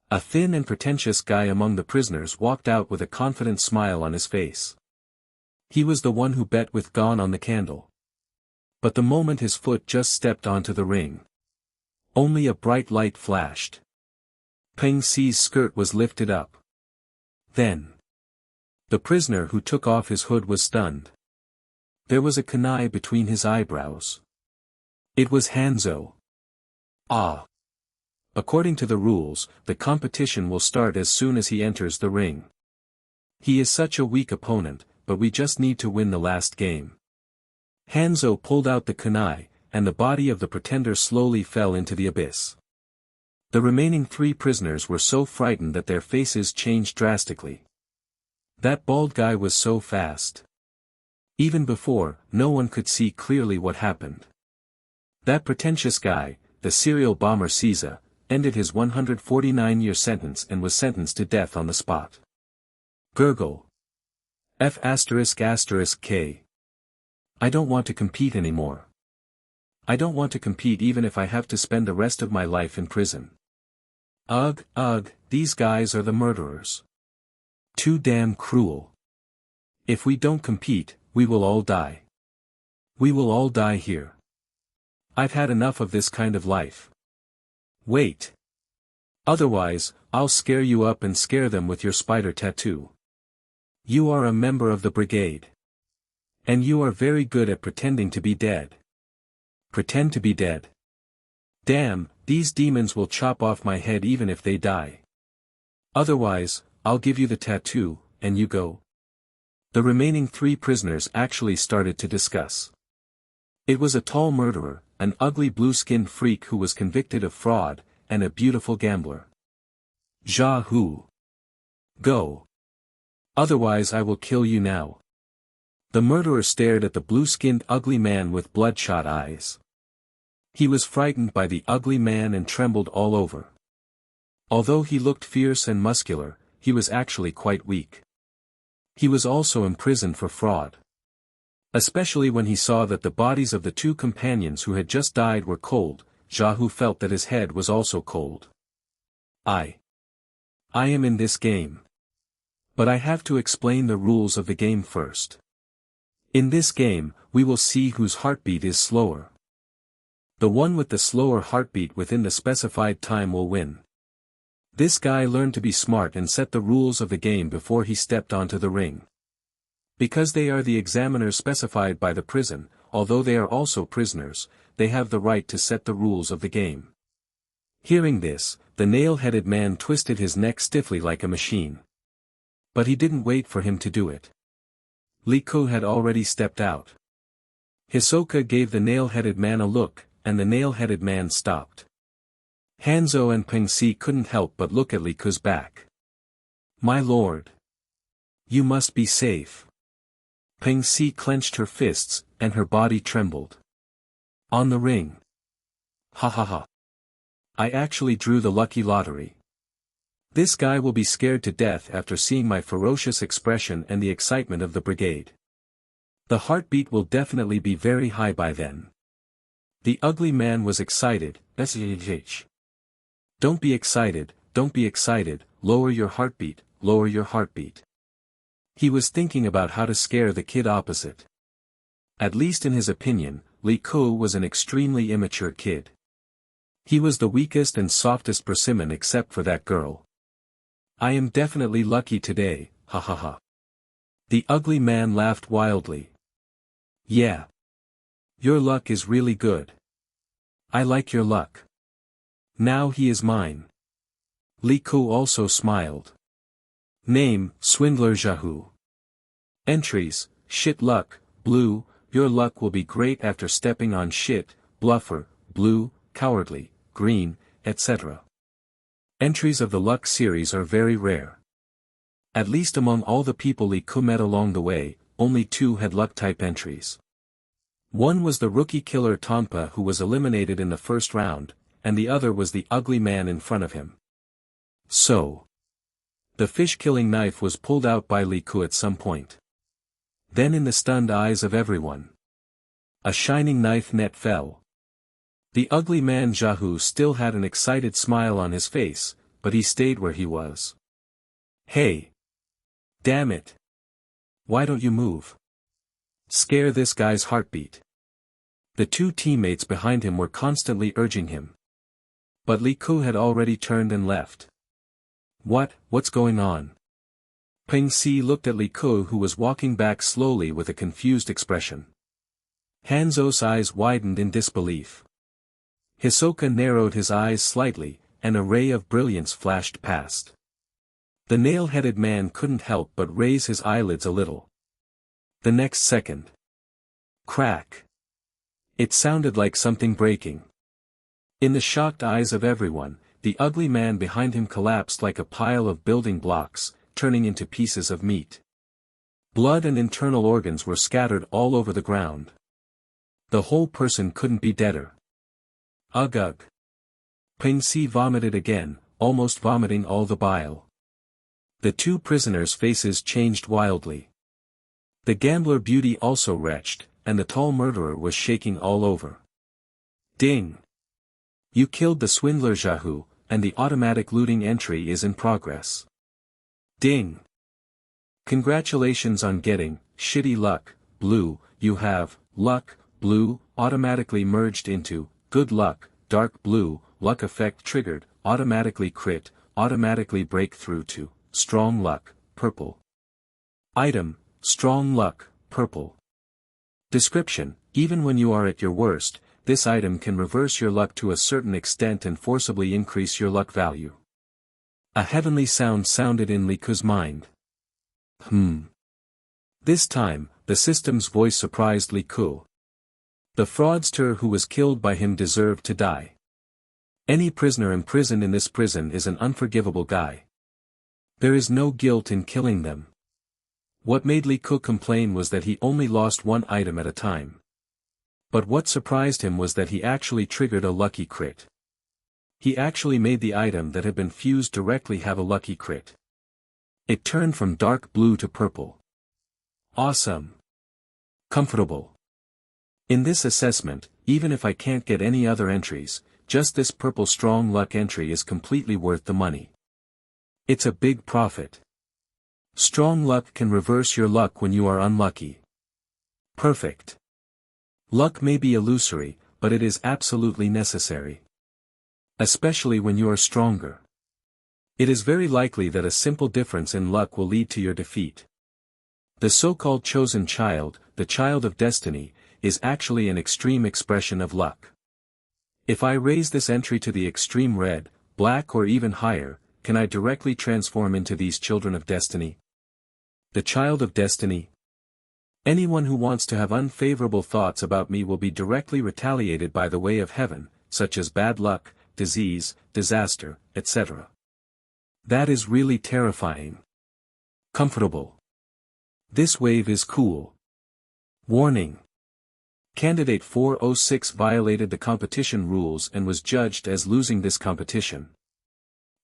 A thin and pretentious guy among the prisoners walked out with a confident smile on his face. He was the one who bet with Gon on the candle. But the moment his foot just stepped onto the ring, only a bright light flashed. Peng Si's skirt was lifted up. Then, the prisoner who took off his hood was stunned. There was a kunai between his eyebrows. It was Hanzo. Ah. According to the rules, the competition will start as soon as he enters the ring. He is such a weak opponent, but we just need to win the last game. Hanzo pulled out the kunai, and the body of the pretender slowly fell into the abyss. The remaining 3 prisoners were so frightened that their faces changed drastically. That bald guy was so fast. Even before, no one could see clearly what happened. That pretentious guy, the serial bomber Caesar, ended his 149-year sentence and was sentenced to death on the spot. Gurgle. F***K. I don't want to compete anymore. I don't want to compete even if I have to spend the rest of my life in prison. Ugh, these guys are the murderers. Too damn cruel. If we don't compete, we will all die. We will all die here. I've had enough of this kind of life. Wait. Otherwise, I'll scare you up and scare them with your spider tattoo. You are a member of the brigade. And you are very good at pretending to be dead. Pretend to be dead. Damn, these demons will chop off my head even if they die. Otherwise, I'll give you the tattoo, and you go. The remaining 3 prisoners actually started to discuss. It was a tall murderer, an ugly blue-skinned freak who was convicted of fraud, and a beautiful gambler. Yahoo! Go! Otherwise I will kill you now. The murderer stared at the blue-skinned ugly man with bloodshot eyes. He was frightened by the ugly man and trembled all over. Although he looked fierce and muscular, he was actually quite weak. He was also imprisoned for fraud. Especially when he saw that the bodies of the 2 companions who had just died were cold, Yahoo felt that his head was also cold. I am in this game. But I have to explain the rules of the game first. In this game, we will see whose heartbeat is slower. The one with the slower heartbeat within the specified time will win. This guy learned to be smart and set the rules of the game before he stepped onto the ring. Because they are the examiners specified by the prison, although they are also prisoners, they have the right to set the rules of the game. Hearing this, the nail-headed man twisted his neck stiffly like a machine. But he didn't wait for him to do it. Liku had already stepped out. Hisoka gave the nail-headed man a look, and the nail-headed man stopped. Hanzo and Pengsi couldn't help but look at Liku's back. My lord! You must be safe. Pengsi clenched her fists, and her body trembled. On the ring. Ha ha ha. I actually drew the lucky lottery. This guy will be scared to death after seeing my ferocious expression and the excitement of the brigade. The heartbeat will definitely be very high by then. The ugly man was excited. Don't be excited, don't be excited, lower your heartbeat, lower your heartbeat. He was thinking about how to scare the kid opposite. At least in his opinion, Liku was an extremely immature kid. He was the weakest and softest persimmon except for that girl. I am definitely lucky today, ha ha ha. The ugly man laughed wildly. Yeah. Your luck is really good. I like your luck. Now he is mine. Liku also smiled. Name, Swindler Yahoo. Entries, shit luck, blue, your luck will be great after stepping on shit, bluffer, blue, cowardly, green, etc. Entries of the luck series are very rare. At least among all the people Liku met along the way, only 2 had luck-type entries. One was the rookie killer Tonpa who was eliminated in the first round, and the other was the ugly man in front of him. So. The fish-killing knife was pulled out by Liku at some point. Then in the stunned eyes of everyone. A shining knife net fell. The ugly man Yahoo still had an excited smile on his face, but he stayed where he was. Hey! Damn it! Why don't you move? Scare this guy's heartbeat. The 2 teammates behind him were constantly urging him. But Liku had already turned and left. What's going on? Pengsi looked at Liku who was walking back slowly with a confused expression. Hanzo's eyes widened in disbelief. Hisoka narrowed his eyes slightly, and a ray of brilliance flashed past. The nail-headed man couldn't help but raise his eyelids a little. The next second. Crack. It sounded like something breaking. In the shocked eyes of everyone, the ugly man behind him collapsed like a pile of building blocks, turning into pieces of meat. Blood and internal organs were scattered all over the ground. The whole person couldn't be deader. Ugh ugh. Pengsi vomited again, almost vomiting all the bile. The 2 prisoners' faces changed wildly. The gambler beauty also retched, and the tall murderer was shaking all over. Ding! You killed the swindler Yahoo, and the automatic looting entry is in progress. Ding! Congratulations on getting, shitty luck, blue, you have, luck, blue, automatically merged into, good luck, dark blue, luck effect triggered, automatically crit, automatically break through to, strong luck, purple. Item, strong luck, purple. Description, even when you are at your worst, this item can reverse your luck to a certain extent and forcibly increase your luck value. A heavenly sound sounded in Liku's mind. This time, the system's voice surprised Liku. The fraudster who was killed by him deserved to die. Any prisoner imprisoned in this prison is an unforgivable guy. There is no guilt in killing them. What made Liku complain was that he only lost one item at a time. But what surprised him was that he actually triggered a lucky crit. He actually made the item that had been fused directly have a lucky crit. It turned from dark blue to purple. Awesome. Comfortable. In this assessment, even if I can't get any other entries, just this purple strong luck entry is completely worth the money. It's a big profit. Strong luck can reverse your luck when you are unlucky. Perfect. Luck may be illusory, but it is absolutely necessary. Especially when you are stronger. It is very likely that a simple difference in luck will lead to your defeat. The so-called chosen child, the child of destiny, is actually an extreme expression of luck. If I raise this entry to the extreme red, black or even higher, can I directly transform into these children of destiny? The child of destiny? Anyone who wants to have unfavorable thoughts about me will be directly retaliated by the way of heaven, such as bad luck, disease, disaster, etc. That is really terrifying. Comfortable. This wave is cool. Warning. Candidate 406 violated the competition rules and was judged as losing this competition.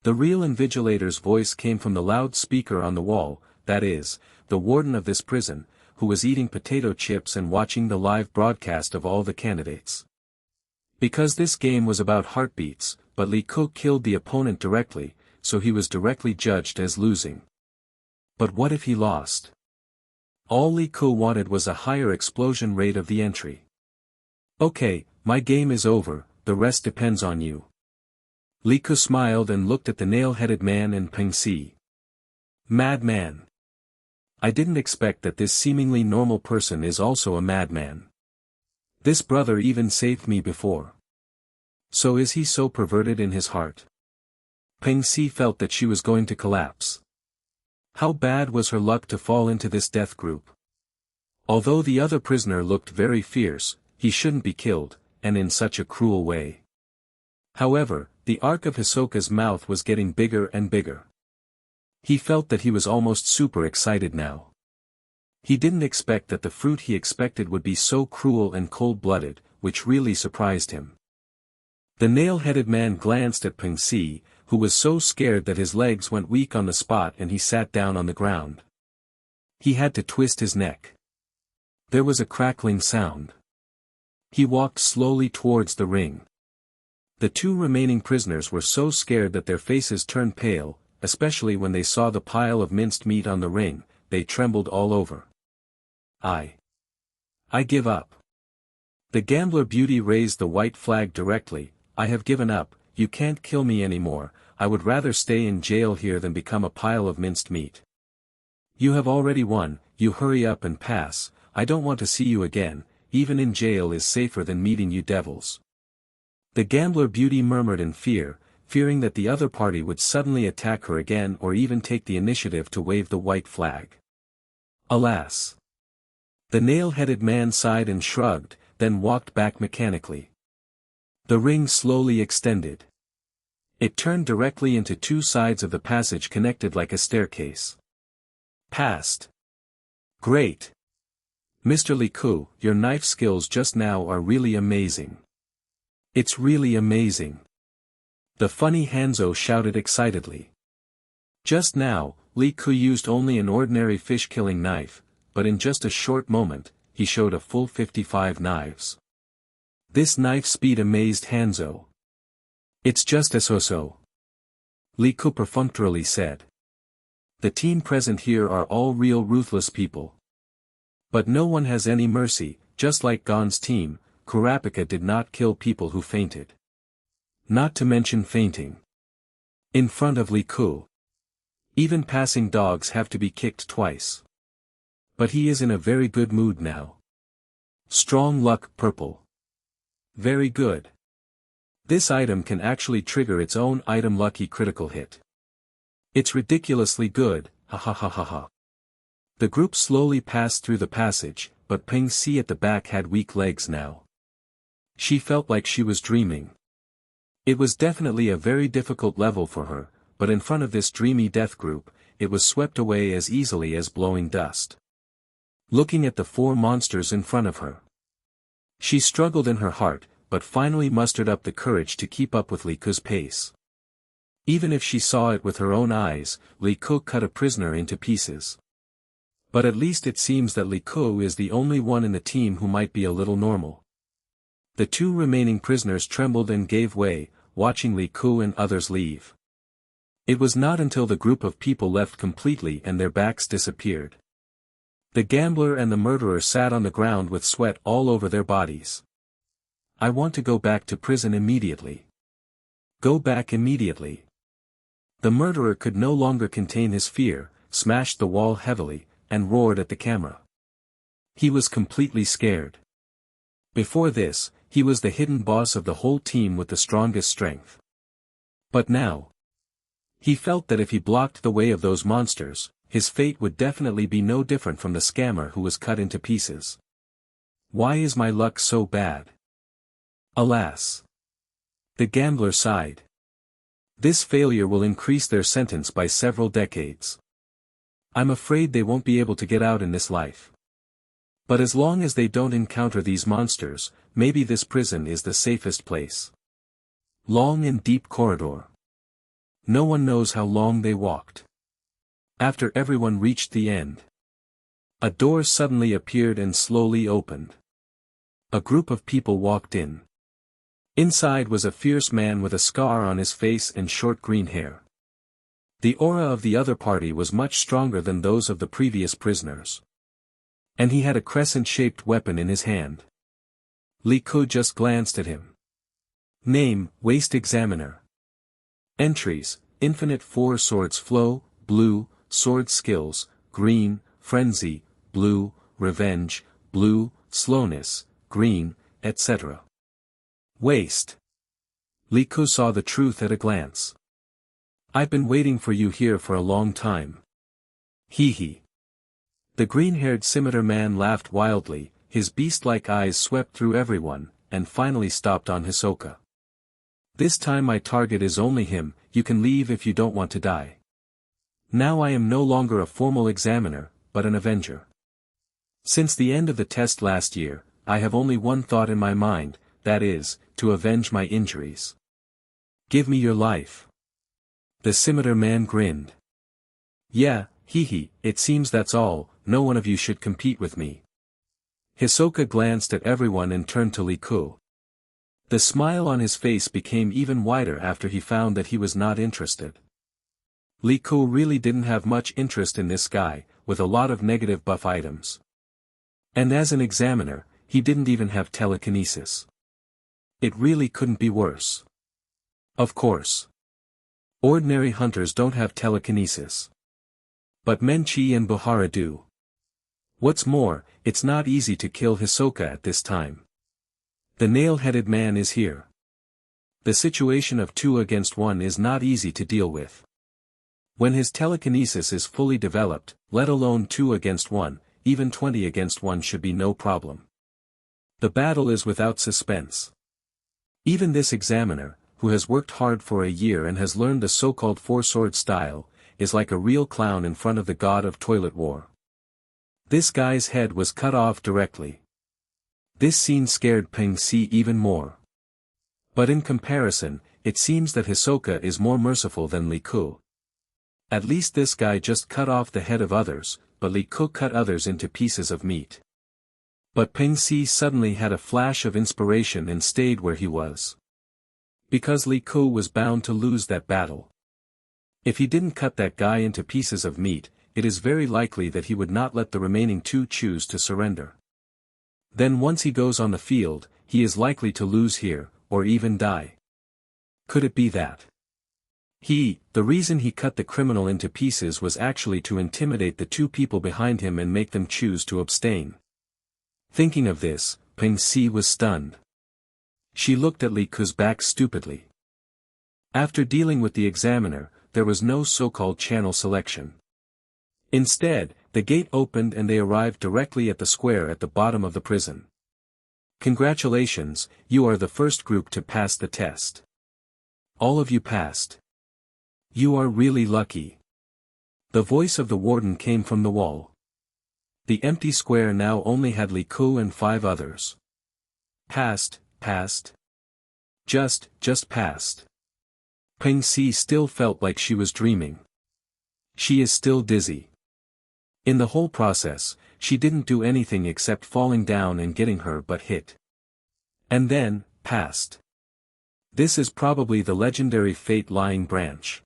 The real invigilator's voice came from the loudspeaker on the wall, that is, the warden of this prison, who was eating potato chips and watching the live broadcast of all the candidates. Because this game was about heartbeats, but Liku killed the opponent directly, so he was directly judged as losing. But what if he lost? All Liku wanted was a higher explosion rate of the entry. Okay, my game is over, the rest depends on you. Liku smiled and looked at the nail-headed man and Pengsi. Madman. I didn't expect that this seemingly normal person is also a madman. This brother even saved me before. So is he so perverted in his heart? Pengsi felt that she was going to collapse. How bad was her luck to fall into this death group? Although the other prisoner looked very fierce, he shouldn't be killed, and in such a cruel way. However, the arc of Hisoka's mouth was getting bigger and bigger. He felt that he was almost super excited now. He didn't expect that the fruit he expected would be so cruel and cold-blooded, which really surprised him. The nail-headed man glanced at Pengsi, who was so scared that his legs went weak on the spot and he sat down on the ground. He had to twist his neck. There was a crackling sound. He walked slowly towards the ring. The two remaining prisoners were so scared that their faces turned pale, especially when they saw the pile of minced meat on the ring, they trembled all over. I give up. The gambler beauty raised the white flag directly. I have given up, you can't kill me anymore, I would rather stay in jail here than become a pile of minced meat. You have already won, you hurry up and pass, I don't want to see you again, even in jail is safer than meeting you devils. The gambler beauty murmured in fear, fearing that the other party would suddenly attack her again or even take the initiative to wave the white flag. Alas! The nail-headed man sighed and shrugged, then walked back mechanically. The ring slowly extended. It turned directly into two sides of the passage connected like a staircase. Passed. Great! Mr. Liku, your knife skills just now are really amazing. It's really amazing. The funny Hanzo shouted excitedly. Just now, Liku used only an ordinary fish-killing knife, but in just a short moment, he showed a full 55 knives. This knife speed amazed Hanzo. It's just a so-so. Liku perfunctorily said. The team present here are all real ruthless people. But no one has any mercy, just like Gon's team, Kurapika did not kill people who fainted. Not to mention fainting. In front of Li Ku. Even passing dogs have to be kicked twice. But he is in a very good mood now. Strong luck purple. Very good. This item can actually trigger its own item lucky critical hit. It's ridiculously good, ha ha ha ha ha. The group slowly passed through the passage, but Peng Si at the back had weak legs now. She felt like she was dreaming. It was definitely a very difficult level for her, but in front of this dreamy death group, it was swept away as easily as blowing dust. Looking at the 4 monsters in front of her. She struggled in her heart, but finally mustered up the courage to keep up with Li Ku's pace. Even if she saw it with her own eyes, Li Ku cut a prisoner into pieces. But at least it seems that Li Ku is the only one in the team who might be a little normal. The 2 remaining prisoners trembled and gave way, watching Li Ku and others leave. It was not until the group of people left completely and their backs disappeared. The gambler and the murderer sat on the ground with sweat all over their bodies. I want to go back to prison immediately. Go back immediately. The murderer could no longer contain his fear, smashed the wall heavily, and roared at the camera. He was completely scared. Before this, he was the hidden boss of the whole team with the strongest strength. But now, he felt that if he blocked the way of those monsters, his fate would definitely be no different from the scammer who was cut into pieces. Why is my luck so bad? Alas. The gambler sighed. This failure will increase their sentence by several decades. I'm afraid they won't be able to get out in this life. But as long as they don't encounter these monsters, maybe this prison is the safest place. Long and deep corridor. No one knows how long they walked. After everyone reached the end, a door suddenly appeared and slowly opened. A group of people walked in. Inside was a fierce man with a scar on his face and short green hair. The aura of the other party was much stronger than those of the previous prisoners. And he had a crescent-shaped weapon in his hand. Li Ku just glanced at him. Name, Waste Examiner. Entries, Infinite 4 Swords Flow, Blue, Sword Skills, Green, Frenzy, Blue, Revenge, Blue, Slowness, Green, etc. Waste. Li Ku saw the truth at a glance. I've been waiting for you here for a long time. Hee hee. The green-haired scimitar man laughed wildly, his beast-like eyes swept through everyone, and finally stopped on Hisoka. This time my target is only him, you can leave if you don't want to die. Now I am no longer a formal examiner, but an avenger. Since the end of the test last year, I have only one thought in my mind, that is, to avenge my injuries. Give me your life. The scimitar man grinned. Yeah, hee hee, it seems that's all, no one of you should compete with me. Hisoka glanced at everyone and turned to Li Ku. The smile on his face became even wider after he found that he was not interested. Li Ku really didn't have much interest in this guy, with a lot of negative buff items. And as an examiner, he didn't even have telekinesis. It really couldn't be worse. Of course. Ordinary hunters don't have telekinesis. But Menchi and Buhara do. What's more, it's not easy to kill Hisoka at this time. The nail-headed man is here. The situation of 2 against 1 is not easy to deal with. When his telekinesis is fully developed, let alone 2 against 1, even 20 against 1 should be no problem. The battle is without suspense. Even this examiner, who has worked hard for a year and has learned the so-called 4-sword style, is like a real clown in front of the god of toilet war. This guy's head was cut off directly. This scene scared Peng Si even more. But in comparison, it seems that Hisoka is more merciful than Li Ku. At least this guy just cut off the head of others, but Li Ku cut others into pieces of meat. But Peng Si suddenly had a flash of inspiration and stayed where he was. Because Li Ku was bound to lose that battle. If he didn't cut that guy into pieces of meat, it is very likely that he would not let the remaining 2 choose to surrender. Then once he goes on the field, he is likely to lose here, or even die. Could it be that the reason he cut the criminal into pieces was actually to intimidate the two people behind him and make them choose to abstain? Thinking of this, Ping Si was stunned. She looked at Li Ku's back stupidly. After dealing with the examiner, there was no so-called channel selection. Instead, the gate opened and they arrived directly at the square at the bottom of the prison. Congratulations, you are the first group to pass the test. All of you passed. You are really lucky. The voice of the warden came from the wall. The empty square now only had Li Ku and 5 others. Passed. Just passed. Ping Si still felt like she was dreaming. She is still dizzy. In the whole process, she didn't do anything except falling down and getting her butt hit. And then, passed. This is probably the legendary fate lying branch.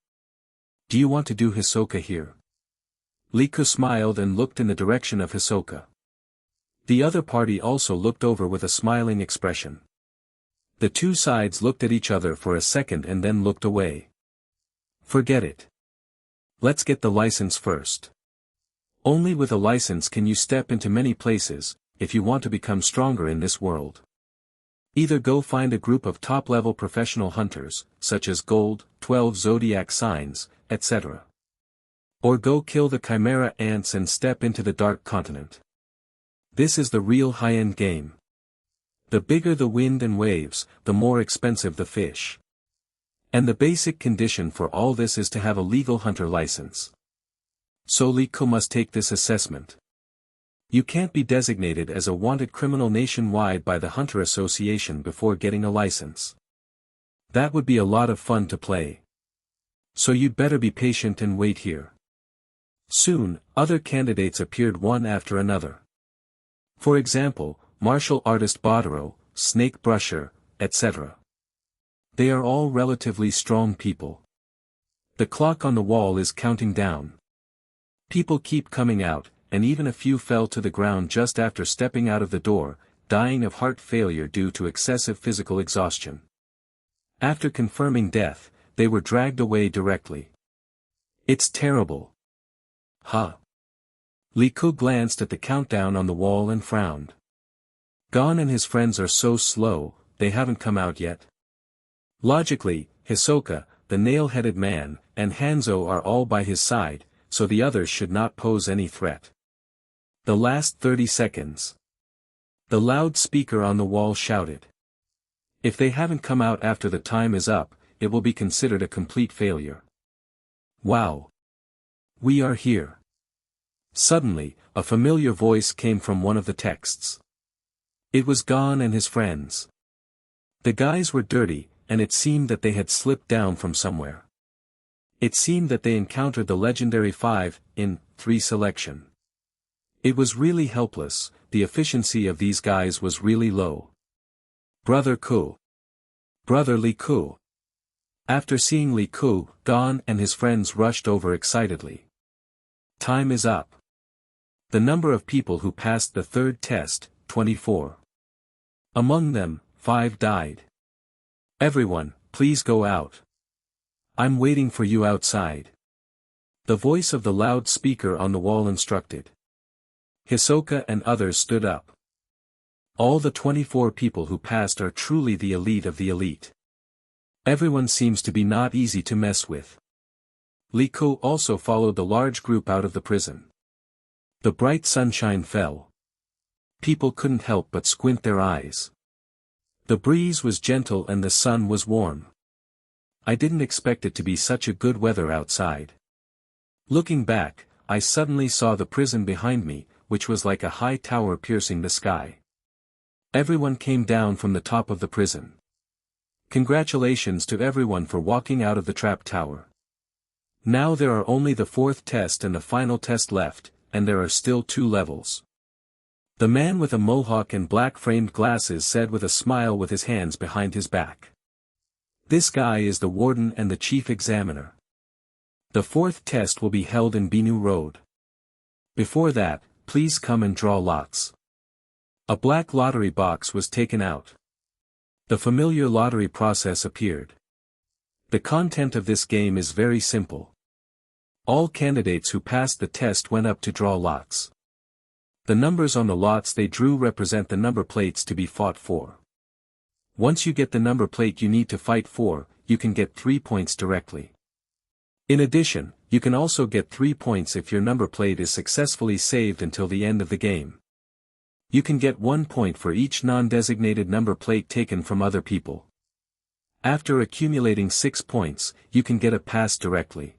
Do you want to do Hisoka here? Li Ku smiled and looked in the direction of Hisoka. The other party also looked over with a smiling expression. The two sides looked at each other for a second and then looked away. Forget it. Let's get the license first. Only with a license can you step into many places, if you want to become stronger in this world. Either go find a group of top-level professional hunters, such as Gold, 12 zodiac signs, etc. Or go kill the chimera ants and step into the dark continent. This is the real high-end game. The bigger the wind and waves, the more expensive the fish. And the basic condition for all this is to have a legal hunter license. So Li Ku must take this assessment. You can't be designated as a wanted criminal nationwide by the Hunter Association before getting a license. That would be a lot of fun to play. So you'd better be patient and wait here. Soon, other candidates appeared one after another. For example, martial artist Bodoro, snake brusher, etc. They are all relatively strong people. The clock on the wall is counting down. People keep coming out, and even a few fell to the ground just after stepping out of the door, dying of heart failure due to excessive physical exhaustion. After confirming death, they were dragged away directly. It's terrible. Huh. Li Ku glanced at the countdown on the wall and frowned. Gon and his friends are so slow, they haven't come out yet. Logically, Hisoka, the nail-headed man, and Hanzo are all by his side, so the others should not pose any threat. The last 30 seconds. The loudspeaker on the wall shouted. If they haven't come out after the time is up, it will be considered a complete failure. Wow. We are here. Suddenly, a familiar voice came from one of the texts. It was Gon and his friends. The guys were dirty, and it seemed that they had slipped down from somewhere. It seemed that they encountered the legendary 5 in 3 selection. It was really helpless, the efficiency of these guys was really low. Brother Ku. Brother Li Ku. After seeing Li Ku, Gon and his friends rushed over excitedly. Time is up. The number of people who passed the third test, 24. Among them, 5 died. Everyone, please go out. I'm waiting for you outside. The voice of the loudspeaker on the wall instructed. Hisoka and others stood up. All the 24 people who passed are truly the elite of the elite. Everyone seems to be not easy to mess with. Li Ku also followed the large group out of the prison. The bright sunshine fell. People couldn't help but squint their eyes. The breeze was gentle and the sun was warm. I didn't expect it to be such a good weather outside. Looking back, I suddenly saw the prison behind me, which was like a high tower piercing the sky. Everyone came down from the top of the prison. Congratulations to everyone for walking out of the trap tower. Now there are only the 4th test and the final test left, and there are still 2 levels. The man with a mohawk and black-framed glasses said with a smile with his hands behind his back. This guy is the warden and the chief examiner. The 4th test will be held in Binu Road. Before that, please come and draw lots. A black lottery box was taken out. The familiar lottery process appeared. The content of this game is very simple. All candidates who passed the test went up to draw lots. The numbers on the lots they drew represent the number plates to be fought for. Once you get the number plate you need to fight for, you can get 3 points directly. In addition, you can also get 3 points if your number plate is successfully saved until the end of the game. You can get 1 point for each non-designated number plate taken from other people. After accumulating 6 points, you can get a pass directly.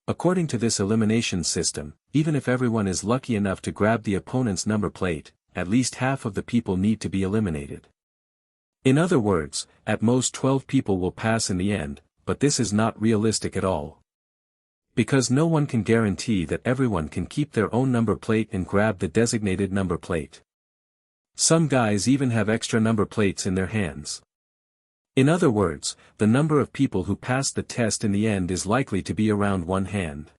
According to this elimination system, even if everyone is lucky enough to grab the opponent's number plate, at least half of the people need to be eliminated. In other words, at most 12 people will pass in the end, but this is not realistic at all. Because no one can guarantee that everyone can keep their own number plate and grab the designated number plate. Some guys even have extra number plates in their hands. In other words, the number of people who pass the test in the end is likely to be around one hand.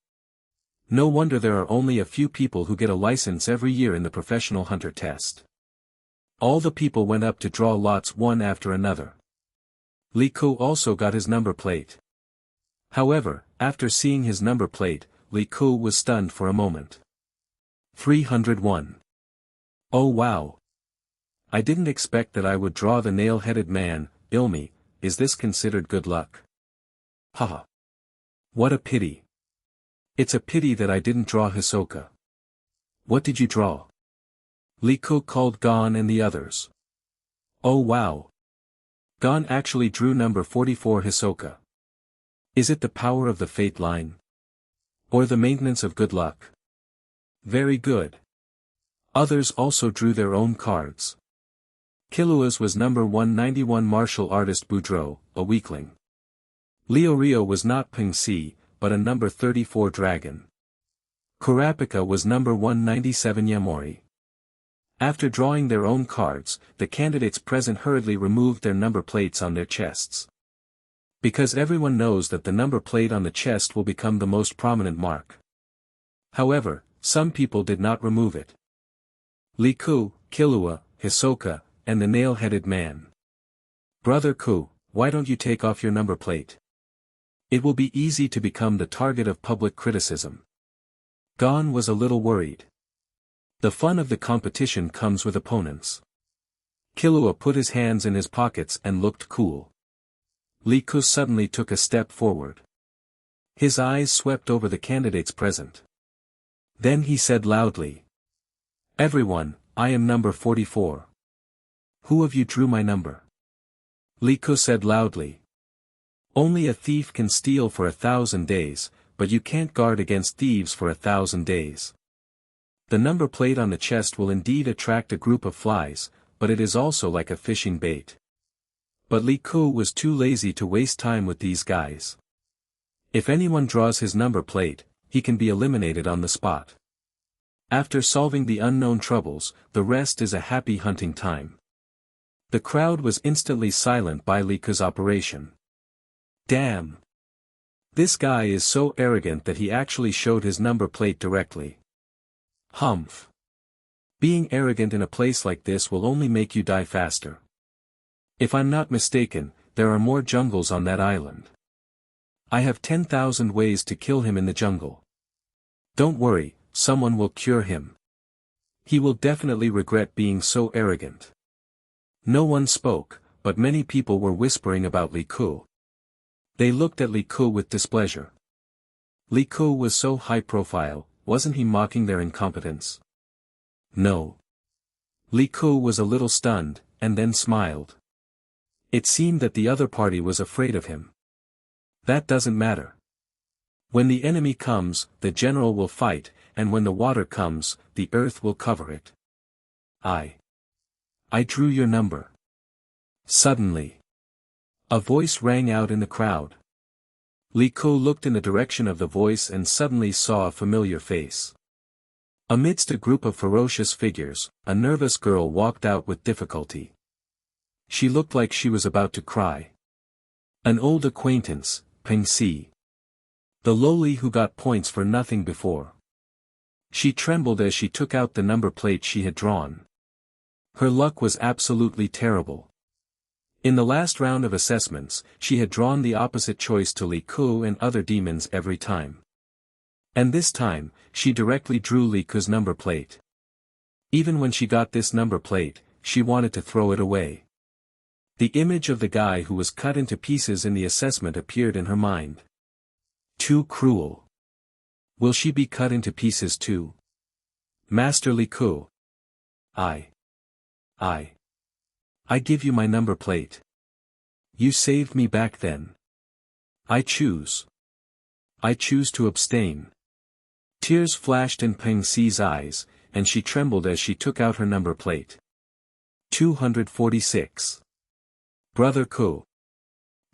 No wonder there are only a few people who get a license every year in the professional hunter test. All the people went up to draw lots one after another. Li Ku also got his number plate. However, after seeing his number plate, Li Ku was stunned for a moment. 301. Oh wow! I didn't expect that I would draw the nail-headed man. Ilmi, is this considered good luck? Haha. What a pity. It's a pity that I didn't draw Hisoka. What did you draw? Li Ku called Gon and the others. Oh wow. Gon actually drew number 44 Hisoka. Is it the power of the fate line? Or the maintenance of good luck? Very good. Others also drew their own cards. Killua's was number 191 martial artist Boudreaux, a weakling. Leo Rio was not Peng Si, but a number 34 dragon. Kurapika was number 197 Yamori. After drawing their own cards, the candidates present hurriedly removed their number plates on their chests. Because everyone knows that the number plate on the chest will become the most prominent mark. However, some people did not remove it. Li Ku, Killua, Hisoka, and the nail-headed man. Brother Ku, why don't you take off your number plate? It will be easy to become the target of public criticism. Gon was a little worried. The fun of the competition comes with opponents. Killua put his hands in his pockets and looked cool. Li Ku suddenly took a step forward. His eyes swept over the candidates present. Then he said loudly. Everyone, I am number 44. Who of you drew my number? Li Ku said loudly. Only a thief can steal for 1,000 days, but you can't guard against thieves for 1,000 days. The number plate on the chest will indeed attract a group of flies, but it is also like a fishing bait. But Li Ku was too lazy to waste time with these guys. If anyone draws his number plate, he can be eliminated on the spot. After solving the unknown troubles, the rest is a happy hunting time. The crowd was instantly silent by Li Ku's operation. Damn! This guy is so arrogant that he actually showed his number plate directly. Humph! Being arrogant in a place like this will only make you die faster. If I'm not mistaken, there are more jungles on that island. I have 10,000 ways to kill him in the jungle. Don't worry, someone will cure him. He will definitely regret being so arrogant. No one spoke, but many people were whispering about Li Ku. They looked at Li Ku with displeasure. Li Ku was so high profile, wasn't he mocking their incompetence? No. Li Ku was a little stunned, and then smiled. It seemed that the other party was afraid of him. That doesn't matter. When the enemy comes, the general will fight, and when the water comes, the earth will cover it. I drew your number. Suddenly, a voice rang out in the crowd. Li Ku looked in the direction of the voice and suddenly saw a familiar face. Amidst a group of ferocious figures, a nervous girl walked out with difficulty. She looked like she was about to cry. An old acquaintance, Peng Si. The lowly who got points for nothing before. She trembled as she took out the number plate she had drawn. Her luck was absolutely terrible. In the last round of assessments, she had drawn the opposite choice to Li Ku and other demons every time. And this time, she directly drew Li Ku's number plate. Even when she got this number plate, she wanted to throw it away. The image of the guy who was cut into pieces in the assessment appeared in her mind. Too cruel. Will she be cut into pieces too? Master Li Ku. I give you my number plate. You saved me back then. I choose to abstain. Tears flashed in Peng Si's eyes, and she trembled as she took out her number plate. 246. Brother Ku.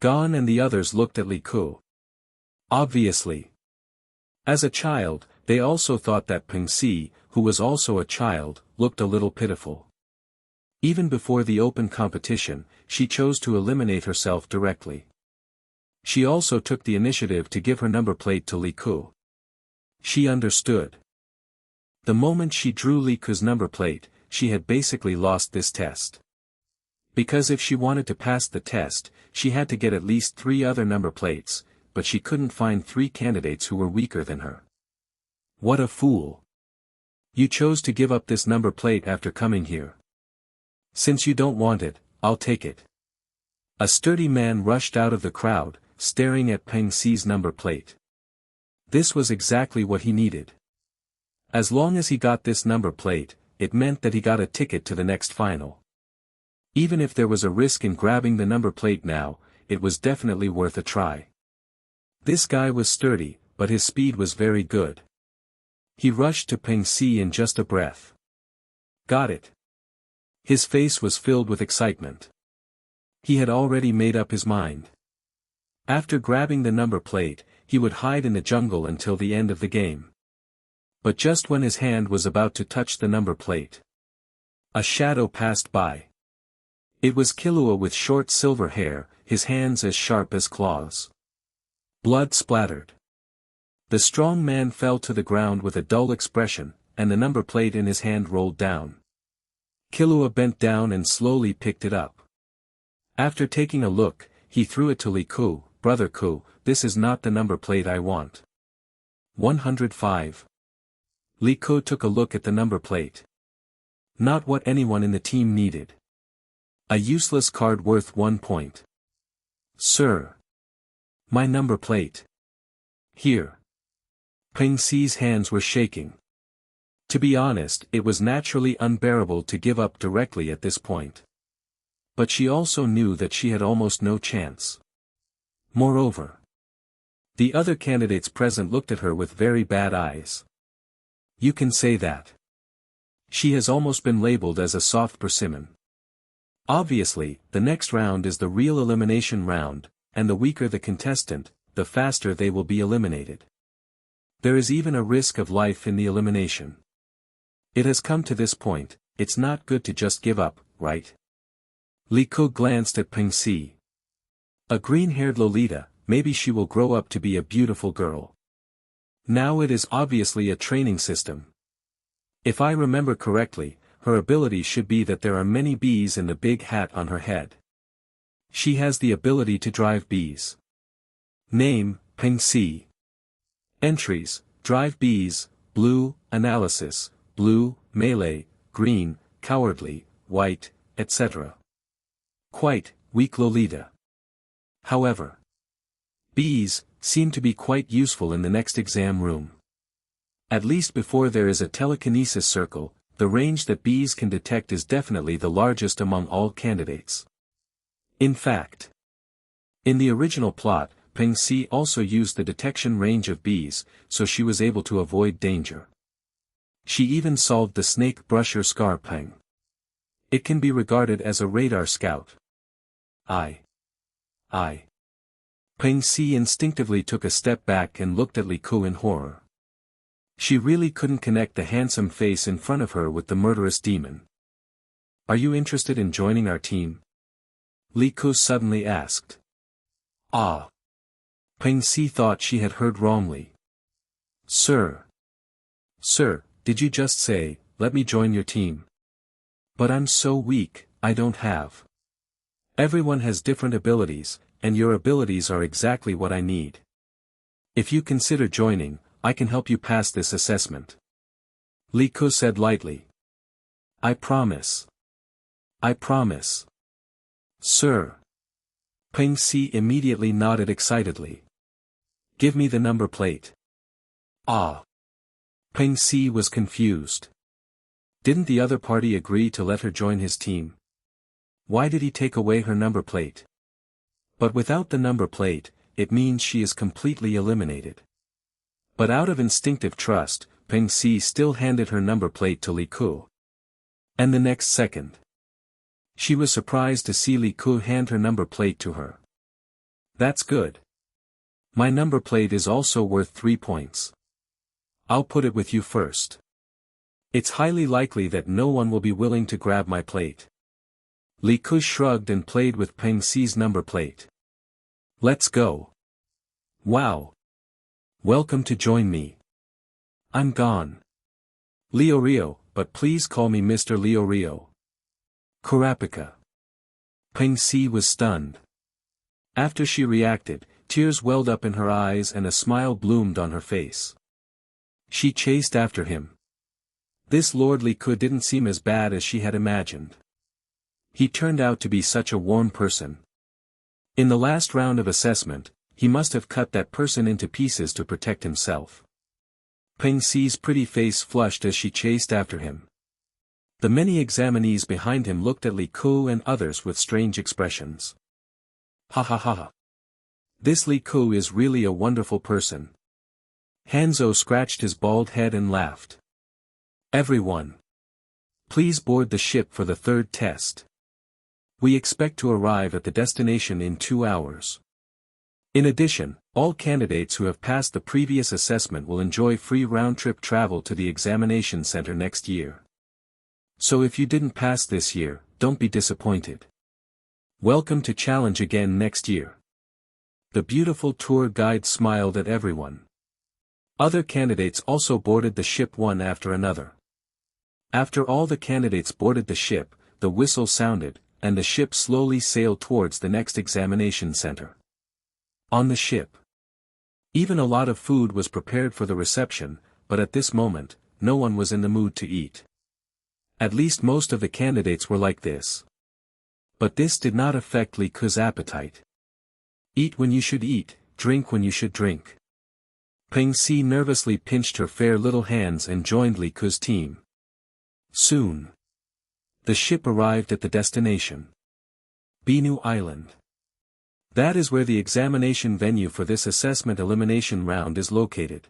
Gon and the others looked at Li Ku. Obviously. As a child, they also thought that Peng Si, who was also a child, looked a little pitiful. Even before the open competition, she chose to eliminate herself directly. She also took the initiative to give her number plate to Li Ku. She understood. The moment she drew Li Ku's number plate, she had basically lost this test. Because if she wanted to pass the test, she had to get at least 3 other number plates, but she couldn't find 3 candidates who were weaker than her. What a fool. You chose to give up this number plate after coming here. Since you don't want it, I'll take it. A sturdy man rushed out of the crowd, staring at Peng Si's number plate. This was exactly what he needed. As long as he got this number plate, it meant that he got a ticket to the next final. Even if there was a risk in grabbing the number plate now, it was definitely worth a try. This guy was sturdy, but his speed was very good. He rushed to Peng Si in just a breath. Got it. His face was filled with excitement. He had already made up his mind. After grabbing the number plate, he would hide in the jungle until the end of the game. But just when his hand was about to touch the number plate, a shadow passed by. It was Killua with short silver hair, his hands as sharp as claws. Blood splattered. The strong man fell to the ground with a dull expression, and the number plate in his hand rolled down. Killua bent down and slowly picked it up. After taking a look, he threw it to Li Ku. Brother Ku, this is not the number plate I want. 105. Li Ku took a look at the number plate. Not what anyone in the team needed. A useless card worth 1 point. Sir. My number plate. Here. Peng Si's hands were shaking. To be honest, it was naturally unbearable to give up directly at this point. But she also knew that she had almost no chance. Moreover, the other candidates present looked at her with very bad eyes. You can say that. She has almost been labeled as a soft persimmon. Obviously, the next round is the real elimination round, and the weaker the contestant, the faster they will be eliminated. There is even a risk of life in the elimination. It has come to this point, it's not good to just give up, right? Li Ku glanced at Peng Si. A green-haired Lolita, maybe she will grow up to be a beautiful girl. Now it is obviously a training system. If I remember correctly, her ability should be that there are many bees in the big hat on her head. She has the ability to drive bees. Name, Peng Si. Entries, drive bees, blue, analysis, blue, melee, green, cowardly, white, etc. Quite, weak Lolita. However, bees seem to be quite useful in the next exam room. At least before there is a telekinesis circle, the range that bees can detect is definitely the largest among all candidates. In fact, in the original plot, Peng Si also used the detection range of bees, so she was able to avoid danger. She even solved the snake brusher scar Peng. It can be regarded as a radar scout. Peng Si instinctively took a step back and looked at Li Ku in horror. She really couldn't connect the handsome face in front of her with the murderous demon. Are you interested in joining our team? Li Ku suddenly asked. Ah. Peng Si thought she had heard wrongly. Sir, did you just say, let me join your team? But I'm so weak, I don't have Everyone has different abilities, and your abilities are exactly what I need. If you consider joining, I can help you pass this assessment. Li Ku said lightly. I promise. I promise. Sir. Peng Si immediately nodded excitedly. Give me the number plate. Ah. Peng Si was confused. Didn't the other party agree to let her join his team? Why did he take away her number plate? But without the number plate, it means she is completely eliminated. But out of instinctive trust, Peng Si still handed her number plate to Li Ku. And the next second, she was surprised to see Li Ku hand her number plate to her. That's good. My number plate is also worth 3 points. I'll put it with you first. It's highly likely that no one will be willing to grab my plate. Li Ku shrugged and played with Peng Si's number plate. Let's go. Wow. Welcome to join me. I'm gone. Leo Rio, but please call me Mr. Leo Rio. Kurapika. Peng Si was stunned. After she reacted, tears welled up in her eyes and a smile bloomed on her face. She chased after him. This Lord Li Ku didn't seem as bad as she had imagined. He turned out to be such a warm person. In the last round of assessment, he must have cut that person into pieces to protect himself. Peng Si's pretty face flushed as she chased after him. The many examinees behind him looked at Li Ku and others with strange expressions. Ha ha ha. This Li Ku is really a wonderful person. Hanzo scratched his bald head and laughed. Everyone. Please board the ship for the third test. We expect to arrive at the destination in 2 hours. In addition, all candidates who have passed the previous assessment will enjoy free round-trip travel to the examination center next year. So if you didn't pass this year, don't be disappointed. Welcome to challenge again next year. The beautiful tour guide smiled at everyone. Other candidates also boarded the ship one after another. After all the candidates boarded the ship, the whistle sounded, and the ship slowly sailed towards the next examination center. On the ship, even a lot of food was prepared for the reception, but at this moment, no one was in the mood to eat. At least most of the candidates were like this. But this did not affect Li Ku's appetite. Eat when you should eat, drink when you should drink. Peng Si nervously pinched her fair little hands and joined Li Ku's team. Soon, the ship arrived at the destination. Binu Island. That is where the examination venue for this assessment elimination round is located.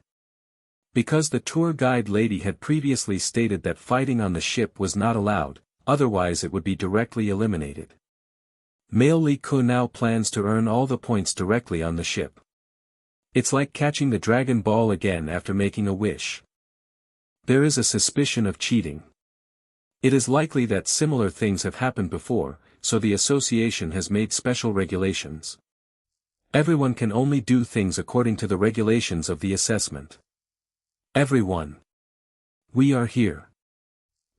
Because the tour guide lady had previously stated that fighting on the ship was not allowed, otherwise it would be directly eliminated. Male Li Ku now plans to earn all the points directly on the ship. It's like catching the Dragon Ball again after making a wish. There is a suspicion of cheating. It is likely that similar things have happened before, so the association has made special regulations. Everyone can only do things according to the regulations of the assessment. Everyone. We are here.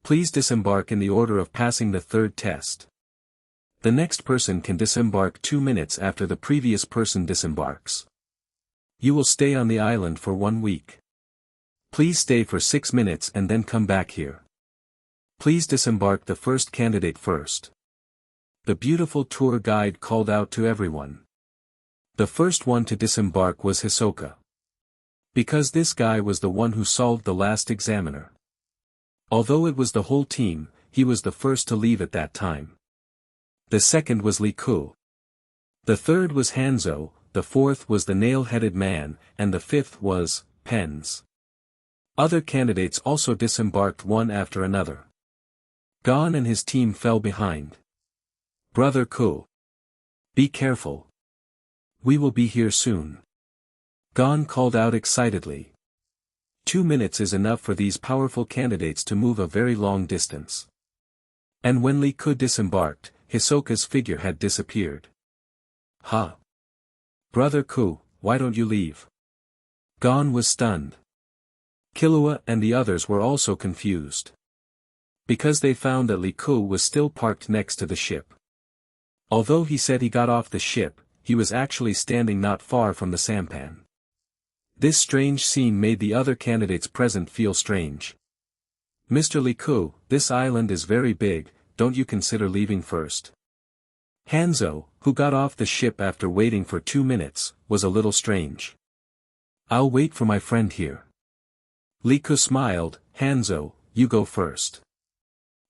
Please disembark in the order of passing the third test. The next person can disembark 2 minutes after the previous person disembarks. You will stay on the island for 1 week. Please stay for 6 minutes and then come back here. Please disembark the first candidate first. The beautiful tour guide called out to everyone. The first one to disembark was Hisoka. Because this guy was the one who solved the last examiner. Although it was the whole team, he was the first to leave at that time. The second was Li Ku. The third was Hanzo, the fourth was the nail-headed man, and the fifth was Pens. Other candidates also disembarked one after another. Gon and his team fell behind. Brother Ku. Be careful. We will be here soon. Gon called out excitedly. 2 minutes is enough for these powerful candidates to move a very long distance. And when Li Ku disembarked, Hisoka's figure had disappeared. Ha! Brother Ku, why don't you leave? Gon was stunned. Killua and the others were also confused. Because they found that Li Ku was still parked next to the ship. Although he said he got off the ship, he was actually standing not far from the sampan. This strange scene made the other candidates present feel strange. "Mr. Liku, this island is very big, don't you consider leaving first?" Hanzo, who got off the ship after waiting for 2 minutes, was a little strange. "I'll wait for my friend here." Liku smiled. "Hanzo, you go first."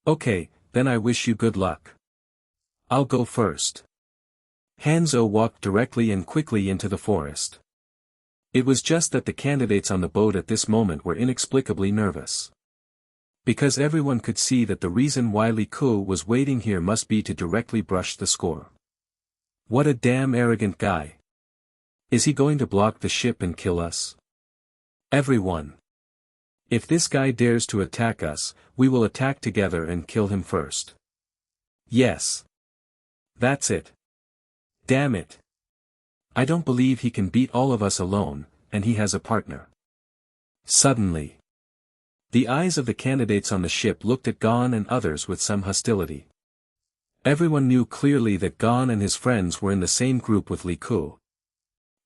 "Okay, then I wish you good luck." "I'll go first." Hanzo walked directly and quickly into the forest. It was just that the candidates on the boat at this moment were inexplicably nervous. Because everyone could see that the reason why Liku was waiting here must be to directly brush the score. What a damn arrogant guy. Is he going to block the ship and kill us? Everyone. If this guy dares to attack us, we will attack together and kill him first. Yes. That's it. Damn it. I don't believe he can beat all of us alone, and he has a partner. Suddenly, the eyes of the candidates on the ship looked at Gon and others with some hostility. Everyone knew clearly that Gon and his friends were in the same group with Liku.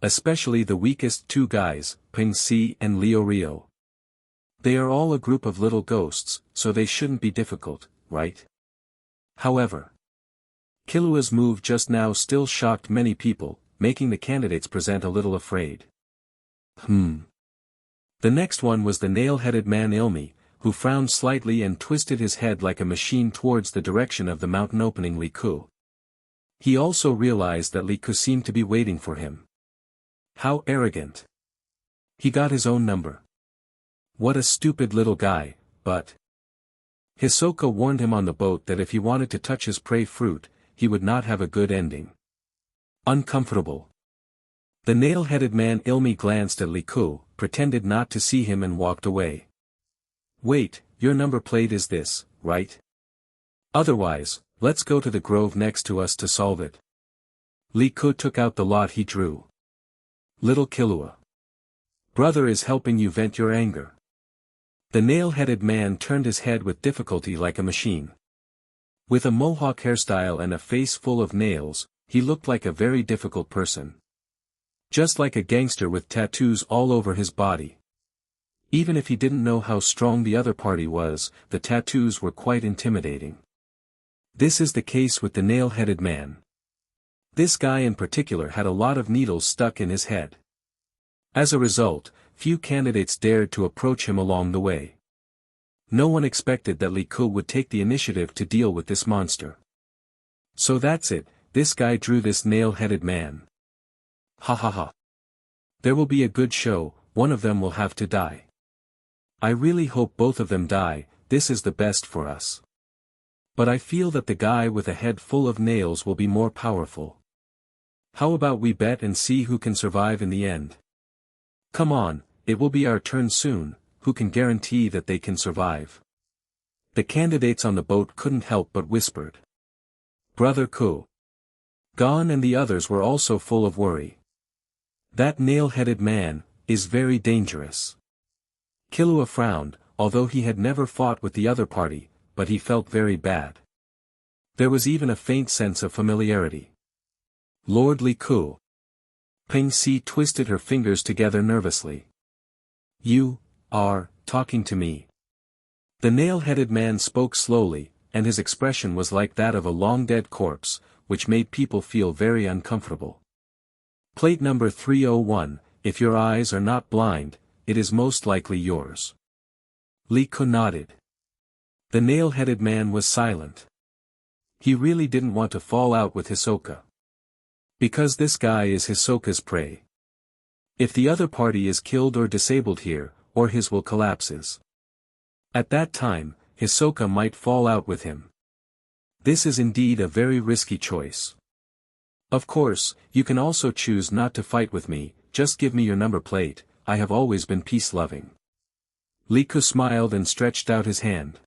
Especially the weakest two guys, Ping Si and Leo Rio. They are all a group of little ghosts, so they shouldn't be difficult, right? However, Killua's move just now still shocked many people, making the candidates present a little afraid. The next one was the nail-headed man Ilmi, who frowned slightly and twisted his head like a machine towards the direction of the mountain opening Liku. He also realized that Liku seemed to be waiting for him. How arrogant. He got his own number. What a stupid little guy, but... Hisoka warned him on the boat that if he wanted to touch his prey fruit, he would not have a good ending. Uncomfortable. The nail-headed man Ilmi glanced at Liku, pretended not to see him and walked away. Wait, your number plate is this, right? Otherwise, let's go to the grove next to us to solve it. Liku took out the lot he drew. Little Killua. Brother is helping you vent your anger. The nail-headed man turned his head with difficulty like a machine. With a mohawk hairstyle and a face full of nails, he looked like a very difficult person. Just like a gangster with tattoos all over his body. Even if he didn't know how strong the other party was, the tattoos were quite intimidating. This is the case with the nail-headed man. This guy in particular had a lot of needles stuck in his head. As a result, few candidates dared to approach him along the way. No one expected that Liku would take the initiative to deal with this monster. So that's it, this guy drew this nail-headed man. Ha ha ha. There will be a good show, one of them will have to die. I really hope both of them die, this is the best for us. But I feel that the guy with a head full of nails will be more powerful. How about we bet and see who can survive in the end? Come on, it will be our turn soon, who can guarantee that they can survive? The candidates on the boat couldn't help but whispered. Brother Ku. Gon and the others were also full of worry. That nail-headed man is very dangerous. Killua frowned, although he had never fought with the other party, but he felt very bad. There was even a faint sense of familiarity. Lord Liku. Ping Si twisted her fingers together nervously. You are talking to me. The nail-headed man spoke slowly, and his expression was like that of a long-dead corpse, which made people feel very uncomfortable. Plate number 301, if your eyes are not blind, it is most likely yours. Liku nodded. The nail-headed man was silent. He really didn't want to fall out with Hisoka. Because this guy is Hisoka's prey. If the other party is killed or disabled here, or his will collapses. At that time, Hisoka might fall out with him. This is indeed a very risky choice. Of course, you can also choose not to fight with me, just give me your number plate, I have always been peace-loving. Liku smiled and stretched out his hand.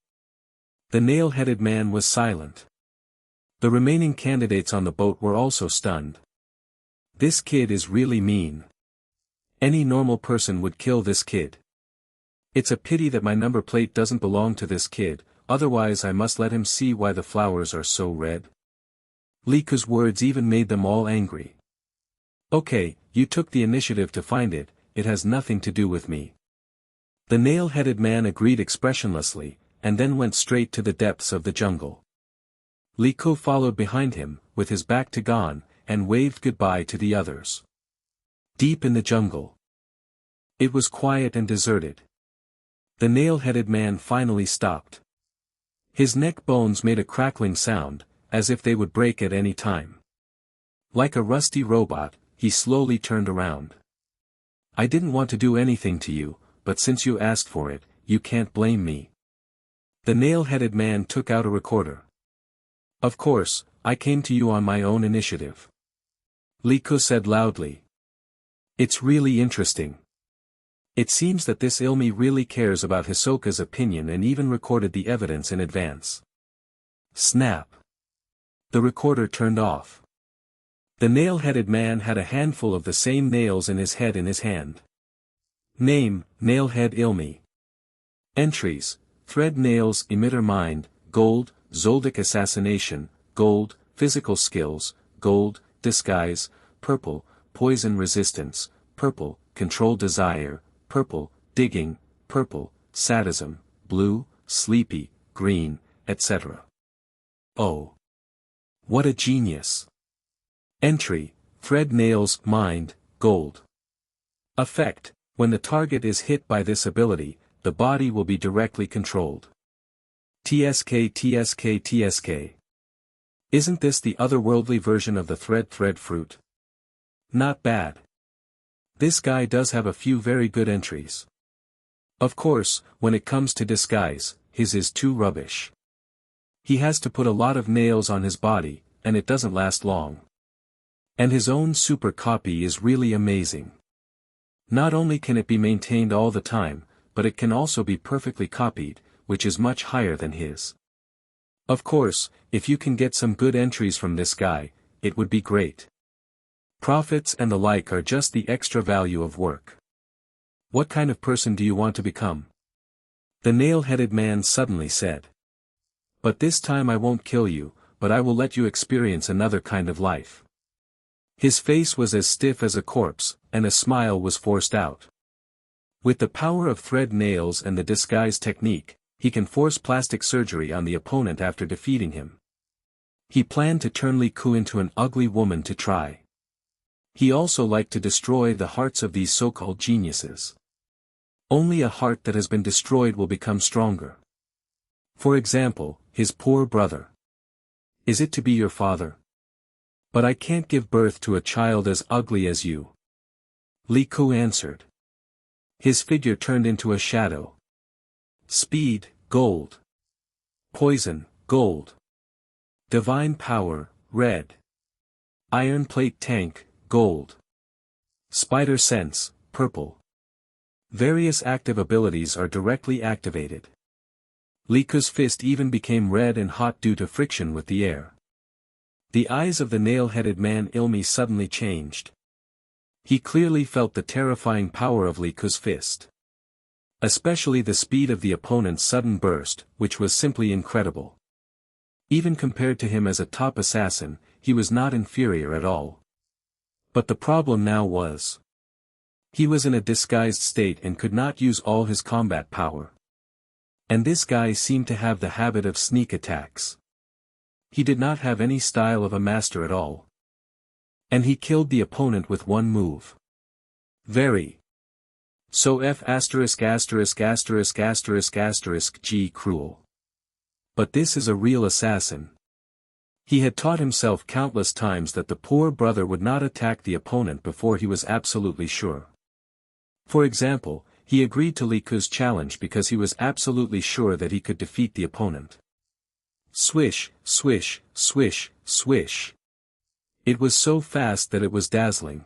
The nail-headed man was silent. The remaining candidates on the boat were also stunned. This kid is really mean. Any normal person would kill this kid. It's a pity that my number plate doesn't belong to this kid, otherwise I must let him see why the flowers are so red. Liku's words even made them all angry. Okay, you took the initiative to find it, it has nothing to do with me. The nail-headed man agreed expressionlessly, and then went straight to the depths of the jungle. Liku followed behind him, with his back to Gon, and waved goodbye to the others. Deep in the jungle. It was quiet and deserted. The nail-headed man finally stopped. His neck bones made a crackling sound, as if they would break at any time. Like a rusty robot, he slowly turned around. I didn't want to do anything to you, but since you asked for it, you can't blame me. The nail-headed man took out a recorder. Of course, I came to you on my own initiative. Liku said loudly. It's really interesting. It seems that this Ilmi really cares about Hisoka's opinion and even recorded the evidence in advance. Snap. The recorder turned off. The nail-headed man had a handful of the same nails in his head in his hand. Name, Nailhead Ilmi. Entries, Thread Nails Emitter Mind, Gold, Zoldyck Assassination, Gold, Physical Skills, Gold, Disguise, Purple, Poison Resistance, Purple, Control Desire, Purple, Digging, Purple, Sadism, Blue, Sleepy, Green, etc. Oh! What a genius! Entry, Thread Nails Mind, Gold. Effect, when the target is hit by this ability, the body will be directly controlled. TSK. Isn't this the otherworldly version of the thread fruit? Not bad. This guy does have a few very good entries. Of course, when it comes to disguise, his is too rubbish. He has to put a lot of nails on his body, and it doesn't last long. And his own super copy is really amazing. Not only can it be maintained all the time, but it can also be perfectly copied, which is much higher than his. Of course, if you can get some good entries from this guy, it would be great. Profits and the like are just the extra value of work. What kind of person do you want to become? The nail-headed man suddenly said. But this time I won't kill you, but I will let you experience another kind of life. His face was as stiff as a corpse, and a smile was forced out. With the power of thread nails and the disguise technique, he can force plastic surgery on the opponent after defeating him. He planned to turn Liku into an ugly woman to try. He also liked to destroy the hearts of these so-called geniuses. Only a heart that has been destroyed will become stronger. For example, his poor brother. Is it to be your father? But I can't give birth to a child as ugly as you. Liku answered. His figure turned into a shadow. Speed, gold. Poison, gold. Divine power, red. Iron plate tank, gold. Spider sense, purple. Various active abilities are directly activated. Liku's fist even became red and hot due to friction with the air. The eyes of the nail-headed man Ilmi suddenly changed. He clearly felt the terrifying power of Liku's fist. Especially the speed of the opponent's sudden burst, which was simply incredible. Even compared to him as a top assassin, he was not inferior at all. But the problem now was, he was in a disguised state and could not use all his combat power. And this guy seemed to have the habit of sneak attacks. He did not have any style of a master at all. And he killed the opponent with one move. Very. So G cruel. But this is a real assassin. He had taught himself countless times that the poor brother would not attack the opponent before he was absolutely sure. For example, he agreed to Liku's challenge because he was absolutely sure that he could defeat the opponent. Swish, swish, swish, swish. It was so fast that it was dazzling.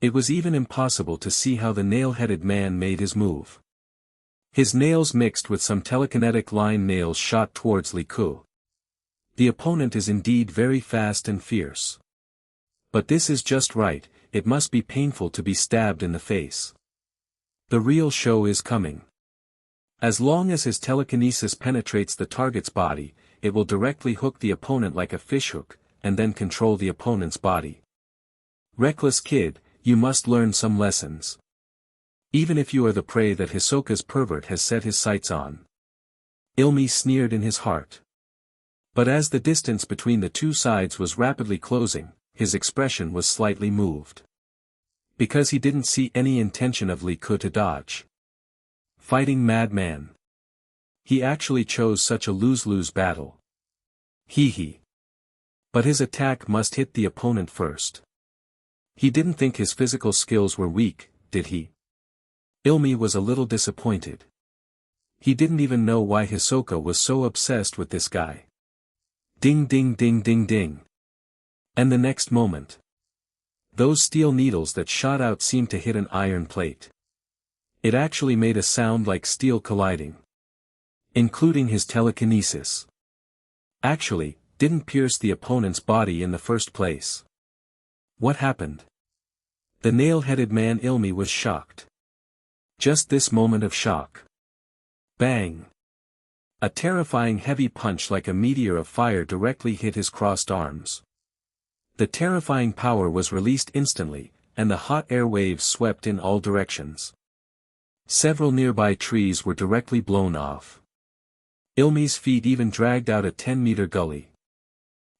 It was even impossible to see how the nail-headed man made his move. His nails mixed with some telekinetic line nails shot towards Liku. The opponent is indeed very fast and fierce. But this is just right, it must be painful to be stabbed in the face. The real show is coming. As long as his telekinesis penetrates the target's body, it will directly hook the opponent like a fishhook, and then control the opponent's body. Reckless kid, you must learn some lessons. Even if you are the prey that Hisoka's pervert has set his sights on. Ilmi sneered in his heart. But as the distance between the two sides was rapidly closing, his expression was slightly moved. Because he didn't see any intention of Liku to dodge. Fighting madman. He actually chose such a lose-lose battle. Hee. But his attack must hit the opponent first. He didn't think his physical skills were weak, did he? Ilmi was a little disappointed. He didn't even know why Hisoka was so obsessed with this guy. Ding ding ding ding ding. And the next moment. Those steel needles that shot out seemed to hit an iron plate. It actually made a sound like steel colliding. Including his telekinesis. Actually, didn't pierce the opponent's body in the first place. What happened? The nail-headed man Ilmi was shocked. Just this moment of shock. Bang! A terrifying heavy punch like a meteor of fire directly hit his crossed arms. The terrifying power was released instantly, and the hot air waves swept in all directions. Several nearby trees were directly blown off. Ilmi's feet even dragged out a 10-meter gully.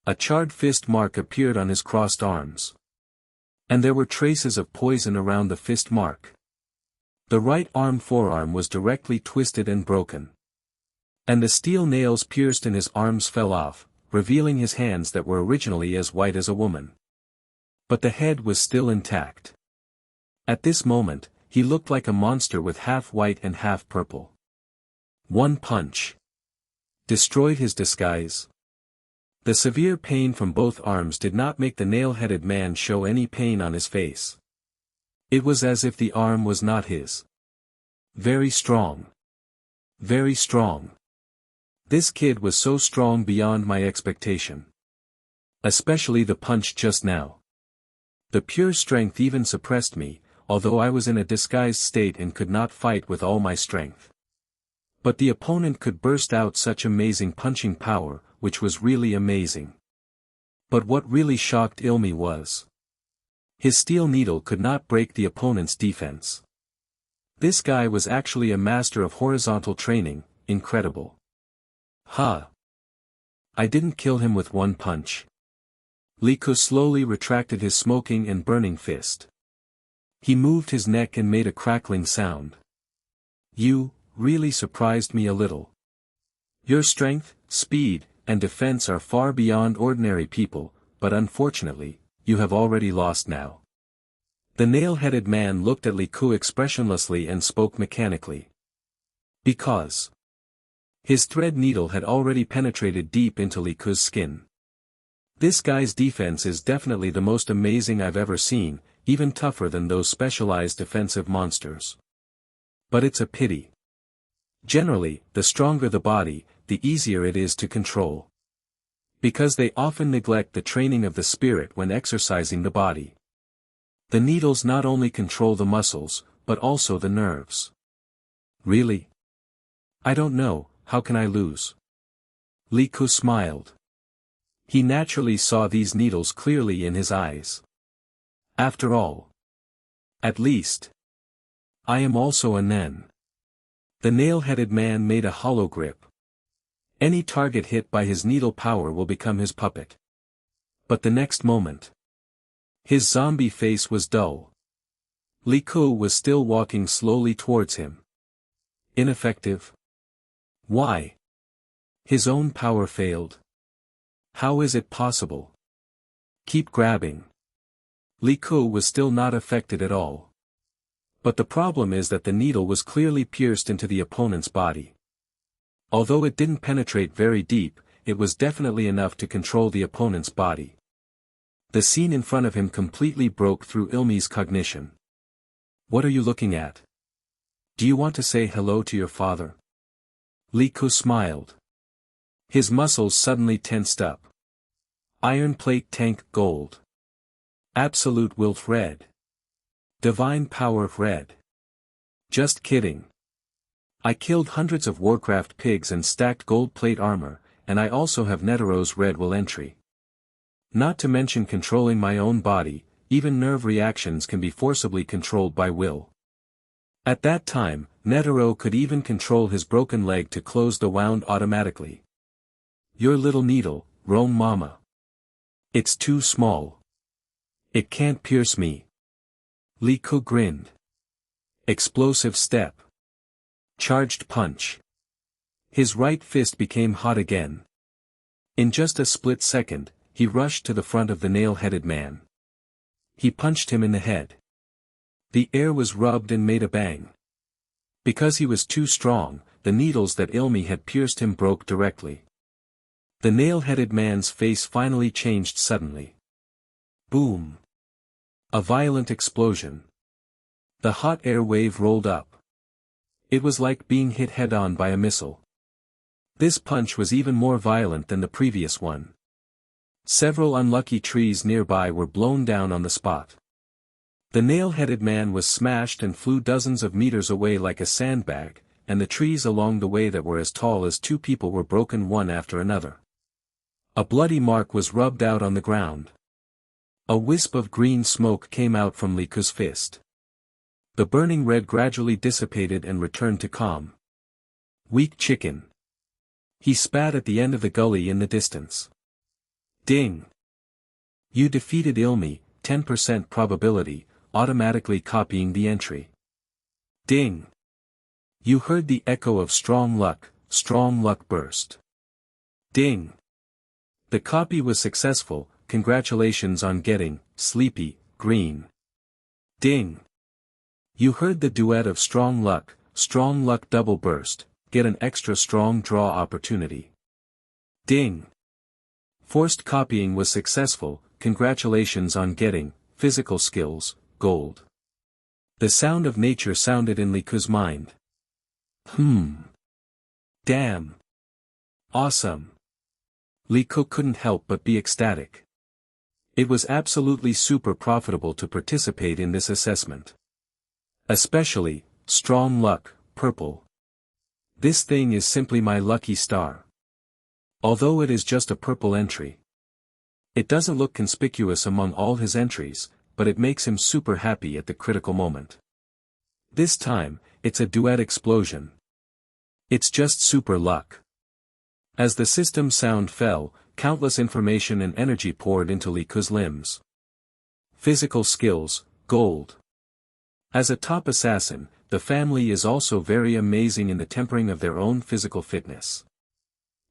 A charred fist mark appeared on his crossed arms. And there were traces of poison around the fist mark. The right arm forearm was directly twisted and broken. And the steel nails pierced in his arms fell off, revealing his hands that were originally as white as a woman. But the head was still intact. At this moment, he looked like a monster with half white and half purple. One punch. Destroyed his disguise. The severe pain from both arms did not make the nail-headed man show any pain on his face. It was as if the arm was not his. Very strong. Very strong. This kid was so strong beyond my expectation. Especially the punch just now. The pure strength even suppressed me, although I was in a disguised state and could not fight with all my strength. But the opponent could burst out such amazing punching power, which was really amazing. But what really shocked Ilmi was. His steel needle could not break the opponent's defense. This guy was actually a master of horizontal training, incredible. Ha! I didn't kill him with one punch. Liku slowly retracted his smoking and burning fist. He moved his neck and made a crackling sound. You really surprised me a little. Your strength, speed, and defense are far beyond ordinary people, but unfortunately, you have already lost now. The nail-headed man looked at Liku expressionlessly and spoke mechanically. Because his thread needle had already penetrated deep into Liku's skin. This guy's defense is definitely the most amazing I've ever seen, even tougher than those specialized defensive monsters. But it's a pity. Generally, the stronger the body, the easier it is to control. Because they often neglect the training of the spirit when exercising the body. The needles not only control the muscles, but also the nerves. Really? I don't know, how can I lose? Liku smiled. He naturally saw these needles clearly in his eyes. After all. At least. I am also a nen. The nail-headed man made a hollow grip. Any target hit by his needle power will become his puppet. But the next moment. His zombie face was dull. Liku was still walking slowly towards him. Ineffective. Why? His own power failed. How is it possible? Keep grabbing. Liku was still not affected at all. But the problem is that the needle was clearly pierced into the opponent's body. Although it didn't penetrate very deep, it was definitely enough to control the opponent's body. The scene in front of him completely broke through Ilmi's cognition. What are you looking at? Do you want to say hello to your father? Liku smiled. His muscles suddenly tensed up. Iron plate tank gold. Absolute will red. Divine power red. Just kidding. I killed hundreds of Warcraft pigs and stacked gold plate armor, and I also have Netero's red will entry. Not to mention controlling my own body, even nerve reactions can be forcibly controlled by will. At that time, Netero could even control his broken leg to close the wound automatically. Your little needle, roam mama. It's too small. It can't pierce me. Li Ku grinned. Explosive step. Charged punch. His right fist became hot again. In just a split second, he rushed to the front of the nail-headed man. He punched him in the head. The air was rubbed and made a bang. Because he was too strong, the needles that Ilmi had pierced him broke directly. The nail-headed man's face finally changed suddenly. Boom. A violent explosion. The hot air wave rolled up. It was like being hit head-on by a missile. This punch was even more violent than the previous one. Several unlucky trees nearby were blown down on the spot. The nail-headed man was smashed and flew dozens of meters away like a sandbag, and the trees along the way that were as tall as two people were broken one after another. A bloody mark was rubbed out on the ground. A wisp of green smoke came out from Li Ku's fist. The burning red gradually dissipated and returned to calm. Weak chicken. He spat at the end of the gully in the distance. Ding! You defeated Ilmi, 10% probability, automatically copying the entry. Ding! You heard the echo of strong luck burst. Ding! The copy was successful, congratulations on getting, sleepy, green. Ding! You heard the duet of strong luck double burst, get an extra strong draw opportunity. Ding! Forced copying was successful, congratulations on getting, physical skills, gold. The sound of nature sounded in Li Ku's mind. Damn. Awesome. Li Ku couldn't help but be ecstatic. It was absolutely super profitable to participate in this assessment. Especially, strong luck, purple. This thing is simply my lucky star. Although it is just a purple entry. It doesn't look conspicuous among all his entries, but it makes him super happy at the critical moment. This time, it's a duet explosion. It's just super luck. As the system sound fell, countless information and energy poured into Li Ku's limbs. Physical skills, gold. As a top assassin, the family is also very amazing in the tempering of their own physical fitness.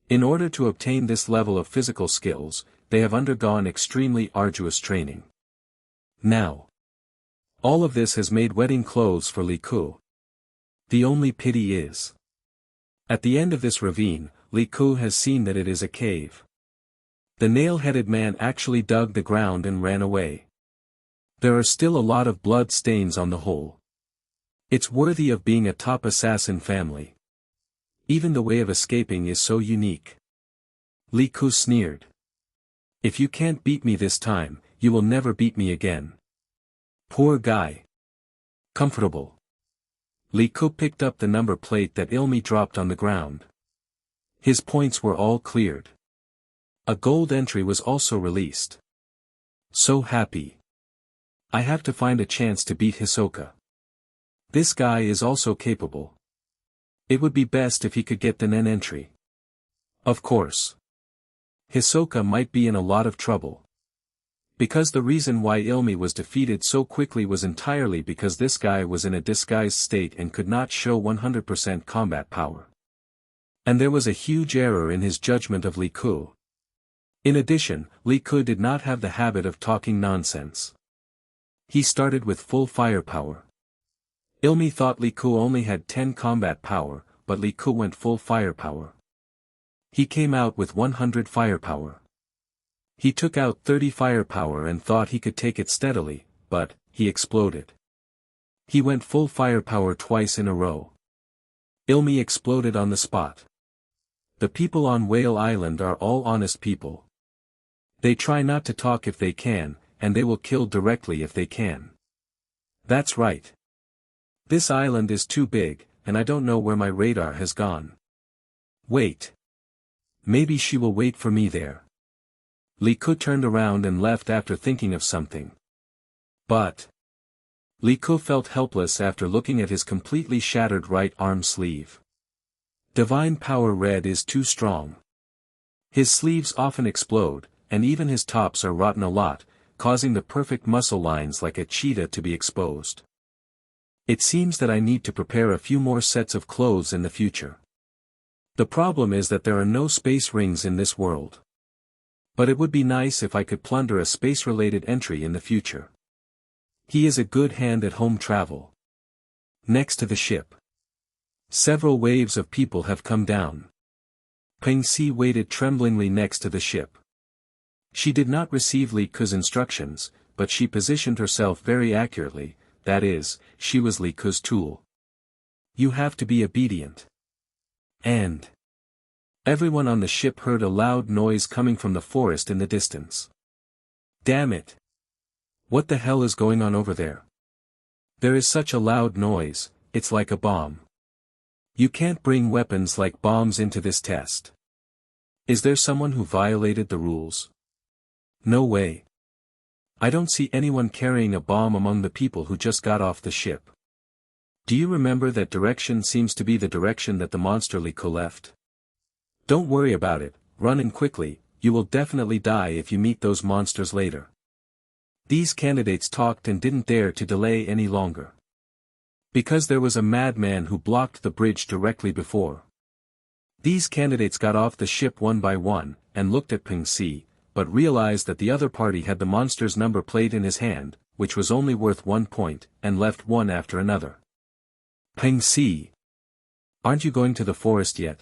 In order to obtain this level of physical skills, they have undergone extremely arduous training. Now, all of this has made wedding clothes for Li Ku. The only pity is, at the end of this ravine, Li Ku has seen that it is a cave. The nail-headed man actually dug the ground and ran away. There are still a lot of blood stains on the hole. It's worthy of being a top assassin family. Even the way of escaping is so unique. Li Ku sneered. If you can't beat me this time, you will never beat me again. Poor guy. Comfortable. Li Ku picked up the number plate that Ilmi dropped on the ground. His points were all cleared. A gold entry was also released. So happy. I have to find a chance to beat Hisoka. This guy is also capable. It would be best if he could get the Nen entry. Of course. Hisoka might be in a lot of trouble. Because the reason why Ilmi was defeated so quickly was entirely because this guy was in a disguised state and could not show 100% combat power. And there was a huge error in his judgment of Li Ku. In addition, Li Ku did not have the habit of talking nonsense. He started with full firepower. Ilmi thought Li Ku only had 10 combat power, but Li Ku went full firepower. He came out with 100 firepower. He took out 30 firepower and thought he could take it steadily, but, he exploded. He went full firepower twice in a row. Ilmi exploded on the spot. The people on Whale Island are all honest people. They try not to talk if they can, and they will kill directly if they can. That's right. This island is too big, and I don't know where my radar has gone. Wait. Maybe she will wait for me there. Li Ku turned around and left after thinking of something. But Li Ku felt helpless after looking at his completely shattered right arm sleeve. Divine power red is too strong. His sleeves often explode, and even his tops are rotten a lot, causing the perfect muscle lines like a cheetah to be exposed. It seems that I need to prepare a few more sets of clothes in the future. The problem is that there are no space rings in this world. But it would be nice if I could plunder a space-related entry in the future. He is a good hand at home travel. Next to the ship, several waves of people have come down. Peng Si waited tremblingly next to the ship. She did not receive Li Ku's instructions, but she positioned herself very accurately, that is, she was Li Ku's tool. You have to be obedient. And everyone on the ship heard a loud noise coming from the forest in the distance. Damn it! What the hell is going on over there? There is such a loud noise, it's like a bomb. You can't bring weapons like bombs into this test. Is there someone who violated the rules? No way. I don't see anyone carrying a bomb among the people who just got off the ship. Do you remember that direction seems to be the direction that the monster Li Ku left? Don't worry about it, run in quickly, you will definitely die if you meet those monsters later. These candidates talked and didn't dare to delay any longer. Because there was a madman who blocked the bridge directly before. These candidates got off the ship one by one, and looked at Peng Si, but realized that the other party had the monster's number plate in his hand, which was only worth 1 point, and left one after another. Peng Si, aren't you going to the forest yet?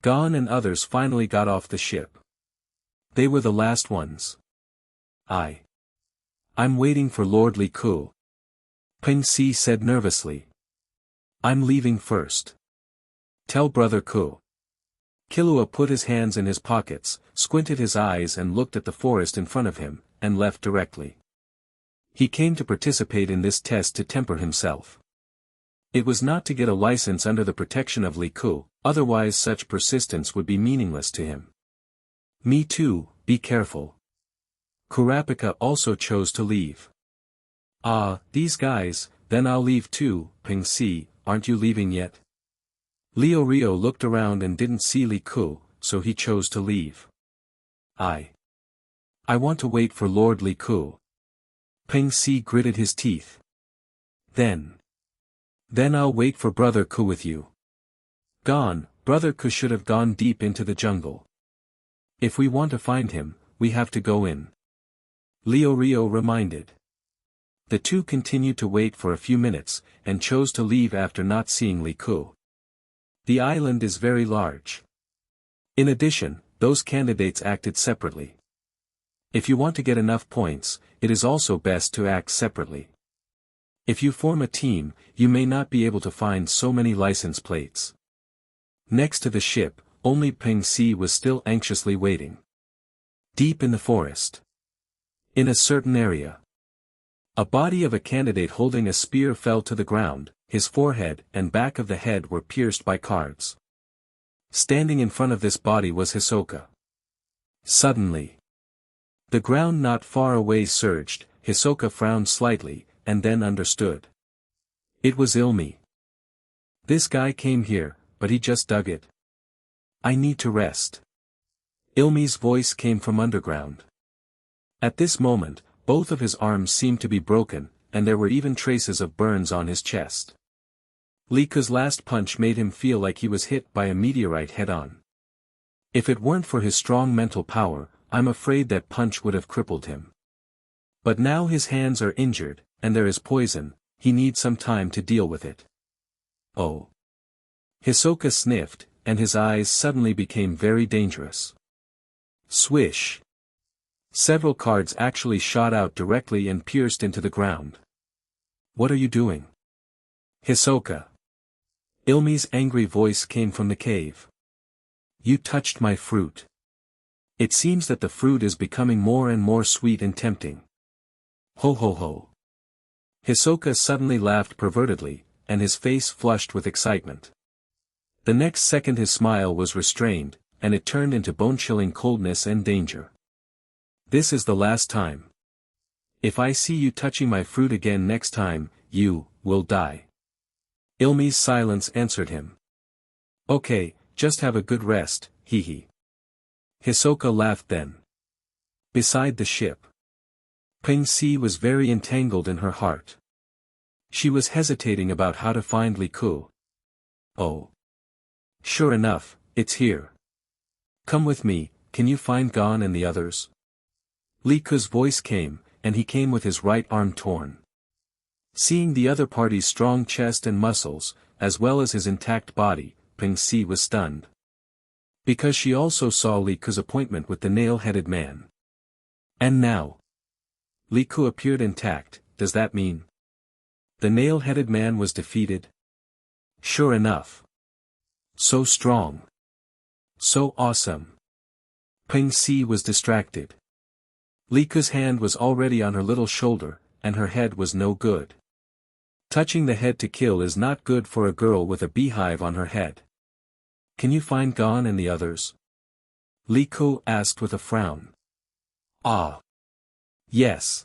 Gon and others finally got off the ship. They were the last ones. I'm waiting for Lord Li Ku. Peng Si said nervously. I'm leaving first. Tell Brother Ku. Killua put his hands in his pockets, squinted his eyes and looked at the forest in front of him, and left directly. He came to participate in this test to temper himself. It was not to get a license under the protection of Li Ku, otherwise such persistence would be meaningless to him. Me too, be careful. Kurapika also chose to leave. These guys, then I'll leave too. Peng Si, aren't you leaving yet? Leo Rio looked around and didn't see Li Ku, so he chose to leave. I want to wait for Lord Li Ku. Peng Si gritted his teeth. Then I'll wait for Brother Ku with you. Brother Ku should have gone deep into the jungle. If we want to find him, we have to go in. Leo Rio reminded. The two continued to wait for a few minutes, and chose to leave after not seeing Li Ku. The island is very large. In addition, those candidates acted separately. If you want to get enough points, it is also best to act separately. If you form a team, you may not be able to find so many license plates. Next to the ship, only Peng Si was still anxiously waiting. Deep in the forest. In a certain area. A body of a candidate holding a spear fell to the ground, his forehead and back of the head were pierced by cards. Standing in front of this body was Hisoka. Suddenly, the ground not far away surged. Hisoka frowned slightly, and then understood. It was Ilmi. This guy came here, but he just dug it. I need to rest. Ilmi's voice came from underground. At this moment, both of his arms seemed to be broken, and there were even traces of burns on his chest. Li Ku's last punch made him feel like he was hit by a meteorite head-on. If it weren't for his strong mental power, I'm afraid that punch would have crippled him. But now his hands are injured, and there is poison, he needs some time to deal with it. Oh. Hisoka sniffed, and his eyes suddenly became very dangerous. Swish. Several cards actually shot out directly and pierced into the ground. What are you doing? Hisoka. Ilmi's angry voice came from the cave. You touched my fruit. It seems that the fruit is becoming more and more sweet and tempting. Ho ho ho. Hisoka suddenly laughed pervertedly, and his face flushed with excitement. The next second his smile was restrained, and it turned into bone-chilling coldness and danger. This is the last time. If I see you touching my fruit again next time, you will die. Ilmi's silence answered him. Okay, just have a good rest, hee hee. Hisoka laughed then. Beside the ship. Ping Si was very entangled in her heart. She was hesitating about how to find Li Ku. Oh. Sure enough, it's here. Come with me, can you find Gon and the others? Li Ku's voice came, and he came with his right arm torn. Seeing the other party's strong chest and muscles, as well as his intact body, Ping Si was stunned. Because she also saw Li Ku's appointment with the nail-headed man. And now. Li Ku appeared intact, does that mean? The nail-headed man was defeated? Sure enough. So strong. So awesome. Ping Si was distracted. Li Ku's hand was already on her little shoulder, and her head was no good. Touching the head to kill is not good for a girl with a beehive on her head. Can you find Gon and the others? Li Ku asked with a frown. Ah. Yes.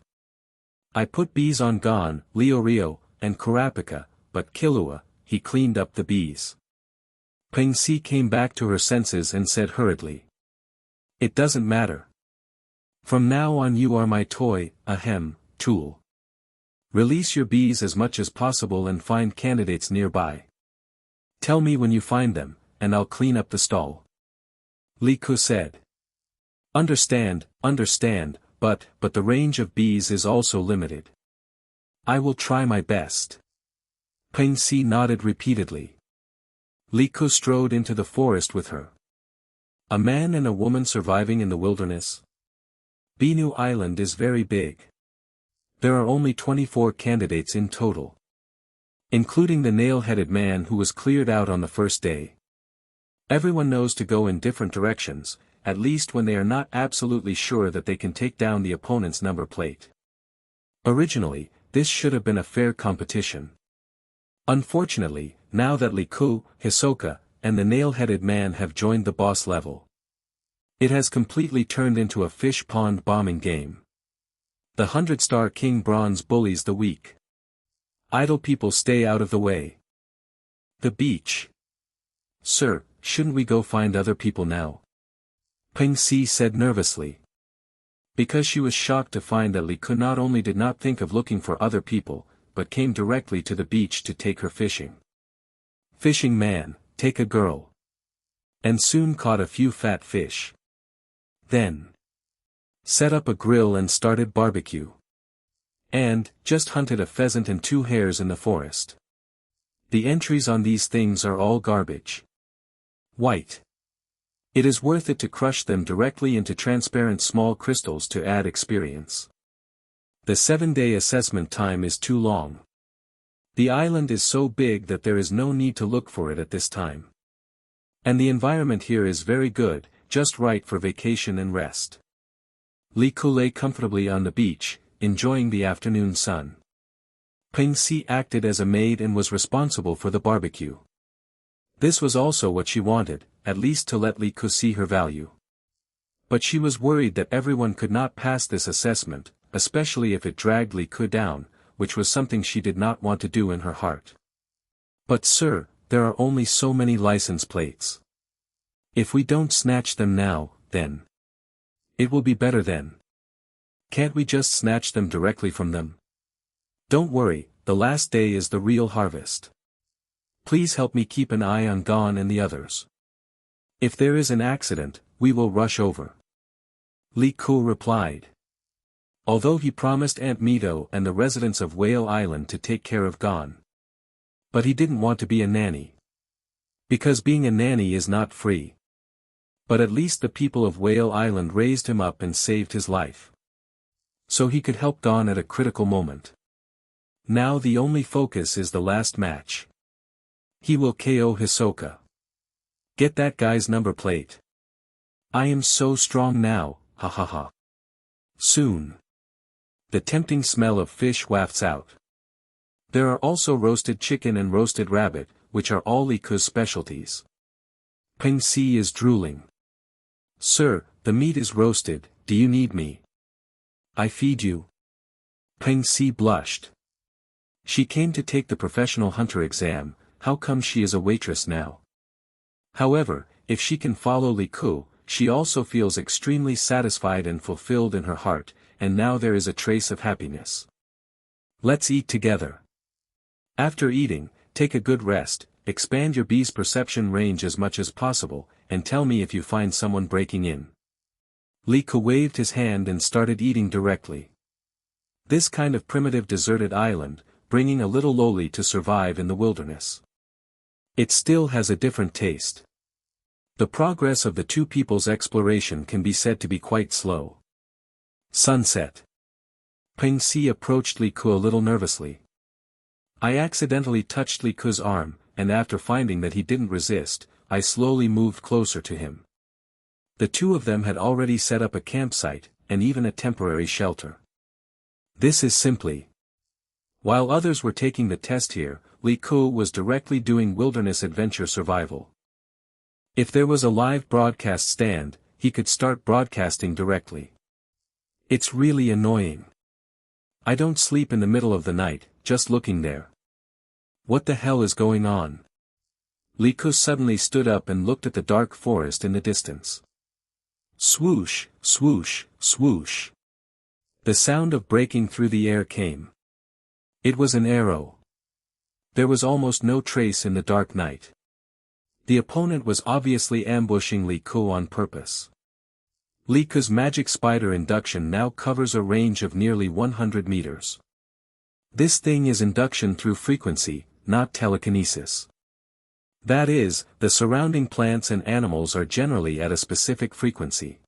I put bees on Gon, Leorio, and Kurapika, but Killua, he cleaned up the bees. Ping Si came back to her senses and said hurriedly. It doesn't matter. From now on you are my toy, tool. Release your bees as much as possible and find candidates nearby. Tell me when you find them, and I'll clean up the stall. Li Ku said. Understand, but the range of bees is also limited. I will try my best. Ping Si nodded repeatedly. Li Ku strode into the forest with her. A man and a woman surviving in the wilderness? Binu Island is very big. There are only 24 candidates in total. Including the nail-headed man who was cleared out on the first day. Everyone knows to go in different directions, at least when they are not absolutely sure that they can take down the opponent's number plate. Originally, this should have been a fair competition. Unfortunately, now that Li Ku, Hisoka, and the nail-headed man have joined the boss level, it has completely turned into a fish pond bombing game. The 100-star King Bronze bullies the weak. Idle people stay out of the way. The beach. Sir, shouldn't we go find other people now? Ping Si said nervously. Because she was shocked to find that Li Ku not only did not think of looking for other people, but came directly to the beach to take her fishing. Fishing man, take a girl. And soon caught a few fat fish. Then set up a grill and started barbecue. And just hunted a pheasant and 2 hares in the forest. The entries on these things are all garbage. White. It is worth it to crush them directly into transparent small crystals to add experience. The 7-day assessment time is too long. The island is so big that there is no need to look for it at this time. And the environment here is very good, just right for vacation and rest. Li Ku lay comfortably on the beach, enjoying the afternoon sun. Ping Si acted as a maid and was responsible for the barbecue. This was also what she wanted, at least to let Li Ku see her value. But she was worried that everyone could not pass this assessment, especially if it dragged Li Ku down, which was something she did not want to do in her heart. But sir, there are only so many license plates. If we don't snatch them now, then it will be better then. Can't we just snatch them directly from them? Don't worry, the last day is the real harvest. Please help me keep an eye on Gon and the others. If there is an accident, we will rush over. Li Ku replied. Although he promised Aunt Mito and the residents of Whale Island to take care of Gon. But he didn't want to be a nanny. Because being a nanny is not free. But at least the people of Whale Island raised him up and saved his life. So he could help Gon at a critical moment. Now the only focus is the last match. He will KO Hisoka. Get that guy's number plate. I am so strong now, ha ha ha. Soon. The tempting smell of fish wafts out. There are also roasted chicken and roasted rabbit, which are all Li Ku's specialties. Ping Si is drooling. Sir, the meat is roasted, do you need me? I feed you. Peng Si blushed. She came to take the professional hunter exam, how come she is a waitress now? However, if she can follow Li Ku, she also feels extremely satisfied and fulfilled in her heart, and now there is a trace of happiness. Let's eat together. After eating, take a good rest, expand your bee's perception range as much as possible, and tell me if you find someone breaking in. Li Ku waved his hand and started eating directly. This kind of primitive deserted island, bringing a little lowly to survive in the wilderness. It still has a different taste. The progress of the two people's exploration can be said to be quite slow. Sunset. Peng Si approached Li Ku a little nervously. I accidentally touched Li Ku's arm, and after finding that he didn't resist, I slowly moved closer to him. The two of them had already set up a campsite, and even a temporary shelter. This is simply. While others were taking the test here, Li Ku was directly doing wilderness adventure survival. If there was a live broadcast stand, he could start broadcasting directly. It's really annoying. I don't sleep in the middle of the night, just looking there. What the hell is going on? Li Ku suddenly stood up and looked at the dark forest in the distance. Swoosh, swoosh, swoosh. The sound of breaking through the air came. It was an arrow. There was almost no trace in the dark night. The opponent was obviously ambushing Li Ku on purpose. Li Ku's magic spider induction now covers a range of nearly 100 meters. This thing is induction through frequency, not telekinesis. That is, the surrounding plants and animals are generally at a specific frequency.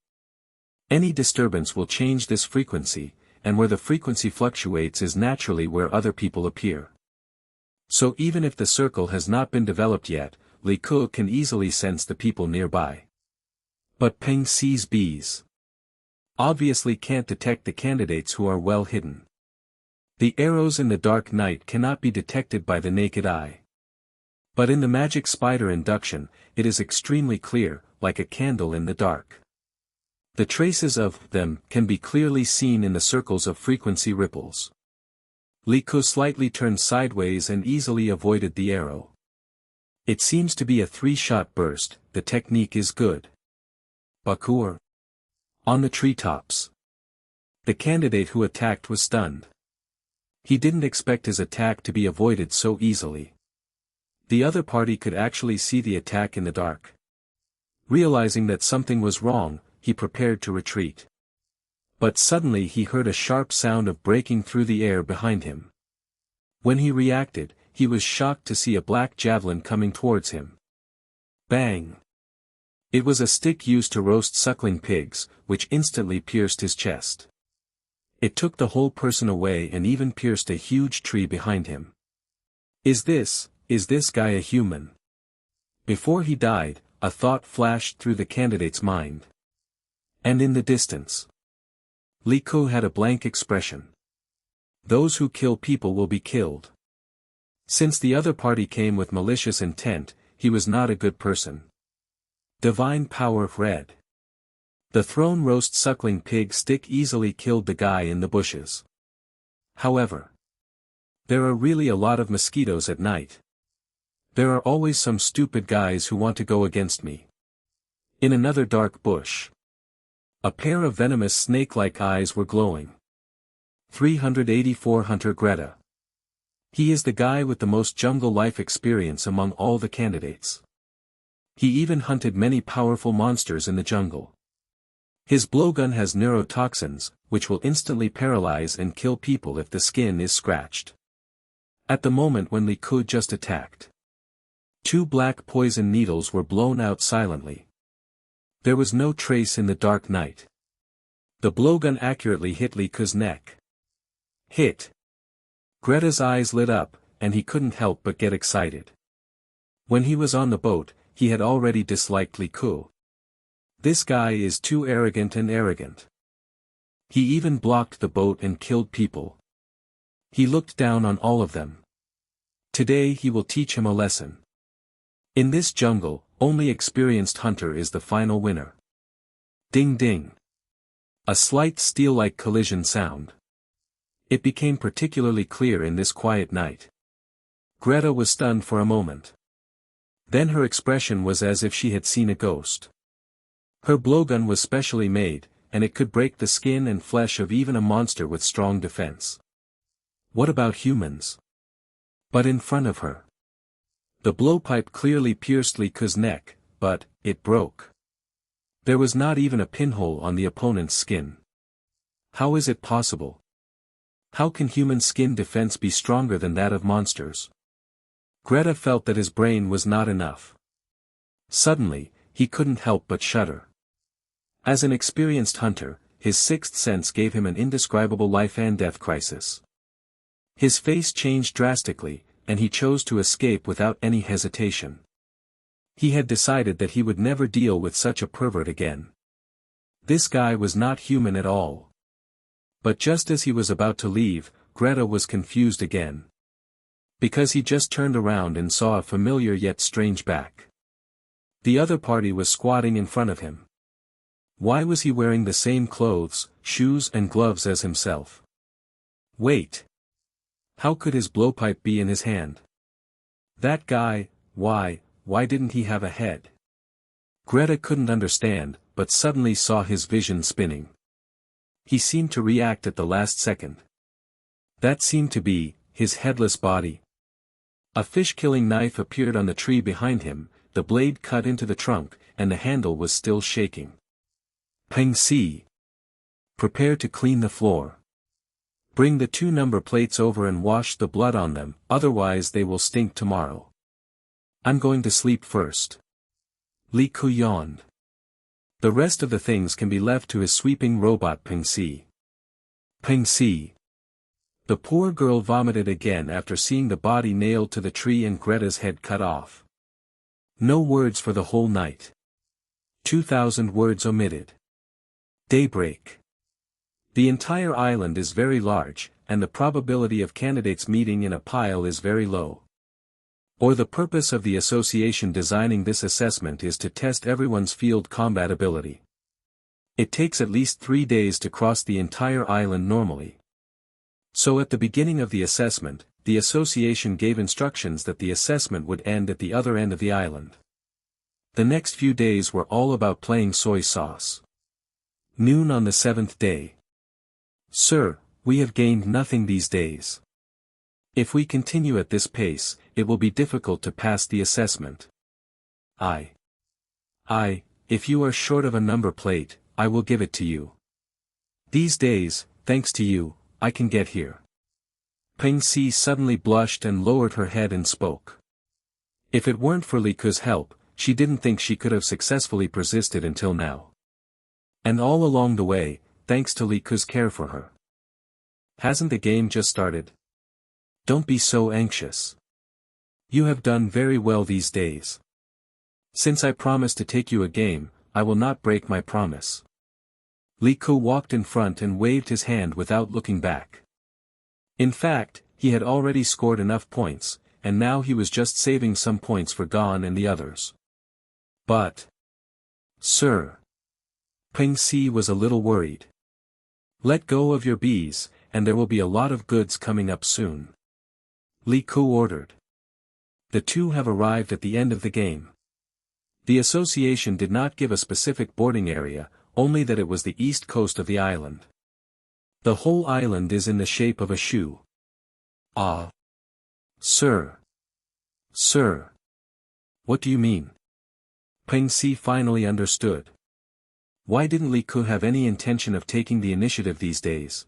Any disturbance will change this frequency, and where the frequency fluctuates is naturally where other people appear. So even if the circle has not been developed yet, Li Ku can easily sense the people nearby. But Peng Si's bees obviously can't detect the candidates who are well hidden. The arrows in the dark night cannot be detected by the naked eye. But in the magic spider induction, it is extremely clear, like a candle in the dark. The traces of them can be clearly seen in the circles of frequency ripples. Li Ku slightly turned sideways and easily avoided the arrow. It seems to be a 3-shot burst, the technique is good. Bakur. On the treetops. The candidate who attacked was stunned. He didn't expect his attack to be avoided so easily. The other party could actually see the attack in the dark. Realizing that something was wrong, he prepared to retreat. But suddenly he heard a sharp sound of breaking through the air behind him. When he reacted, he was shocked to see a black javelin coming towards him. Bang! It was a stick used to roast suckling pigs, which instantly pierced his chest. It took the whole person away and even pierced a huge tree behind him. Is this guy a human? Before he died, a thought flashed through the candidate's mind. And in the distance, Li Ku had a blank expression. Those who kill people will be killed. Since the other party came with malicious intent, he was not a good person. Divine power red. The thrown roast suckling pig stick easily killed the guy in the bushes. However, there are really a lot of mosquitoes at night. There are always some stupid guys who want to go against me. In another dark bush, a pair of venomous snake-like eyes were glowing. 384 Hunter Greta. He is the guy with the most jungle life experience among all the candidates. He even hunted many powerful monsters in the jungle. His blowgun has neurotoxins, which will instantly paralyze and kill people if the skin is scratched. At the moment when Li Ku just attacked, 2 black poison needles were blown out silently. There was no trace in the dark night. The blowgun accurately hit Li Ku's neck. Hit. Greta's eyes lit up, and he couldn't help but get excited. When he was on the boat, he had already disliked Li Ku. This guy is too arrogant and arrogant. He even blocked the boat and killed people. He looked down on all of them. Today he will teach him a lesson. In this jungle, only experienced hunter is the final winner. Ding ding. A slight steel-like collision sound. It became particularly clear in this quiet night. Greta was stunned for a moment. Then her expression was as if she had seen a ghost. Her blowgun was specially made, and it could break the skin and flesh of even a monster with strong defense. What about humans? But in front of her. The blowpipe clearly pierced Liku's neck, but it broke. There was not even a pinhole on the opponent's skin. How is it possible? How can human skin defense be stronger than that of monsters? Greta felt that his brain was not enough. Suddenly, he couldn't help but shudder. As an experienced hunter, his sixth sense gave him an indescribable life-and-death crisis. His face changed drastically, and he chose to escape without any hesitation. He had decided that he would never deal with such a pervert again. This guy was not human at all. But just as he was about to leave, Greta was confused again. Because he just turned around and saw a familiar yet strange back. The other party was squatting in front of him. Why was he wearing the same clothes, shoes and gloves as himself? Wait. How could his blowpipe be in his hand? That guy, why didn't he have a head? Greta couldn't understand, but suddenly saw his vision spinning. He seemed to react at the last second. That seemed to be his headless body. A fish-killing knife appeared on the tree behind him, the blade cut into the trunk, and the handle was still shaking. Peng Si. Prepare to clean the floor. Bring the 2 number plates over and wash the blood on them, otherwise they will stink tomorrow. I'm going to sleep first. Li Ku yawned. The rest of the things can be left to his sweeping robot Peng Si. Peng Si. The poor girl vomited again after seeing the body nailed to the tree and Greta's head cut off. No words for the whole night. 2,000 words omitted. Daybreak. The entire island is very large, and the probability of candidates meeting in a pile is very low. Or the purpose of the association designing this assessment is to test everyone's field combat ability. It takes at least 3 days to cross the entire island normally. So at the beginning of the assessment, the association gave instructions that the assessment would end at the other end of the island. The next few days were all about playing soy sauce. Noon on the 7th day. Sir, we have gained nothing these days. If we continue at this pace, it will be difficult to pass the assessment. If you are short of a number plate, I will give it to you. These days, thanks to you, I can get here. Peng Si suddenly blushed and lowered her head and spoke. If it weren't for Li Ku's help, she didn't think she could have successfully persisted until now. And all along the way, thanks to Li Ku's care for her. Hasn't the game just started? Don't be so anxious. You have done very well these days. Since I promised to take you a game, I will not break my promise. Li Ku walked in front and waved his hand without looking back. In fact, he had already scored enough points, and now he was just saving some points for Gon and the others. But... Sir. Peng Si was a little worried. Let go of your bees, and there will be a lot of goods coming up soon. Li Ku ordered. The 2 have arrived at the end of the game. The association did not give a specific boarding area, only that it was the east coast of the island. The whole island is in the shape of a shoe. Ah. Sir. Sir. What do you mean? Peng Si finally understood. Why didn't Li Ku have any intention of taking the initiative these days?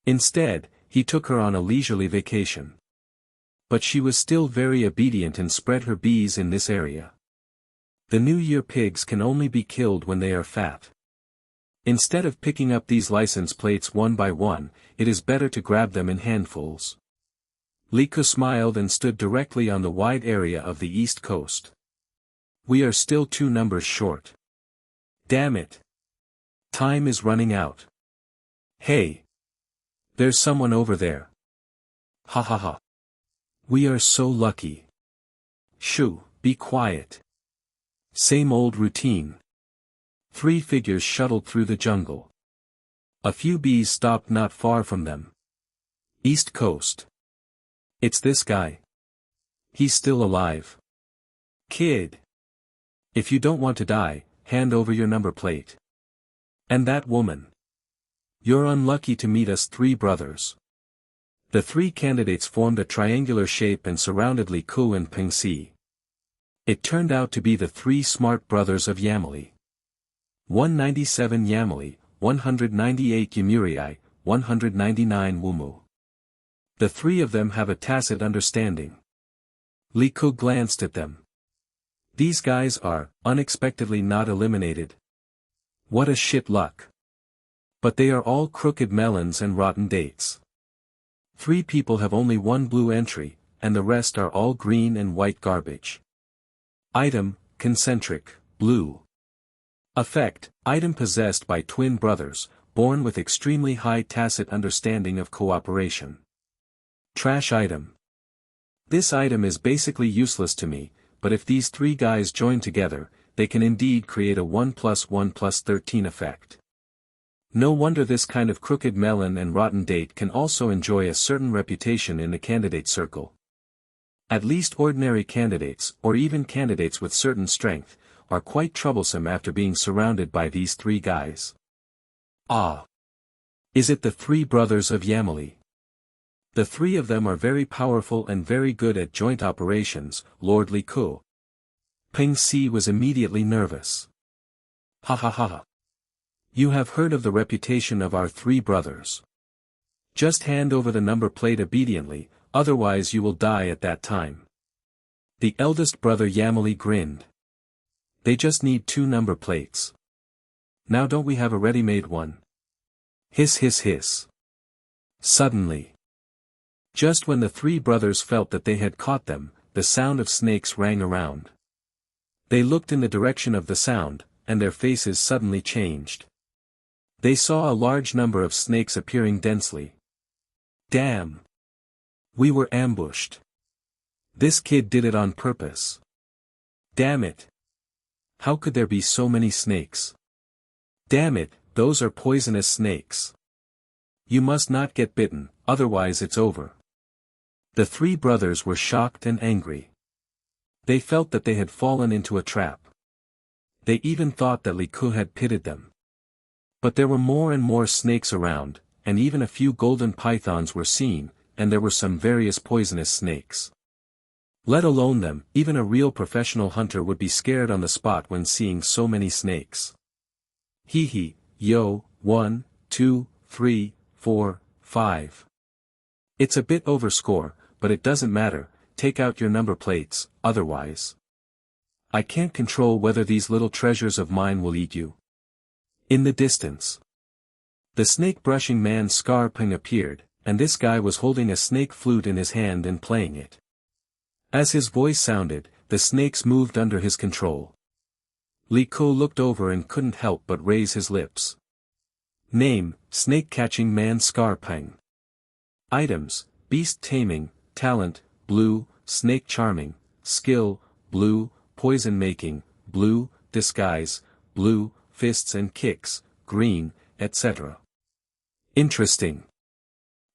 Instead, he took her on a leisurely vacation. But she was still very obedient and spread her bees in this area. The New Year pigs can only be killed when they are fat. Instead of picking up these license plates one by one, it is better to grab them in handfuls. Li Ku smiled and stood directly on the wide area of the east coast. We are still 2 numbers short. Damn it. Time is running out. Hey. There's someone over there. Ha ha ha. We are so lucky. Shoo, be quiet. Same old routine. 3 figures shuttled through the jungle. A few bees stopped not far from them. East Coast. It's this guy. He's still alive. Kid. If you don't want to die, hand over your number plate. And that woman. You're unlucky to meet us three brothers. The three candidates formed a triangular shape and surrounded Li Ku and Peng Si. It turned out to be the three smart brothers of Yamali. 197 Yamali, 198 Yumurii, 199 Wumu. The three of them have a tacit understanding. Li Ku glanced at them. These guys are, unexpectedly not eliminated. What a shit luck. But they are all crooked melons and rotten dates. 3 people have only 1 blue entry, and the rest are all green and white garbage. Item, concentric, blue. Effect, item possessed by twin brothers, born with extremely high tacit understanding of cooperation. Trash item. This item is basically useless to me, but if these 3 guys join together, they can indeed create a 1 + 1 + 13 effect. No wonder this kind of crooked melon and rotten date can also enjoy a certain reputation in the candidate circle. At least ordinary candidates, or even candidates with certain strength, are quite troublesome after being surrounded by these 3 guys. Ah! Is it the 3 brothers of Yamali? The 3 of them are very powerful and very good at joint operations, Lord Li Ku. Peng Si was immediately nervous. Ha ha ha ha. You have heard of the reputation of our 3 brothers. Just hand over the number plate obediently, otherwise you will die at that time. The eldest brother Yamali grinned. They just need 2 number plates. Now don't we have a ready-made one? Hiss hiss hiss. Suddenly. Just when the 3 brothers felt that they had caught them, the sound of snakes rang around. They looked in the direction of the sound, and their faces suddenly changed. They saw a large number of snakes appearing densely. Damn! We were ambushed. This kid did it on purpose. Damn it! How could there be so many snakes? Damn it, those are poisonous snakes. You must not get bitten, otherwise it's over. The 3 brothers were shocked and angry. They felt that they had fallen into a trap. They even thought that Li Ku had pitted them. But there were more and more snakes around, and even a few golden pythons were seen, and there were some various poisonous snakes. Let alone them, even a real professional hunter would be scared on the spot when seeing so many snakes. Hee hee, yo, 1, 2, 3, 4, 5. It's a bit overscore, but it doesn't matter, take out your number plates, otherwise. I can't control whether these little treasures of mine will eat you. In the distance. The snake-brushing man Scar Peng appeared, and this guy was holding a snake flute in his hand and playing it. As his voice sounded, the snakes moved under his control. Li Ku looked over and couldn't help but raise his lips. Name, snake-catching man Scar Peng. Items, beast taming, talent, blue, snake charming, skill, blue, poison making, blue, disguise, blue, fists and kicks, green, etc. Interesting.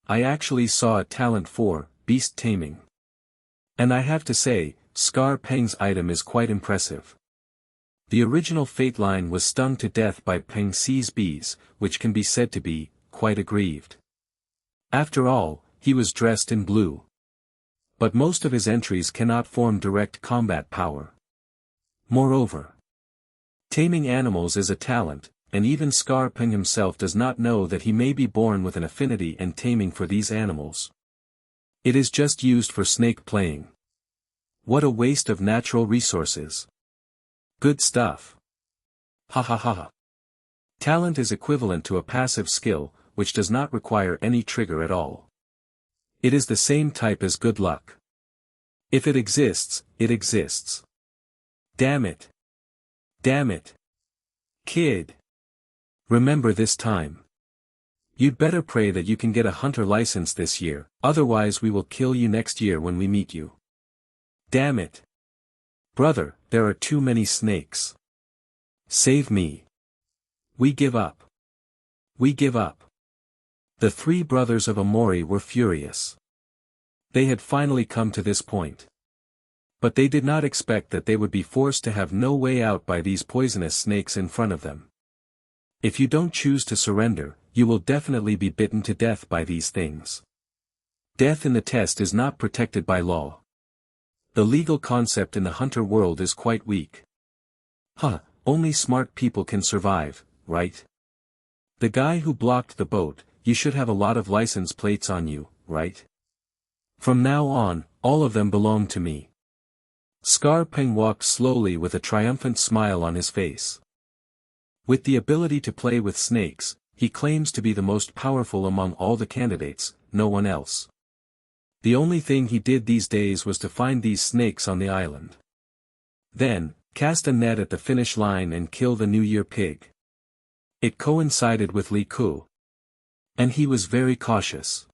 I actually saw a talent for beast taming. And I have to say, Scar Peng's item is quite impressive. The original Fate line was stung to death by Peng Si's bees, which can be said to be quite aggrieved. After all, he was dressed in blue. But most of his entries cannot form direct combat power. Moreover, taming animals is a talent, and even Scar Peng himself does not know that he may be born with an affinity and taming for these animals. It is just used for snake playing. What a waste of natural resources. Good stuff. Ha ha ha ha. Talent is equivalent to a passive skill, which does not require any trigger at all. It is the same type as good luck. If it exists, it exists. Damn it. Damn it. Kid. Remember this time. You'd better pray that you can get a hunter license this year, otherwise we will kill you next year when we meet you. Damn it. Brother, there are too many snakes. Save me. We give up. We give up. The three brothers of Amori were furious. They had finally come to this point. But they did not expect that they would be forced to have no way out by these poisonous snakes in front of them. If you don't choose to surrender, you will definitely be bitten to death by these things. Death in the test is not protected by law. The legal concept in the hunter world is quite weak. Only smart people can survive, right? The guy who blocked the boat, you should have a lot of license plates on you, right? From now on, all of them belong to me. Scar Peng walked slowly with a triumphant smile on his face. With the ability to play with snakes, he claims to be the most powerful among all the candidates, no one else. The only thing he did these days was to find these snakes on the island. Then, cast a net at the finish line and kill the New Year pig. It coincided with Li Ku. And he was very cautious.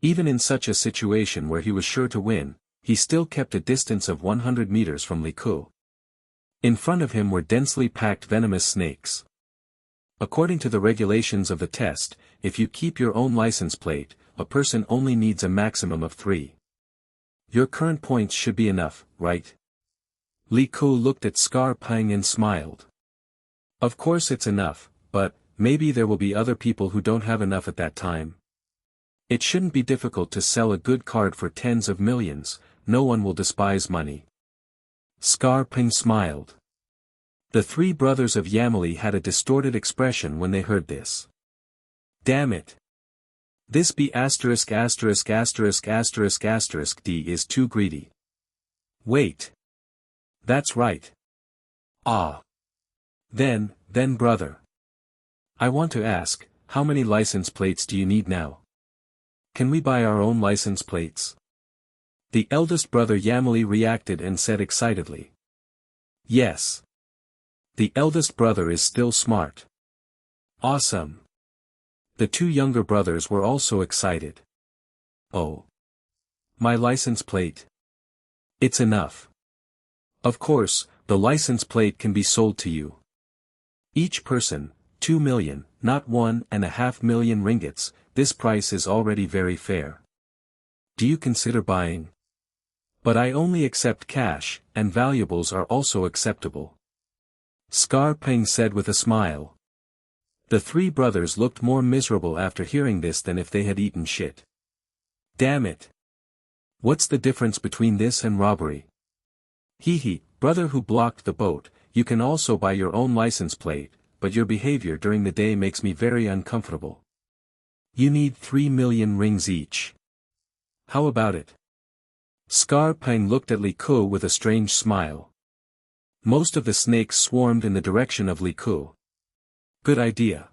Even in such a situation where he was sure to win, he still kept a distance of 100 meters from Li Ku. In front of him were densely packed venomous snakes. According to the regulations of the test, if you keep your own license plate, a person only needs a maximum of 3. Your current points should be enough, right? Li Ku looked at Scar Peng and smiled. Of course it's enough, but maybe there will be other people who don't have enough at that time. It shouldn't be difficult to sell a good card for tens of millions, no one will despise money. Scar Peng smiled. The three brothers of Yamali had a distorted expression when they heard this. Damn it. This B*************** D is too greedy. Wait. That's right. Then brother. I want to ask, how many license plates do you need now? Can we buy our own license plates? The eldest brother Yamali reacted and said excitedly. Yes. The eldest brother is still smart. Awesome. The two younger brothers were also excited. Oh. My license plate. It's enough. Of course, the license plate can be sold to you. Each person, 2 million, not 1.5 million ringgits, this price is already very fair. Do you consider buying? But I only accept cash, and valuables are also acceptable. Scar Peng said with a smile. The three brothers looked more miserable after hearing this than if they had eaten shit. Damn it. What's the difference between this and robbery? Brother who blocked the boat, you can also buy your own license plate, but your behavior during the day makes me very uncomfortable. You need 3 million rings each. How about it? Scar Peng looked at Li Ku with a strange smile. Most of the snakes swarmed in the direction of Li Ku. Good idea.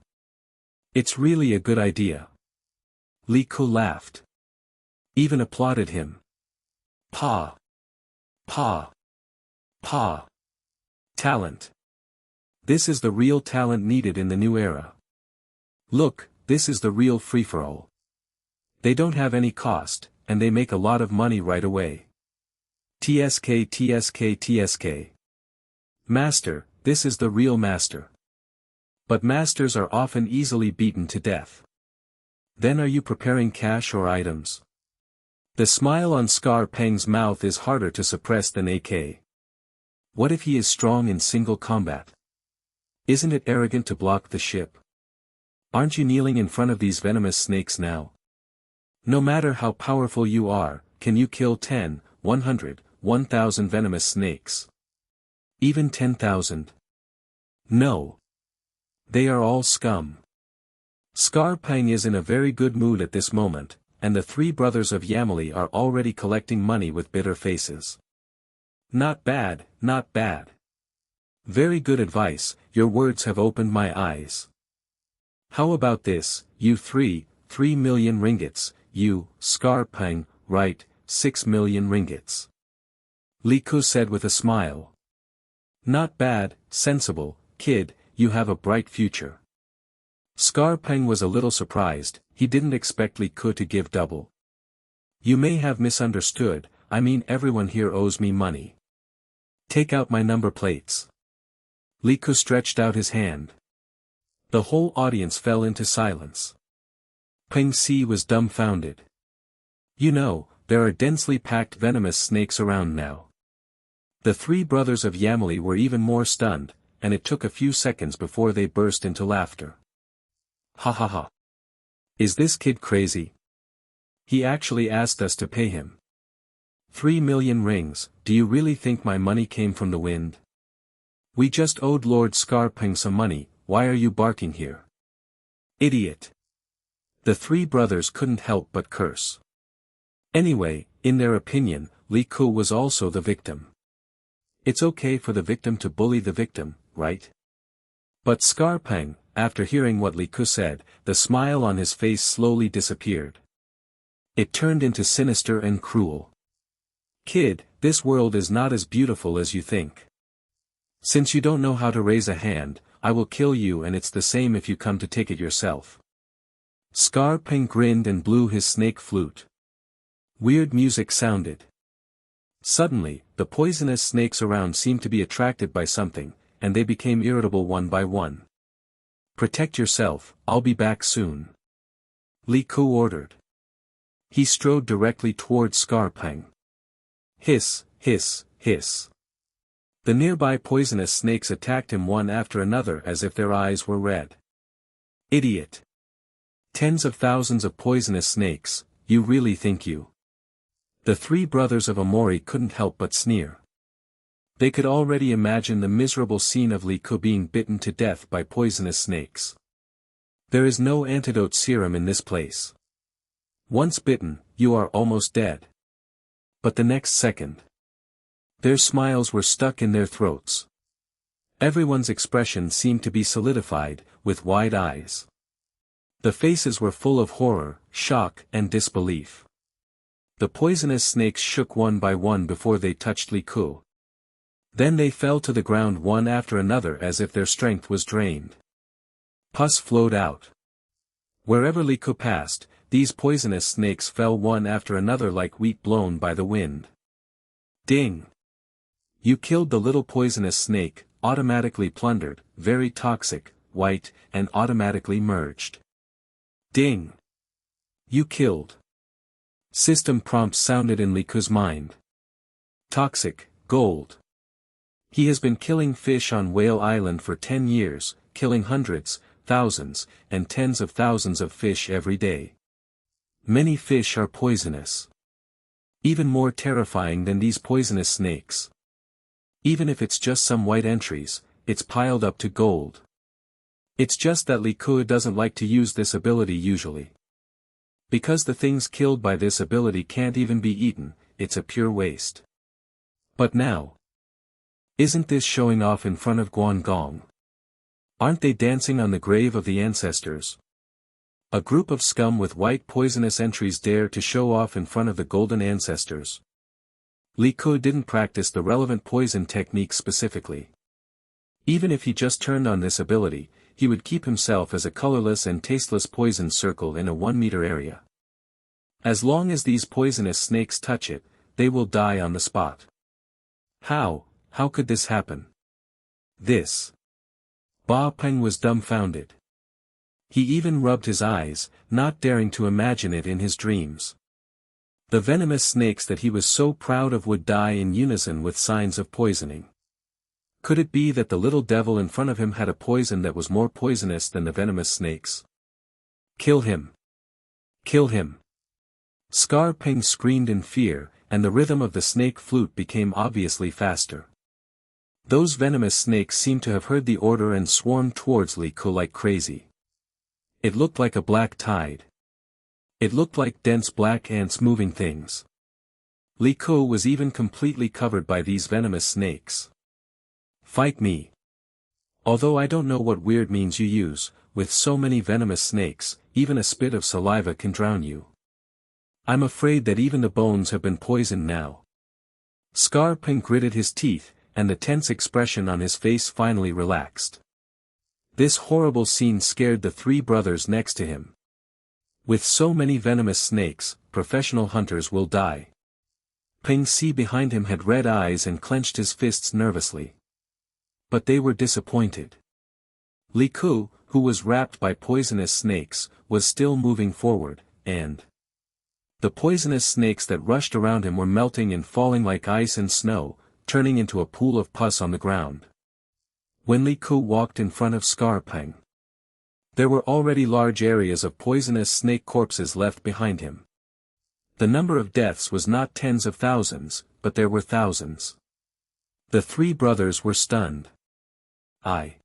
It's really a good idea. Li Ku laughed. Even applauded him. Pa. Talent. This is the real talent needed in the new era. Look, this is the real free-for-all. They don't have any cost, and they make a lot of money right away. TSK. Master, this is the real master. But masters are often easily beaten to death. Then are you preparing cash or items? The smile on Scar Peng's mouth is harder to suppress than AK. What if he is strong in single combat? Isn't it arrogant to block the ship? Aren't you kneeling in front of these venomous snakes now? No matter how powerful you are, can you kill 10, 100, 1,000 venomous snakes? Even 10,000? No. They are all scum. Scar Peng is in a very good mood at this moment, and the three brothers of Yamali are already collecting money with bitter faces. Not bad. Very good advice, your words have opened my eyes. How about this, you 3 million ringgits, you, Scar Peng, right, 6 million ringgits. Li Ku said with a smile. Not bad, sensible, kid, you have a bright future. Scar Peng was a little surprised, he didn't expect Li Ku to give double. You may have misunderstood, I mean everyone here owes me money. Take out my number plates. Li Ku stretched out his hand. The whole audience fell into silence. Peng Si was dumbfounded. You know, there are densely packed venomous snakes around now. The three brothers of Yamili were even more stunned, and it took a few seconds before they burst into laughter. Ha ha ha. Is this kid crazy? He actually asked us to pay him 3 million rings. Do you really think my money came from the wind? We just owed Lord Scarping some money. Why are you barking here? Idiot. The three brothers couldn't help but curse. Anyway, in their opinion, Li Ku was also the victim. It's okay for the victim to bully the victim, right? But Scarping, after hearing what Li Ku said, the smile on his face slowly disappeared. It turned into sinister and cruel. Kid, this world is not as beautiful as you think. Since you don't know how to raise a hand, I will kill you, and it's the same if you come to take it yourself. Scarping grinned and blew his snake flute. Weird music sounded. Suddenly, the poisonous snakes around seemed to be attracted by something, and they became irritable one by one. Protect yourself, I'll be back soon. Li Ku ordered. He strode directly towards Scarping. Hiss, hiss, hiss. The nearby poisonous snakes attacked him one after another as if their eyes were red. Idiot. Tens of thousands of poisonous snakes, you really think you? The three brothers of Amori couldn't help but sneer. They could already imagine the miserable scene of Li Ku being bitten to death by poisonous snakes. There is no antidote serum in this place. Once bitten, you are almost dead. But the next second, their smiles were stuck in their throats. Everyone's expression seemed to be solidified, with wide eyes. The faces were full of horror, shock, and disbelief. The poisonous snakes shook one by one before they touched Li Ku. Then they fell to the ground one after another as if their strength was drained. Pus flowed out. Wherever Li Ku passed, these poisonous snakes fell one after another like wheat blown by the wind. Ding! You killed the little poisonous snake, automatically plundered, very toxic, white, and automatically merged. Ding! You killed. System prompts sounded in Li Ku's mind. Toxic, gold. He has been killing fish on Whale Island for 10 years, killing hundreds, thousands, and tens of thousands of fish every day. Many fish are poisonous. Even more terrifying than these poisonous snakes. Even if it's just some white entries, it's piled up to gold. It's just that Li Ku doesn't like to use this ability usually. Because the things killed by this ability can't even be eaten, it's a pure waste. But now, isn't this showing off in front of Guangong? Aren't they dancing on the grave of the ancestors? A group of scum with white poisonous entries dare to show off in front of the golden ancestors. Li Ku didn't practice the relevant poison technique specifically. Even if he just turned on this ability, he would keep himself as a colorless and tasteless poison circle in a 1-meter area. As long as these poisonous snakes touch it, they will die on the spot. How could this happen? This. Ba Peng was dumbfounded. He even rubbed his eyes, not daring to imagine it in his dreams. The venomous snakes that he was so proud of would die in unison with signs of poisoning. Could it be that the little devil in front of him had a poison that was more poisonous than the venomous snakes? Kill him! Kill him! Scarping screamed in fear, and the rhythm of the snake flute became obviously faster. Those venomous snakes seemed to have heard the order and swarmed towards Li Ku like crazy. It looked like a black tide. It looked like dense black ants moving things. Li Ku was even completely covered by these venomous snakes. Fight me. Although I don't know what weird means you use, with so many venomous snakes, even a spit of saliva can drown you. I'm afraid that even the bones have been poisoned now. Scarping gritted his teeth, and the tense expression on his face finally relaxed. This horrible scene scared the three brothers next to him. With so many venomous snakes, professional hunters will die. Peng Si behind him had red eyes and clenched his fists nervously. But they were disappointed. Li Ku, who was wrapped by poisonous snakes, was still moving forward, and the poisonous snakes that rushed around him were melting and falling like ice and snow, turning into a pool of pus on the ground. When Li Ku walked in front of Scarping, there were already large areas of poisonous snake corpses left behind him. The number of deaths was not tens of thousands, but there were thousands. The three brothers were stunned. I.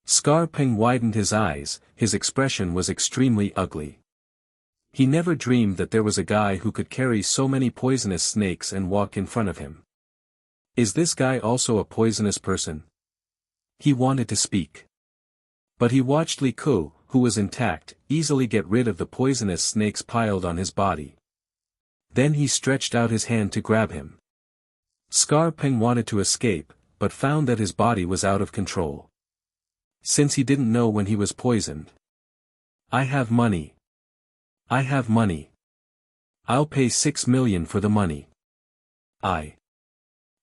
Scarping widened his eyes, his expression was extremely ugly. He never dreamed that there was a guy who could carry so many poisonous snakes and walk in front of him. Is this guy also a poisonous person? He wanted to speak. But he watched Li Ku, who was intact, easily get rid of the poisonous snakes piled on his body. Then he stretched out his hand to grab him. Scarping wanted to escape, but found that his body was out of control. Since he didn't know when he was poisoned. I have money. I'll pay 6 million for the money.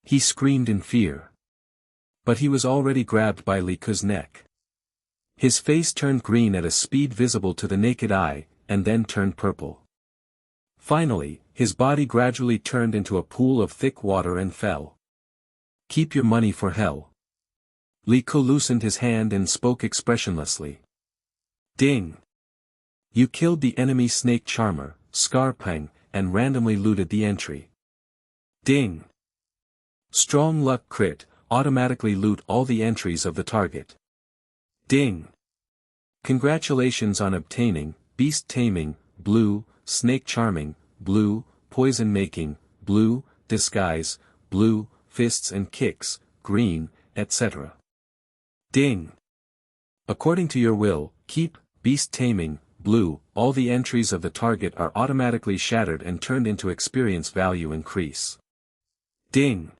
He screamed in fear. But he was already grabbed by Li Ku's neck. His face turned green at a speed visible to the naked eye, and then turned purple. Finally, his body gradually turned into a pool of thick water and fell. Keep your money for hell. Li Ku loosened his hand and spoke expressionlessly. Ding! You killed the enemy snake charmer, Scarping, and randomly looted the entry. Ding! Strong luck crit, automatically loot all the entries of the target. Ding! Congratulations on obtaining, beast taming, blue, snake charming, blue, poison making, blue, disguise, blue, fists and kicks, green, etc. Ding! According to your will, keep, beast taming, blue, all the entries of the target are automatically shattered and turned into experience value increase. Ding!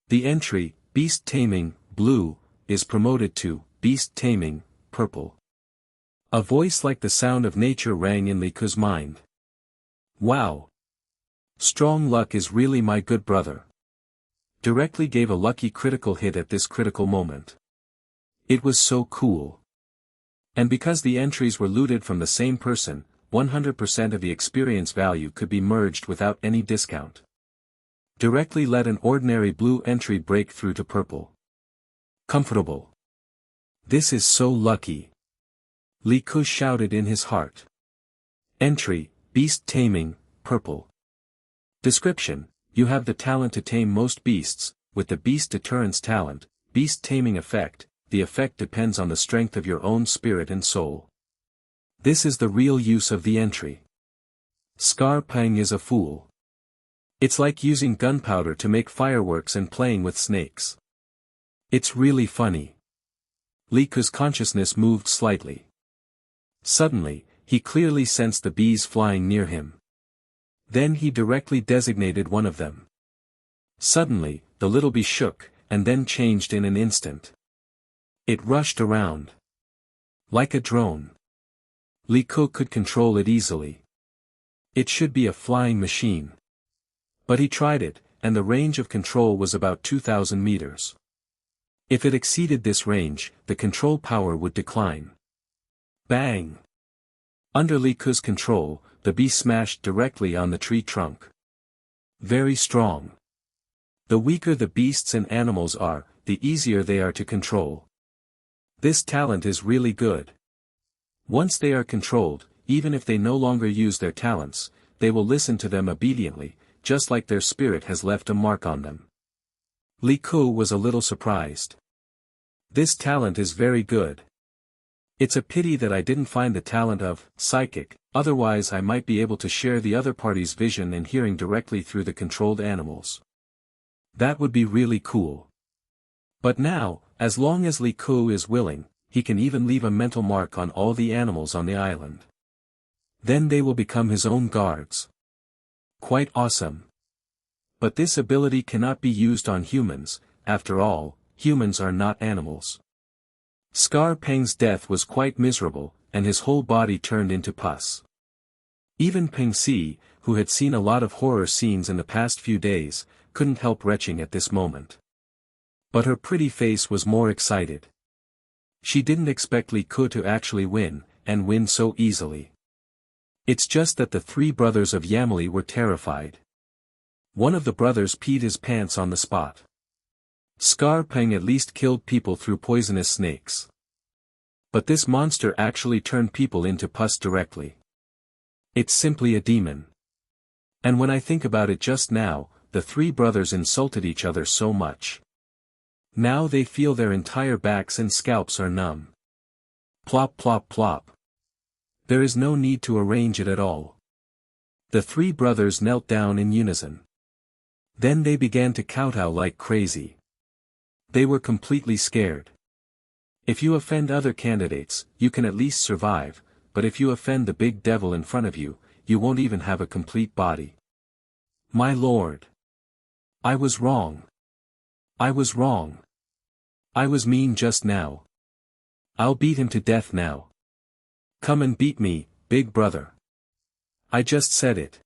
The entry, beast taming, blue, is promoted to, beast taming, purple. A voice like the sound of nature rang in Li Ku's mind. Wow! Strong luck is really my good brother. Directly gave a lucky critical hit at this critical moment. It was so cool. And because the entries were looted from the same person, 100% of the experience value could be merged without any discount. Directly let an ordinary blue entry break through to purple. Comfortable. This is so lucky. Li Ku shouted in his heart. Entry, beast taming, purple. Description, you have the talent to tame most beasts, with the beast deterrence talent, beast taming effect, the effect depends on the strength of your own spirit and soul. This is the real use of the entry. Scarping is a fool. It's like using gunpowder to make fireworks and playing with snakes. It's really funny. Li Ku's consciousness moved slightly. Suddenly, he clearly sensed the bees flying near him. Then he directly designated one of them. Suddenly, the little bee shook, and then changed in an instant. It rushed around. Like a drone. Li Ku could control it easily. It should be a flying machine. But he tried it, and the range of control was about 2,000 meters. If it exceeded this range, the control power would decline. Bang! Under Li Ku's control, the bee smashed directly on the tree trunk. Very strong. The weaker the beasts and animals are, the easier they are to control. This talent is really good. Once they are controlled, even if they no longer use their talents, they will listen to them obediently, just like their spirit has left a mark on them. Li Ku was a little surprised. This talent is very good. It's a pity that I didn't find the talent of psychic, otherwise I might be able to share the other party's vision and hearing directly through the controlled animals. That would be really cool. But now, as long as Li Ku is willing, he can even leave a mental mark on all the animals on the island. Then they will become his own guards. Quite awesome. But this ability cannot be used on humans, after all, humans are not animals. Scarping's death was quite miserable, and his whole body turned into pus. Even Peng Si, who had seen a lot of horror scenes in the past few days, couldn't help retching at this moment. But her pretty face was more excited. She didn't expect Li Ku to actually win, and win so easily. It's just that the three brothers of Yamili were terrified. One of the brothers peed his pants on the spot. Scarping at least killed people through poisonous snakes. But this monster actually turned people into pus directly. It's simply a demon. And when I think about it just now, the three brothers insulted each other so much. Now they feel their entire backs and scalps are numb. Plop plop plop. There is no need to arrange it at all. The three brothers knelt down in unison. Then they began to kowtow like crazy. They were completely scared. If you offend other candidates, you can at least survive, but if you offend the big devil in front of you, you won't even have a complete body. My lord. I was wrong. I was wrong. I was mean just now. I'll beat him to death now. Come and beat me, big brother. I just said it.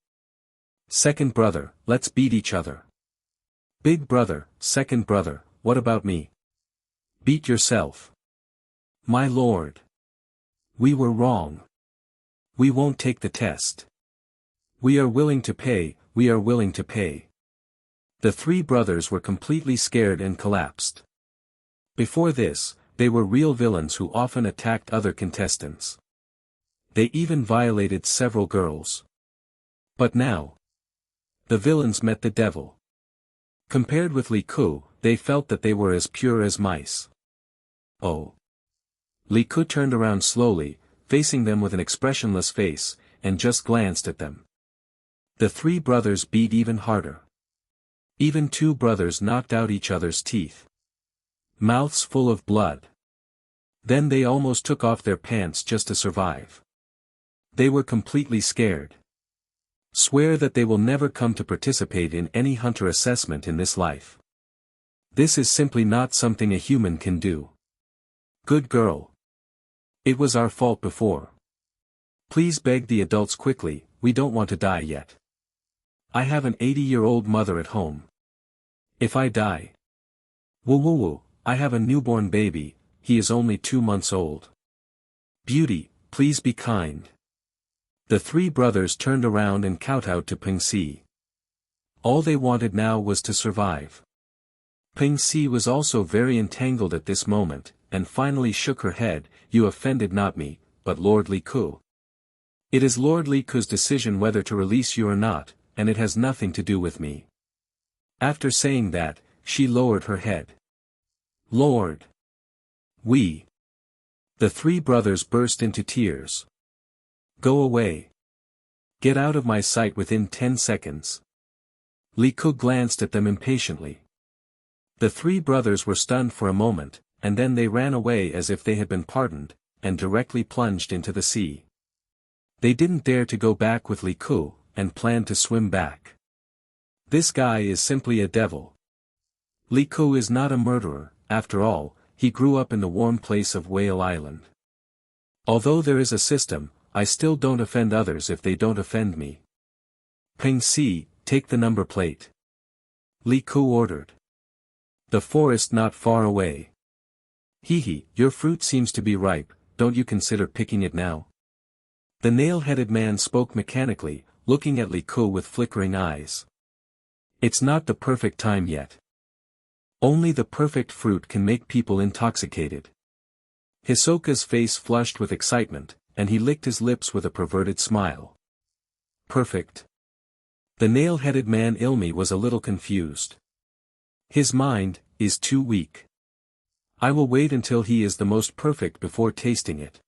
Second brother, let's beat each other. Big brother, second brother, what about me? Beat yourself. My lord. We were wrong. We won't take the test. We are willing to pay, we are willing to pay. The three brothers were completely scared and collapsed. Before this, they were real villains who often attacked other contestants. They even violated several girls. But now, the villains met the devil. Compared with Li Ku, they felt that they were as pure as mice. Oh. Li Ku turned around slowly, facing them with an expressionless face, and just glanced at them. The three brothers beat even harder. Even two brothers knocked out each other's teeth. Mouths full of blood. Then they almost took off their pants just to survive. They were completely scared. Swear that they will never come to participate in any hunter assessment in this life. This is simply not something a human can do. Good girl. It was our fault before. Please beg the adults quickly, we don't want to die yet. I have an 80-year-old mother at home. If I die. Woo woo woo, I have a newborn baby, he is only 2 months old. Beauty, please be kind. The three brothers turned around and kowtowed to Peng Si. All they wanted now was to survive. Peng Si was also very entangled at this moment, and finally shook her head, you offended not me, but Lord Li Ku. It is Lord Li Ku's decision whether to release you or not, and it has nothing to do with me. After saying that, she lowered her head. Lord. We. The three brothers burst into tears. Go away. Get out of my sight within 10 seconds. Li Ku glanced at them impatiently. The three brothers were stunned for a moment, and then they ran away as if they had been pardoned, and directly plunged into the sea. They didn't dare to go back with Li Ku, and planned to swim back. This guy is simply a devil. Li Ku is not a murderer, after all, he grew up in the warm place of Whale Island. Although there is a system, I still don't offend others if they don't offend me. Peng Si, take the number plate. Li Ku ordered. The forest not far away. Hee, your fruit seems to be ripe, don't you consider picking it now? The nail-headed man spoke mechanically, looking at Li Ku with flickering eyes. It's not the perfect time yet. Only the perfect fruit can make people intoxicated. Hisoka's face flushed with excitement, and he licked his lips with a perverted smile. Perfect. The nail-headed man Ilmi was a little confused. His mind is too weak. I will wait until he is the most perfect before tasting it.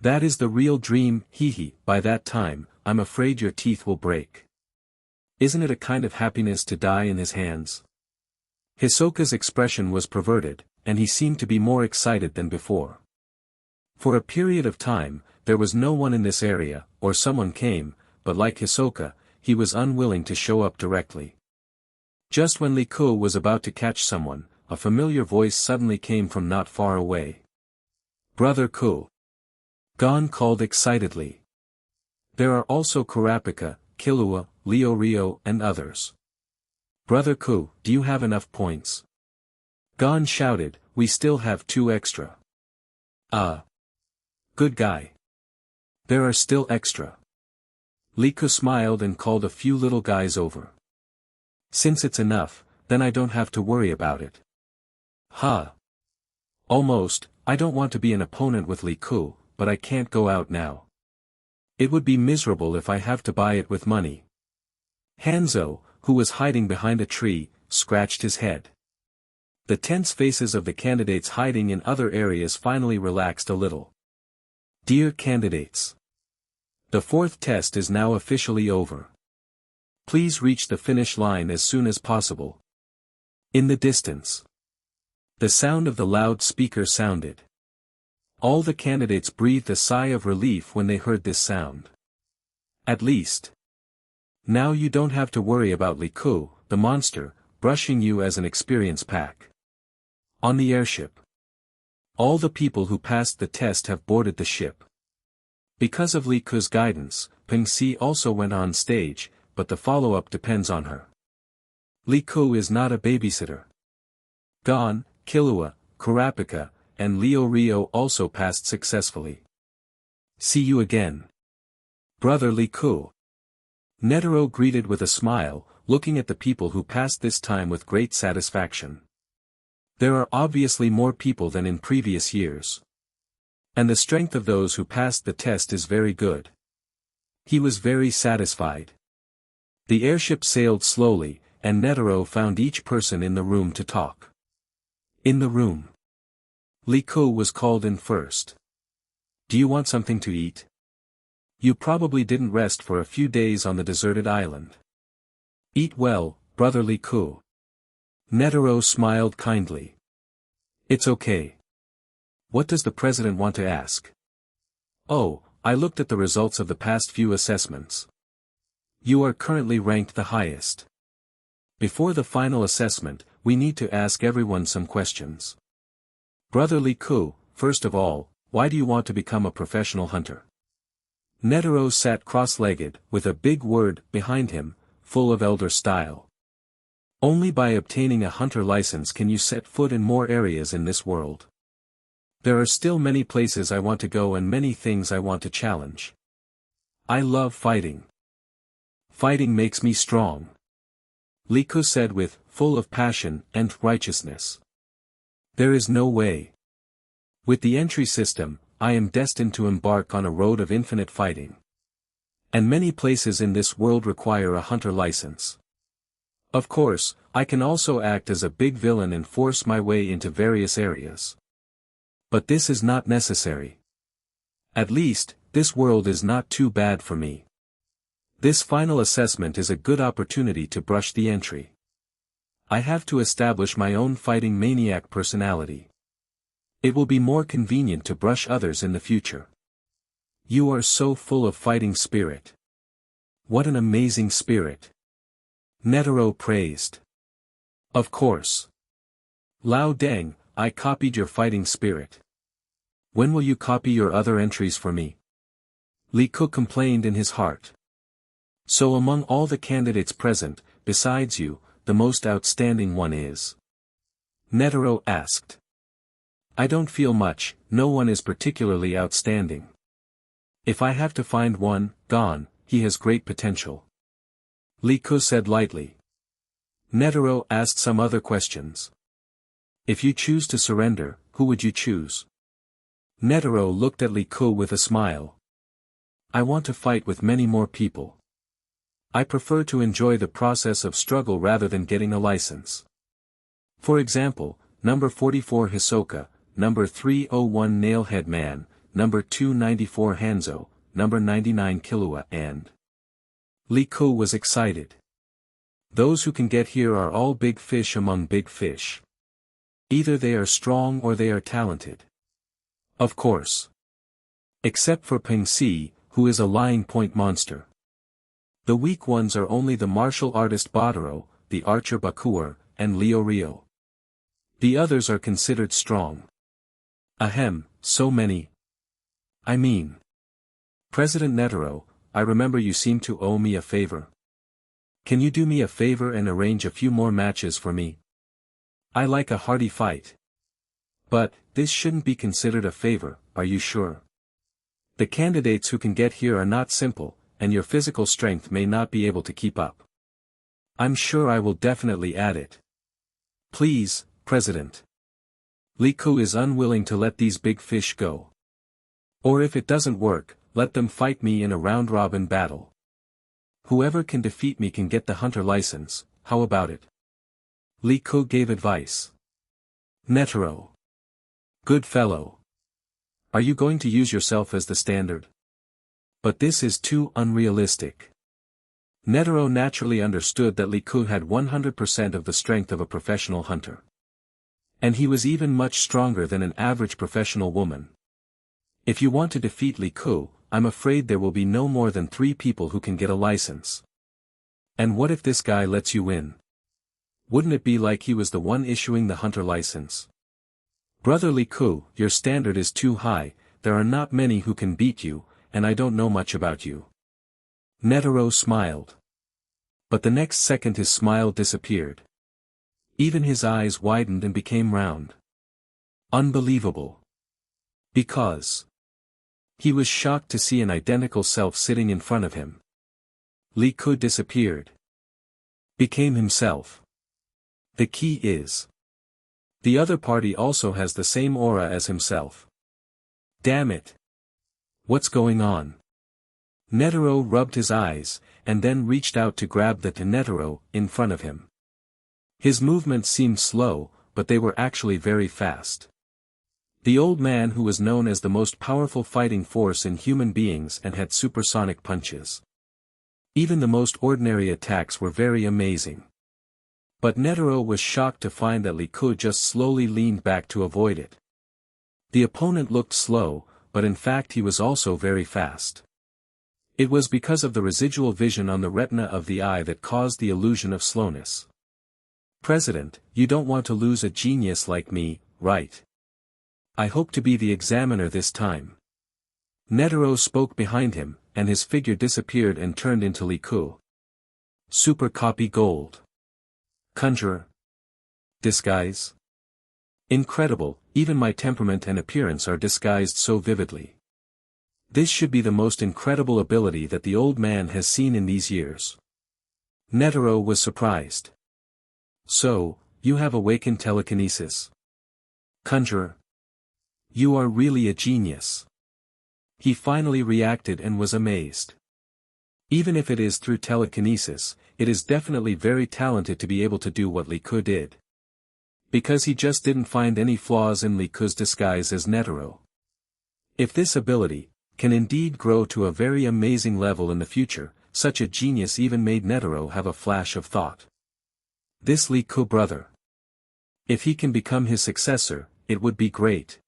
That is the real dream, hee, by that time, I'm afraid your teeth will break. Isn't it a kind of happiness to die in his hands? Hisoka's expression was perverted, and he seemed to be more excited than before. For a period of time, there was no one in this area, or someone came, but like Hisoka, he was unwilling to show up directly. Just when Li Ku was about to catch someone, a familiar voice suddenly came from not far away. Brother Ku. Gon called excitedly. There are also Kurapika, Killua, Leo Rio and others. Brother Ku, do you have enough points? Gon shouted, we still have 2 extra. Good guy. There are still extra. Liku smiled and called a few little guys over. Since it's enough, then I don't have to worry about it. Almost, I don't want to be an opponent with Liku, but I can't go out now. It would be miserable if I have to buy it with money. Hanzo, who was hiding behind a tree, scratched his head. The tense faces of the candidates hiding in other areas finally relaxed a little. Dear candidates. The 4th test is now officially over. Please reach the finish line as soon as possible. In the distance. The sound of the loudspeaker sounded. All the candidates breathed a sigh of relief when they heard this sound. At least. Now you don't have to worry about Liku, the monster, brushing you as an experience pack. On the airship. All the people who passed the test have boarded the ship. Because of Liku's guidance, Pengxi also went on stage, but the follow-up depends on her. Liku is not a babysitter. Gon, Killua, Kurapika, and Leo Rio also passed successfully. See you again. Brother Liku. Netero greeted with a smile, looking at the people who passed this time with great satisfaction. There are obviously more people than in previous years. And the strength of those who passed the test is very good. He was very satisfied. The airship sailed slowly, and Netero found each person in the room to talk. In the room. Liku was called in first. Do you want something to eat? You probably didn't rest for a few days on the deserted island. Eat well, brother Liku. Netero smiled kindly. It's okay. What does the president want to ask? Oh, I looked at the results of the past few assessments. You are currently ranked the highest. Before the final assessment, we need to ask everyone some questions. Brother Liku, first of all, why do you want to become a professional hunter? Netero sat cross-legged, with a big word behind him, full of elder style. Only by obtaining a hunter license can you set foot in more areas in this world. There are still many places I want to go and many things I want to challenge. I love fighting. Fighting makes me strong. Liku said with, full of passion and righteousness. There is no way. With the entry system, I am destined to embark on a road of infinite fighting. And many places in this world require a hunter license. Of course, I can also act as a big villain and force my way into various areas. But this is not necessary. At least, this world is not too bad for me. This final assessment is a good opportunity to brush the entry. I have to establish my own fighting maniac personality. It will be more convenient to brush others in the future. You are so full of fighting spirit. What an amazing spirit. Netero praised. Of course. Lao Deng, I copied your fighting spirit. When will you copy your other entries for me? Liku complained in his heart. So among all the candidates present, besides you, the most outstanding one is? Netero asked. I don't feel much, no one is particularly outstanding. If I have to find one, Gon, he has great potential. Liku said lightly. Netero asked some other questions. If you choose to surrender, who would you choose? Netero looked at Liku with a smile. I want to fight with many more people. I prefer to enjoy the process of struggle rather than getting a license. For example, number 44 Hisoka, number 301 Nailhead Man, number 294 Hanzo, number 99 Killua and... Liku was excited. Those who can get here are all big fish among big fish. Either they are strong or they are talented. Of course. Except for Pengxi, who is a lying point monster. The weak ones are only the martial artist Badaro, the archer Bakuer, and Leo Rio. The others are considered strong. Ahem, so many. I mean. President Netero, I remember you seem to owe me a favor. Can you do me a favor and arrange a few more matches for me? I like a hearty fight. But, this shouldn't be considered a favor, are you sure? The candidates who can get here are not simple, and your physical strength may not be able to keep up. I'm sure I will definitely add it. Please, President. Li Ku is unwilling to let these big fish go. Or if it doesn't work, let them fight me in a round-robin battle. Whoever can defeat me can get the hunter license, how about it? Li Ku gave advice. Netero. Good fellow. Are you going to use yourself as the standard? But this is too unrealistic. Netero naturally understood that Li Ku had 100% of the strength of a professional hunter. And he was even much stronger than an average professional woman. If you want to defeat Li Ku, I'm afraid there will be no more than 3 people who can get a license. And what if this guy lets you win? Wouldn't it be like he was the one issuing the hunter license? Brother Li Ku, your standard is too high, there are not many who can beat you, and I don't know much about you. Netero smiled. But the next second his smile disappeared. Even his eyes widened and became round. Unbelievable. Because he was shocked to see an identical self sitting in front of him. Li Ku disappeared. Became himself. The key is, the other party also has the same aura as himself. Damn it. What's going on? Netero rubbed his eyes, and then reached out to grab the Netero in front of him. His movements seemed slow, but they were actually very fast. The old man who was known as the most powerful fighting force in human beings and had supersonic punches. Even the most ordinary attacks were very amazing. But Netero was shocked to find that Li Ku just slowly leaned back to avoid it. The opponent looked slow, but in fact he was also very fast. It was because of the residual vision on the retina of the eye that caused the illusion of slowness. President, you don't want to lose a genius like me, right? I hope to be the examiner this time. Netero spoke behind him, and his figure disappeared and turned into Li Ku. Super copy gold. Conjurer. Disguise. Incredible, even my temperament and appearance are disguised so vividly. This should be the most incredible ability that the old man has seen in these years. Netero was surprised. So, you have awakened telekinesis. Conjurer. You are really a genius. He finally reacted and was amazed. Even if it is through telekinesis, it is definitely very talented to be able to do what Li Ku did. Because he just didn't find any flaws in Li Ku's disguise as Netero. If this ability can indeed grow to a very amazing level in the future, such a genius even made Netero have a flash of thought. This Li Ku brother. If he can become his successor, it would be great.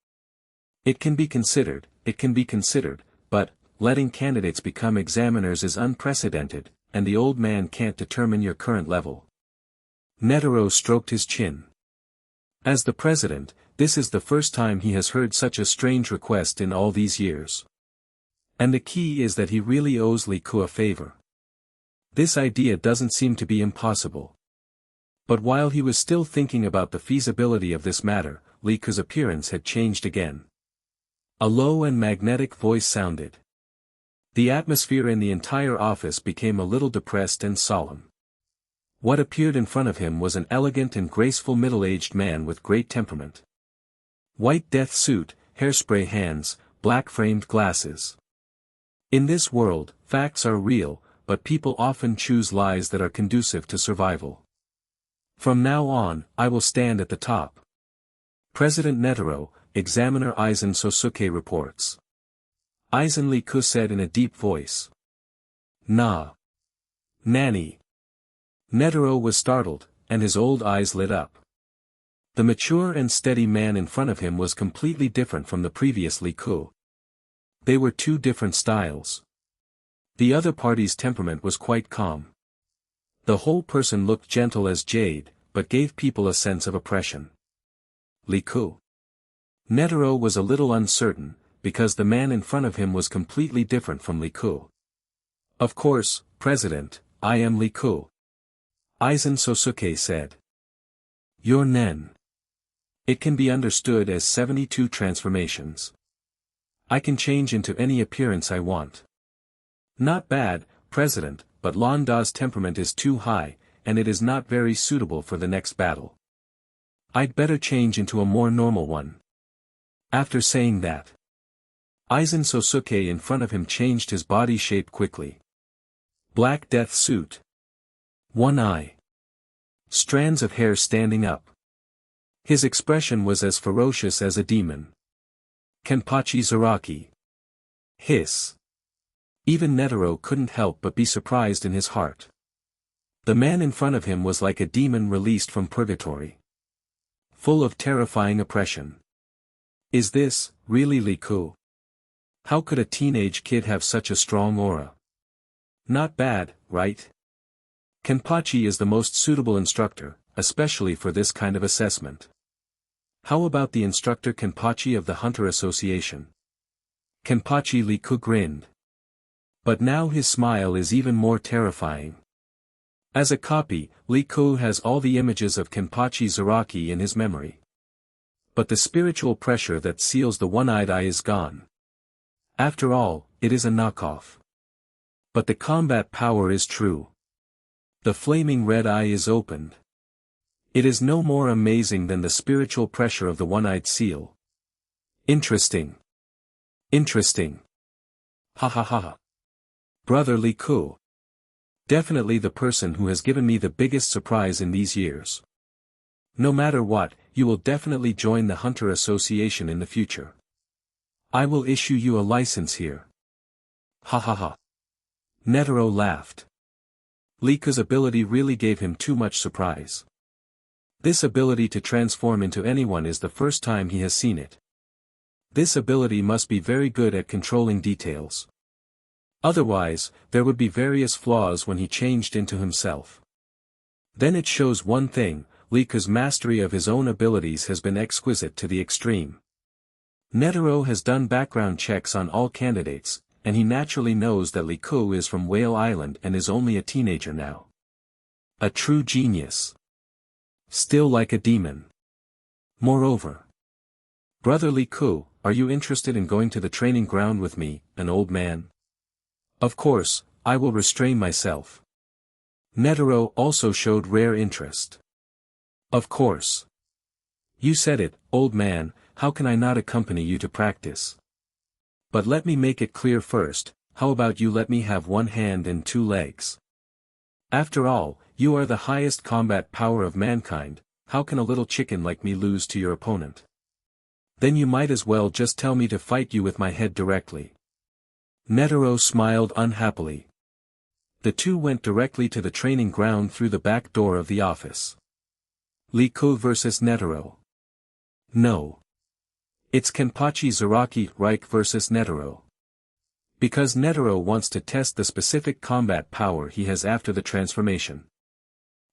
It can be considered, but, letting candidates become examiners is unprecedented, and the old man can't determine your current level. Netero stroked his chin. As the president, this is the first time he has heard such a strange request in all these years. And the key is that he really owes Li Ku a favor. This idea doesn't seem to be impossible. But while he was still thinking about the feasibility of this matter, Li Ku's appearance had changed again. A low and magnetic voice sounded. The atmosphere in the entire office became a little depressed and solemn. What appeared in front of him was an elegant and graceful middle-aged man with great temperament. White death suit, hairspray hands, black-framed glasses. In this world, facts are real, but people often choose lies that are conducive to survival. From now on, I will stand at the top. President Netero, Examiner Aizen Sosuke reports. Aizen Li Ku said in a deep voice. Nah. Nanny. Netero was startled, and his old eyes lit up. The mature and steady man in front of him was completely different from the previous Li Ku. They were two different styles. The other party's temperament was quite calm. The whole person looked gentle as jade, but gave people a sense of oppression. Li Ku. Netero was a little uncertain, because the man in front of him was completely different from Li Ku. Of course, President, I am Li Ku. Aizen Sosuke said. You're Nen. It can be understood as 72 transformations. I can change into any appearance I want. Not bad, President, but Londa's temperament is too high, and it is not very suitable for the next battle. I'd better change into a more normal one. After saying that, Aizen Sosuke in front of him changed his body shape quickly. Black death suit. One eye. Strands of hair standing up. His expression was as ferocious as a demon. Kenpachi Zaraki. Hiss. Even Netero couldn't help but be surprised in his heart. The man in front of him was like a demon released from purgatory. Full of terrifying oppression. Is this, really Liku? How could a teenage kid have such a strong aura? Not bad, right? Kenpachi is the most suitable instructor, especially for this kind of assessment. How about the instructor Kenpachi of the Hunter Association? Kenpachi Liku grinned. But now his smile is even more terrifying. As a copy, Liku has all the images of Kenpachi Zaraki in his memory. But the spiritual pressure that seals the one-eyed eye is gone. After all, it is a knockoff. But the combat power is true. The flaming red eye is opened. It is no more amazing than the spiritual pressure of the one-eyed seal. Interesting. Interesting. Ha ha ha ha. Brother Liku. Definitely the person who has given me the biggest surprise in these years. No matter what, you will definitely join the Hunter Association in the future. I will issue you a license here. Ha ha ha. Netero laughed. Liku's ability really gave him too much surprise. This ability to transform into anyone is the first time he has seen it. This ability must be very good at controlling details. Otherwise, there would be various flaws when he changed into himself. Then it shows one thing, Liku's mastery of his own abilities has been exquisite to the extreme. Netero has done background checks on all candidates, and he naturally knows that Liku is from Whale Island and is only a teenager now. A true genius. Still like a demon. Moreover. Brother Liku, are you interested in going to the training ground with me, an old man? Of course, I will restrain myself. Netero also showed rare interest. Of course. You said it, old man, how can I not accompany you to practice? But let me make it clear first, how about you let me have one hand and two legs? After all, you are the highest combat power of mankind, how can a little chicken like me lose to your opponent? Then you might as well just tell me to fight you with my head directly. Netero smiled unhappily. The two went directly to the training ground through the back door of the office. Liku versus Netero. No. It's Kenpachi Zaraki Reich versus Netero. Because Netero wants to test the specific combat power he has after the transformation.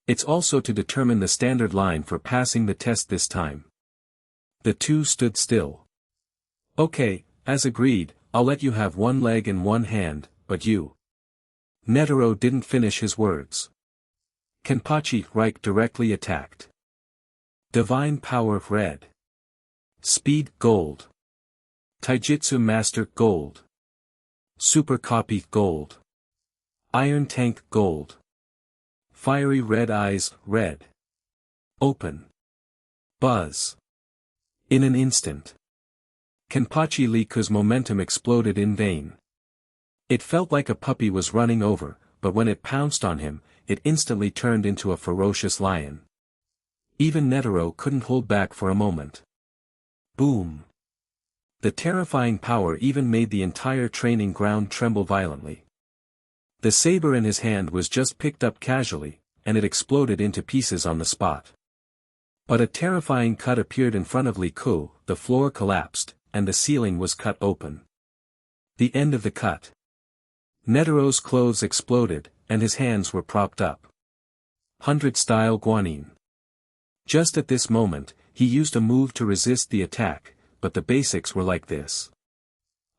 It's also to determine the standard line for passing the test this time. The two stood still. Okay, as agreed, I'll let you have one leg and one hand, but you. Netero didn't finish his words. Kenpachi Reich directly attacked. Divine Power Red. Speed Gold. Taijutsu Master Gold. Super Copy Gold. Iron Tank Gold. Fiery Red Eyes Red. Open. Buzz. In an instant. Kenpachi Liku's momentum exploded in vain. It felt like a puppy was running over, but when it pounced on him, it instantly turned into a ferocious lion. Even Netero couldn't hold back for a moment. Boom. The terrifying power even made the entire training ground tremble violently. The saber in his hand was just picked up casually, and it exploded into pieces on the spot. But a terrifying cut appeared in front of Liku, the floor collapsed, and the ceiling was cut open. The end of the cut. Netero's clothes exploded, and his hands were propped up. 100-style Guanyin. Just at this moment, he used a move to resist the attack, but the basics were like this.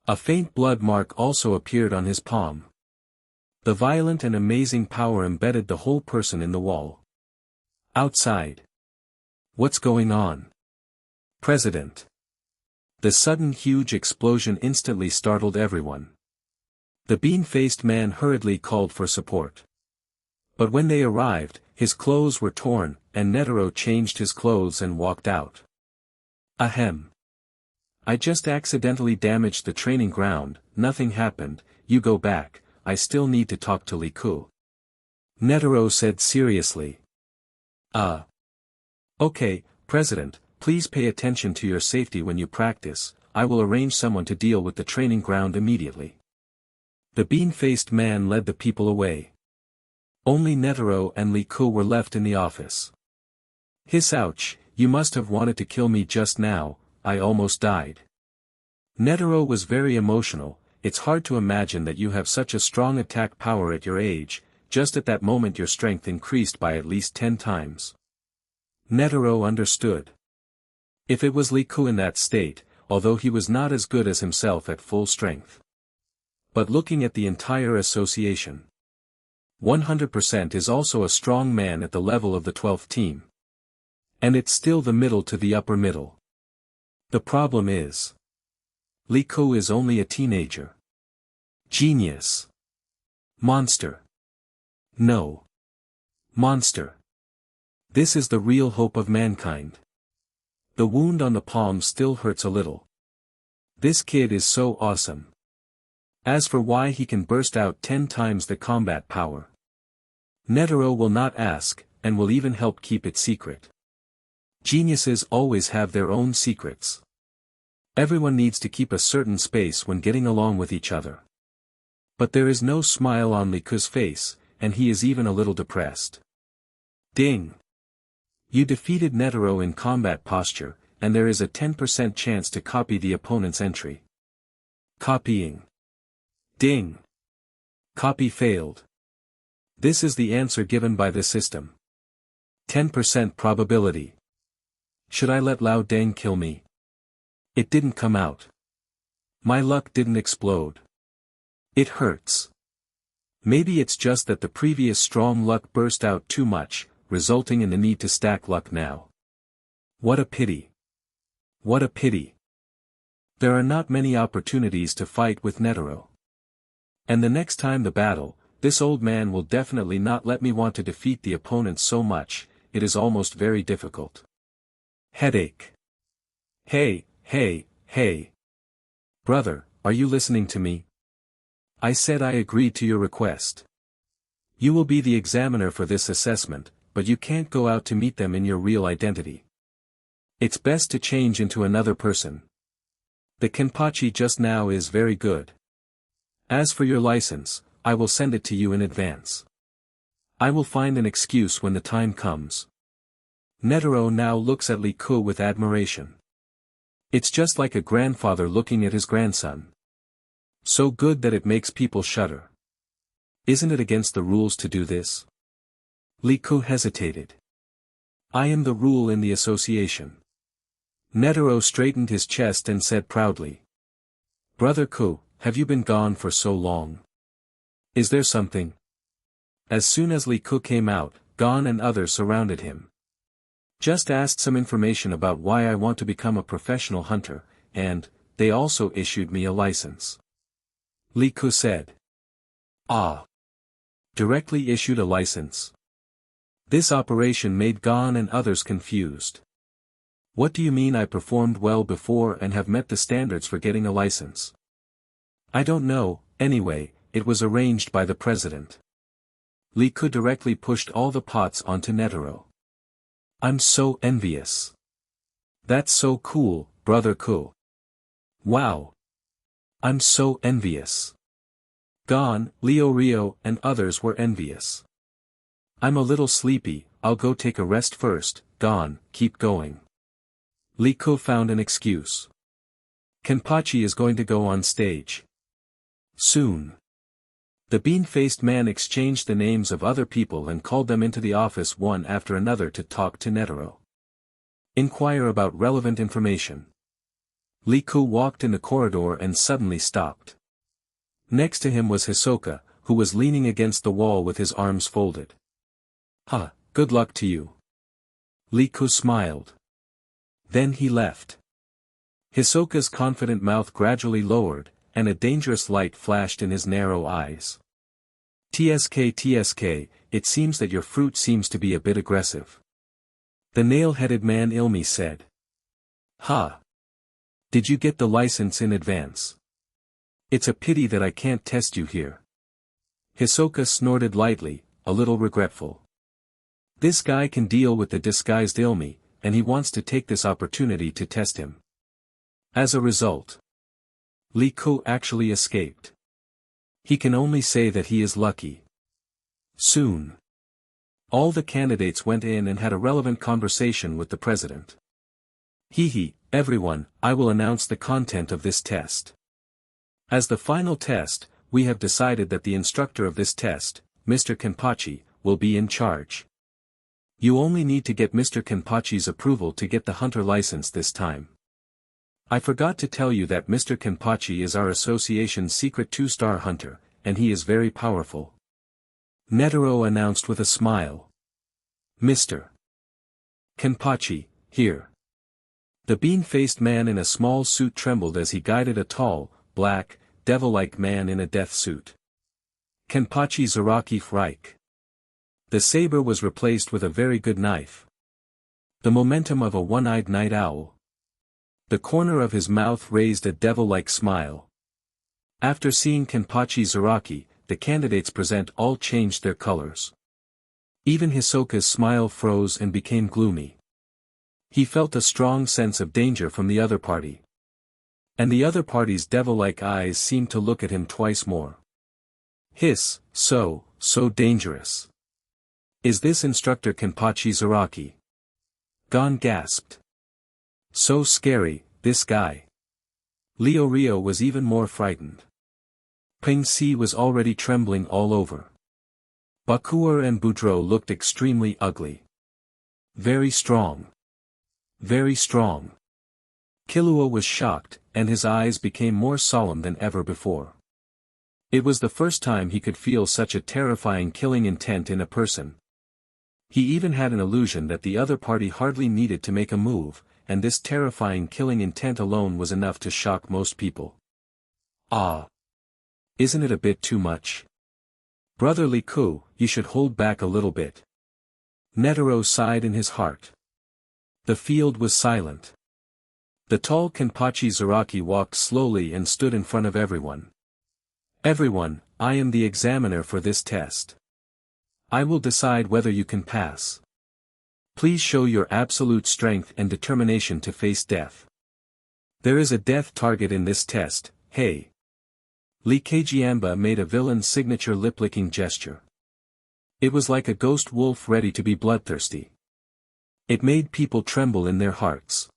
A faint blood mark also appeared on his palm. The violent and amazing power embedded the whole person in the wall. Outside. What's going on? President. The sudden huge explosion instantly startled everyone. The bean-faced man hurriedly called for support. But when they arrived, his clothes were torn, and Netero changed his clothes and walked out. Ahem. I just accidentally damaged the training ground, nothing happened, you go back, I still need to talk to Liku. Netero said seriously. Okay, President, please pay attention to your safety when you practice, I will arrange someone to deal with the training ground immediately. The bean-faced man led the people away. Only Netero and Liku were left in the office. Hiss ouch, you must have wanted to kill me just now, I almost died. Netero was very emotional, it's hard to imagine that you have such a strong attack power at your age, just at that moment your strength increased by at least 10 times. Netero understood. If it was Liku in that state, although he was not as good as himself at full strength. But looking at the entire association. 100% is also a strong man at the level of the 12th team. And it's still the middle to the upper middle. The problem is. Liku is only a teenager. Genius. Monster. No. Monster. This is the real hope of mankind. The wound on the palm still hurts a little. This kid is so awesome. As for why he can burst out 10 times the combat power. Netero will not ask, and will even help keep it secret. Geniuses always have their own secrets. Everyone needs to keep a certain space when getting along with each other. But there is no smile on Liku's face, and he is even a little depressed. Ding! You defeated Netero in combat posture, and there is a 10% chance to copy the opponent's entry. Copying. Ding! Copy failed. This is the answer given by the system. 10% probability. Should I let Lao Deng kill me? It didn't come out. My luck didn't explode. It hurts. Maybe it's just that the previous strong luck burst out too much, resulting in the need to stack luck now. What a pity. What a pity. There are not many opportunities to fight with Netero. And the next time the battle, this old man will definitely not let me want to defeat the opponent so much, it is almost very difficult. Headache. Hey. Brother, are you listening to me? I said I agreed to your request. You will be the examiner for this assessment, but you can't go out to meet them in your real identity. It's best to change into another person. The Kenpachi just now is very good. As for your license, I will send it to you in advance. I will find an excuse when the time comes. Netero now looks at Liku with admiration. It's just like a grandfather looking at his grandson. So good that it makes people shudder. Isn't it against the rules to do this? Liku hesitated. I am the rule in the association. Netero straightened his chest and said proudly. Brother Ku, have you been gone for so long? Is there something? As soon as Liku came out, Gon and others surrounded him. Just asked some information about why I want to become a professional hunter, and, they also issued me a license. Liku said. Ah. Directly issued a license. This operation made Gon and others confused. What do you mean I performed well before and have met the standards for getting a license? I don't know, anyway, it was arranged by the president. Liku directly pushed all the pots onto Netero. I'm so envious. That's so cool, Brother Ku. Wow. I'm so envious. Gon, Leo Rio and others were envious. I'm a little sleepy, I'll go take a rest first. Gon, keep going. Liku found an excuse. Kenpachi is going to go on stage. Soon. The bean-faced man exchanged the names of other people and called them into the office one after another to talk to Netero. Inquire about relevant information. Liku walked in the corridor and suddenly stopped. Next to him was Hisoka, who was leaning against the wall with his arms folded. Good luck to you. Liku smiled. Then he left. Hisoka's confident mouth gradually lowered, and a dangerous light flashed in his narrow eyes. TSK, it seems that your fruit seems to be a bit aggressive. The nail-headed man Ilmi said. Ha! Did you get the license in advance? It's a pity that I can't test you here. Hisoka snorted lightly, a little regretful. This guy can deal with the disguised Ilmi, and he wants to take this opportunity to test him. As a result, Lee Ko actually escaped. He can only say that he is lucky. Soon, all the candidates went in and had a relevant conversation with the president. Everyone, I will announce the content of this test. As the final test, we have decided that the instructor of this test, Mr. Kenpachi, will be in charge. You only need to get Mr. Kenpachi's approval to get the hunter license this time. I forgot to tell you that Mr. Kenpachi is our association's secret 2-star hunter, and he is very powerful. Netero announced with a smile. Mr. Kenpachi, here. The bean-faced man in a small suit trembled as he guided a tall, black, devil-like man in a death suit. Kenpachi Zaraki Reich. The saber was replaced with a very good knife. The momentum of a one-eyed night owl. The corner of his mouth raised a devil-like smile. After seeing Kenpachi Zaraki, the candidates present all changed their colors. Even Hisoka's smile froze and became gloomy. He felt a strong sense of danger from the other party. And the other party's devil-like eyes seemed to look at him twice more. So dangerous. Is this instructor Kenpachi Zaraki? Gon gasped. So scary, this guy. Leo Rio was even more frightened. Peng Si was already trembling all over. Bakuer and Boudreaux looked extremely ugly. Very strong. Very strong. Killua was shocked, and his eyes became more solemn than ever before. It was the first time he could feel such a terrifying killing intent in a person. He even had an illusion that the other party hardly needed to make a move, and this terrifying killing intent alone was enough to shock most people. Ah! Isn't it a bit too much? Brother Liku, you should hold back a little bit. Netero sighed in his heart. The field was silent. The tall Kenpachi Zaraki walked slowly and stood in front of everyone. Everyone, I am the examiner for this test. I will decide whether you can pass. Please show your absolute strength and determination to face death. There is a death target in this test, hey. Lee Keijiamba made a villain's signature lip-licking gesture. It was like a ghost wolf ready to be bloodthirsty. It made people tremble in their hearts.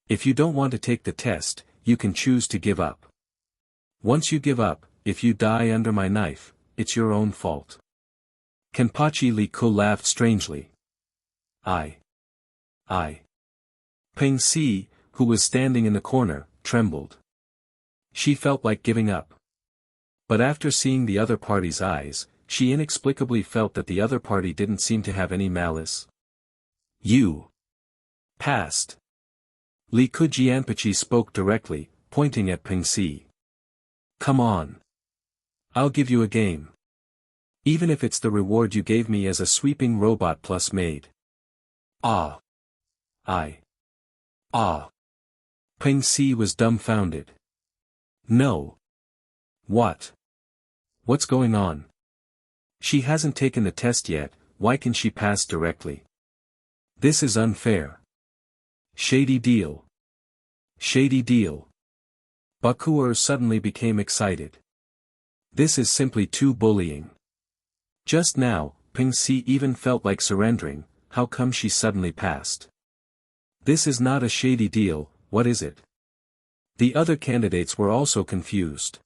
If you don't want to take the test, you can choose to give up. Once you give up, if you die under my knife, it's your own fault. Kenpachi Liku laughed strangely. I. Peng Si, who was standing in the corner, trembled. She felt like giving up. But after seeing the other party's eyes, she inexplicably felt that the other party didn't seem to have any malice. You. Passed. Liku Jianpachi spoke directly, pointing at Peng Si. Come on. I'll give you a game. Even if it's the reward you gave me as a sweeping robot plus maid. Ah. Peng Si was dumbfounded. No. What? What's going on? She hasn't taken the test yet, why can she pass directly? This is unfair. Shady deal. Shady deal. Bakuer suddenly became excited. This is simply too bullying. Just now, Peng Si even felt like surrendering, how come she suddenly passed? This is not a shady deal, what is it? The other candidates were also confused.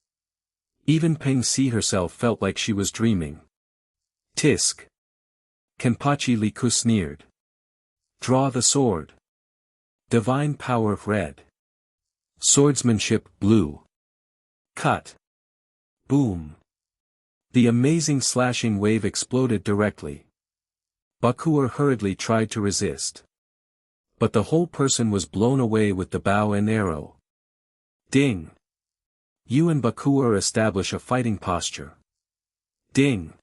Even Peng Si herself felt like she was dreaming. Tisk. Kenpachi Liku sneered. Draw the sword. Divine power red. Swordsmanship blue. Cut. Boom. The amazing slashing wave exploded directly. Bakuer hurriedly tried to resist. But the whole person was blown away with the bow and arrow. Ding! You and Bakur establish a fighting posture. Ding!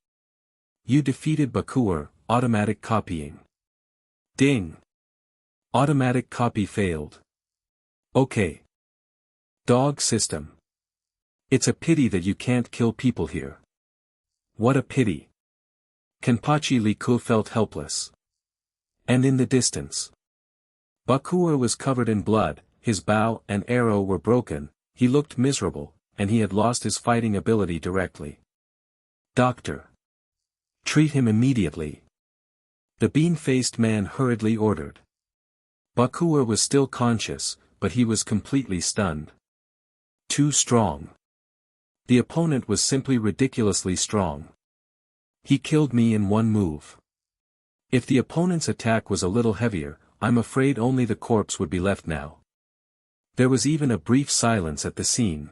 You defeated Bakur, automatic copying. Ding! Automatic copy failed. Okay. Dog system. It's a pity that you can't kill people here. What a pity. Kenpachi Liku felt helpless. And in the distance, Bakur was covered in blood, his bow and arrow were broken, he looked miserable, and he had lost his fighting ability directly. Doctor. Treat him immediately. The bean-faced man hurriedly ordered. Bakur was still conscious, but he was completely stunned. Too strong. The opponent was simply ridiculously strong. He killed me in one move. If the opponent's attack was a little heavier, I'm afraid only the corpse would be left now. There was even a brief silence at the scene.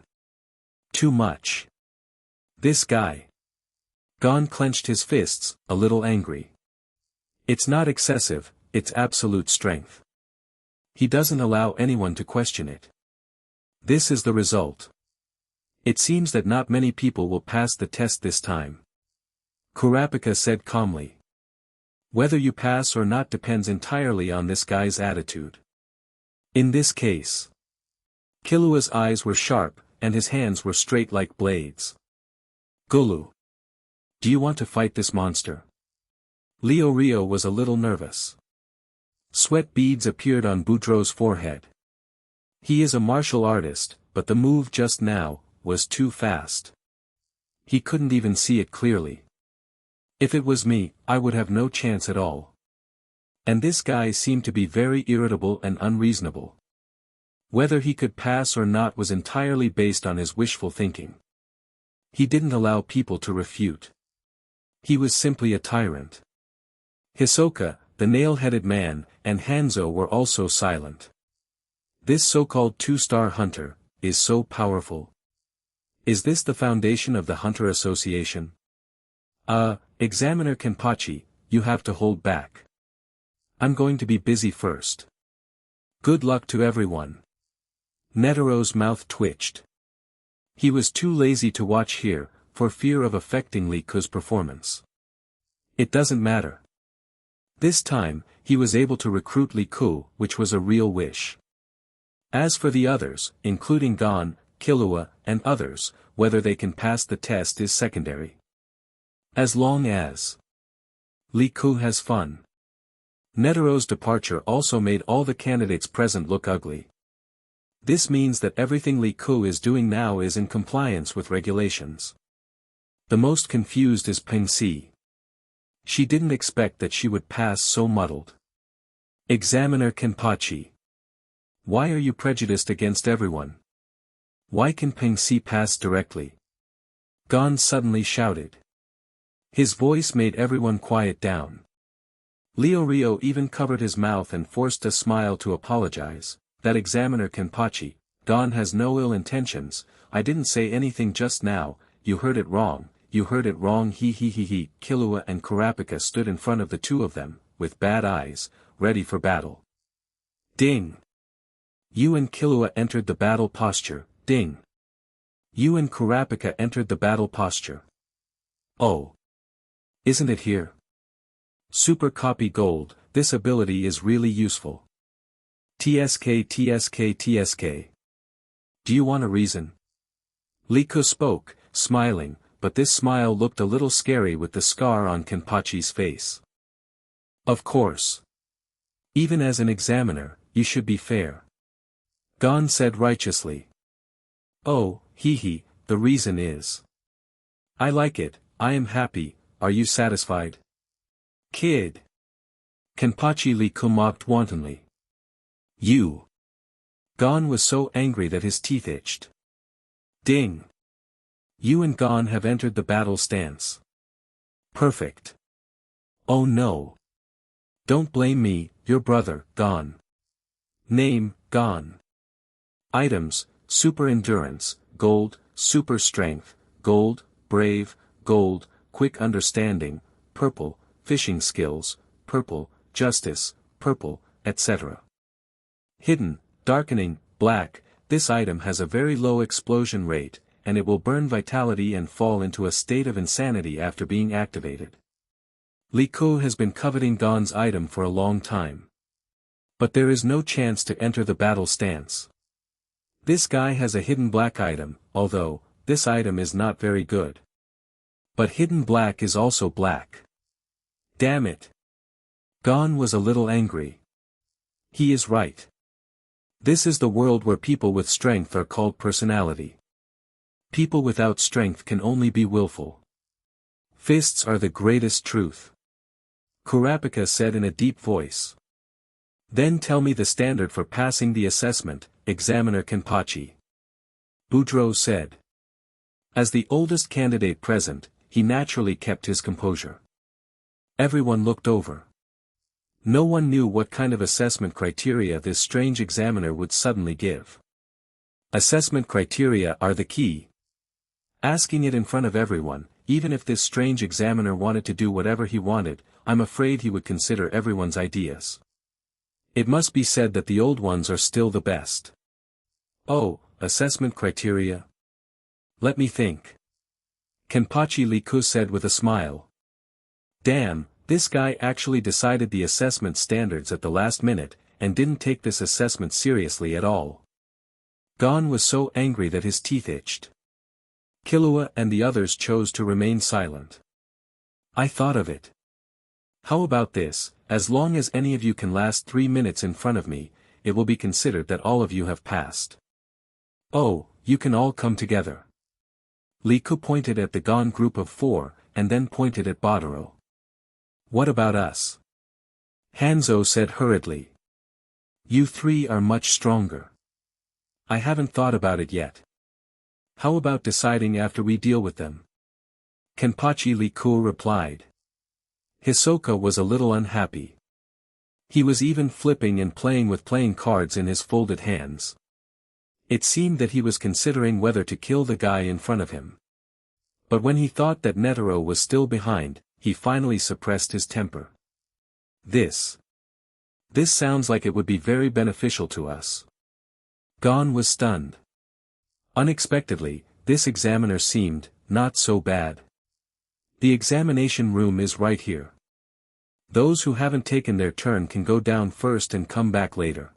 Too much. This guy. Gon clenched his fists, a little angry. It's not excessive, it's absolute strength. He doesn't allow anyone to question it. This is the result. It seems that not many people will pass the test this time. Kurapika said calmly. Whether you pass or not depends entirely on this guy's attitude. In this case, Killua's eyes were sharp, and his hands were straight like blades. Gulu. Do you want to fight this monster? Leo Rio was a little nervous. Sweat beads appeared on Boudreaux's forehead. He is a martial artist, but the move just now was too fast. He couldn't even see it clearly. If it was me, I would have no chance at all. And this guy seemed to be very irritable and unreasonable. Whether he could pass or not was entirely based on his wishful thinking. He didn't allow people to refute. He was simply a tyrant. Hisoka, the nail-headed man, and Hanzo were also silent. This so-called two-star hunter is so powerful. Is this the foundation of the Hunter Association? Examiner Kenpachi, you have to hold back. I'm going to be busy first. Good luck to everyone. Netaro's mouth twitched. He was too lazy to watch here, for fear of affecting Liku's performance. It doesn't matter. This time, he was able to recruit Liku, which was a real wish. As for the others, including Gon, Killua, and others, whether they can pass the test is secondary. As long as Liku has fun. Netaro's departure also made all the candidates present look ugly. This means that everything Liku is doing now is in compliance with regulations. The most confused is Peng Si. She didn't expect that she would pass so muddled. Examiner Kenpachi. Why are you prejudiced against everyone? Why can Peng Si pass directly? Gon suddenly shouted. His voice made everyone quiet down. Leo Rio even covered his mouth and forced a smile to apologize. That Examiner Kenpachi, Gon has no ill intentions, I didn't say anything just now, you heard it wrong, he. Killua and Kurapika stood in front of the two of them, with bad eyes, ready for battle. Ding! You and Killua entered the battle posture, ding! You and Kurapika entered the battle posture. Oh! Isn't it here? Super Copy Gold, this ability is really useful. TSK. Do you want a reason? Liku spoke, smiling, but this smile looked a little scary with the scar on Kenpachi's face. Of course. Even as an examiner, you should be fair. Gon said righteously. Oh, the reason is. I like it, I am happy, are you satisfied? Kid. Kenpachi Liku mocked wantonly. You. Gon was so angry that his teeth itched. Ding. You and Gon have entered the battle stance. Perfect. Oh no. Don't blame me, your brother, Gon. Name, Gon. Items, Super Endurance, Gold, Super Strength, Gold, Brave, Gold, Quick Understanding, Purple, Fishing Skills, Purple, Justice, Purple, etc. Hidden, darkening, black, this item has a very low explosion rate, and it will burn vitality and fall into a state of insanity after being activated. Li Ku has been coveting Gon's item for a long time. But there is no chance to enter the battle stance. This guy has a hidden black item, although, this item is not very good. But hidden black is also black. Damn it. Gon was a little angry. He is right. This is the world where people with strength are called personality. People without strength can only be willful. Fists are the greatest truth. Kurapika said in a deep voice. Then tell me the standard for passing the assessment, Examiner Kenpachi. Boudreaux said. As the oldest candidate present, he naturally kept his composure. Everyone looked over. No one knew what kind of assessment criteria this strange examiner would suddenly give. Assessment criteria are the key. Asking it in front of everyone, even if this strange examiner wanted to do whatever he wanted, I'm afraid he would consider everyone's ideas. It must be said that the old ones are still the best. Oh, assessment criteria? Let me think. Kenpachi Li Ku said with a smile. Damn, this guy actually decided the assessment standards at the last minute, and didn't take this assessment seriously at all. Gon was so angry that his teeth itched. Killua and the others chose to remain silent. I thought of it. How about this, as long as any of you can last 3 minutes in front of me, it will be considered that all of you have passed. Oh, you can all come together. Li Ku pointed at the Gon group of 4, and then pointed at Botaro. What about us? Hanzo said hurriedly. You 3 are much stronger. I haven't thought about it yet. How about deciding after we deal with them? Kenpachi Li Ku replied. Hisoka was a little unhappy. He was even flipping and playing with playing cards in his folded hands. It seemed that he was considering whether to kill the guy in front of him. But when he thought that Netero was still behind, he finally suppressed his temper. This sounds like it would be very beneficial to us. Gon was stunned. Unexpectedly, this examiner seemed not so bad. The examination room is right here. Those who haven't taken their turn can go down first and come back later.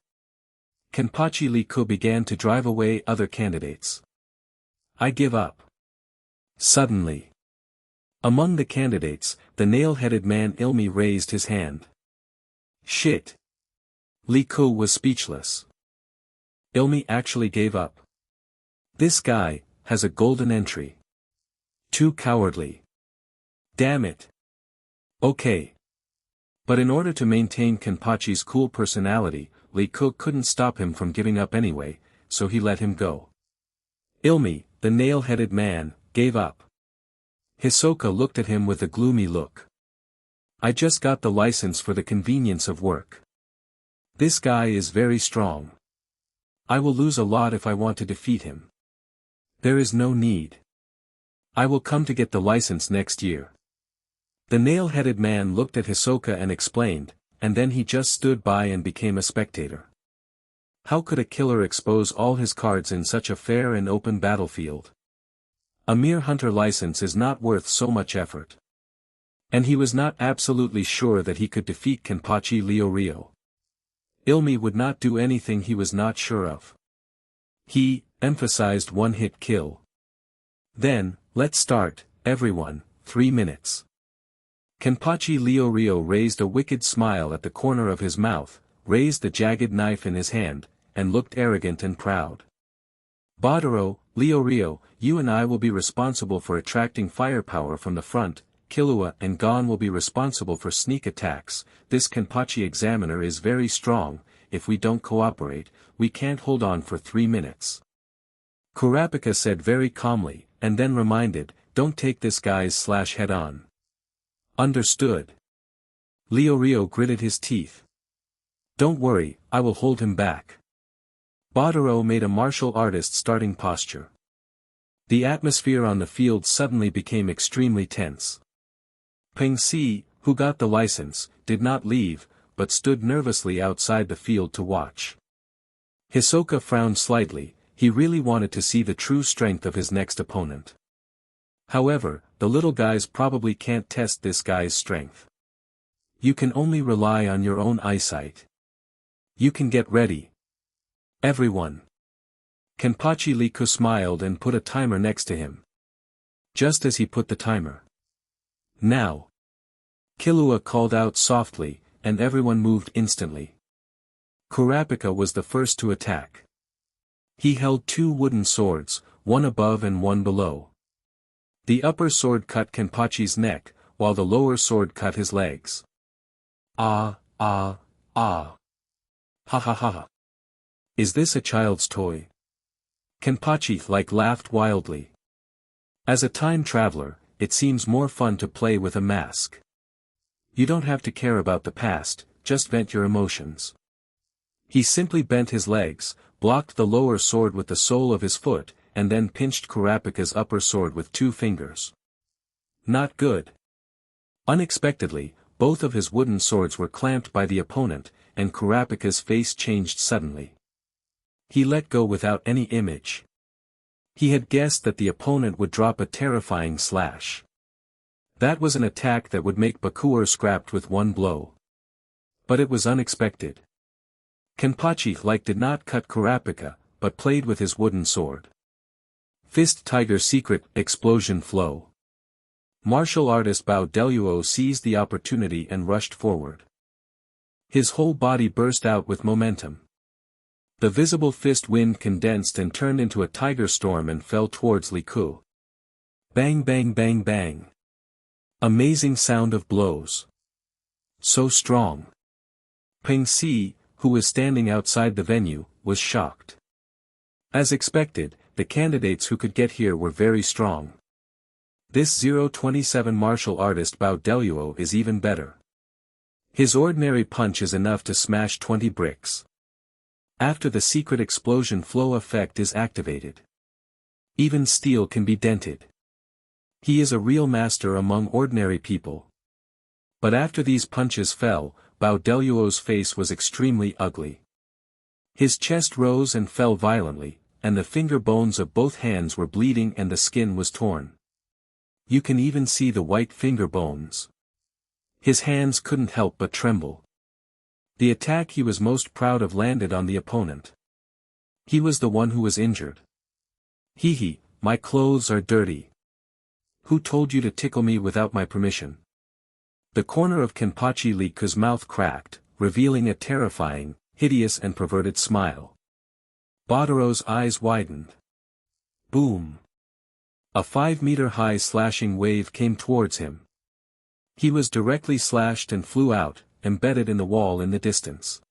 Kenpachi Li Ku began to drive away other candidates. I give up. Suddenly. Among the candidates, the nail-headed man Ilmi raised his hand. Shit. Li Ku was speechless. Ilmi actually gave up. This guy has a golden entry. Too cowardly. Damn it. Okay. But in order to maintain Kenpachi's cool personality, Li Ku couldn't stop him from giving up anyway, so he let him go. Ilmi, the nail-headed man, gave up. Hisoka looked at him with a gloomy look. I just got the license for the convenience of work. This guy is very strong. I will lose a lot if I want to defeat him. There is no need. I will come to get the license next year. The nail-headed man looked at Hisoka and explained, and then he just stood by and became a spectator. How could a killer expose all his cards in such a fair and open battlefield? A mere hunter license is not worth so much effort. And he was not absolutely sure that he could defeat Kenpachi Leorio. Ilmi would not do anything he was not sure of. He emphasized one-hit kill. Then, let's start, everyone, 3 minutes. Kenpachi Leorio raised a wicked smile at the corner of his mouth, raised the jagged knife in his hand, and looked arrogant and proud. Botaro, Leorio, you and I will be responsible for attracting firepower from the front, Killua and Gon will be responsible for sneak attacks. This Kenpachi examiner is very strong, if we don't cooperate, we can't hold on for 3 minutes. Kurapika said very calmly, and then reminded, don't take this guy's head on. Understood. Leorio gritted his teeth. Don't worry, I will hold him back. Botaro made a martial artist starting posture. The atmosphere on the field suddenly became extremely tense. Peng Si, who got the license, did not leave, but stood nervously outside the field to watch. Hisoka frowned slightly, he really wanted to see the true strength of his next opponent. However, the little guys probably can't test this guy's strength. You can only rely on your own eyesight. You can get ready. Everyone. Kenpachi Liku smiled and put a timer next to him. Just as he put the timer. Now. Killua called out softly, and everyone moved instantly. Kurapika was the first to attack. He held two wooden swords, one above and one below. The upper sword cut Kenpachi's neck, while the lower sword cut his legs. Ah, ah, ah. Ha ha ha ha. Is this a child's toy? Kenpachi laughed wildly. As a time traveler, it seems more fun to play with a mask. You don't have to care about the past, just vent your emotions. He simply bent his legs, blocked the lower sword with the sole of his foot, and then pinched Kurapika's upper sword with 2 fingers. Not good. Unexpectedly, both of his wooden swords were clamped by the opponent, and Kurapika's face changed suddenly. He let go without any image. He had guessed that the opponent would drop a terrifying slash. That was an attack that would make Bakuor scrapped with one blow. But it was unexpected. Kenpachi did not cut Kurapika, but played with his wooden sword. Fist Tiger Secret Explosion Flow. Martial artist Bao Deluo seized the opportunity and rushed forward. His whole body burst out with momentum. The visible fist wind condensed and turned into a tiger storm and fell towards Liku. Bang bang bang bang. Amazing sound of blows. So strong. Peng Si, who was standing outside the venue, was shocked. As expected, the candidates who could get here were very strong. This 027 martial artist Bao Deluo is even better. His ordinary punch is enough to smash 20 bricks. After the secret explosion flow effect is activated. Even steel can be dented. He is a real master among ordinary people. But after these punches fell, Bao Deluo's face was extremely ugly. His chest rose and fell violently, and the finger bones of both hands were bleeding and the skin was torn. You can even see the white finger bones. His hands couldn't help but tremble. The attack he was most proud of landed on the opponent. He was the one who was injured. Hee, my clothes are dirty. Who told you to tickle me without my permission? The corner of Kenpachi Liku's mouth cracked, revealing a terrifying, hideous and perverted smile. Badaro's eyes widened. Boom. A 5-meter-high slashing wave came towards him. He was directly slashed and flew out, embedded in the wall in the distance.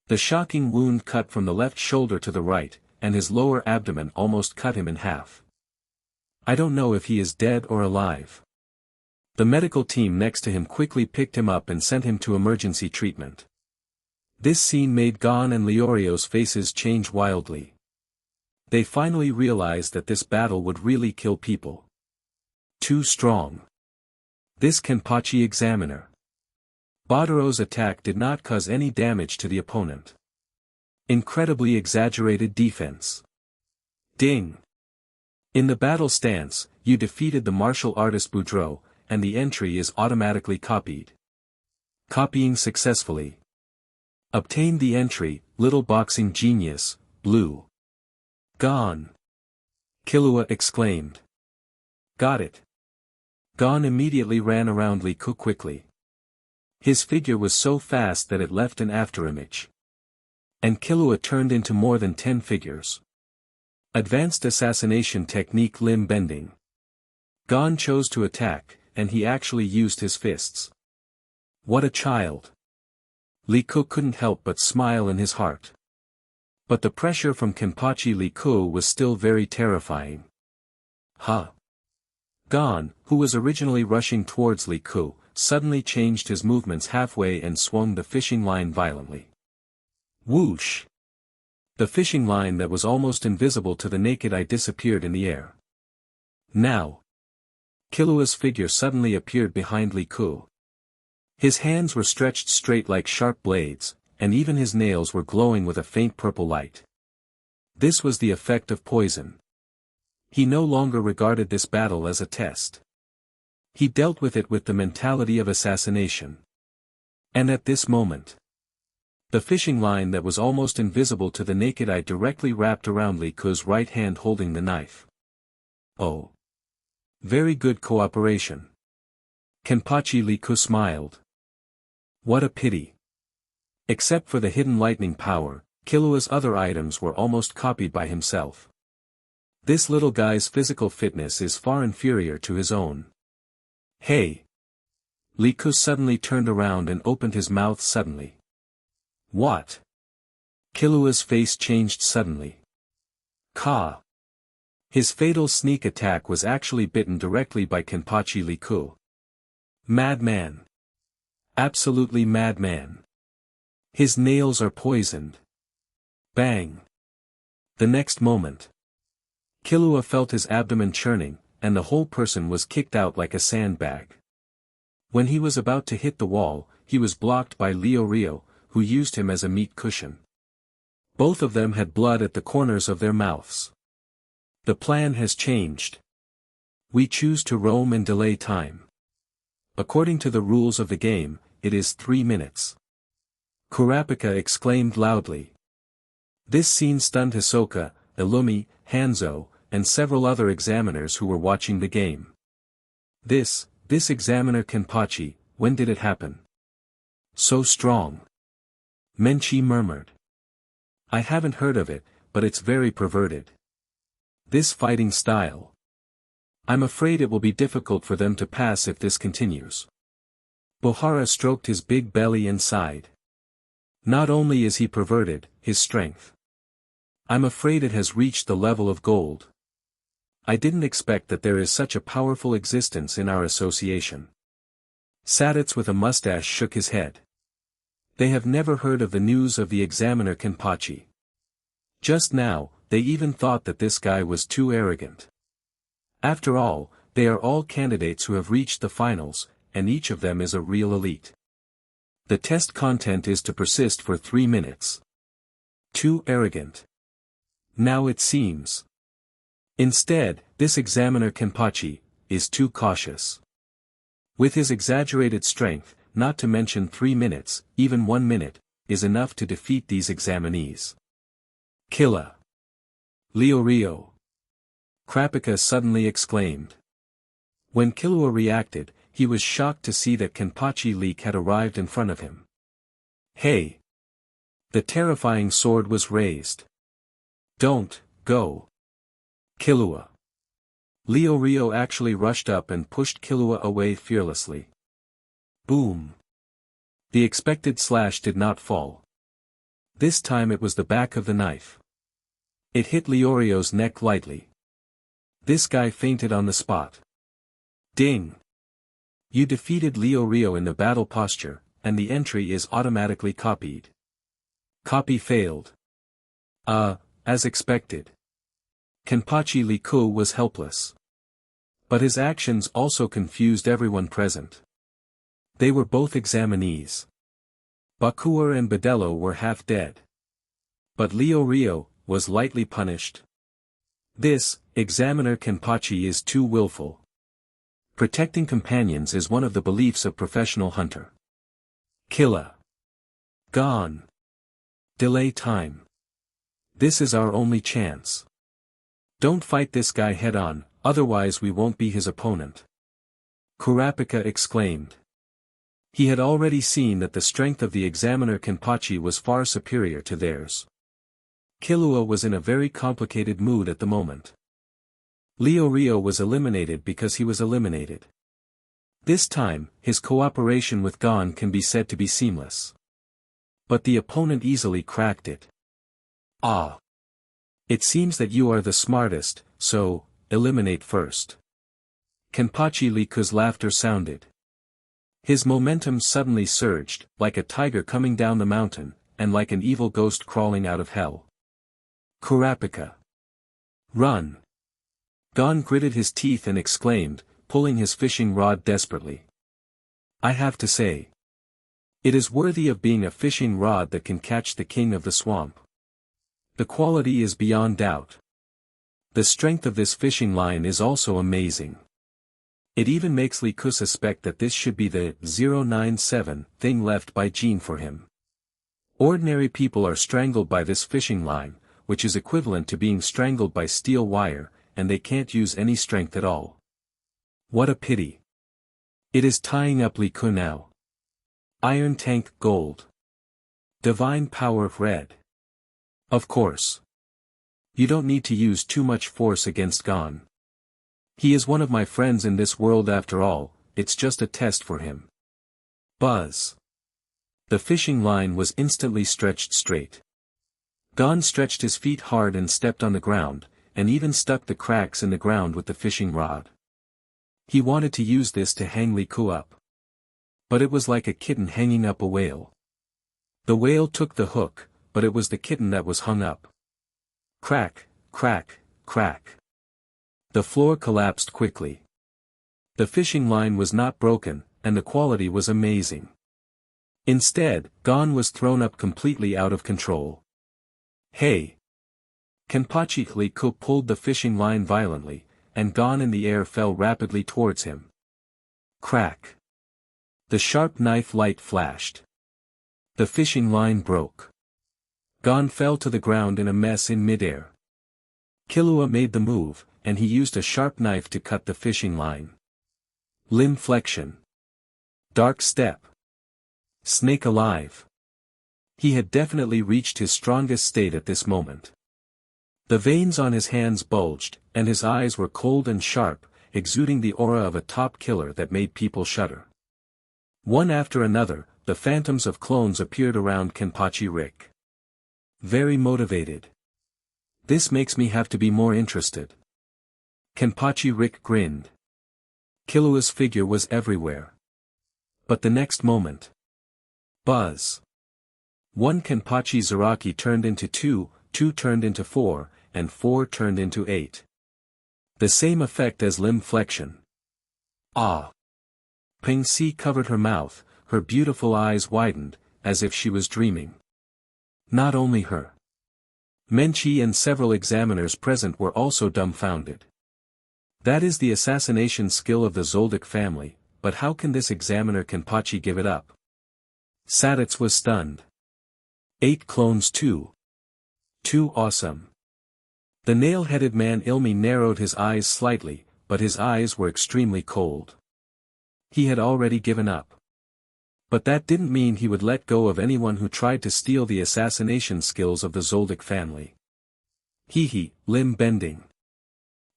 The shocking wound cut from the left shoulder to the right, and his lower abdomen almost cut him in half. I don't know if he is dead or alive. The medical team next to him quickly picked him up and sent him to emergency treatment. This scene made Gon and Leorio's faces change wildly. They finally realized that this battle would really kill people. Too strong. This Kenpachi examiner. Badaro's attack did not cause any damage to the opponent. Incredibly exaggerated defense. Ding. In the battle stance, you defeated the martial artist Boudreaux, and the entry is automatically copied. Copying successfully. Obtained the entry, Little Boxing Genius, Blue. Gone. Killua exclaimed. Got it. Gon immediately ran around Liku quickly. His figure was so fast that it left an afterimage. And Killua turned into more than 10 figures. Advanced assassination technique limb bending. Gon chose to attack, and he actually used his fists. What a child. Liku couldn't help but smile in his heart. But the pressure from Kenpachi Liku was still very terrifying. Huh. Gon, who was originally rushing towards Liku, suddenly changed his movements halfway and swung the fishing line violently. Whoosh! The fishing line that was almost invisible to the naked eye disappeared in the air. Now. Killua's figure suddenly appeared behind Liku. His hands were stretched straight like sharp blades, and even his nails were glowing with a faint purple light. This was the effect of poison. He no longer regarded this battle as a test. He dealt with it with the mentality of assassination. And at this moment, the fishing line that was almost invisible to the naked eye directly wrapped around Li Ku's right hand holding the knife. Oh. Very good cooperation. Kenpachi Li Ku smiled. What a pity. Except for the hidden lightning power, Killua's other items were almost copied by himself. This little guy's physical fitness is far inferior to his own. Hey! Li Ku suddenly turned around and opened his mouth suddenly. What? Killua's face changed suddenly. Ka! His fatal sneak attack was actually bitten directly by Kenpachi Li Ku. Madman. Absolutely madman. His nails are poisoned. Bang. The next moment, Killua felt his abdomen churning, and the whole person was kicked out like a sandbag. When he was about to hit the wall, he was blocked by Rio, who used him as a meat cushion. Both of them had blood at the corners of their mouths. The plan has changed. We choose to roam and delay time. According to the rules of the game, it is 3 minutes. Kurapika exclaimed loudly. This scene stunned Hisoka, Illumi, Hanzo, and several other examiners who were watching the game. This examiner Kenpachi, when did it happen? So strong. Menchi murmured. I haven't heard of it, but it's very perverted. This fighting style. I'm afraid it will be difficult for them to pass if this continues. Bohara stroked his big belly and sighed. Not only is he perverted, his strength. I'm afraid it has reached the level of gold. I didn't expect that there is such a powerful existence in our association. Saditz with a mustache shook his head. They have never heard of the news of the examiner Kenpachi. Just now, they even thought that this guy was too arrogant. After all, they are all candidates who have reached the finals, and each of them is a real elite. The test content is to persist for 3 minutes. Too arrogant. Now it seems. Instead, this examiner Kenpachi is too cautious. With his exaggerated strength, not to mention 3 minutes, even 1 minute, is enough to defeat these examinees. Killa. Rio. Krapika suddenly exclaimed. When Killua reacted, he was shocked to see that Kenpachi Leek had arrived in front of him. Hey! The terrifying sword was raised. Don't, go. Killua. Rio actually rushed up and pushed Killua away fearlessly. Boom. The expected slash did not fall. This time it was the back of the knife. It hit Leorio's neck lightly. This guy fainted on the spot. Ding! You defeated Rio in the battle posture, and the entry is automatically copied. Copy failed. As expected. Kenpachi Liku was helpless. But his actions also confused everyone present. They were both examinees. Bakuer and Bedello were half dead. But Rio was lightly punished. This examiner Kenpachi is too willful. Protecting companions is one of the beliefs of professional hunter. Killa. Gone. Delay time. This is our only chance. Don't fight this guy head-on, otherwise we won't be his opponent. Kurapika exclaimed. He had already seen that the strength of the examiner Kenpachi was far superior to theirs. Killua was in a very complicated mood at the moment. Rio was eliminated because he was eliminated. This time, his cooperation with Gon can be said to be seamless. But the opponent easily cracked it. Ah! It seems that you are the smartest, so, eliminate first. Kenpachi Liku's laughter sounded. His momentum suddenly surged, like a tiger coming down the mountain, and like an evil ghost crawling out of hell. Kurapika. Run! Gon gritted his teeth and exclaimed, pulling his fishing rod desperately. I have to say. It is worthy of being a fishing rod that can catch the king of the swamp. The quality is beyond doubt. The strength of this fishing line is also amazing. It even makes Liku suspect that this should be the 097 thing left by Jean for him. Ordinary people are strangled by this fishing line, which is equivalent to being strangled by steel wire, and they can't use any strength at all. What a pity. It is tying up Liku now. Iron tank gold. Divine power red. Of course. You don't need to use too much force against Gon. He is one of my friends in this world after all, it's just a test for him. Buzz. The fishing line was instantly stretched straight. Gon stretched his feet hard and stepped on the ground, and even stuck the cracks in the ground with the fishing rod. He wanted to use this to hang Liku up. But it was like a kitten hanging up a whale. The whale took the hook, but it was the kitten that was hung up. Crack, crack, crack. The floor collapsed quickly. The fishing line was not broken, and the quality was amazing. Instead, Gon was thrown up completely out of control. Hey! Kenpachi Liku pulled the fishing line violently, and Gon in the air fell rapidly towards him. Crack! The sharp knife light flashed. The fishing line broke. Gon fell to the ground in a mess in midair. Killua made the move, and he used a sharp knife to cut the fishing line. Limb flexion. Dark step. Snake alive. He had definitely reached his strongest state at this moment. The veins on his hands bulged, and his eyes were cold and sharp, exuding the aura of a top killer that made people shudder. One after another, the phantoms of clones appeared around Kenpachi Rick. Very motivated. This makes me have to be more interested. Kenpachi Rick grinned. Killua's figure was everywhere. But the next moment. Buzz. One Kenpachi Zaraki turned into 2, 2 turned into 4, and 4 turned into 8. The same effect as limb flexion. Ah! Ping Si covered her mouth, her beautiful eyes widened, as if she was dreaming. Not only her. Menchi and several examiners present were also dumbfounded. That is the assassination skill of the Zoldyck family, but how can this examiner Kenpachi give it up? Saditz was stunned. 8 clones too. Too awesome. The nail-headed man Ilmi narrowed his eyes slightly, but his eyes were extremely cold. He had already given up. But that didn't mean he would let go of anyone who tried to steal the assassination skills of the Zoldyck family. Limb bending.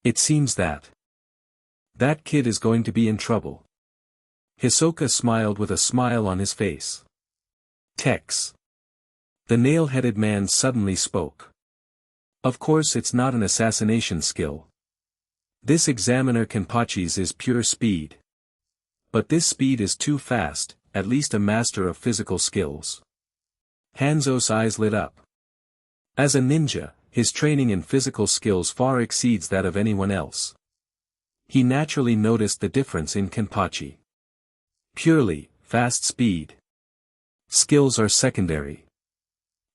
It seems that kid is going to be in trouble. Hisoka smiled with a smile on his face. Tex. The nail-headed man suddenly spoke. Of course it's not an assassination skill. This examiner Kenpachi's is pure speed. But this speed is too fast, at least a master of physical skills. Hanzo's eyes lit up. As a ninja, his training in physical skills far exceeds that of anyone else. He naturally noticed the difference in Kenpachi. Purely, fast speed. Skills are secondary.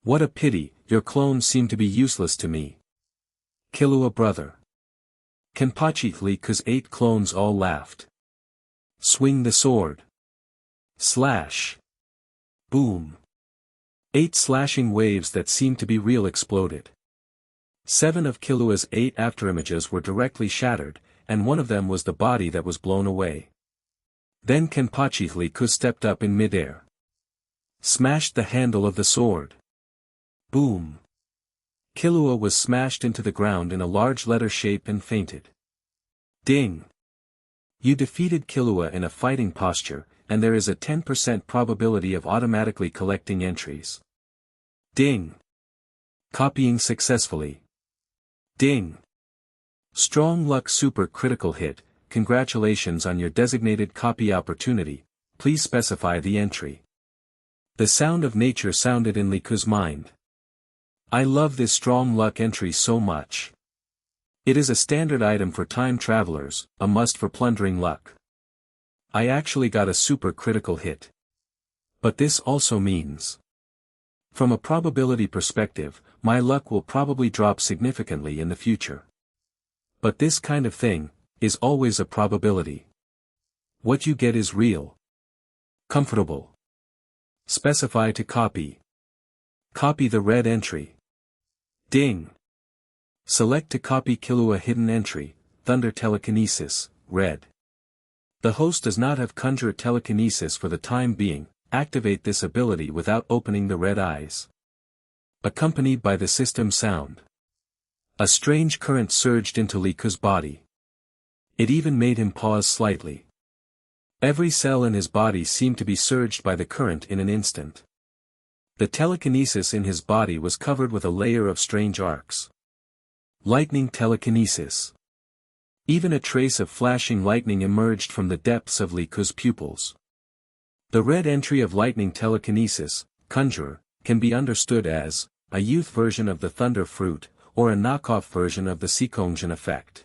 What a pity, your clones seem to be useless to me. Killua brother. Kenpachi Liku's 8 clones all laughed. Swing the sword. Slash. Boom. 8 slashing waves that seemed to be real exploded. 7 of Killua's 8 afterimages were directly shattered, and one of them was the body that was blown away. Then Kenpachi Liku stepped up in midair. Smashed the handle of the sword. Boom. Killua was smashed into the ground in a large letter shape and fainted. Ding. You defeated Killua in a fighting posture, and there is a 10% probability of automatically collecting entries. Ding. Copying successfully. Ding. Strong luck super critical hit, congratulations on your designated copy opportunity, please specify the entry. The sound of nature sounded in Liku's mind. I love this strong luck entry so much. It is a standard item for time travelers, a must for plundering luck. I actually got a super critical hit. But this also means, from a probability perspective, my luck will probably drop significantly in the future. But this kind of thing is always a probability. What you get is real. Comfortable. Specify to copy. Copy the red entry. Ding. Select to copy Killua hidden entry, Thunder Telekinesis, red. The host does not have Conjure Telekinesis for the time being. Activate this ability without opening the red eyes. Accompanied by the system sound. A strange current surged into Liku's body. It even made him pause slightly. Every cell in his body seemed to be surged by the current in an instant. The telekinesis in his body was covered with a layer of strange arcs. Lightning telekinesis. Even a trace of flashing lightning emerged from the depths of Liku's pupils. The red entry of lightning telekinesis, Conjurer, can be understood as a youth version of the Thunder Fruit, or a knockoff version of the Sekongjin effect.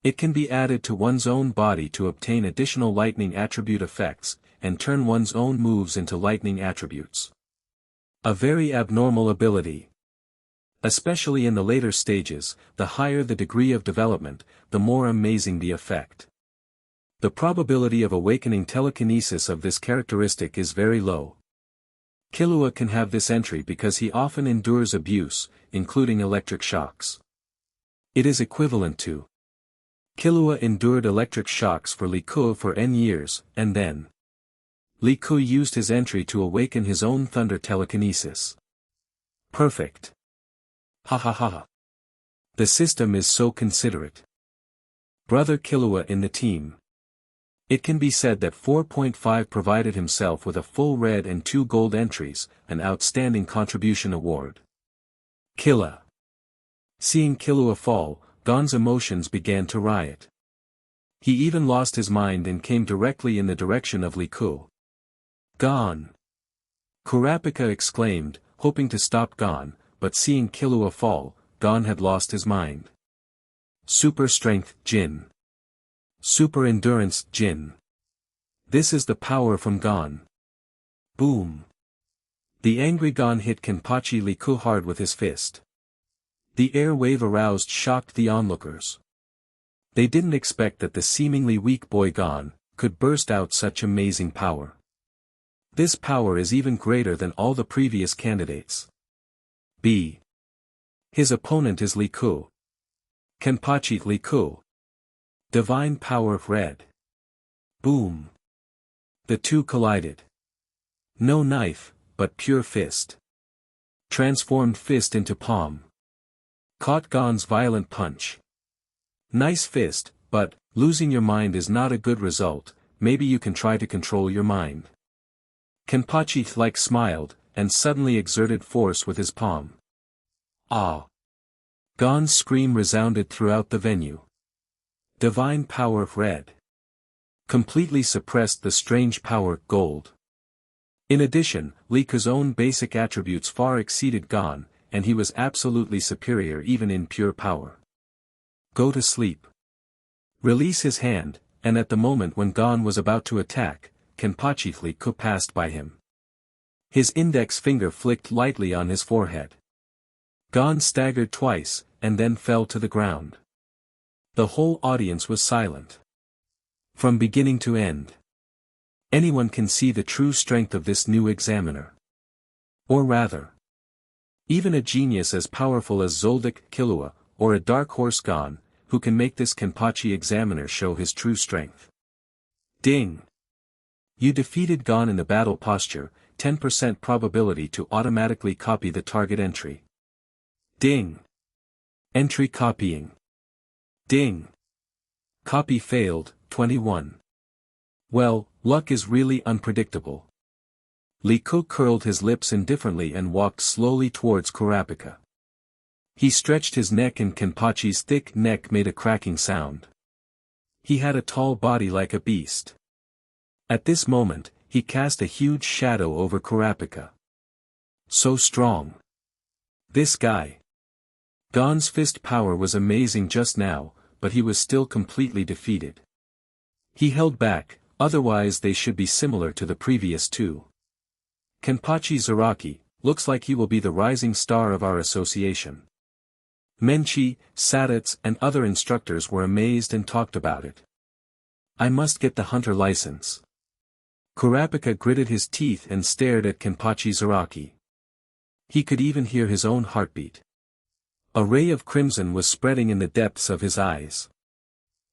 It can be added to one's own body to obtain additional lightning attribute effects, and turn one's own moves into lightning attributes. A very abnormal ability. Especially in the later stages, the higher the degree of development, the more amazing the effect. The probability of awakening telekinesis of this characteristic is very low. Killua can have this entry because he often endures abuse, including electric shocks. It is equivalent to Killua endured electric shocks for Liku for N years, and then Liku used his entry to awaken his own thunder telekinesis. Perfect. Ha ha ha. The system is so considerate. Brother Killua in the team. It can be said that 4.5 provided himself with a full red and 2 gold entries, an outstanding contribution award. Killa. Seeing Killua fall, Gon's emotions began to riot. He even lost his mind and came directly in the direction of Liku. Gon! Kurapika exclaimed, hoping to stop Gon, but seeing Killua fall, Gon had lost his mind. Super Strength, Jin. Super Endurance, Jin. This is the power from Gon. Boom. The angry Gon hit Kenpachi Liku hard with his fist. The air wave aroused shocked the onlookers. They didn't expect that the seemingly weak boy Gon could burst out such amazing power. This power is even greater than all the previous candidates. B. His opponent is Liku. Kenpachi Liku. Divine power of red. Boom. The two collided. No knife, but pure fist. Transformed fist into palm. Caught Gon's violent punch. Nice fist, but losing your mind is not a good result. Maybe you can try to control your mind. Kenpachi like smiled, and suddenly exerted force with his palm. Ah! Gon's scream resounded throughout the venue. Divine power of red. Completely suppressed the strange power, gold. In addition, Liku's own basic attributes far exceeded Gon, and he was absolutely superior even in pure power. Go to sleep. Release his hand, and at the moment when Gon was about to attack, Kenpachi Liku passed by him. His index finger flicked lightly on his forehead. Gon staggered twice, and then fell to the ground. The whole audience was silent. From beginning to end. Anyone can see the true strength of this new examiner. Or rather, even a genius as powerful as Zoldyck Killua, or a dark horse Gon, who can make this Kenpachi examiner show his true strength. Ding! You defeated Gon in the battle posture, 10% probability to automatically copy the target entry. Ding! Entry copying. Ding! Copy failed, 21. Well, luck is really unpredictable. Liku curled his lips indifferently and walked slowly towards Kurapika. He stretched his neck and Kenpachi's thick neck made a cracking sound. He had a tall body like a beast. At this moment, he cast a huge shadow over Kurapika. So strong. This guy. Gon's fist power was amazing just now, but he was still completely defeated. He held back, otherwise they should be similar to the previous two. Kenpachi Zaraki, looks like he will be the rising star of our association. Menchi, Sadats and other instructors were amazed and talked about it. I must get the hunter license. Kurapika gritted his teeth and stared at Kenpachi Zaraki. He could even hear his own heartbeat. A ray of crimson was spreading in the depths of his eyes.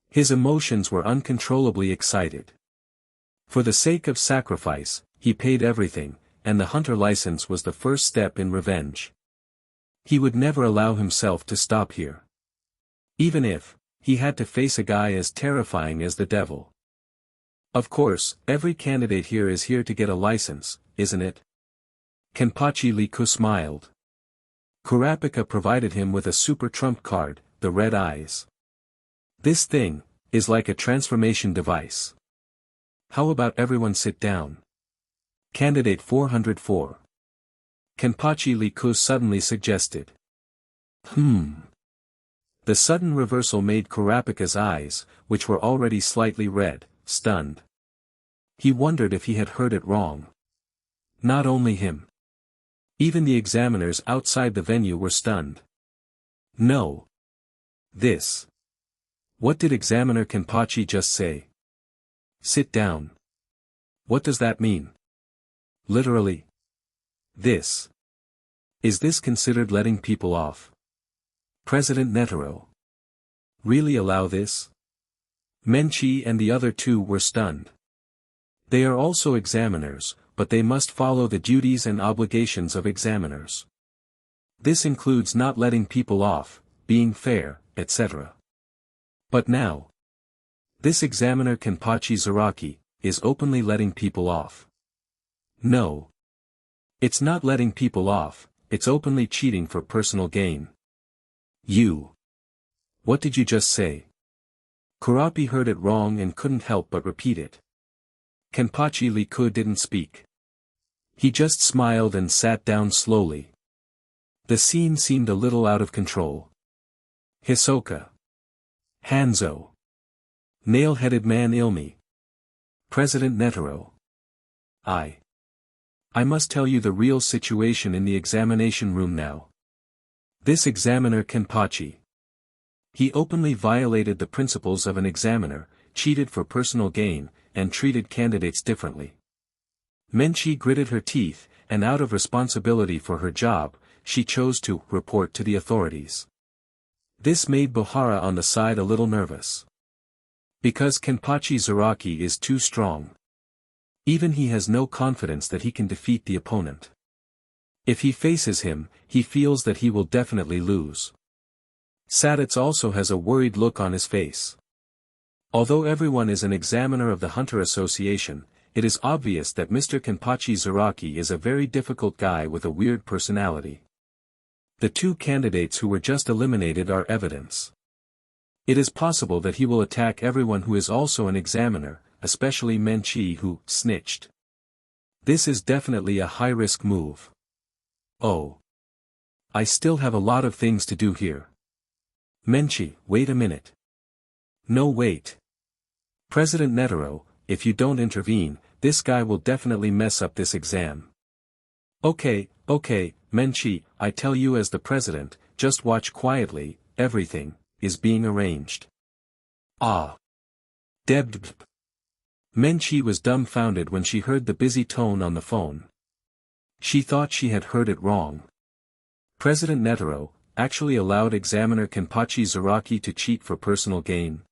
His emotions were uncontrollably excited. For the sake of sacrifice, he paid everything, and the hunter license was the first step in revenge. He would never allow himself to stop here. Even if he had to face a guy as terrifying as the devil. Of course, every candidate here is here to get a license, isn't it? Kenpachi Liku smiled. Kurapika provided him with a super trump card, the red eyes. This thing is like a transformation device. How about everyone sit down? Candidate 404. Kenpachi Liku suddenly suggested. The sudden reversal made Kurapika's eyes, which were already slightly red, stunned. He wondered if he had heard it wrong. Not only him. Even the examiners outside the venue were stunned. No. This. What did Examiner Kenpachi just say? Sit down. What does that mean? Literally. This. Is this considered letting people off? President Netero. Really allow this? Menchi and the other two were stunned. They are also examiners, but they must follow the duties and obligations of examiners. This includes not letting people off, being fair, etc. But now, this examiner Kenpachi Zaraki is openly letting people off. No. It's not letting people off, it's openly cheating for personal gain. You. What did you just say? Kurapi heard it wrong and couldn't help but repeat it. Kenpachi Liku didn't speak. He just smiled and sat down slowly. The scene seemed a little out of control. Hisoka. Hanzo. Nail-headed man Ilmi. President Netero. I must tell you the real situation in the examination room now. This examiner Kenpachi. He openly violated the principles of an examiner, cheated for personal gain, and treated candidates differently. Menchi gritted her teeth, and out of responsibility for her job, she chose to report to the authorities. This made Bohara on the side a little nervous. Because Kenpachi Zaraki is too strong. Even he has no confidence that he can defeat the opponent. If he faces him, he feels that he will definitely lose. Sadats also has a worried look on his face. Although everyone is an examiner of the Hunter Association, it is obvious that Mr. Kenpachi Zaraki is a very difficult guy with a weird personality. The two candidates who were just eliminated are evidence. It is possible that he will attack everyone who is also an examiner, especially Menchi who snitched. This is definitely a high-risk move. Oh. I still have a lot of things to do here. Menchi, wait a minute. No wait. President Netero, if you don't intervene, this guy will definitely mess up this exam. Okay, Menchi, I tell you as the president, just watch quietly, everything is being arranged. Ah. Deb. Menchi was dumbfounded when she heard the busy tone on the phone. She thought she had heard it wrong. President Netero actually allowed examiner Kenpachi Zaraki to cheat for personal gain.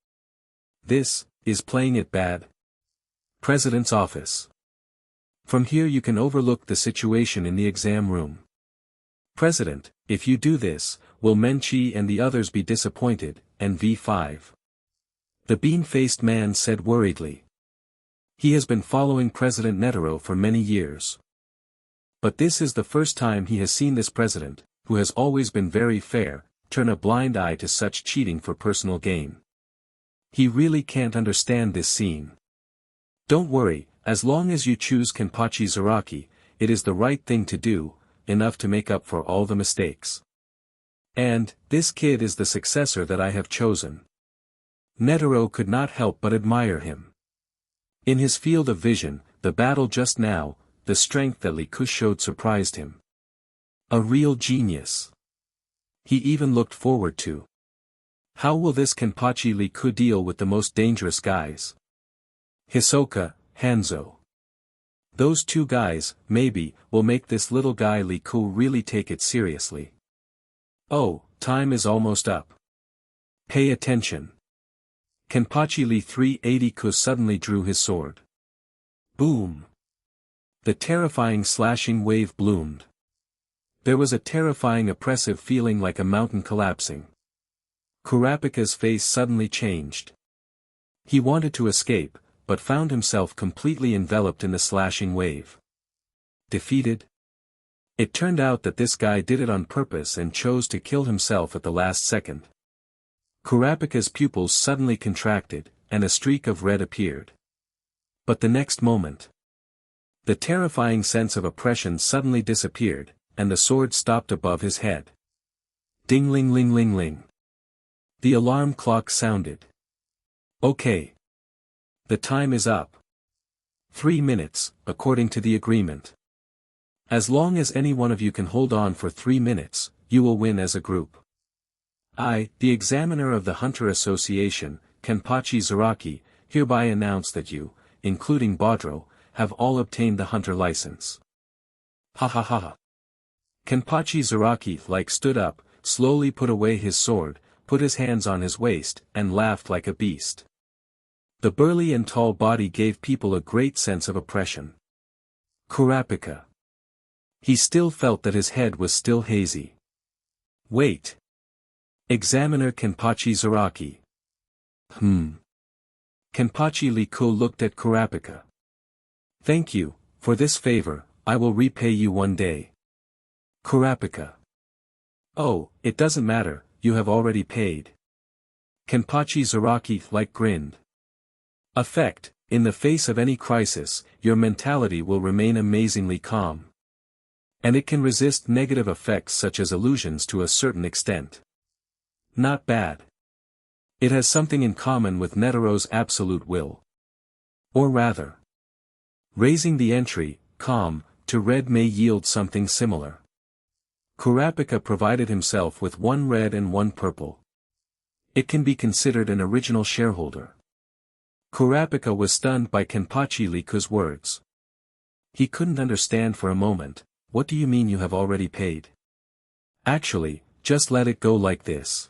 This is playing it bad. President's office. From here you can overlook the situation in the exam room. President, if you do this, will Menchi and the others be disappointed, and V5? The bean-faced man said worriedly. He has been following President Netero for many years. But this is the first time he has seen this president, who has always been very fair, turn a blind eye to such cheating for personal gain. He really can't understand this scene. Don't worry, as long as you choose Kenpachi Zaraki, it is the right thing to do, enough to make up for all the mistakes. And, this kid is the successor that I have chosen. Netero could not help but admire him. In his field of vision, the battle just now, the the strength that Liku showed surprised him. A real genius. He even looked forward to. How will this Kenpachi Liku deal with the most dangerous guys? Hisoka, Hanzo. Those two guys, maybe, will make this little guy Liku really take it seriously. Oh, time is almost up. Pay attention. Kenpachi Lee 380 suddenly drew his sword. Boom. The terrifying slashing wave bloomed. There was a terrifying oppressive feeling like a mountain collapsing. Kurapika's face suddenly changed. He wanted to escape, but found himself completely enveloped in the slashing wave. Defeated? It turned out that this guy did it on purpose and chose to kill himself at the last second. Kurapika's pupils suddenly contracted, and a streak of red appeared. But the next moment, the terrifying sense of oppression suddenly disappeared, and the sword stopped above his head. Ding-ling-ling-ling-ling. The alarm clock sounded. Okay. The time is up. 3 minutes, according to the agreement. As long as any one of you can hold on for 3 minutes, you will win as a group. I, the examiner of the Hunter Association, Kenpachi Zaraki, hereby announce that you, including Baudreau, have all obtained the hunter license. Ha ha ha ha. Kenpachi Zaraki stood up, slowly put away his sword, put his hands on his waist, and laughed like a beast. The burly and tall body gave people a great sense of oppression. Kurapika. He still felt that his head was still hazy. Wait. Examiner Kenpachi Zaraki. Kenpachi Liku looked at Kurapika. Thank you, for this favor, I will repay you one day. Kurapika. Oh, it doesn't matter, you have already paid. Kenpachi Zaraki grinned. Effect, in the face of any crisis, your mentality will remain amazingly calm. And it can resist negative effects such as illusions to a certain extent. Not bad. It has something in common with Netero's absolute will. Or rather, raising the entry, calm, to red may yield something similar. Kurapika provided himself with 1 red and 1 purple. It can be considered an original shareholder. Kurapika was stunned by Kenpachi Liku's words. He couldn't understand for a moment. What do you mean you have already paid? Actually, just let it go like this.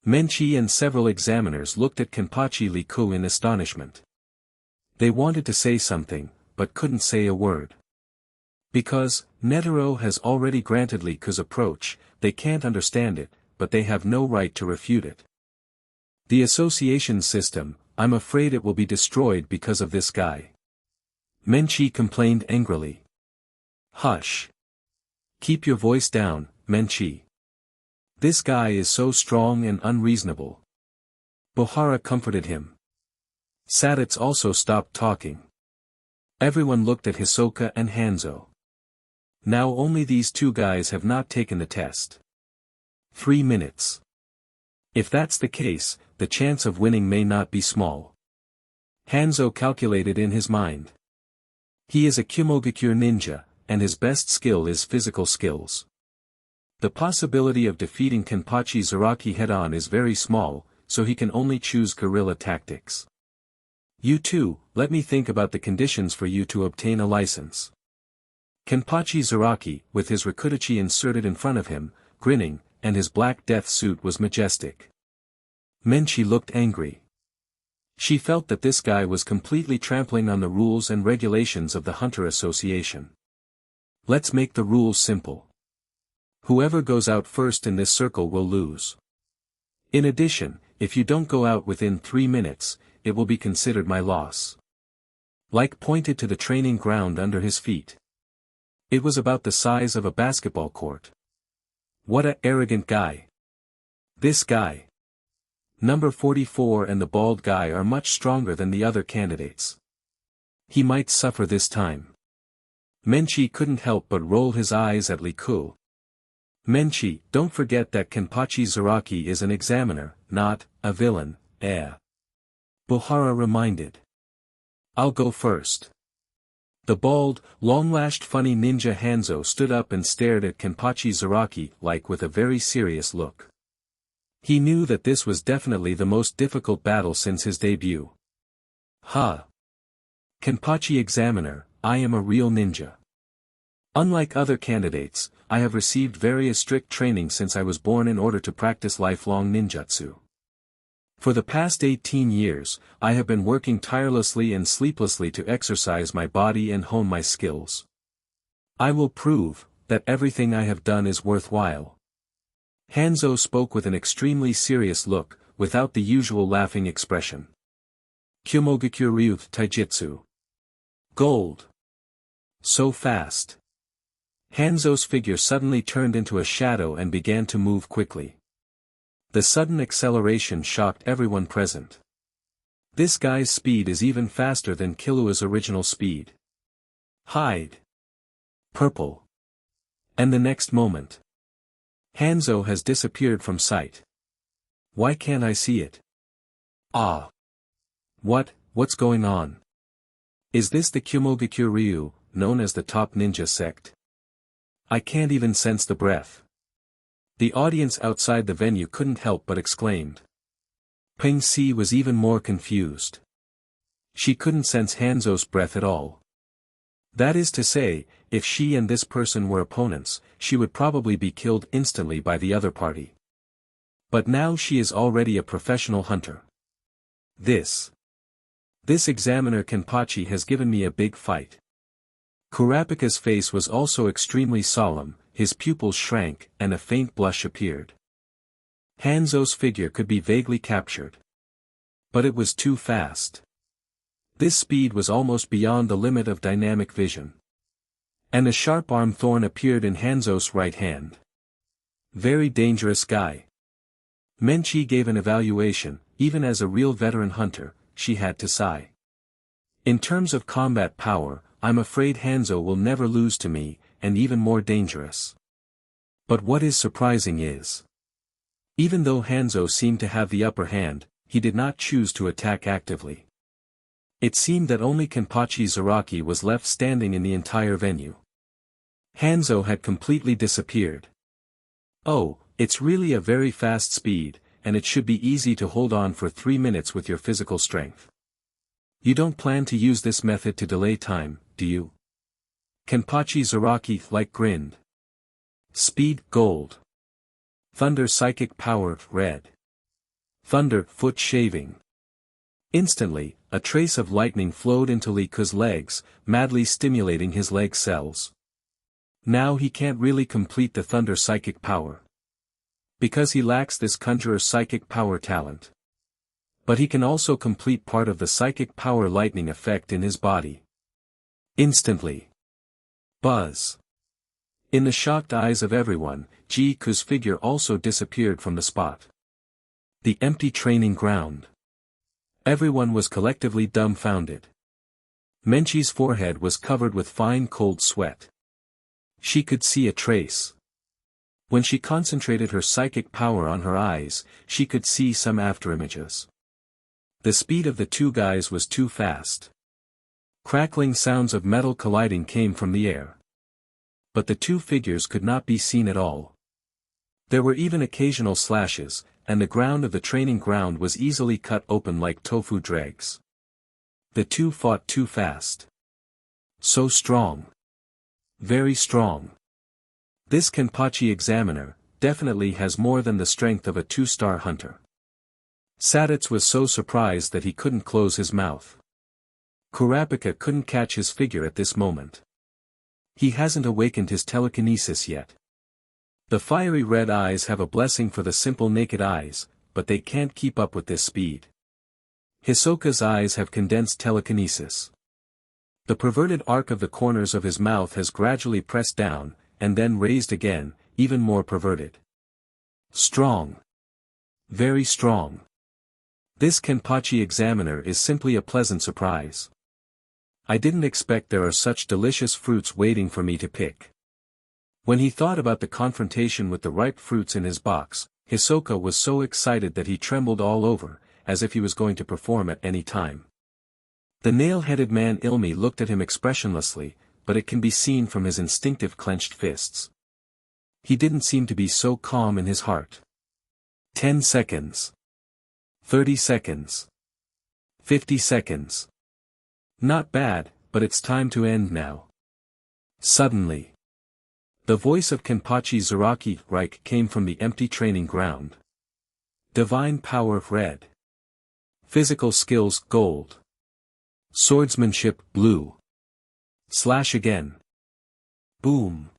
Menchi and several examiners looked at Kenpachi Liku in astonishment. They wanted to say something, but couldn't say a word. Because, Netero has already granted Liku's approach, they can't understand it, but they have no right to refute it. The association system, I'm afraid it will be destroyed because of this guy. Menchi complained angrily. Hush. Keep your voice down, Menchi. This guy is so strong and unreasonable. Bohara comforted him. Saditz also stopped talking. Everyone looked at Hisoka and Hanzo. Now only these two guys have not taken the test. 3 minutes. If that's the case, the chance of winning may not be small. Hanzo calculated in his mind. He is a Kimogakure ninja, and his best skill is physical skills. The possibility of defeating Kenpachi Zaraki head-on is very small, so he can only choose guerrilla tactics. You two, let me think about the conditions for you to obtain a license. Kenpachi Zaraki, with his Rakudachi inserted in front of him, grinning, and his black death suit was majestic. Menchi looked angry. She felt that this guy was completely trampling on the rules and regulations of the Hunter Association. Let's make the rules simple. Whoever goes out first in this circle will lose. In addition, if you don't go out within 3 minutes, it will be considered my loss. Pointed to the training ground under his feet. It was about the size of a basketball court. What a arrogant guy. This guy. Number 44 and the bald guy are much stronger than the other candidates. He might suffer this time. Menchi couldn't help but roll his eyes at Liku. Menchi, don't forget that Kenpachi Zaraki is an examiner, not a villain, Bohara reminded. I'll go first. The bald, long-lashed funny ninja Hanzo stood up and stared at Kenpachi Zaraki like with a very serious look. He knew that this was definitely the most difficult battle since his debut. Ha! Kenpachi Examiner, I am a real ninja. Unlike other candidates, I have received very strict training since I was born in order to practice lifelong ninjutsu. For the past 18 years, I have been working tirelessly and sleeplessly to exercise my body and hone my skills. I will prove that everything I have done is worthwhile. Hanzo spoke with an extremely serious look, without the usual laughing expression. Kyomogakyu Ryuth Taijutsu. Gold. So fast. Hanzo's figure suddenly turned into a shadow and began to move quickly. The sudden acceleration shocked everyone present. This guy's speed is even faster than Killua's original speed. Hide. Purple. And the next moment, Hanzo has disappeared from sight. Why can't I see it? Ah. What's going on? Is this the Kyomogakyu Ryu, known as the top ninja sect? I can't even sense the breath. The audience outside the venue couldn't help but exclaimed. Peng Si was even more confused. She couldn't sense Hanzo's breath at all. That is to say, if she and this person were opponents, she would probably be killed instantly by the other party. But now she is already a professional hunter. This examiner Kenpachi has given me a big fight. Kurapika's face was also extremely solemn, his pupils shrank, and a faint blush appeared. Hanzo's figure could be vaguely captured. But it was too fast. This speed was almost beyond the limit of dynamic vision. And a sharp arm thorn appeared in Hanzo's right hand. Very dangerous guy. Menchi gave an evaluation, even as a real veteran hunter, she had to sigh. In terms of combat power, I'm afraid Hanzo will never lose to me, and even more dangerous. But what is surprising is, even though Hanzo seemed to have the upper hand, he did not choose to attack actively. It seemed that only Kenpachi Zaraki was left standing in the entire venue. Hanzo had completely disappeared. Oh, it's really a very fast speed, and it should be easy to hold on for 3 minutes with your physical strength. You don't plan to use this method to delay time, do you? Kenpachi Zaraki grinned. Speed, gold. Thunder psychic power, red. Thunder, foot shaving. Instantly, a trace of lightning flowed into Liku's legs, madly stimulating his leg cells. Now he can't really complete the thunder psychic power, because he lacks this conjurer's psychic power talent. But he can also complete part of the psychic power lightning effect in his body. Instantly. Buzz. In the shocked eyes of everyone, Jiku's figure also disappeared from the spot. The empty training ground. Everyone was collectively dumbfounded. Menchi's forehead was covered with fine cold sweat. She could see a trace. When she concentrated her psychic power on her eyes, she could see some afterimages. The speed of the two guys was too fast. Crackling sounds of metal colliding came from the air. But the two figures could not be seen at all. There were even occasional slashes, and the ground of the training ground was easily cut open like tofu dregs. The two fought too fast. So strong. Very strong. This Kenpachi examiner definitely has more than the strength of a 2-star hunter. Saditz was so surprised that he couldn't close his mouth. Kurapika couldn't catch his figure at this moment. He hasn't awakened his telekinesis yet. The fiery red eyes have a blessing for the simple naked eyes, but they can't keep up with this speed. Hisoka's eyes have condensed telekinesis. The perverted arc of the corners of his mouth has gradually pressed down, and then raised again, even more perverted. Strong. Very strong. This Kenpachi examiner is simply a pleasant surprise. I didn't expect there are such delicious fruits waiting for me to pick. When he thought about the confrontation with the ripe fruits in his box, Hisoka was so excited that he trembled all over, as if he was going to perform at any time. The nail-headed man Ilmi looked at him expressionlessly, but it can be seen from his instinctive clenched fists. He didn't seem to be so calm in his heart. 10 seconds. 30 seconds. 50 seconds. Not bad, but it's time to end now. Suddenly, the voice of Kenpachi Zaraki Reich came from the empty training ground. Divine power red. Physical skills gold. Swordsmanship blue. Slash again. Boom.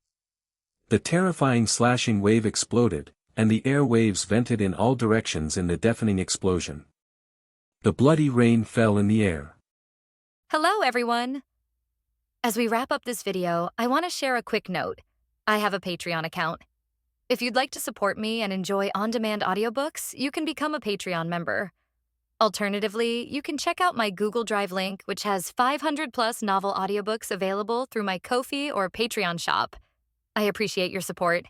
The terrifying slashing wave exploded, and the air waves vented in all directions in the deafening explosion. The bloody rain fell in the air. Hello everyone! As we wrap up this video, I want to share a quick note. I have a Patreon account. If you'd like to support me and enjoy on-demand audiobooks, you can become a Patreon member. Alternatively, you can check out my Google Drive link, which has 500+ novel audiobooks available through my Ko-fi or Patreon shop. I appreciate your support.